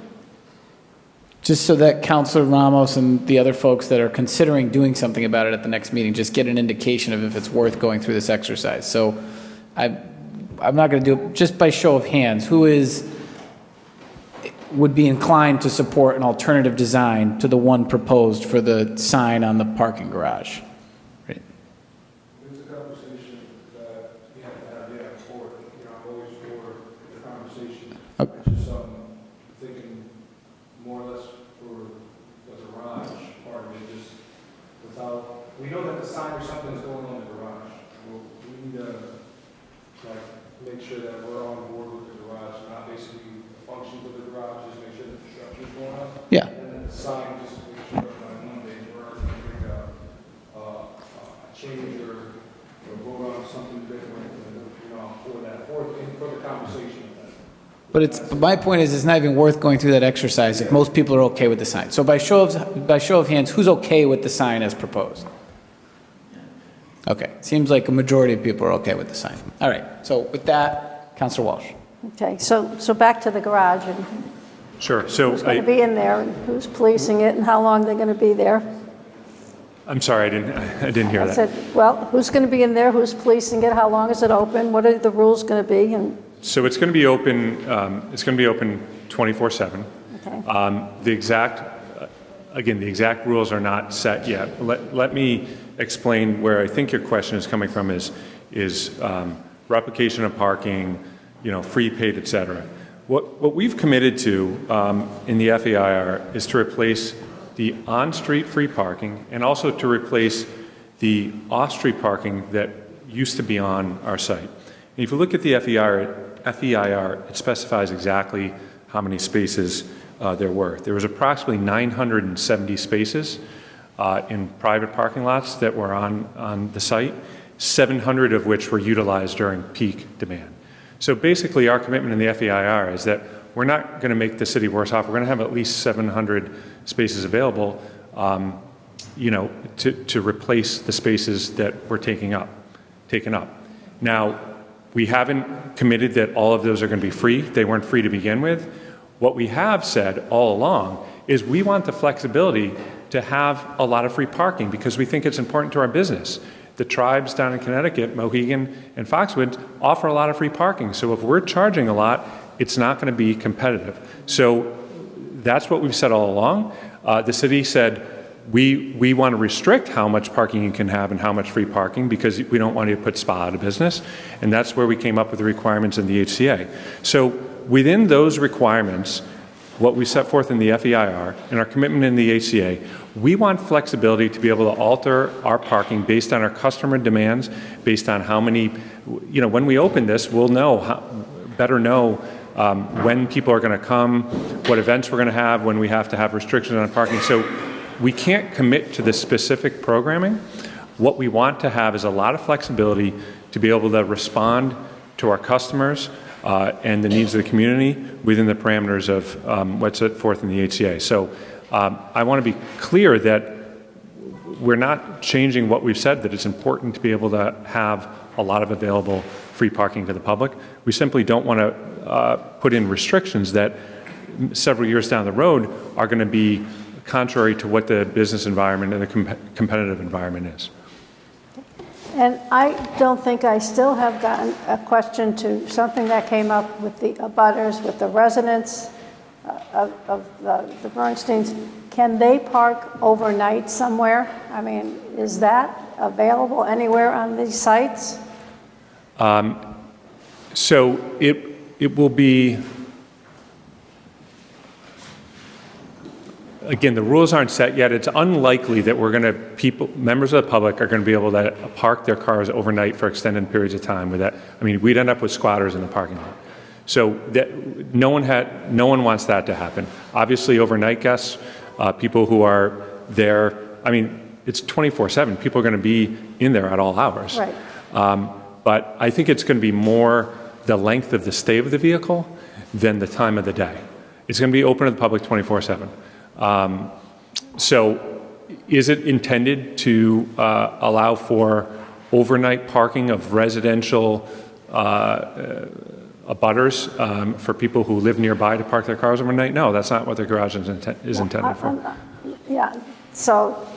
Just so that Councilor Ramos and the other folks that are considering doing something about it at the next meeting just get an indication of if it's worth going through this exercise. So I'm not going to do it just by show of hands. Who would be inclined to support an alternative design to the one proposed for the sign on the parking garage? Right. It's a conversation that we have to have, yeah, for, I'm always for the conversation. Okay. It's just thinking more or less for the garage part of it, just without, we know that the sign or something is going on in the garage. We need to, make sure that we're on board with the garage, not basically the functions of the garage, just make sure that the structure's going up. Yeah. And then the sign, just make sure that on Monday, we're going to make a change or vote on something different, for the conversation of that. But my point is, it's not even worth going through that exercise if most people are okay with the sign. So by show of hands, who's okay with the sign as proposed? Okay, seems like a majority of people are okay with the sign. All right, so with that, Councilor Walsh. Okay, so back to the garage, and Sure. So who's going to be in there, and who's policing it, and how long they're going to be there? I'm sorry, I didn't hear I that. said, well, who's going to be in there, who's policing it, how long is it open, what are the rules going to be, and... So it's going to be open. It's going to be open 24/7. Okay. The exact rules are not set yet. Let me explain where I think your question is coming from. Is replication of parking, free paid, et cetera. What we've committed to in the FEIR is to replace the on-street free parking and also to replace the off-street parking that used to be on our site. And if you look at the FEIR, it specifies exactly how many spaces there were. There was approximately 970 spaces in private parking lots that were on the site, 700 of which were utilized during peak demand. So basically our commitment in the FEIR is that we're not going to make the city worse off. We're going to have at least 700 spaces available, to replace the spaces that were taken up. Now, we haven't committed that all of those are going to be free. They weren't free to begin with. What we have said all along is we want the flexibility to have a lot of free parking because we think it's important to our business. The tribes down in Connecticut, Mohegan and Foxwoods, offer a lot of free parking. So if we're charging a lot, it's not going to be competitive. So that's what we've said all along. The city said, we want to restrict how much parking you can have and how much free parking because we don't want you to put SPA out of business. And that's where we came up with the requirements in the HCA. So within those requirements, what we set forth in the FEIR and our commitment in the HCA, we want flexibility to be able to alter our parking based on our customer demands, based on how many, when we open this, we'll better know when people are going to come, what events we're going to have, when we have to have restrictions on parking. So we can't commit to the specific programming. What we want to have is a lot of flexibility to be able to respond to our customers and the needs of the community within the parameters of what's set forth in the HCA. So I want to be clear that we're not changing what we've said, that it's important to be able to have a lot of available free parking to the public. We simply don't want to put in restrictions that several years down the road are going to be contrary to what the business environment and the competitive environment is. And I don't think I still have gotten a question to something that came up with the abutters, with the residents of the Bernsteins. Can they park overnight somewhere? I mean, is that available anywhere on these sites? So it will be, again, the rules aren't set yet. It's unlikely that members of the public are going to be able to park their cars overnight for extended periods of time with that. I mean, we'd end up with squatters in the parking lot. So that no one wants that to happen. Obviously, overnight guests, people who are there, I mean, it's 24/7. People are going to be in there at all hours. Right. But I think it's going to be more the length of the stay of the vehicle than the time of the day. It's going to be open to the public 24/7. So is it intended to allow abutters, for people who live nearby to park their cars overnight? No, that's not what the garage is intended for. Yeah, so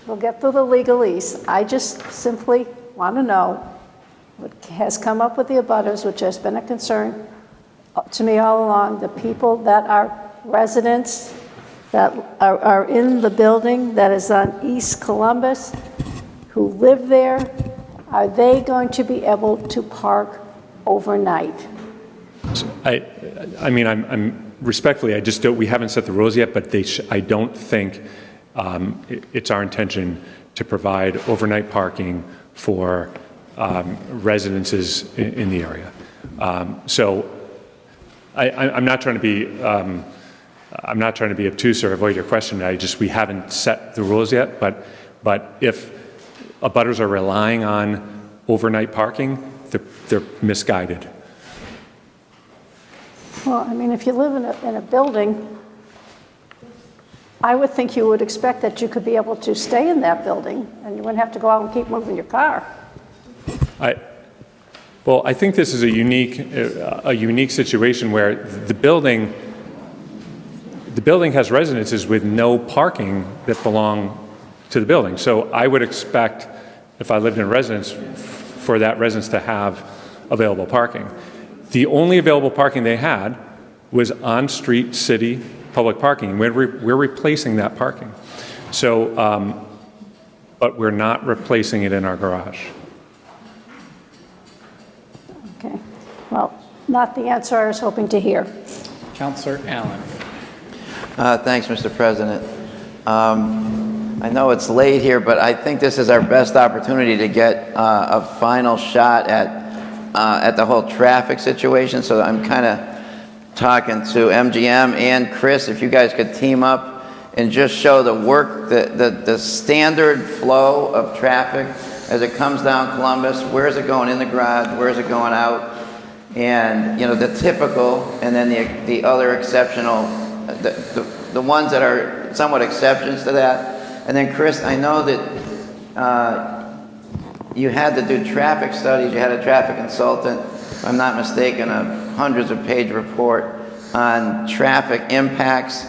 we'll get through the legalese. I just simply want to know what has come up with the abutters, which has been a concern to me all along, the people that are residents that are in the building that is on East Columbus, who live there, are they going to be able to park overnight? I mean, I'm respectfully, I just don't, we haven't set the rules yet, but I don't think it's our intention to provide overnight parking for residences in the area. So I'm not trying to be obtuse or avoid your question. We haven't set the rules yet, but if abutters are relying on overnight parking, they're misguided. Well, I mean, if you live in a building, I would think you would expect that you could be able to stay in that building and you wouldn't have to go out and keep moving your car. Well, I think this is a unique situation where the building has residences with no parking that belong to the building. So I would expect, if I lived in a residence, for that residence to have available parking. The only available parking they had was on-street city public parking. We're replacing that parking. So, but we're not replacing it in our garage. Okay. Well, not the answer I was hoping to hear. Councilor Allen. Thanks, Mr. President. I know it's late here, but I think this is our best opportunity to get a final shot at the whole traffic situation. So I'm kind of talking to MGM and Chris, if you guys could team up and just show the standard flow of traffic as it comes down Columbus. Where is it going in the garage? Where is it going out? And, you know, the typical, and then the other exceptional, the ones that are somewhat exceptions to that. And then, Chris, I know that you had to do traffic studies. You had a traffic consultant, if I'm not mistaken, a hundreds of page report on traffic impacts,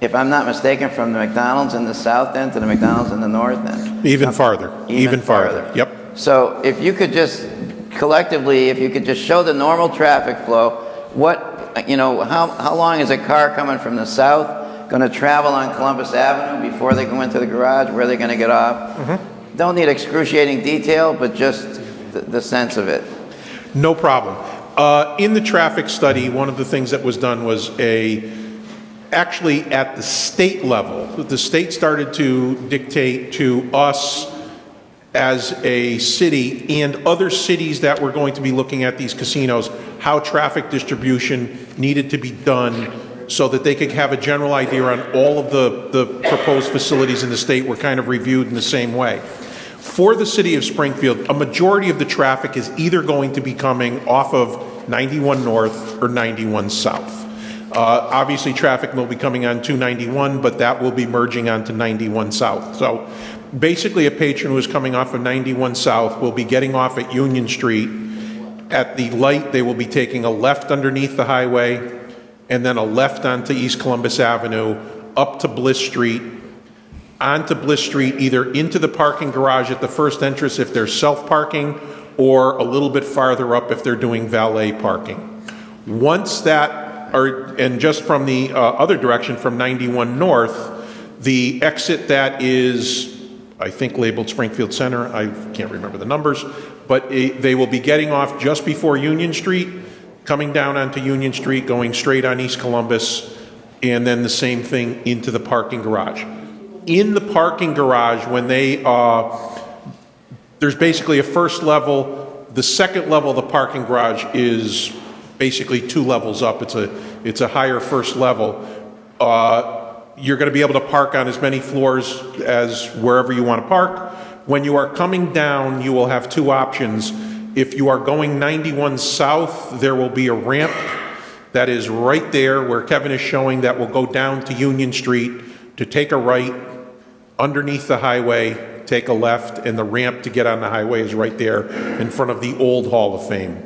if I'm not mistaken, from the McDonald's in the south end to the McDonald's in the north end. Even farther. Even farther. Yep. So if you could just collectively, if you could just show the normal traffic flow, how long is a car coming from the south going to travel on Columbus Avenue before they go into the garage? Where are they going to get off? Mm-hmm. Don't need excruciating detail, but just the sense of it. No problem. In the traffic study, one of the things that was done was actually at the state level, the state started to dictate to us as a city and other cities that were going to be looking at these casinos, how traffic distribution needed to be done so that they could have a general idea on all of the proposed facilities in the state were kind of reviewed in the same way. For the city of Springfield, a majority of the traffic is either going to be coming off of 91 North or 91 South. Obviously, traffic will be coming on 291, but that will be merging onto 91 South. So basically, a patron who is coming off of 91 South will be getting off at Union Street. At the light, they will be taking a left underneath the highway and then a left onto East Columbus Avenue, up to Bliss Street, onto Bliss Street, either into the parking garage at the first entrance if they're self-parking, or a little bit farther up if they're doing valet parking. Once that, and just from the other direction, from 91 North, the exit that is, I think, labeled Springfield Center, I can't remember the numbers, but they will be getting off just before Union Street, coming down onto Union Street, going straight on East Columbus, and then the same thing into the parking garage. In the parking garage, when there's basically a first level. The second level of the parking garage is basically 2 levels up. It's a higher first level. You're going to be able to park on as many floors as wherever you want to park. When you are coming down, you will have 2 options. If you are going 91 South, there will be a ramp that is right there where Kevin is showing that will go down to Union Street to take a right underneath the highway, take a left, and the ramp to get on the highway is right there in front of the old Hall of Fame.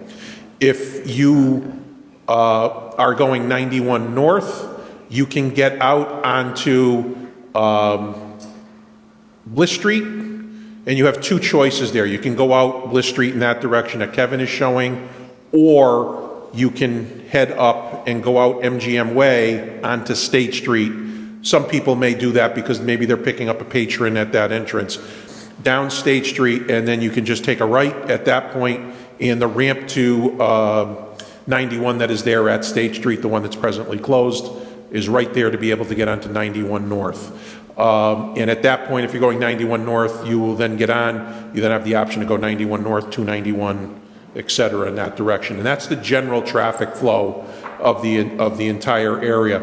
If you are going 91 north, you can get out onto Bliss Street, and you have two choices there. You can go out Bliss Street in that direction that Kevin is showing, or you can head up and go out MGM Way onto State Street. Some people may do that because maybe they're picking up a patron at that entrance. Down State Street, and then you can just take a right at that point, and the ramp to 91 that is there at State Street, the one that's presently closed, is right there to be able to get onto 91 North. And at that point, if you're going 91 North, you will then get on. You then have the option to go 91 North, 291, et cetera, in that direction. And that's the general traffic flow of the entire area.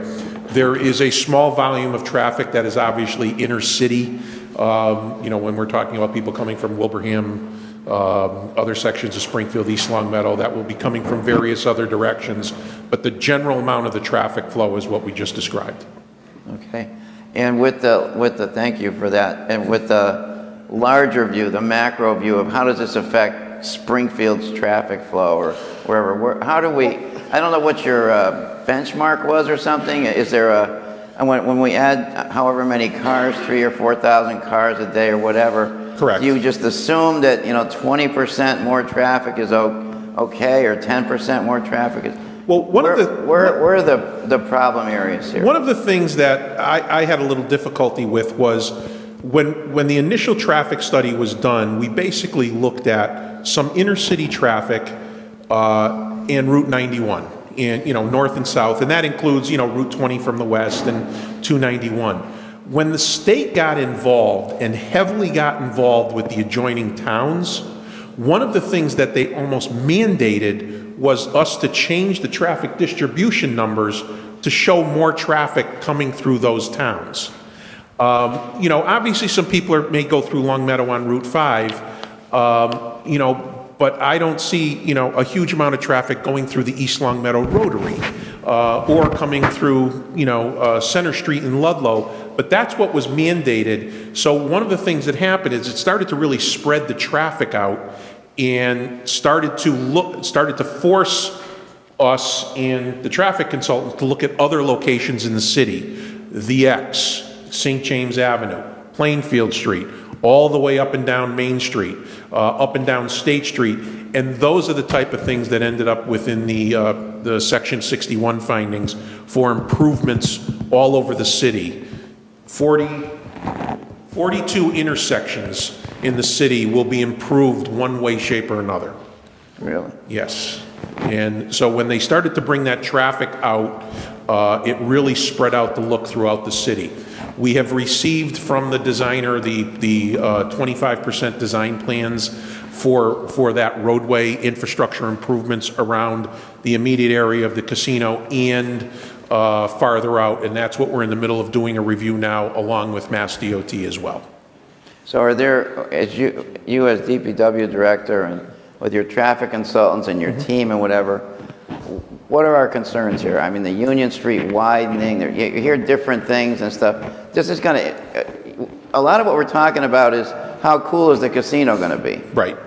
There is a small volume of traffic that is obviously inner city. When we're talking about people coming from Wilbraham, other sections of Springfield, East Longmeadow, that will be coming from various other directions. But the general amount of the traffic flow is what we just described. Okay. And with the thank you for that. And with the larger view, the macro view of how does this affect Springfield's traffic flow or wherever? How do we? I don't know what your benchmark was or something. Is there when we add however many cars, 3,000 or 4,000 cars a day or whatever? Correct. You just assume that 20% more traffic is okay, or 10% more traffic is. Well, where are the problem areas here? One of the things that I had a little difficulty with was when the initial traffic study was done, we basically looked at some inner city traffic and Route 91, and north and south, and that includes Route 20 from the west and 291. When the state got involved and heavily got involved with the adjoining towns, one of the things that they almost mandated was us to change the traffic distribution numbers to show more traffic coming through those towns. Obviously some people may go through Longmeadow on Route 5, but I don't see, a huge amount of traffic going through the East Longmeadow Rotary or coming through, Center Street in Ludlow. But that's what was mandated. So one of the things that happened is it started to really spread the traffic out and started to force us and the traffic consultants to look at other locations in the city. The X, St. James Avenue, Plainfield Street, all the way up and down Main Street, up and down State Street. And those are the type of things that ended up within the Section 61 findings for improvements all over the city. 42 intersections in the city will be improved one way, shape, or another. Really? Yes. And so when they started to bring that traffic out, it really spread out the look throughout the city. We have received from the designer the 25% design plans for that roadway infrastructure improvements around the immediate area of the casino and farther out, and that's what we're in the middle of doing a review now along with Mass DOT as well. So are there, as you as DPW director and with your traffic consultants and your team and whatever, what are our concerns here? I mean, the Union Street widening, you hear different things and stuff. This is going to, a lot of what we're talking about is how cool is the casino going to be? Right.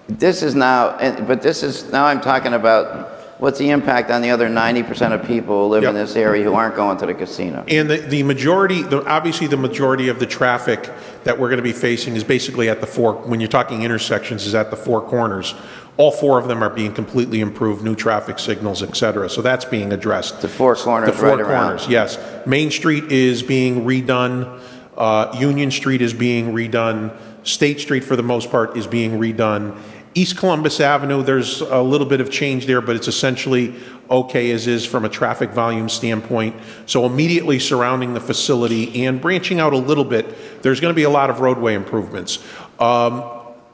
This is now, now I'm talking about what's the impact on the other 90% of people who live in this area who aren't going to the casino? And the majority, obviously the majority of the traffic that we're going to be facing is basically at the when you're talking intersections, is at the four corners. All four of them are being completely improved, new traffic signals, et cetera. So that's being addressed. The four corners, the four corners, yes. Main Street is being redone. Union Street is being redone. State Street, for the most part, is being redone. East Columbus Avenue, there's a little bit of change there, but it's essentially okay as is from a traffic volume standpoint. So immediately surrounding the facility and branching out a little bit, there's going to be a lot of roadway improvements.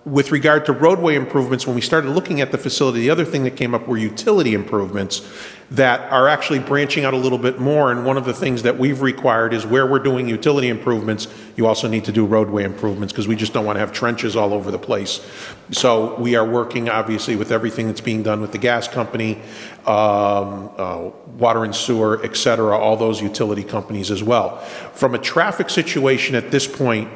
With regard to roadway improvements, when we started looking at the facility, the other thing that came up were utility improvements that are actually branching out a little bit more. And one of the things that we've required is where we're doing utility improvements, you also need to do roadway improvements because we just don't want to have trenches all over the place. So we are working, obviously, with everything that's being done with the gas company, water and sewer, et cetera, all those utility companies as well. From a traffic situation at this point,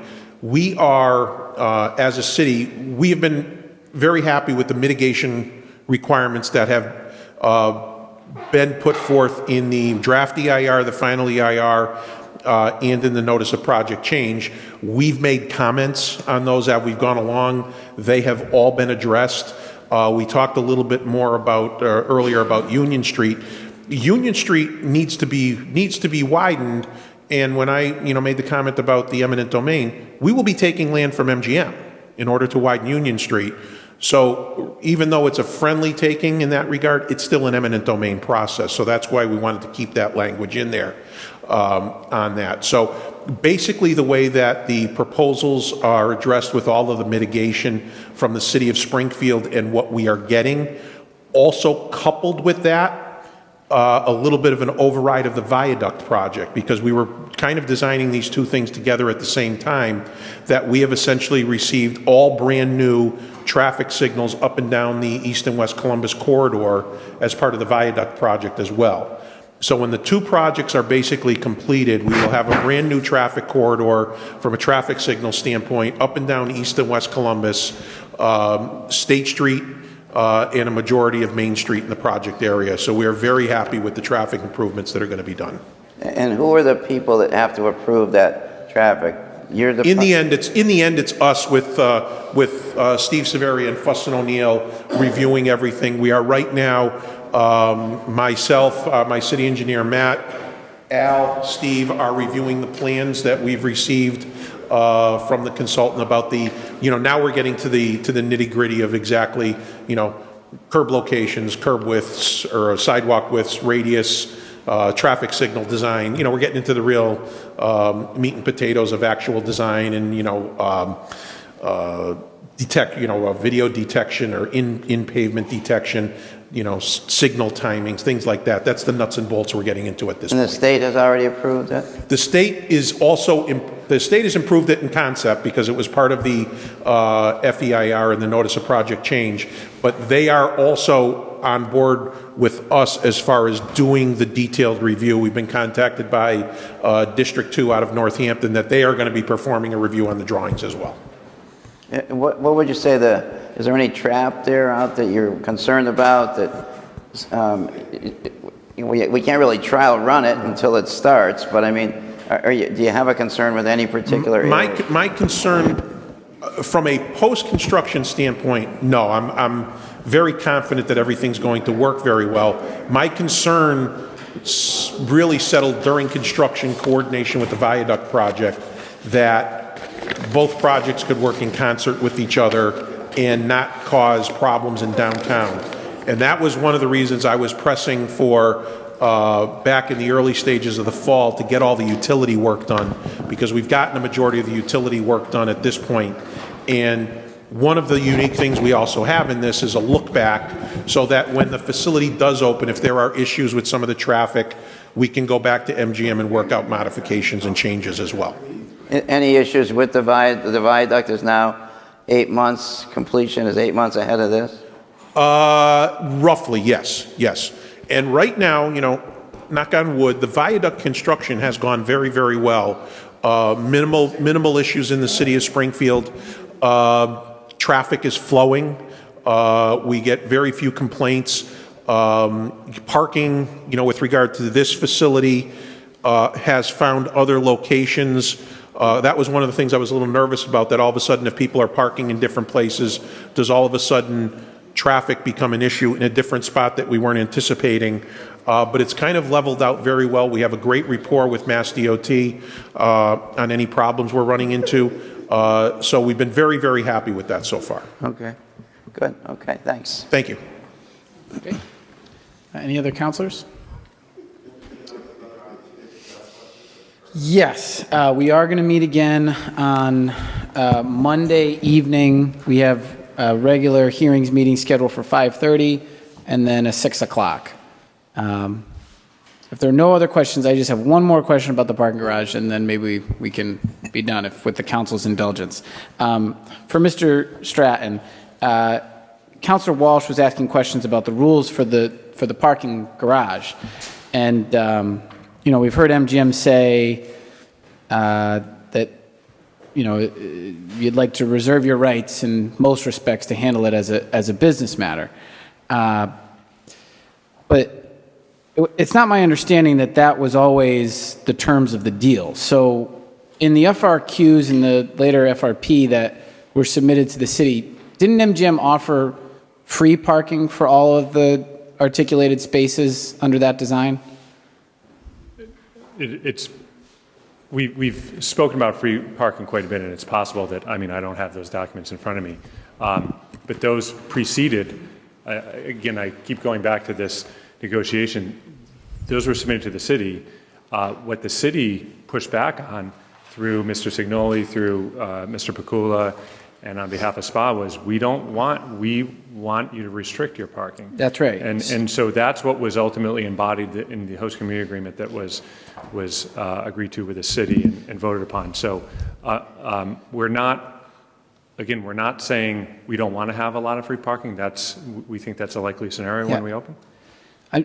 we are, as a city, we have been very happy with the mitigation requirements that have been put forth in the draft EIR, the final EIR, and in the notice of project change. We've made comments on those as we've gone along. They have all been addressed. We talked a little bit more about earlier about Union Street. Union Street needs to be widened. And when I made the comment about the eminent domain, we will be taking land from MGM in order to widen Union Street. So even though it's a friendly taking in that regard, it's still an eminent domain process. So that's why we wanted to keep that language in there on that. So basically the way that the proposals are addressed with all of the mitigation from the city of Springfield and what we are getting, also coupled with that, a little bit of an override of the viaduct project, because we were kind of designing these two things together at the same time, that we have essentially received all brand new traffic signals up and down the east and west Columbus corridor as part of the viaduct project as well. So when the two projects are basically completed, we will have a brand new traffic corridor from a traffic signal standpoint up and down east and west Columbus, State Street, and a majority of Main Street in the project area. So we are very happy with the traffic improvements that are going to be done. And who are the people that have to approve that traffic? You're the in the end, it's us with Steve Severi and Fussin O'Neill reviewing everything. We are right now, myself, my city engineer Matt, Al, Steve are reviewing the plans that we've received from the consultant about the, now we're getting to the nitty gritty of exactly, curb locations, curb widths, or sidewalk widths, radius, traffic signal design. We're getting into the real meat and potatoes of actual design and, video detection or in pavement detection, signal timings, things like that. That's the nuts and bolts we're getting into at this point. And the state has already approved it? The state is improved it in concept because it was part of the FEIR and the notice of project change, but they are also on board with us as far as doing the detailed review. We've been contacted by District 2 out of Northampton that they are going to be performing a review on the drawings as well. What would you say is there any trap there out that you're concerned about that we can't really trial run it until it starts, but I mean, do you have a concern with any particular area? My concern from a post-construction standpoint, no, I'm very confident that everything's going to work very well. My concern really settled during construction coordination with the viaduct project, that both projects could work in concert with each other and not cause problems in downtown. And that was one of the reasons I was pressing for back in the early stages of the fall to get all the utility work done, because we've gotten a majority of the utility work done at this point. And one of the unique things we also have in this is a look back, so that when the facility does open, if there are issues with some of the traffic, we can go back to MGM and work out modifications and changes as well. Any issues with the viaduct is now 8 months, completion is 8 months ahead of this? Roughly, yes. And right now, knock on wood, the viaduct construction has gone very, very well. Minimal issues in the city of Springfield. Traffic is flowing. We get very few complaints. Parking, with regard to this facility, has found other locations. That was one of the things I was a little nervous about, that all of a sudden if people are parking in different places, does all of a sudden traffic become an issue in a different spot that we weren't anticipating? But it's kind of leveled out very well. We have a great rapport with Mass DOT on any problems we're running into. So we've been very, very happy with that so far. Okay, good. Okay, thanks. Thank you. Okay. Any other counselors? Yes, we are going to meet again on Monday evening. We have a regular hearings meeting scheduled for 5:30 and then a 6 o'clock. If there are no other questions, I just have one more question about the parking garage, and then maybe we can be done with the council's indulgence. For Mr. Stratton, Councilor Walsh was asking questions about the rules for the parking garage, and we've heard MGM say that you'd like to reserve your rights in most respects to handle it as a business matter. But it's not my understanding that that was always the terms of the deal. So in the FRQs and the later FRP that were submitted to the city, didn't MGM offer free parking for all of the articulated spaces under that design? We've spoken about free parking quite a bit, and it's possible that, I don't have those documents in front of me, but those preceded, again, I keep going back to this negotiation, those were submitted to the city. What the city pushed back on through Mr. Signoli, through Mr. Pakula, and on behalf of SPA was, we want you to restrict your parking. That's right. And so that's what was ultimately embodied in the host community agreement that was agreed to with the city and voted upon. So we're not saying we don't want to have a lot of free parking. We think that's a likely scenario when we open.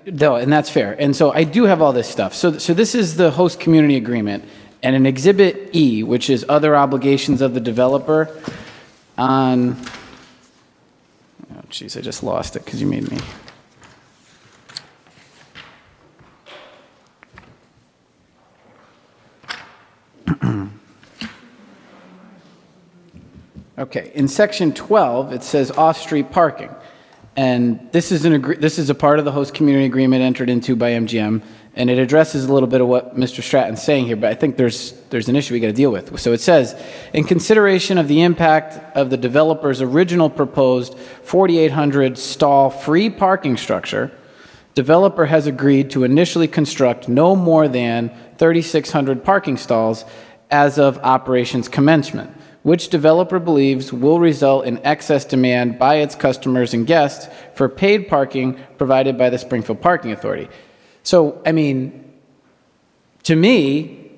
No, and that's fair. And so I do have all this stuff. So this is the host community agreement, and in Exhibit E, which is other obligations of the developer, on, oh geez, I just lost it because you made me. Okay, in section 12, it says off-street parking. And this is a part of the host community agreement entered into by MGM, and it addresses a little bit of what Mr. Stratton's saying here, but I think there's an issue we got to deal with. So it says, in consideration of the impact of the developer's original proposed 4,800 stall free parking structure, developer has agreed to initially construct no more than 3,600 parking stalls as of operations commencement, which developer believes will result in excess demand by its customers and guests for paid parking provided by the Springfield Parking Authority. So, to me,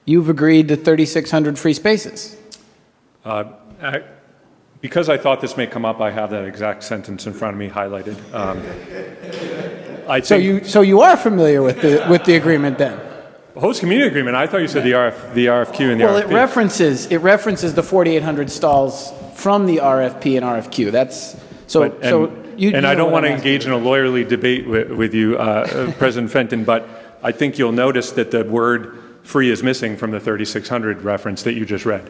you've agreed to 3,600 free spaces. Because I thought this may come up, I have that exact sentence in front of me highlighted. So you are familiar with the agreement then? Host community agreement. I thought you said the RFQ and the RFP. Well, it references the 4,800 stalls from the RFP and RFQ. That's and I don't want to engage in a lawyerly debate with you, President Fenton, but I think you'll notice that the word "free" is missing from the 3,600 reference that you just read.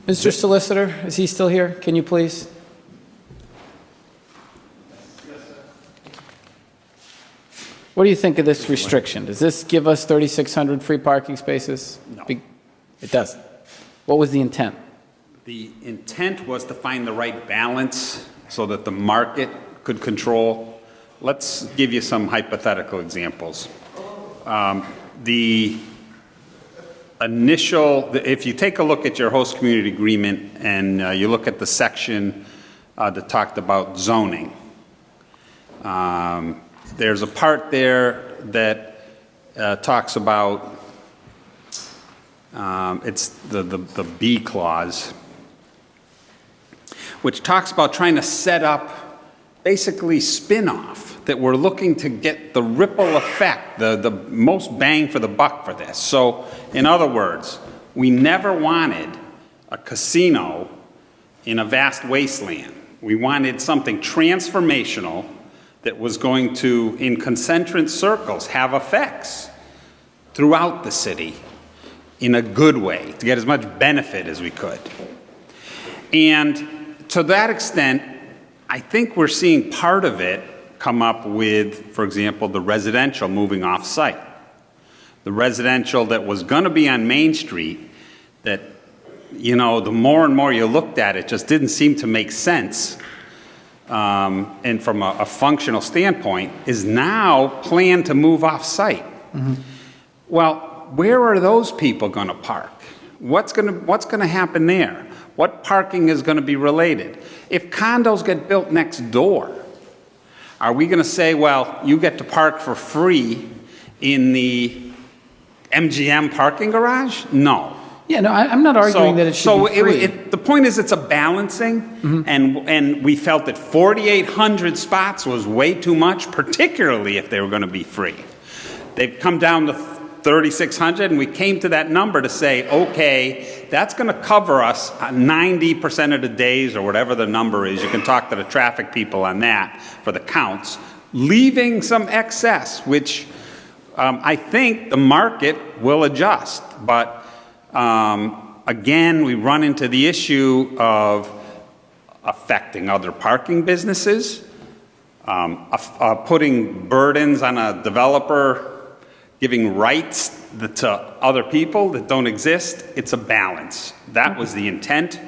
Mr. Solicitor, is he still here? Can you please? What do you think of this restriction? Does this give us 3,600 free parking spaces? No. It doesn't. What was the intent? The intent was to find the right balance so that the market could control. Let's give you some hypothetical examples. The initial, if you take a look at your host community agreement and you look at the section that talked about zoning, there's a part there that talks about, it's the B clause, which talks about trying to set up basically spin-off, that we're looking to get the ripple effect, the most bang for the buck for this. So, in other words, we never wanted a casino in a vast wasteland. We wanted something transformational that was going to, in concentric circles, have effects throughout the city in a good way, to get as much benefit as we could. And to that extent, I think we're seeing part of it come up with, for example, the residential moving off-site. The residential that was going to be on Main Street, that, the more and more you looked at it, just didn't seem to make sense. And from a functional standpoint, is now planned to move off-site. Mm-hmm. Well, where are those people going to park? What's going to happen there? What parking is going to be related? If condos get built next door, are we going to say, well, you get to park for free in the MGM parking garage? No. Yeah, no, I'm not arguing that it should be free. The point is, it's a balancing, mm-hmm. and we felt that 4,800 spots was way too much, particularly if they were going to be free. They've come down to 3,600, and we came to that number to say, okay, that's going to cover us 90% of the days or whatever the number is. You can talk to the traffic people on that for the counts, leaving some excess, which I think the market will adjust. But again, we run into the issue of affecting other parking businesses, putting burdens on a developer, giving rights to other people that don't exist. It's a balance. That was the intent.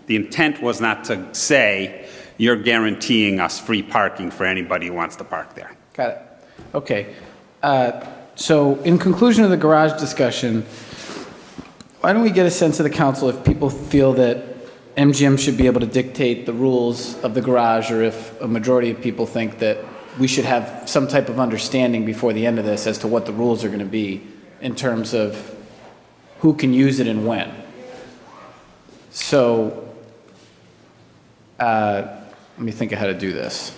The intent was not to say, you're guaranteeing us free parking for anybody who wants to park there. Got it. Okay. So in conclusion of the garage discussion, why don't we get a sense of the council if people feel that MGM should be able to dictate the rules of the garage, or if a majority of people think that we should have some type of understanding before the end of this as to what the rules are going to be in terms of who can use it and when. So let me think of how to do this.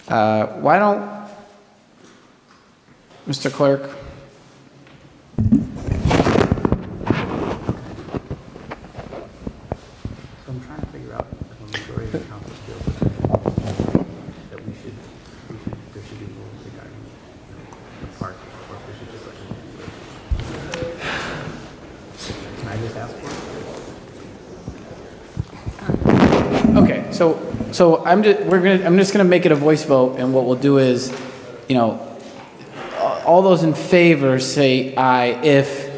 Why don't, Mr. Clerk? I'm trying to figure out if a majority of the council feels that there should be rules regarding the park, or if we should just let it. Can I just ask for it? Okay, so I'm just gonna make it a voice vote, and what we'll do is, all those in favor say aye if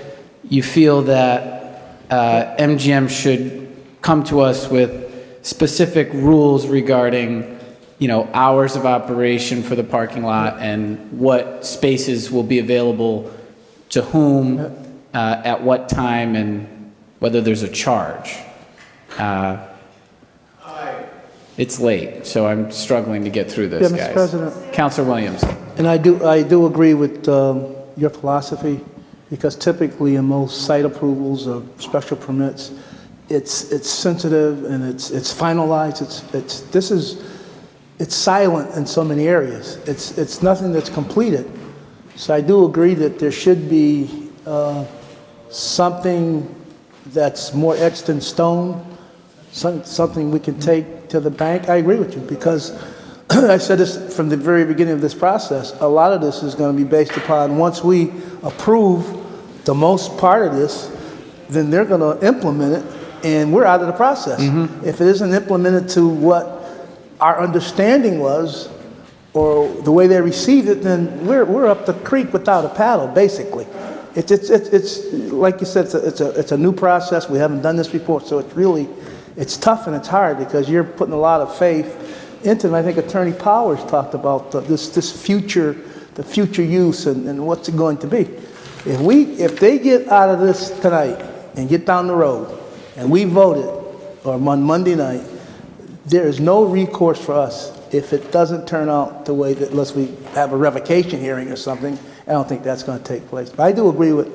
you feel that MGM should come to us with specific rules regarding, hours of operation for the parking lot and what spaces will be available to whom, at what time, and whether there's a charge. It's late, so I'm struggling to get through this, Yeah, Mr. guys. President. Councilor Williams. And I do agree with your philosophy, because typically in most site approvals or special permits, it's sensitive and it's finalized. It's silent in so many areas. It's nothing that's completed. So I do agree that there should be something that's more etched in stone, something we can take to the bank. I agree with you, because I said this from the very beginning of this process. A lot of this is going to be based upon, once we approve the most part of this, then they're going to implement it, and we're out of the process. If it isn't implemented to what our understanding was, or the way they received it, then we're up the creek without a paddle, basically. It's like you said, it's a new process. We haven't done this before, so it's tough and it's hard, because you're putting a lot of faith into it. I think Attorney Powers talked about the future use and what's it going to be. If they get out of this tonight and get down the road, and we vote it, or on Monday night, there is no recourse for us if it doesn't turn out the way that, unless we have a revocation hearing or something. I don't think that's going to take place. But I do agree with,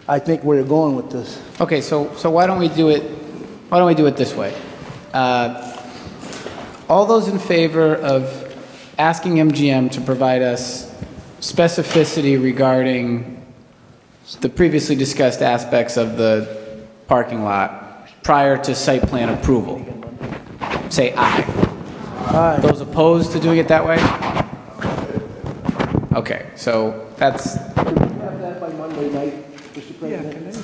I think where you're going with this. Okay, so why don't we do it? Why don't we do it this way? All those in favor of asking MGM to provide us specificity regarding the previously discussed aspects of the parking lot prior to site plan approval, say aye. Aye. Those opposed to doing it that way? Okay, so that's... Can we have that by Monday night, Mr. President?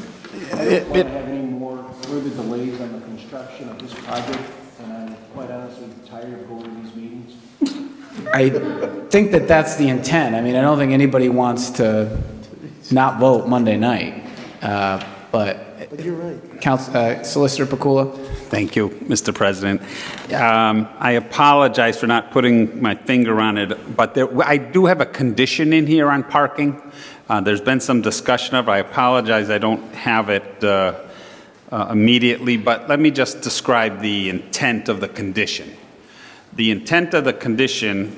I don't want to have any more further delays on the construction of this project, and I'm quite honestly tired of going to these meetings. I think that's the intent. I mean, I don't think anybody wants to not vote Monday night, but you're right. Solicitor Pakula? Thank you, Mr. President. I apologize for not putting my finger on it, but I do have a condition in here on parking. There's been some discussion of it. I apologize I don't have it immediately, but let me just describe the intent of the condition. The intent of the condition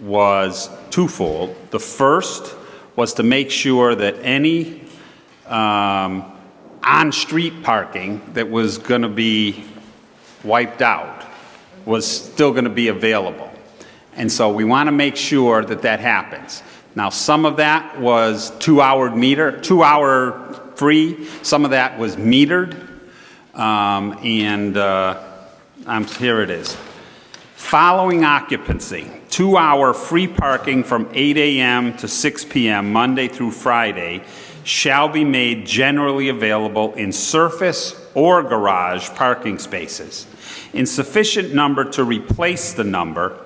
was twofold. The first was to make sure that any on-street parking that was going to be wiped out was still going to be available. And so we want to make sure that that happens. Now, some of that was 2-hour free. Some of that was metered. Here it is. Following occupancy, 2-hour free parking from 8 a.m. to 6 p.m. Monday through Friday shall be made generally available in surface or garage parking spaces in sufficient number to replace the number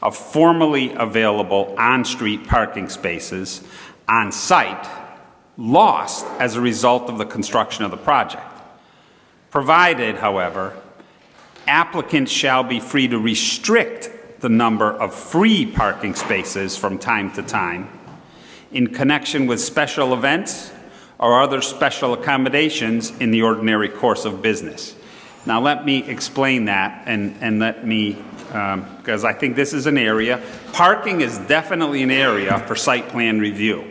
of formerly available on-street parking spaces on site lost as a result of the construction of the project. Provided, however, applicants shall be free to restrict the number of free parking spaces from time to time in connection with special events or other special accommodations in the ordinary course of business. Now let me explain that and let me, because I think this is an area, parking is definitely an area for site plan review.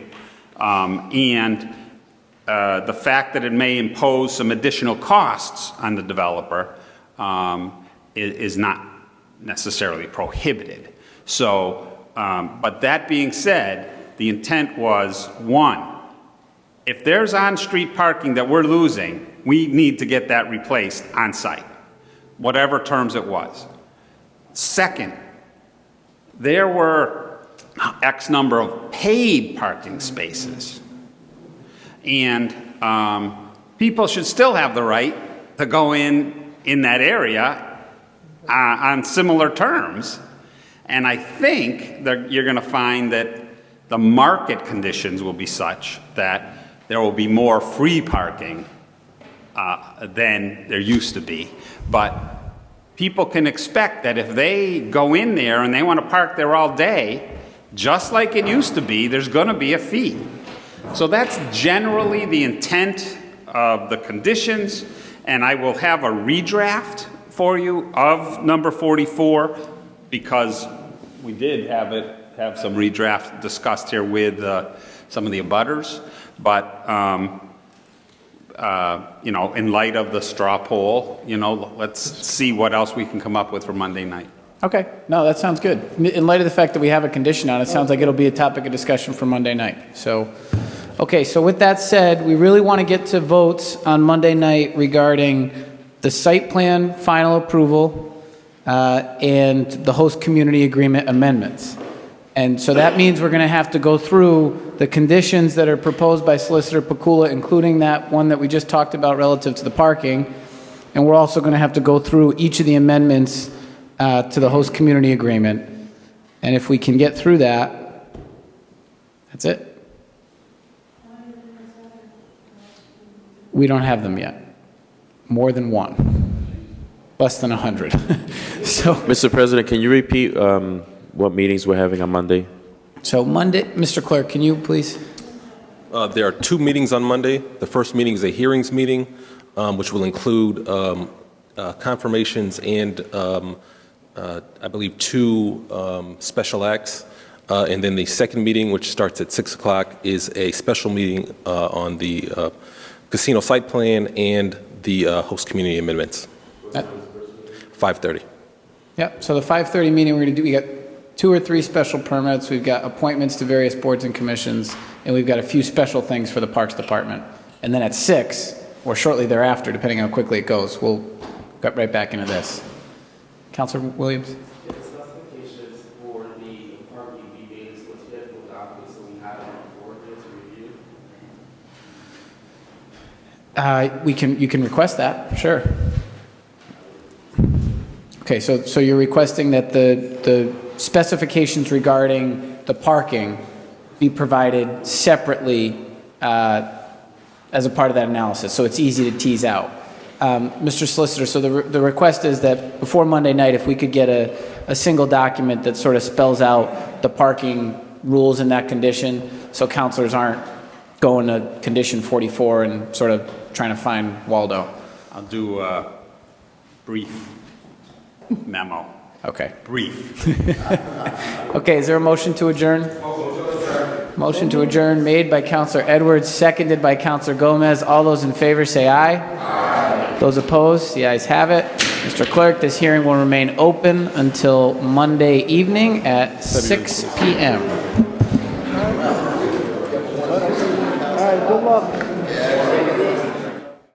The fact that it may impose some additional costs on the developer is not necessarily prohibited. So, but that being said, the intent was, one, if there's on-street parking that we're losing, we need to get that replaced on site, whatever terms it was. Second, there were X number of paid parking spaces. And people should still have the right to go in that area on similar terms. And I think that you're going to find that the market conditions will be such that there will be more free parking than there used to be. But people can expect that if they go in there and they want to park there all day, just like it used to be, there's going to be a fee. So that's generally the intent of the conditions, and I will have a redraft for you of number 44 because we did have some redraft discussed here with some of the abutters, but in light of the straw poll, let's see what else we can come up with for Monday night. Okay, no, that sounds good. In light of the fact that we have a condition on it, sounds like it'll be a topic of discussion for Monday night. So, okay, so with that said, we really want to get to votes on Monday night regarding the site plan final approval and the host community agreement amendments. And so that means we're going to have to go through the conditions that are proposed by Solicitor Pakula, including that one that we just talked about relative to the parking. And we're also going to have to go through each of the amendments to the host community agreement. And if we can get through that, that's it. We don't have them yet. More than one. Less than 100. So, Mr. President, can you repeat what meetings we're having on Monday? So Monday, Mr. Clerk, can you please? There are 2 meetings on Monday. The first meeting is a hearings meeting, which will include confirmations and I believe 2 special acts. And then the second meeting, which starts at 6 o'clock, is a special meeting on the casino site plan and the host community amendments. 5:30. Yep, so the 5:30 meeting we're going to do, we got 2 or 3 special permits, we've got appointments to various boards and commissions, and we've got a few special things for the Parks Department. And then at 6, or shortly thereafter, depending on how quickly it goes, we'll get right back into this. Councilor Williams? The specifications for the parking be made as what's scheduled documents, so we have it on board to review. You can request that, sure. Okay, so you're requesting that the specifications regarding the parking be provided separately as a part of that analysis, so it's easy to tease out. Mr. Solicitor, so the request is that before Monday night, if we could get a single document that sort of spells out the parking rules in that condition, so councilors aren't going to condition 44 and sort of trying to find Waldo. I'll do a brief memo. Okay. Brief. Okay, is there a motion to adjourn? Motion to adjourn made by Councilor Edwards, seconded by Councilor Gomez. All those in favor say aye. Aye. Those opposed, the ayes have it. Mr. Clerk, this hearing will remain open until Monday evening at 6 p.m. All right, good luck.